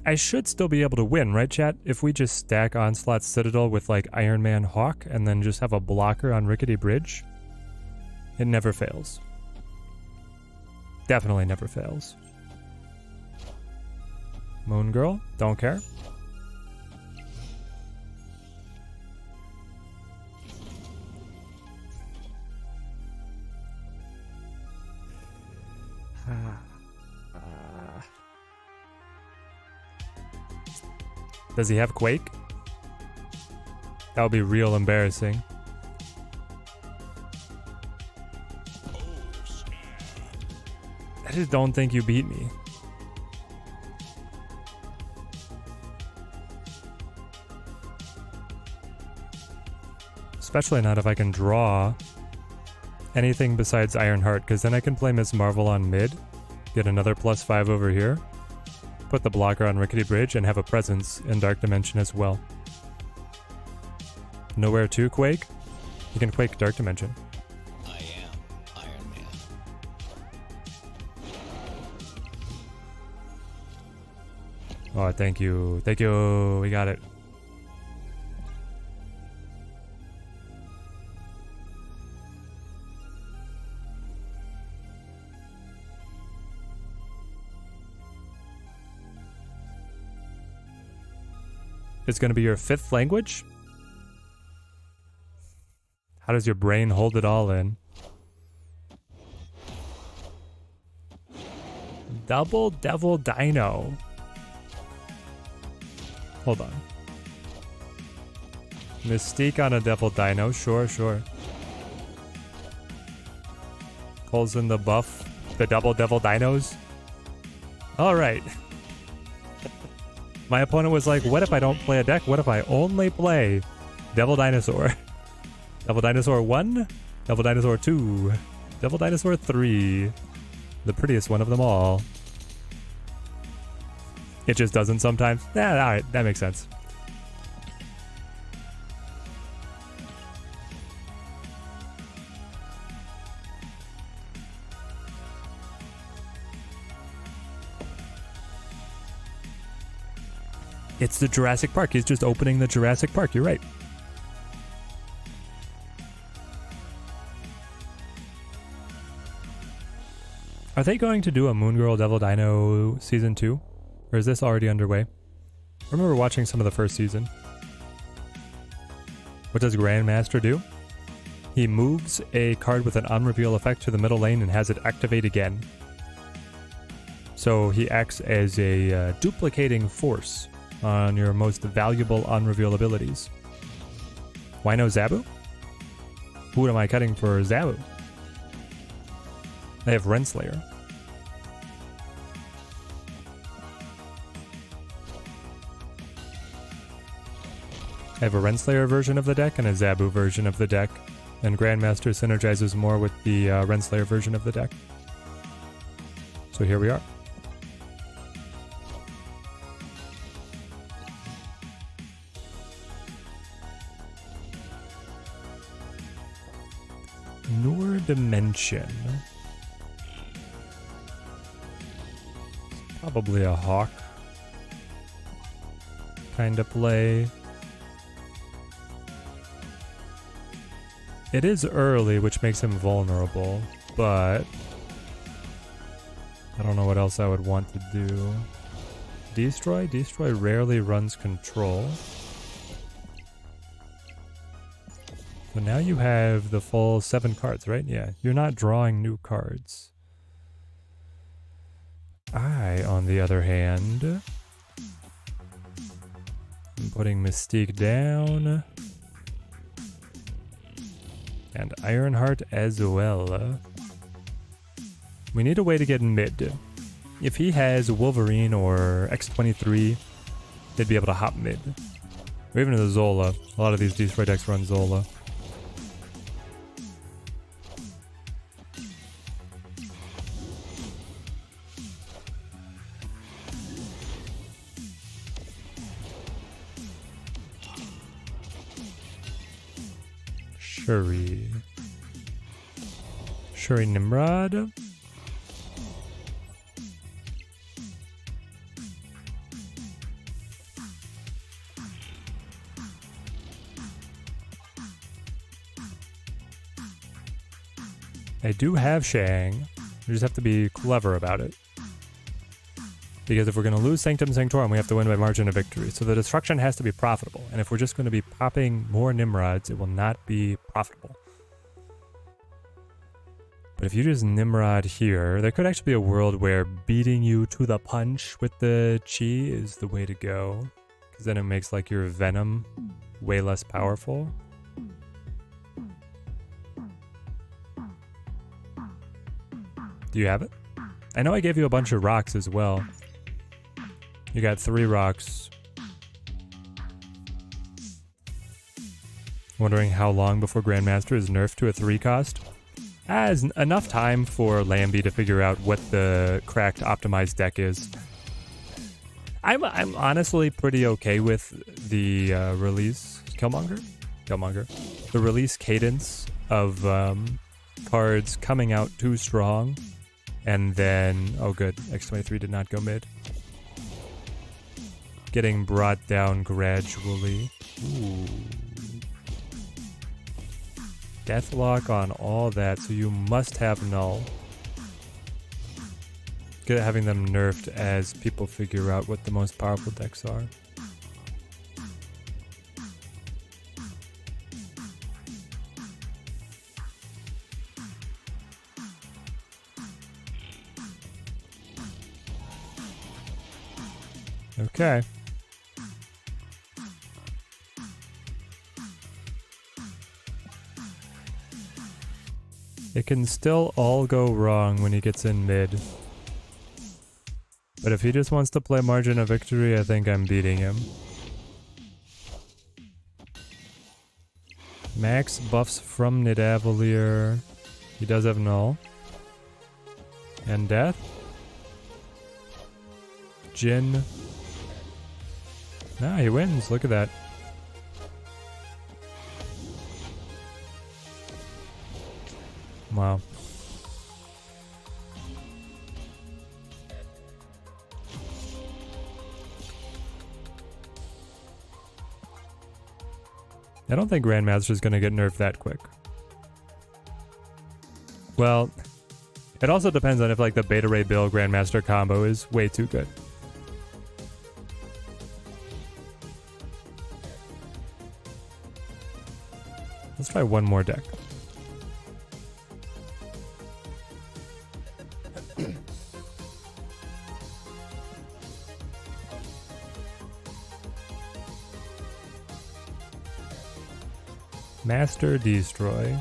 [SPEAKER 1] I should still be able to win, right, chat? If we just stack Onslaught Citadel with, like, Iron Man Hawk and then just have a blocker on Rickety Bridge, it never fails. Definitely never fails. Moon Girl, don't care. Does he have Quake? That would be real embarrassing. I just don't think you beat me. Especially not if I can draw anything besides Ironheart, because then I can play Miss Marvel on mid, get another +5 over here, put the blocker on Rickety Bridge, and have a presence in Dark Dimension as well. Nowhere to Quake? You can Quake Dark Dimension.
[SPEAKER 2] I am Iron Man.
[SPEAKER 1] Oh, thank you. Thank you. We got it. It's going to be your 5th language? How does your brain hold it all in? Double Devil Dino. Hold on. Mystique on a Devil Dino. Sure, sure. Pulls in the buff. The Double Devil Dinos. Alright. My opponent was like, what if I don't play a deck? What if I only play Devil Dinosaur? Devil Dinosaur 1, Devil Dinosaur 2, Devil Dinosaur 3. The prettiest one of them all. It just doesn't sometimes. Alright, that makes sense. It's the Jurassic Park. He's just opening the Jurassic Park. You're right. Are they going to do a Moon Girl Devil Dino Season 2? Or is this already underway? I remember watching some of the first season. What does Grandmaster do? He moves a card with an unreveal effect to the middle lane and has it activate again. So he acts as a duplicating force on your most valuable unreveal abilities. Why no Zabu? Who am I cutting for Zabu? I have Renslayer. I have a Renslayer version of the deck and a Zabu version of the deck, and Grandmaster synergizes more with the Renslayer version of the deck. So here we are. Noor Dimension. Probably a hawk kind of play. It is early, which makes him vulnerable, but I don't know what else I would want to do. Destroy? Destroy rarely runs control. So now you have the full 7 cards, right? Yeah, you're not drawing new cards. I, on the other hand, am putting Mystique down. And Ironheart as well. We need a way to get in mid. If he has Wolverine or X-23, they'd be able to hop mid. Or even the Zola. A lot of these Destroy decks run Zola. Shuri Nimrod. I do have Shang. We just have to be clever about it. Because if we're going to lose Sanctum Sanctorum, we have to win by margin of victory. So the destruction has to be profitable. And if we're just going to be popping more Nimrods, it will not be profitable. But if you just Nimrod here, there could actually be a world where beating you to the punch with the Chi is the way to go. Because then it makes like your Venom way less powerful. Do you have it? I know I gave you a bunch of rocks as well. You got 3 rocks. Wondering how long before Grandmaster is nerfed to a 3 cost? As enough time for Lambie to figure out what the cracked optimized deck is. I'm honestly pretty okay with the release Killmonger. The release cadence of cards coming out too strong, and then oh good, X-23 did not go mid. Getting brought down gradually. Ooh. Deathlock on all that, so you must have null. Good at having them nerfed as people figure out what the most powerful decks are. Okay. It can still all go wrong when he gets in mid. But if he just wants to play margin of victory, I think I'm beating him. Max buffs from Nidavellir. He does have null. And death. Jin. Nah, he wins. Look at that. Wow. I don't think Grandmaster is going to get nerfed that quick. Well, it also depends on if like the Beta Ray Bill Grandmaster combo is way too good. Let's try one more deck. Master Destroy.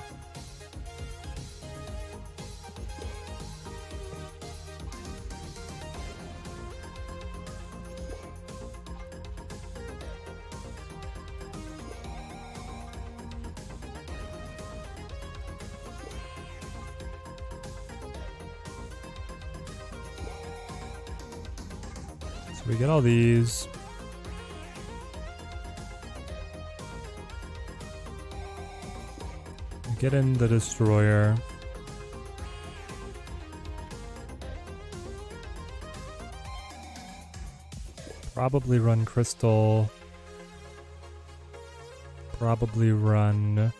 [SPEAKER 1] So we get all these. Get in the destroyer. Probably run crystal. Probably run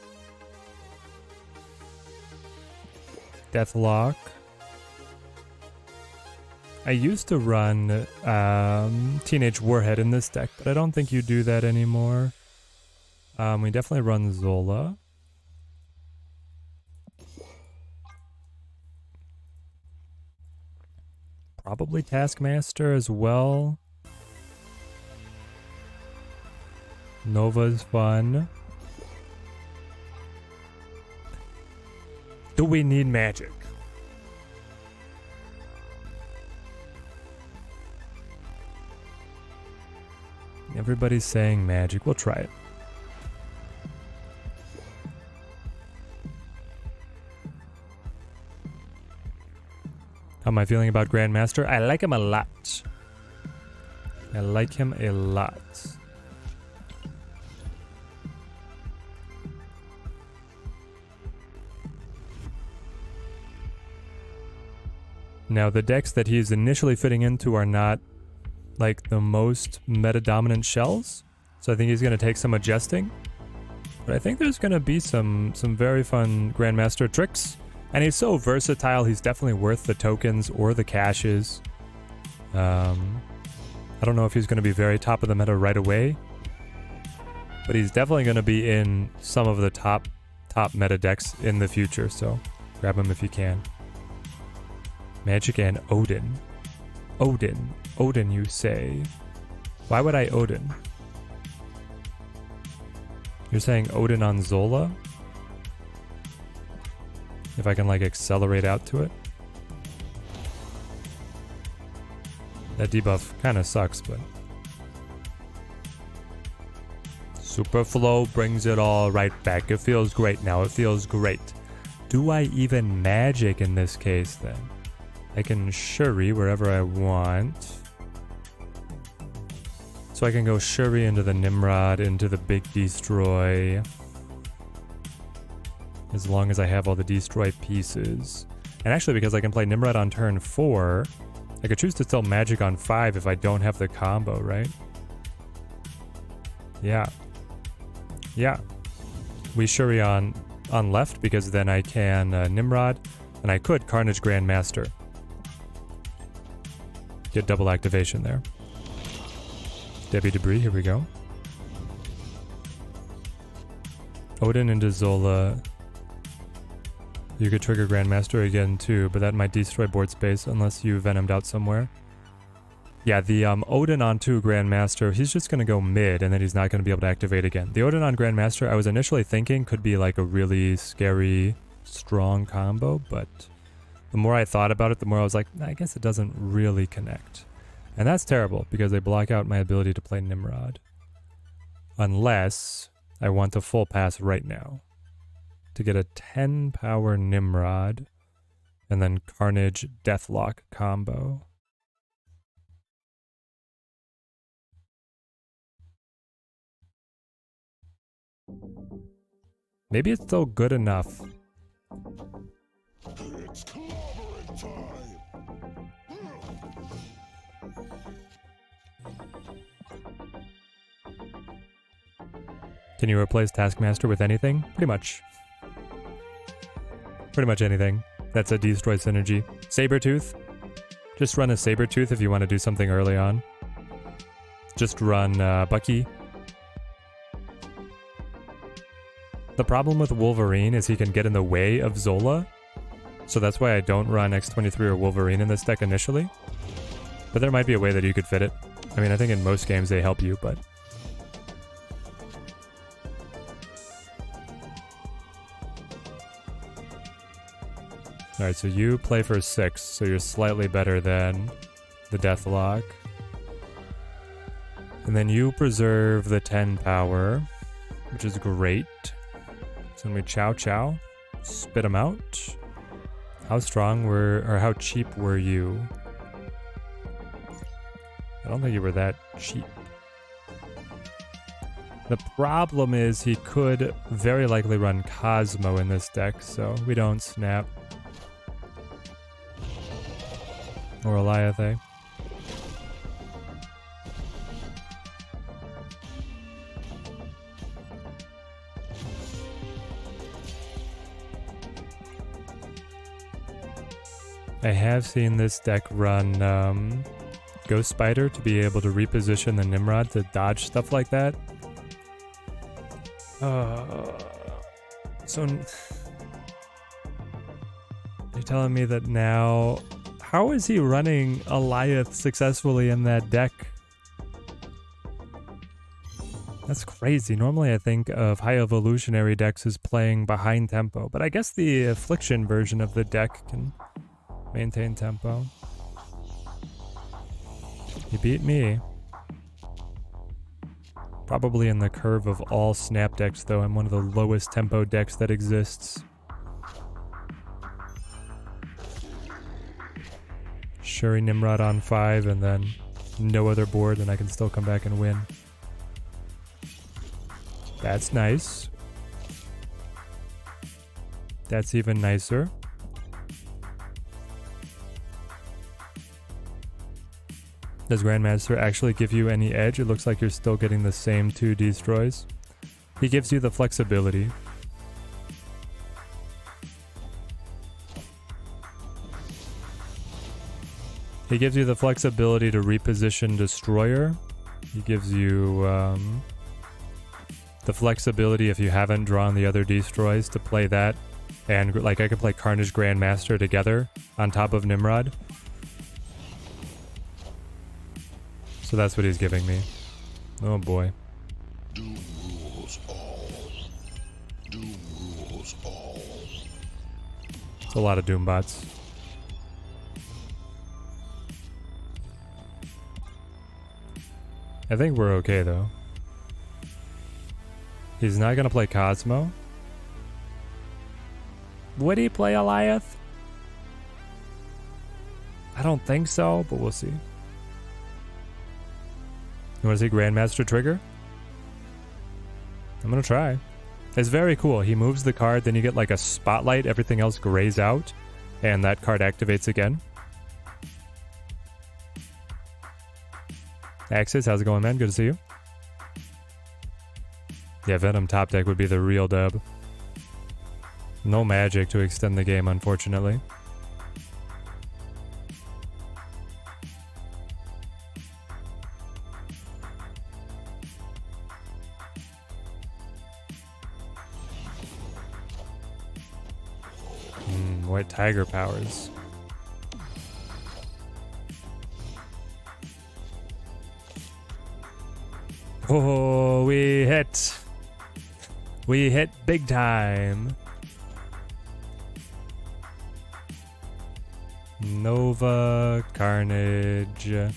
[SPEAKER 1] Deathlock. I used to run Teenage Warhead in this deck, but I don't think you do that anymore. We definitely run Zola. Probably Taskmaster as well. Nova's fun. Do we need magic? Everybody's saying magic. We'll try it. How am I feeling about Grandmaster? I like him a lot. I like him a lot. Now, the decks that he's initially fitting into are not like the most meta-dominant shells, so I think he's going to take some adjusting. But I think there's going to be some very fun Grandmaster tricks. And he's so versatile, he's definitely worth the tokens or the caches. I don't know if he's going to be very top of the meta right away, but he's definitely going to be in some of the top meta decks in the future, so grab him if you can. Magic and Odin. Odin, you say. Why would I Odin? You're saying Odin on Zola? If I can like accelerate out to it. That debuff kind of sucks, but Super Flow brings it all right back. It feels great now. It feels great. Do I even magic in this case then? I can Shuri wherever I want. So I can go Shuri into the Nimrod, into the big destroy. As long as I have all the destroy pieces. And actually, because I can play Nimrod on turn 4, I could choose to still magic on 5 if I don't have the combo, right? Yeah. Yeah. We Shuri on left, because then I can Nimrod, and I could Carnage Grandmaster. Get double activation there. Debbie Debris, here we go. Odin into Zola. You could trigger Grandmaster again too, but that might destroy board space unless you Venomed out somewhere. Yeah, the Odin on 2 Grandmaster, he's just going to go mid and then he's not going to be able to activate again. The Odin on Grandmaster, I was initially thinking could be like a really scary, strong combo, but the more I thought about it, the more I was like, I guess it doesn't really connect. And that's terrible because they block out my ability to play Nimrod. Unless I want to full pass right now to get a 10 power Nimrod and then Carnage Deathlock combo. Maybe it's still good enough.
[SPEAKER 4] It's clobbering time.
[SPEAKER 1] Can you replace Taskmaster with anything? Pretty much. Pretty much anything. That's a destroy synergy. Sabretooth. Just run a Sabretooth if you want to do something early on. Just run Bucky. The problem with Wolverine is he can get in the way of Zola. So that's why I don't run X-23 or Wolverine in this deck initially. But there might be a way that you could fit it. I mean, I think in most games they help you, but... Alright, so you play for 6, so you're slightly better than the Deathlock. And then you preserve the 10 power, which is great. So when we chow chow, spit them out. How strong were, or how cheap were you? I don't think you were that cheap. The problem is he could very likely run Cosmo in this deck, so we don't snap. Or Eliathe. I have seen this deck run Ghost Spider to be able to reposition the Nimrod to dodge stuff like that. So you're telling me that now, how is he running Eliath successfully in that deck? That's crazy. Normally I think of high evolutionary decks as playing behind tempo, but I guess the Affliction version of the deck can maintain tempo. He beat me. Probably in the curve of all snap decks, though. I'm one of the lowest tempo decks that exists. Shuri Nimrod on 5 and then no other board, and I can still come back and win. That's nice. That's even nicer. Does Grandmaster actually give you any edge? It looks like you're still getting the same 2 destroys. He gives you the flexibility. He gives you the flexibility to reposition Destroyer. He gives you the flexibility, if you haven't drawn the other destroys, to play that. And like I could play Carnage Grandmaster together on top of Nimrod. So that's what he's giving me. Oh boy.
[SPEAKER 4] Doom rules all. Doom rules all.
[SPEAKER 1] It's a lot of Doom bots. I think we're okay though. He's not gonna play Cosmo. Would he play Eliath? I don't think so, but we'll see. You want to see Grandmaster trigger? I'm gonna try. It's very cool. He moves the card, then you get like a spotlight, everything else grays out, and that card activates again. Axis, how's it going, man? Good to see you. Yeah, Venom top deck would be the real dub. No magic to extend the game, unfortunately. White Tiger powers. Oh, we hit. We hit big time. Nova Carnage.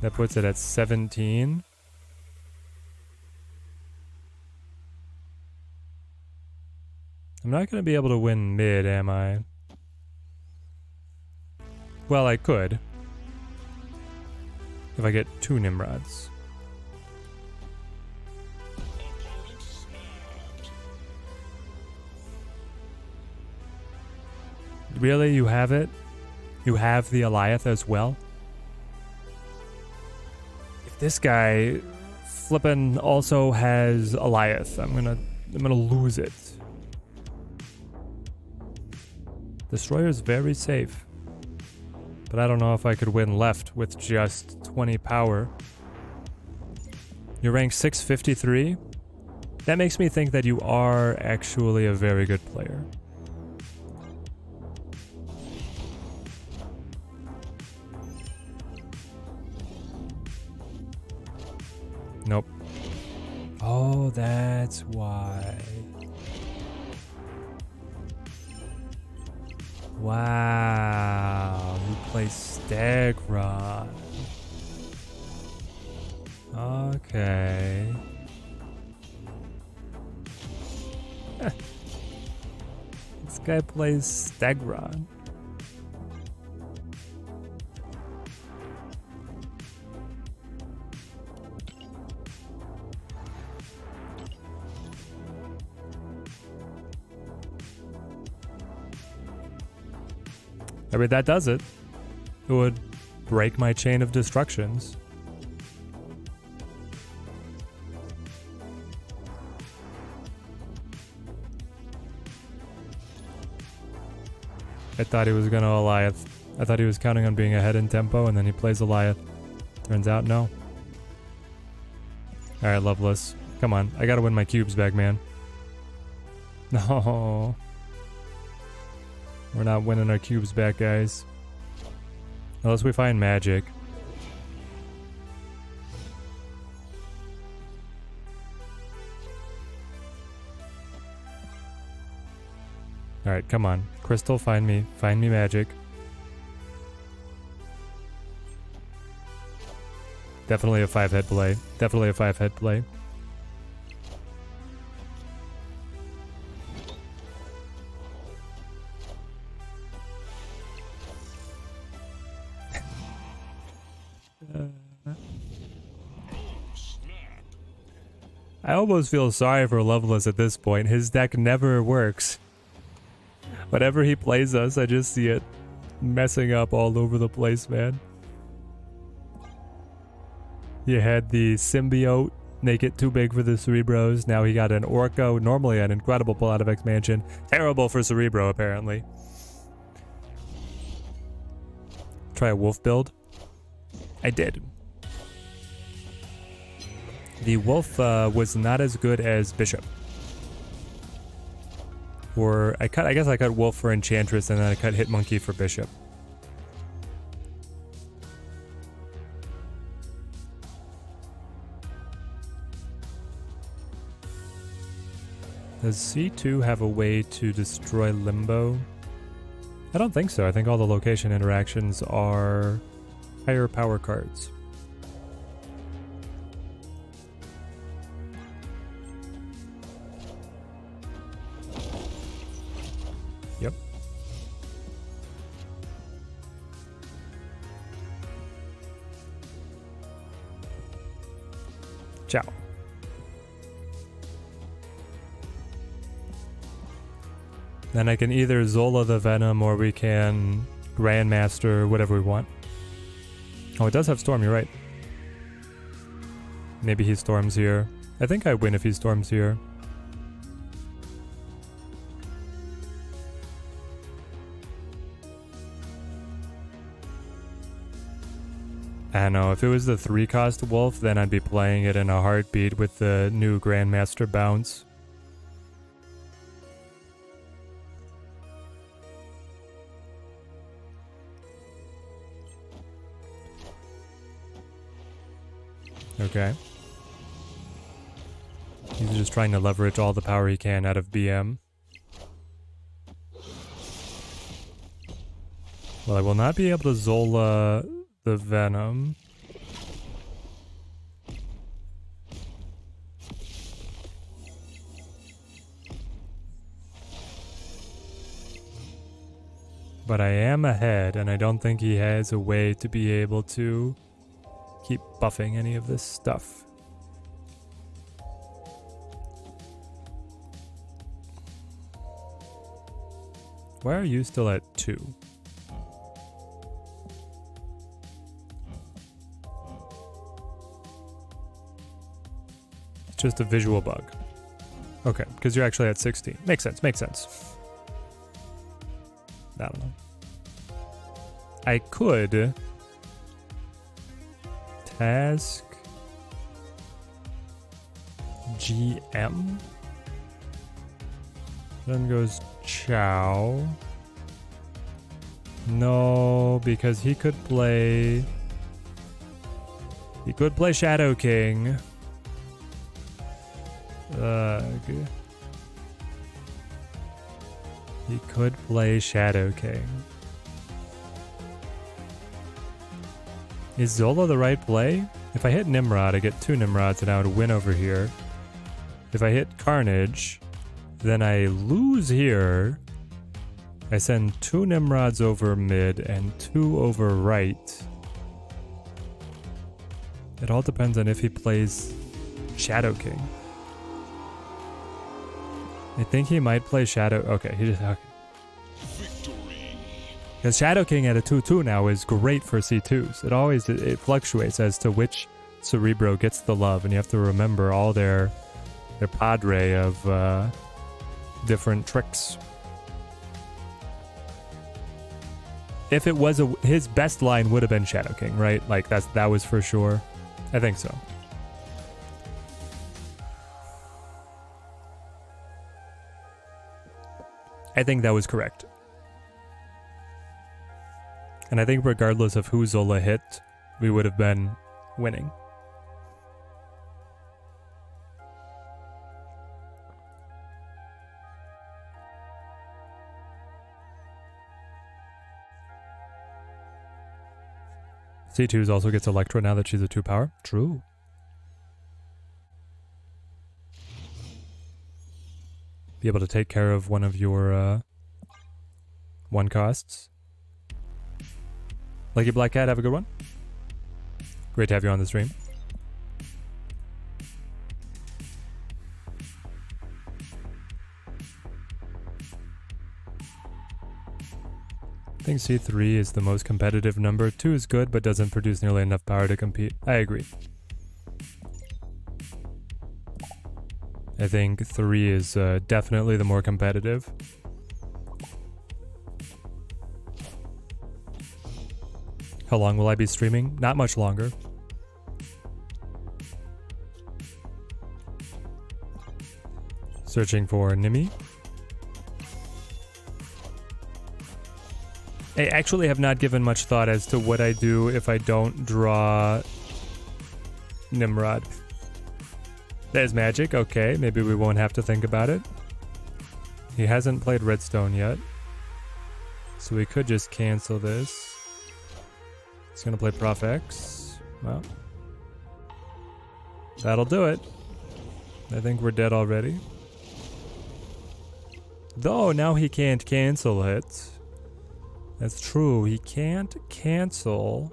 [SPEAKER 1] That puts it at 17. I'm not going to be able to win mid, am I? Well, I could. If I get 2 Nimrods. Really? You have it? You have the Eliath as well? If this guy flippin' also has Eliath, I'm gonna lose it. Destroyer's very safe. But I don't know if I could win left with just 20 power. You're ranked 653? That makes me think that you are actually a very good player. Nope. Oh, that's why. Wow, you play Stegron. Okay. This guy plays Stegron. I mean, that does it. It would break my chain of destructions. I thought he was gonna Goliath. I thought he was counting on being ahead in tempo, and then he plays Goliath. Turns out, no. Alright, Loveless. Come on, I gotta win my cubes back, man. No. We're not winning our cubes back, guys. Unless we find magic. Alright, come on. Crystal, find me. Find me magic. Definitely a 5-head play. Definitely a 5-head play. I almost feel sorry for Loveless at this point. His deck never works. Whenever he plays us, I just see it messing up all over the place, man. He had the symbiote, make it too big for the Cerebros. Now he got an Orco, normally an incredible pull out of expansion. Terrible for Cerebro, apparently. Try a wolf build. I did. The wolf was not as good as Bishop. Or I guess I cut wolf for Enchantress and then I cut Hitmonkey for Bishop. Does C2 have a way to destroy Limbo? I don't think so. I think all the location interactions are higher power cards. Yep. Ciao. Then I can either Zola the Venom or we can Grandmaster, whatever we want. Oh, it does have Storm, you're right. Maybe he storms here. I think I win if he storms here. I don't know, if it was the 3-cost wolf, then I'd be playing it in a heartbeat with the new Grandmaster bounce. Okay. He's just trying to leverage all the power he can out of BM. Well, I will not be able to Zola the Venom. But I am ahead, and I don't think he has a way to be able to keep buffing any of this stuff. Why are you still at 2? It's just a visual bug. Okay, because you're actually at 16. Makes sense, makes sense. I don't know. I could task GM. Then goes Chow. No, because he could play Shadow King. He could play Shadow King. Is Zola the right play? If I hit Nimrod, I get 2 Nimrods and I would win over here. If I hit Carnage, then I lose here. I send 2 Nimrods over mid and 2 over right. It all depends on if he plays Shadow King. I think he might play Shadow. Okay, he just. Okay.
[SPEAKER 4] Victory.
[SPEAKER 1] Because Shadow King at a 2/2 now is great for C2s. It fluctuates as to which Cerebro gets the love, and you have to remember all their padre of different tricks. If it was his best line would have been Shadow King, right? Like that was for sure. I think so. I think that was correct. And I think regardless of who Zola hit, we would have been winning. C2s also gets Electra now that she's a 2 power. True. Be able to take care of one of your 1 costs. Lucky Black Cat, have a good one. Great to have you on the stream. I think C3 is the most competitive number. 2 is good, but doesn't produce nearly enough power to compete. I agree. I think 3 is definitely the more competitive. How long will I be streaming? Not much longer. Searching for Nimi. I actually have not given much thought as to what I do if I don't draw Nimrod. That is magic, okay, maybe we won't have to think about it. He hasn't played Redstone yet, so we could just cancel this. He's gonna play Prof X. Well, that'll do it. I think we're dead already. Though now he can't cancel it. That's true, he can't cancel,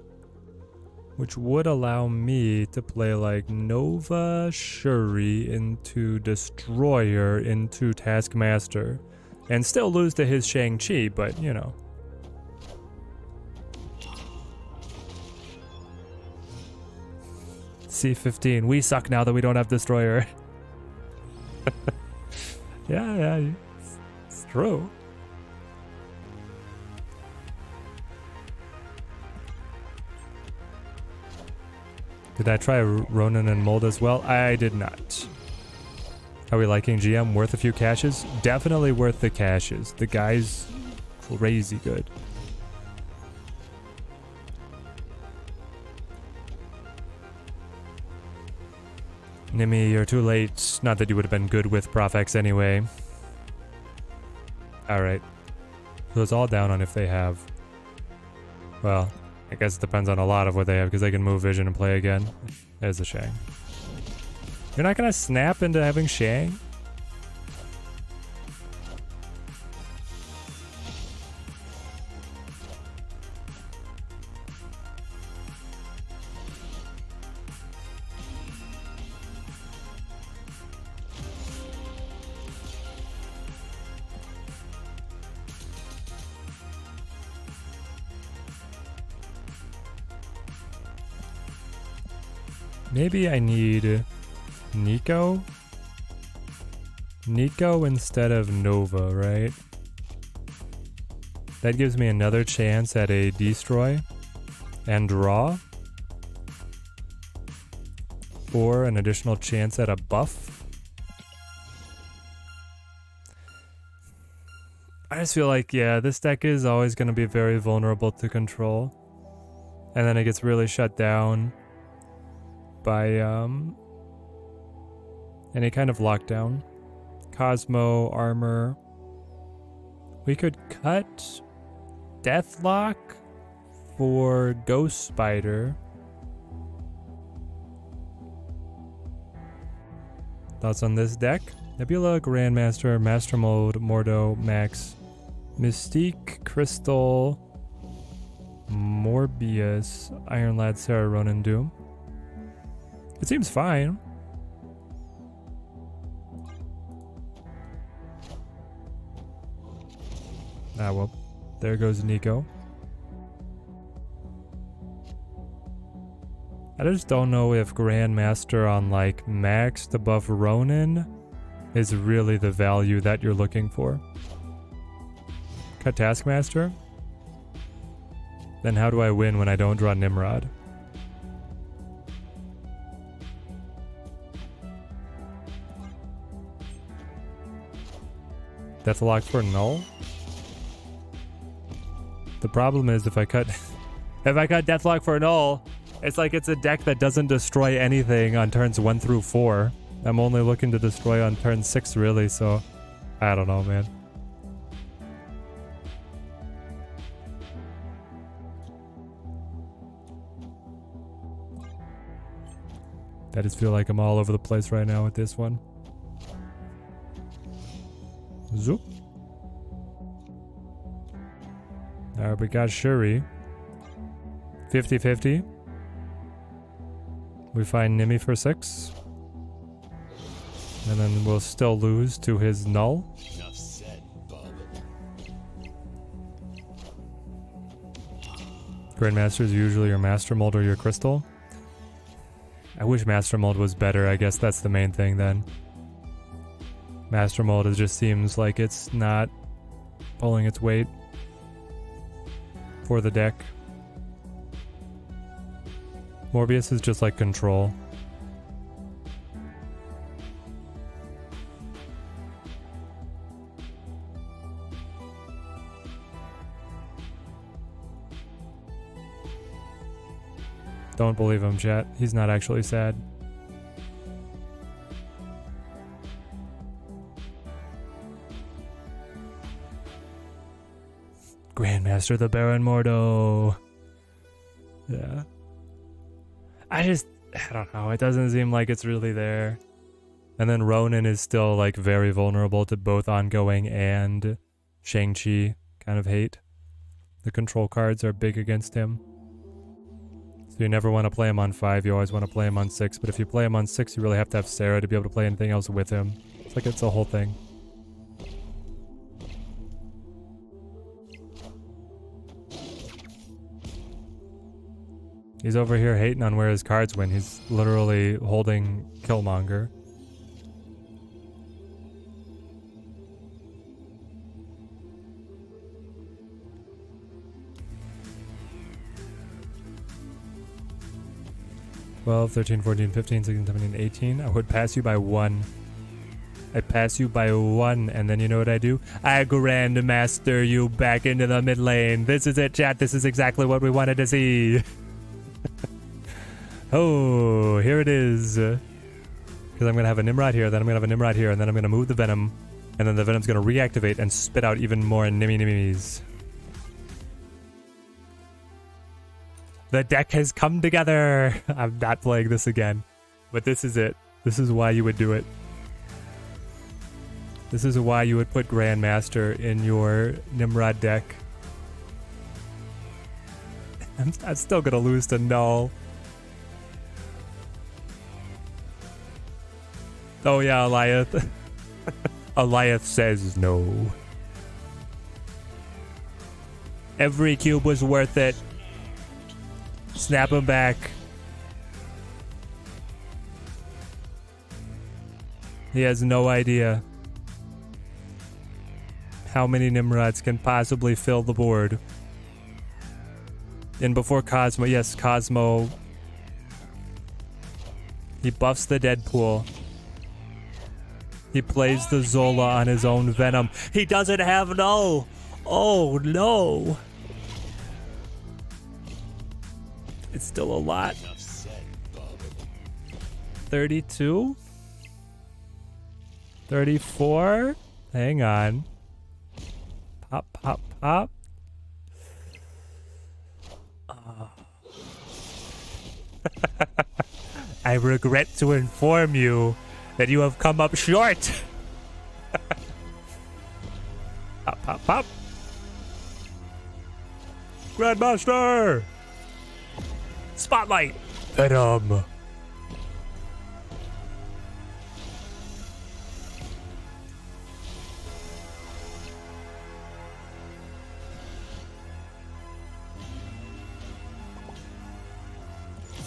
[SPEAKER 1] which would allow me to play like Nova Shuri into Destroyer into Taskmaster and still lose to his Shang-Chi, but you know. C15, we suck now that we don't have Destroyer. yeah, it's true. Did I try Ronin and Mold as well? I did not. Are we liking GM? Worth a few cashes? Definitely worth the cashes. The guy's crazy good. Nimi, you're too late. Not that you would have been good with Prof X anyway. Alright. So it's all down on if they have... Well... I guess it depends on a lot of what they have, because they can move vision and play again. There's the Shang. You're not gonna snap into having Shang? Maybe I need Nico? Nico instead of Nova, right? That gives me another chance at a destroy and draw. Or an additional chance at a buff. I just feel like, yeah, this deck is always going to be very vulnerable to control. And then it gets really shut down by any kind of lockdown. Cosmo, armor. We could cut Deathlock for Ghost Spider. Thoughts on this deck? Nebula, Grandmaster, Master Mode, Mordo, Max, Mystique, Crystal, Morbius, Iron Lad, Sarah, Ronin, Doom. It seems fine. Ah, well, there goes Nico. I just don't know if Grandmaster on like maxed above Ronin is really the value that you're looking for. Cut Taskmaster? Then how do I win when I don't draw Nimrod? Deathlock for null? The problem is if I cut Deathlock for null, it's like it's a deck that doesn't destroy anything on turns 1 through 4. I'm only looking to destroy on turn 6 really, so I don't know, man. I just feel like I'm all over the place right now with this one. Zoop. Alright, we got Shuri. 50-50. We find Nimi for 6. And then we'll still lose to his null.
[SPEAKER 2] Enough said, Bob.
[SPEAKER 1] Grandmaster is usually your Master Mold or your Crystal. I wish Master Mold was better. I guess that's the main thing then. Master Mold it just seems like it's not pulling its weight for the deck. Morbius is just like control. Don't believe him, chat. He's not actually sad. Grandmaster the Baron Mordo. Yeah. I don't know. It doesn't seem like it's really there. And then Ronin is still like very vulnerable to both ongoing and Shang-Chi kind of hate. The control cards are big against him. So you never want to play him on 5, you always want to play him on 6. But if you play him on 6, you really have to have Sarah to be able to play anything else with him. It's like it's a whole thing. He's over here hating on where his cards went. He's literally holding Killmonger. "12, 13, 14, 15, 16, 17, 18. I would pass you by 1. I pass you by 1, and then you know what I do? I Grandmaster you back into the mid lane. This is it, chat. This is exactly what we wanted to see. Oh, here it is. Because I'm going to have a Nimrod here, then I'm going to have a Nimrod here, and then I'm going to move the Venom, and then the Venom's going to reactivate and spit out even more Nimmies. The deck has come together. I'm not playing this again. But this is it. This is why you would do it. This is why you would put Grandmaster in your Nimrod deck. I'm still going to lose to Null. Oh yeah, Eliath. Eliath says no. Every cube was worth it. Snap him back. He has no idea how many Nimrods can possibly fill the board. And before Cosmo, yes, Cosmo. He buffs the Deadpool. He plays the Zola on his own Venom. He doesn't have Null. Oh no. It's still a lot. 32? 34? Hang on. Pop, pop, pop. I regret to inform you that you have come up short. Pop, pop, pop. Grandmaster! Spotlight! Venom!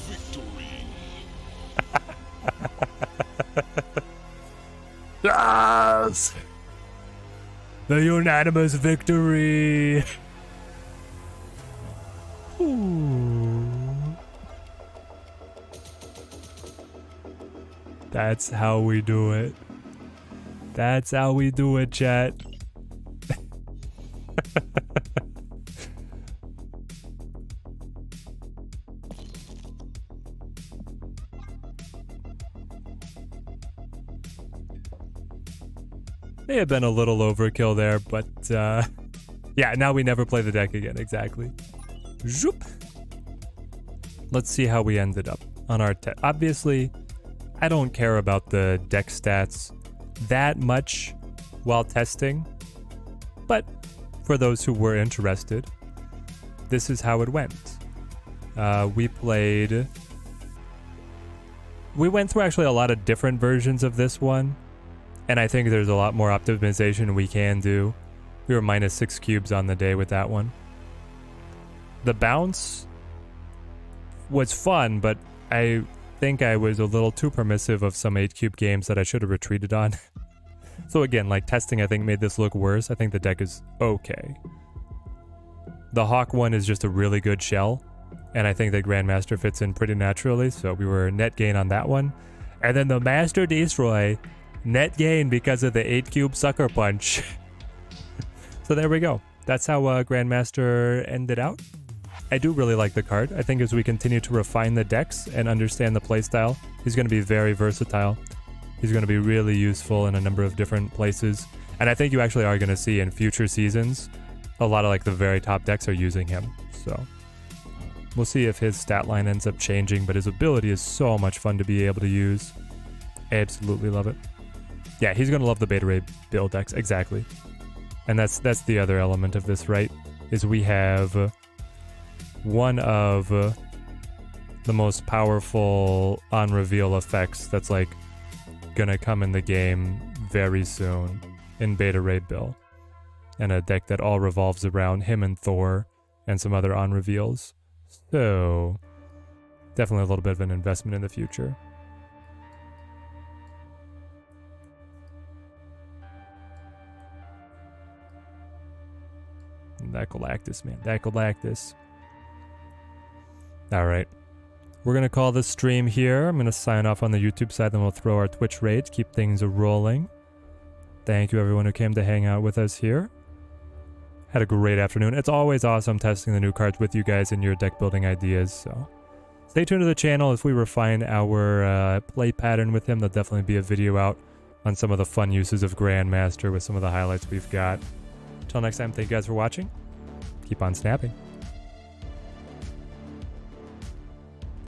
[SPEAKER 4] Victory
[SPEAKER 1] Yes! The unanimous victory! Ooh. That's how we do it. That's how we do it, chat. May have been a little overkill there, but yeah, now we never play the deck again, exactly. Zoop. Let's see how we ended up on our test. Obviously, I don't care about the deck stats that much while testing, but for those who were interested, this is how it went. We went through actually a lot of different versions of this one, and I think there's a lot more optimization we can do. We were minus 6 cubes on the day with that one. The bounce was fun, but I think I was a little too permissive of some 8 cube games that I should have retreated on. So again, like testing I think made this look worse. I think the deck is okay. The Hawk one is just a really good shell, and I think that Grandmaster fits in pretty naturally, so we were net gain on that one. And then the Master Destroy, net gain because of the 8 cube sucker punch. So there we go. That's how Grandmaster ended out. I do really like the card. I think as we continue to refine the decks and understand the playstyle, he's going to be very versatile. He's going to be really useful in a number of different places. And I think you actually are going to see in future seasons, a lot of like the very top decks are using him. So we'll see if his stat line ends up changing, but his ability is so much fun to be able to use. Absolutely love it. Yeah, he's going to love the Beta Ray build decks. Exactly. And that's the other element of this, right? Is we have one of the most powerful on reveal effects that's like gonna come in the game very soon in Beta Ray Bill, and a deck that all revolves around him and Thor and some other on reveals. So definitely a little bit of an investment in the future. That Galactus, man. That Galactus. Alright. We're going to call this stream here. I'm going to sign off on the YouTube side, then we'll throw our Twitch raids, keep things rolling. Thank you everyone who came to hang out with us here. Had a great afternoon. It's always awesome testing the new cards with you guys and your deck building ideas, so stay tuned to the channel. If we refine our play pattern with him, there'll definitely be a video out on some of the fun uses of Grandmaster with some of the highlights we've got. Until next time, thank you guys for watching. Keep on snapping.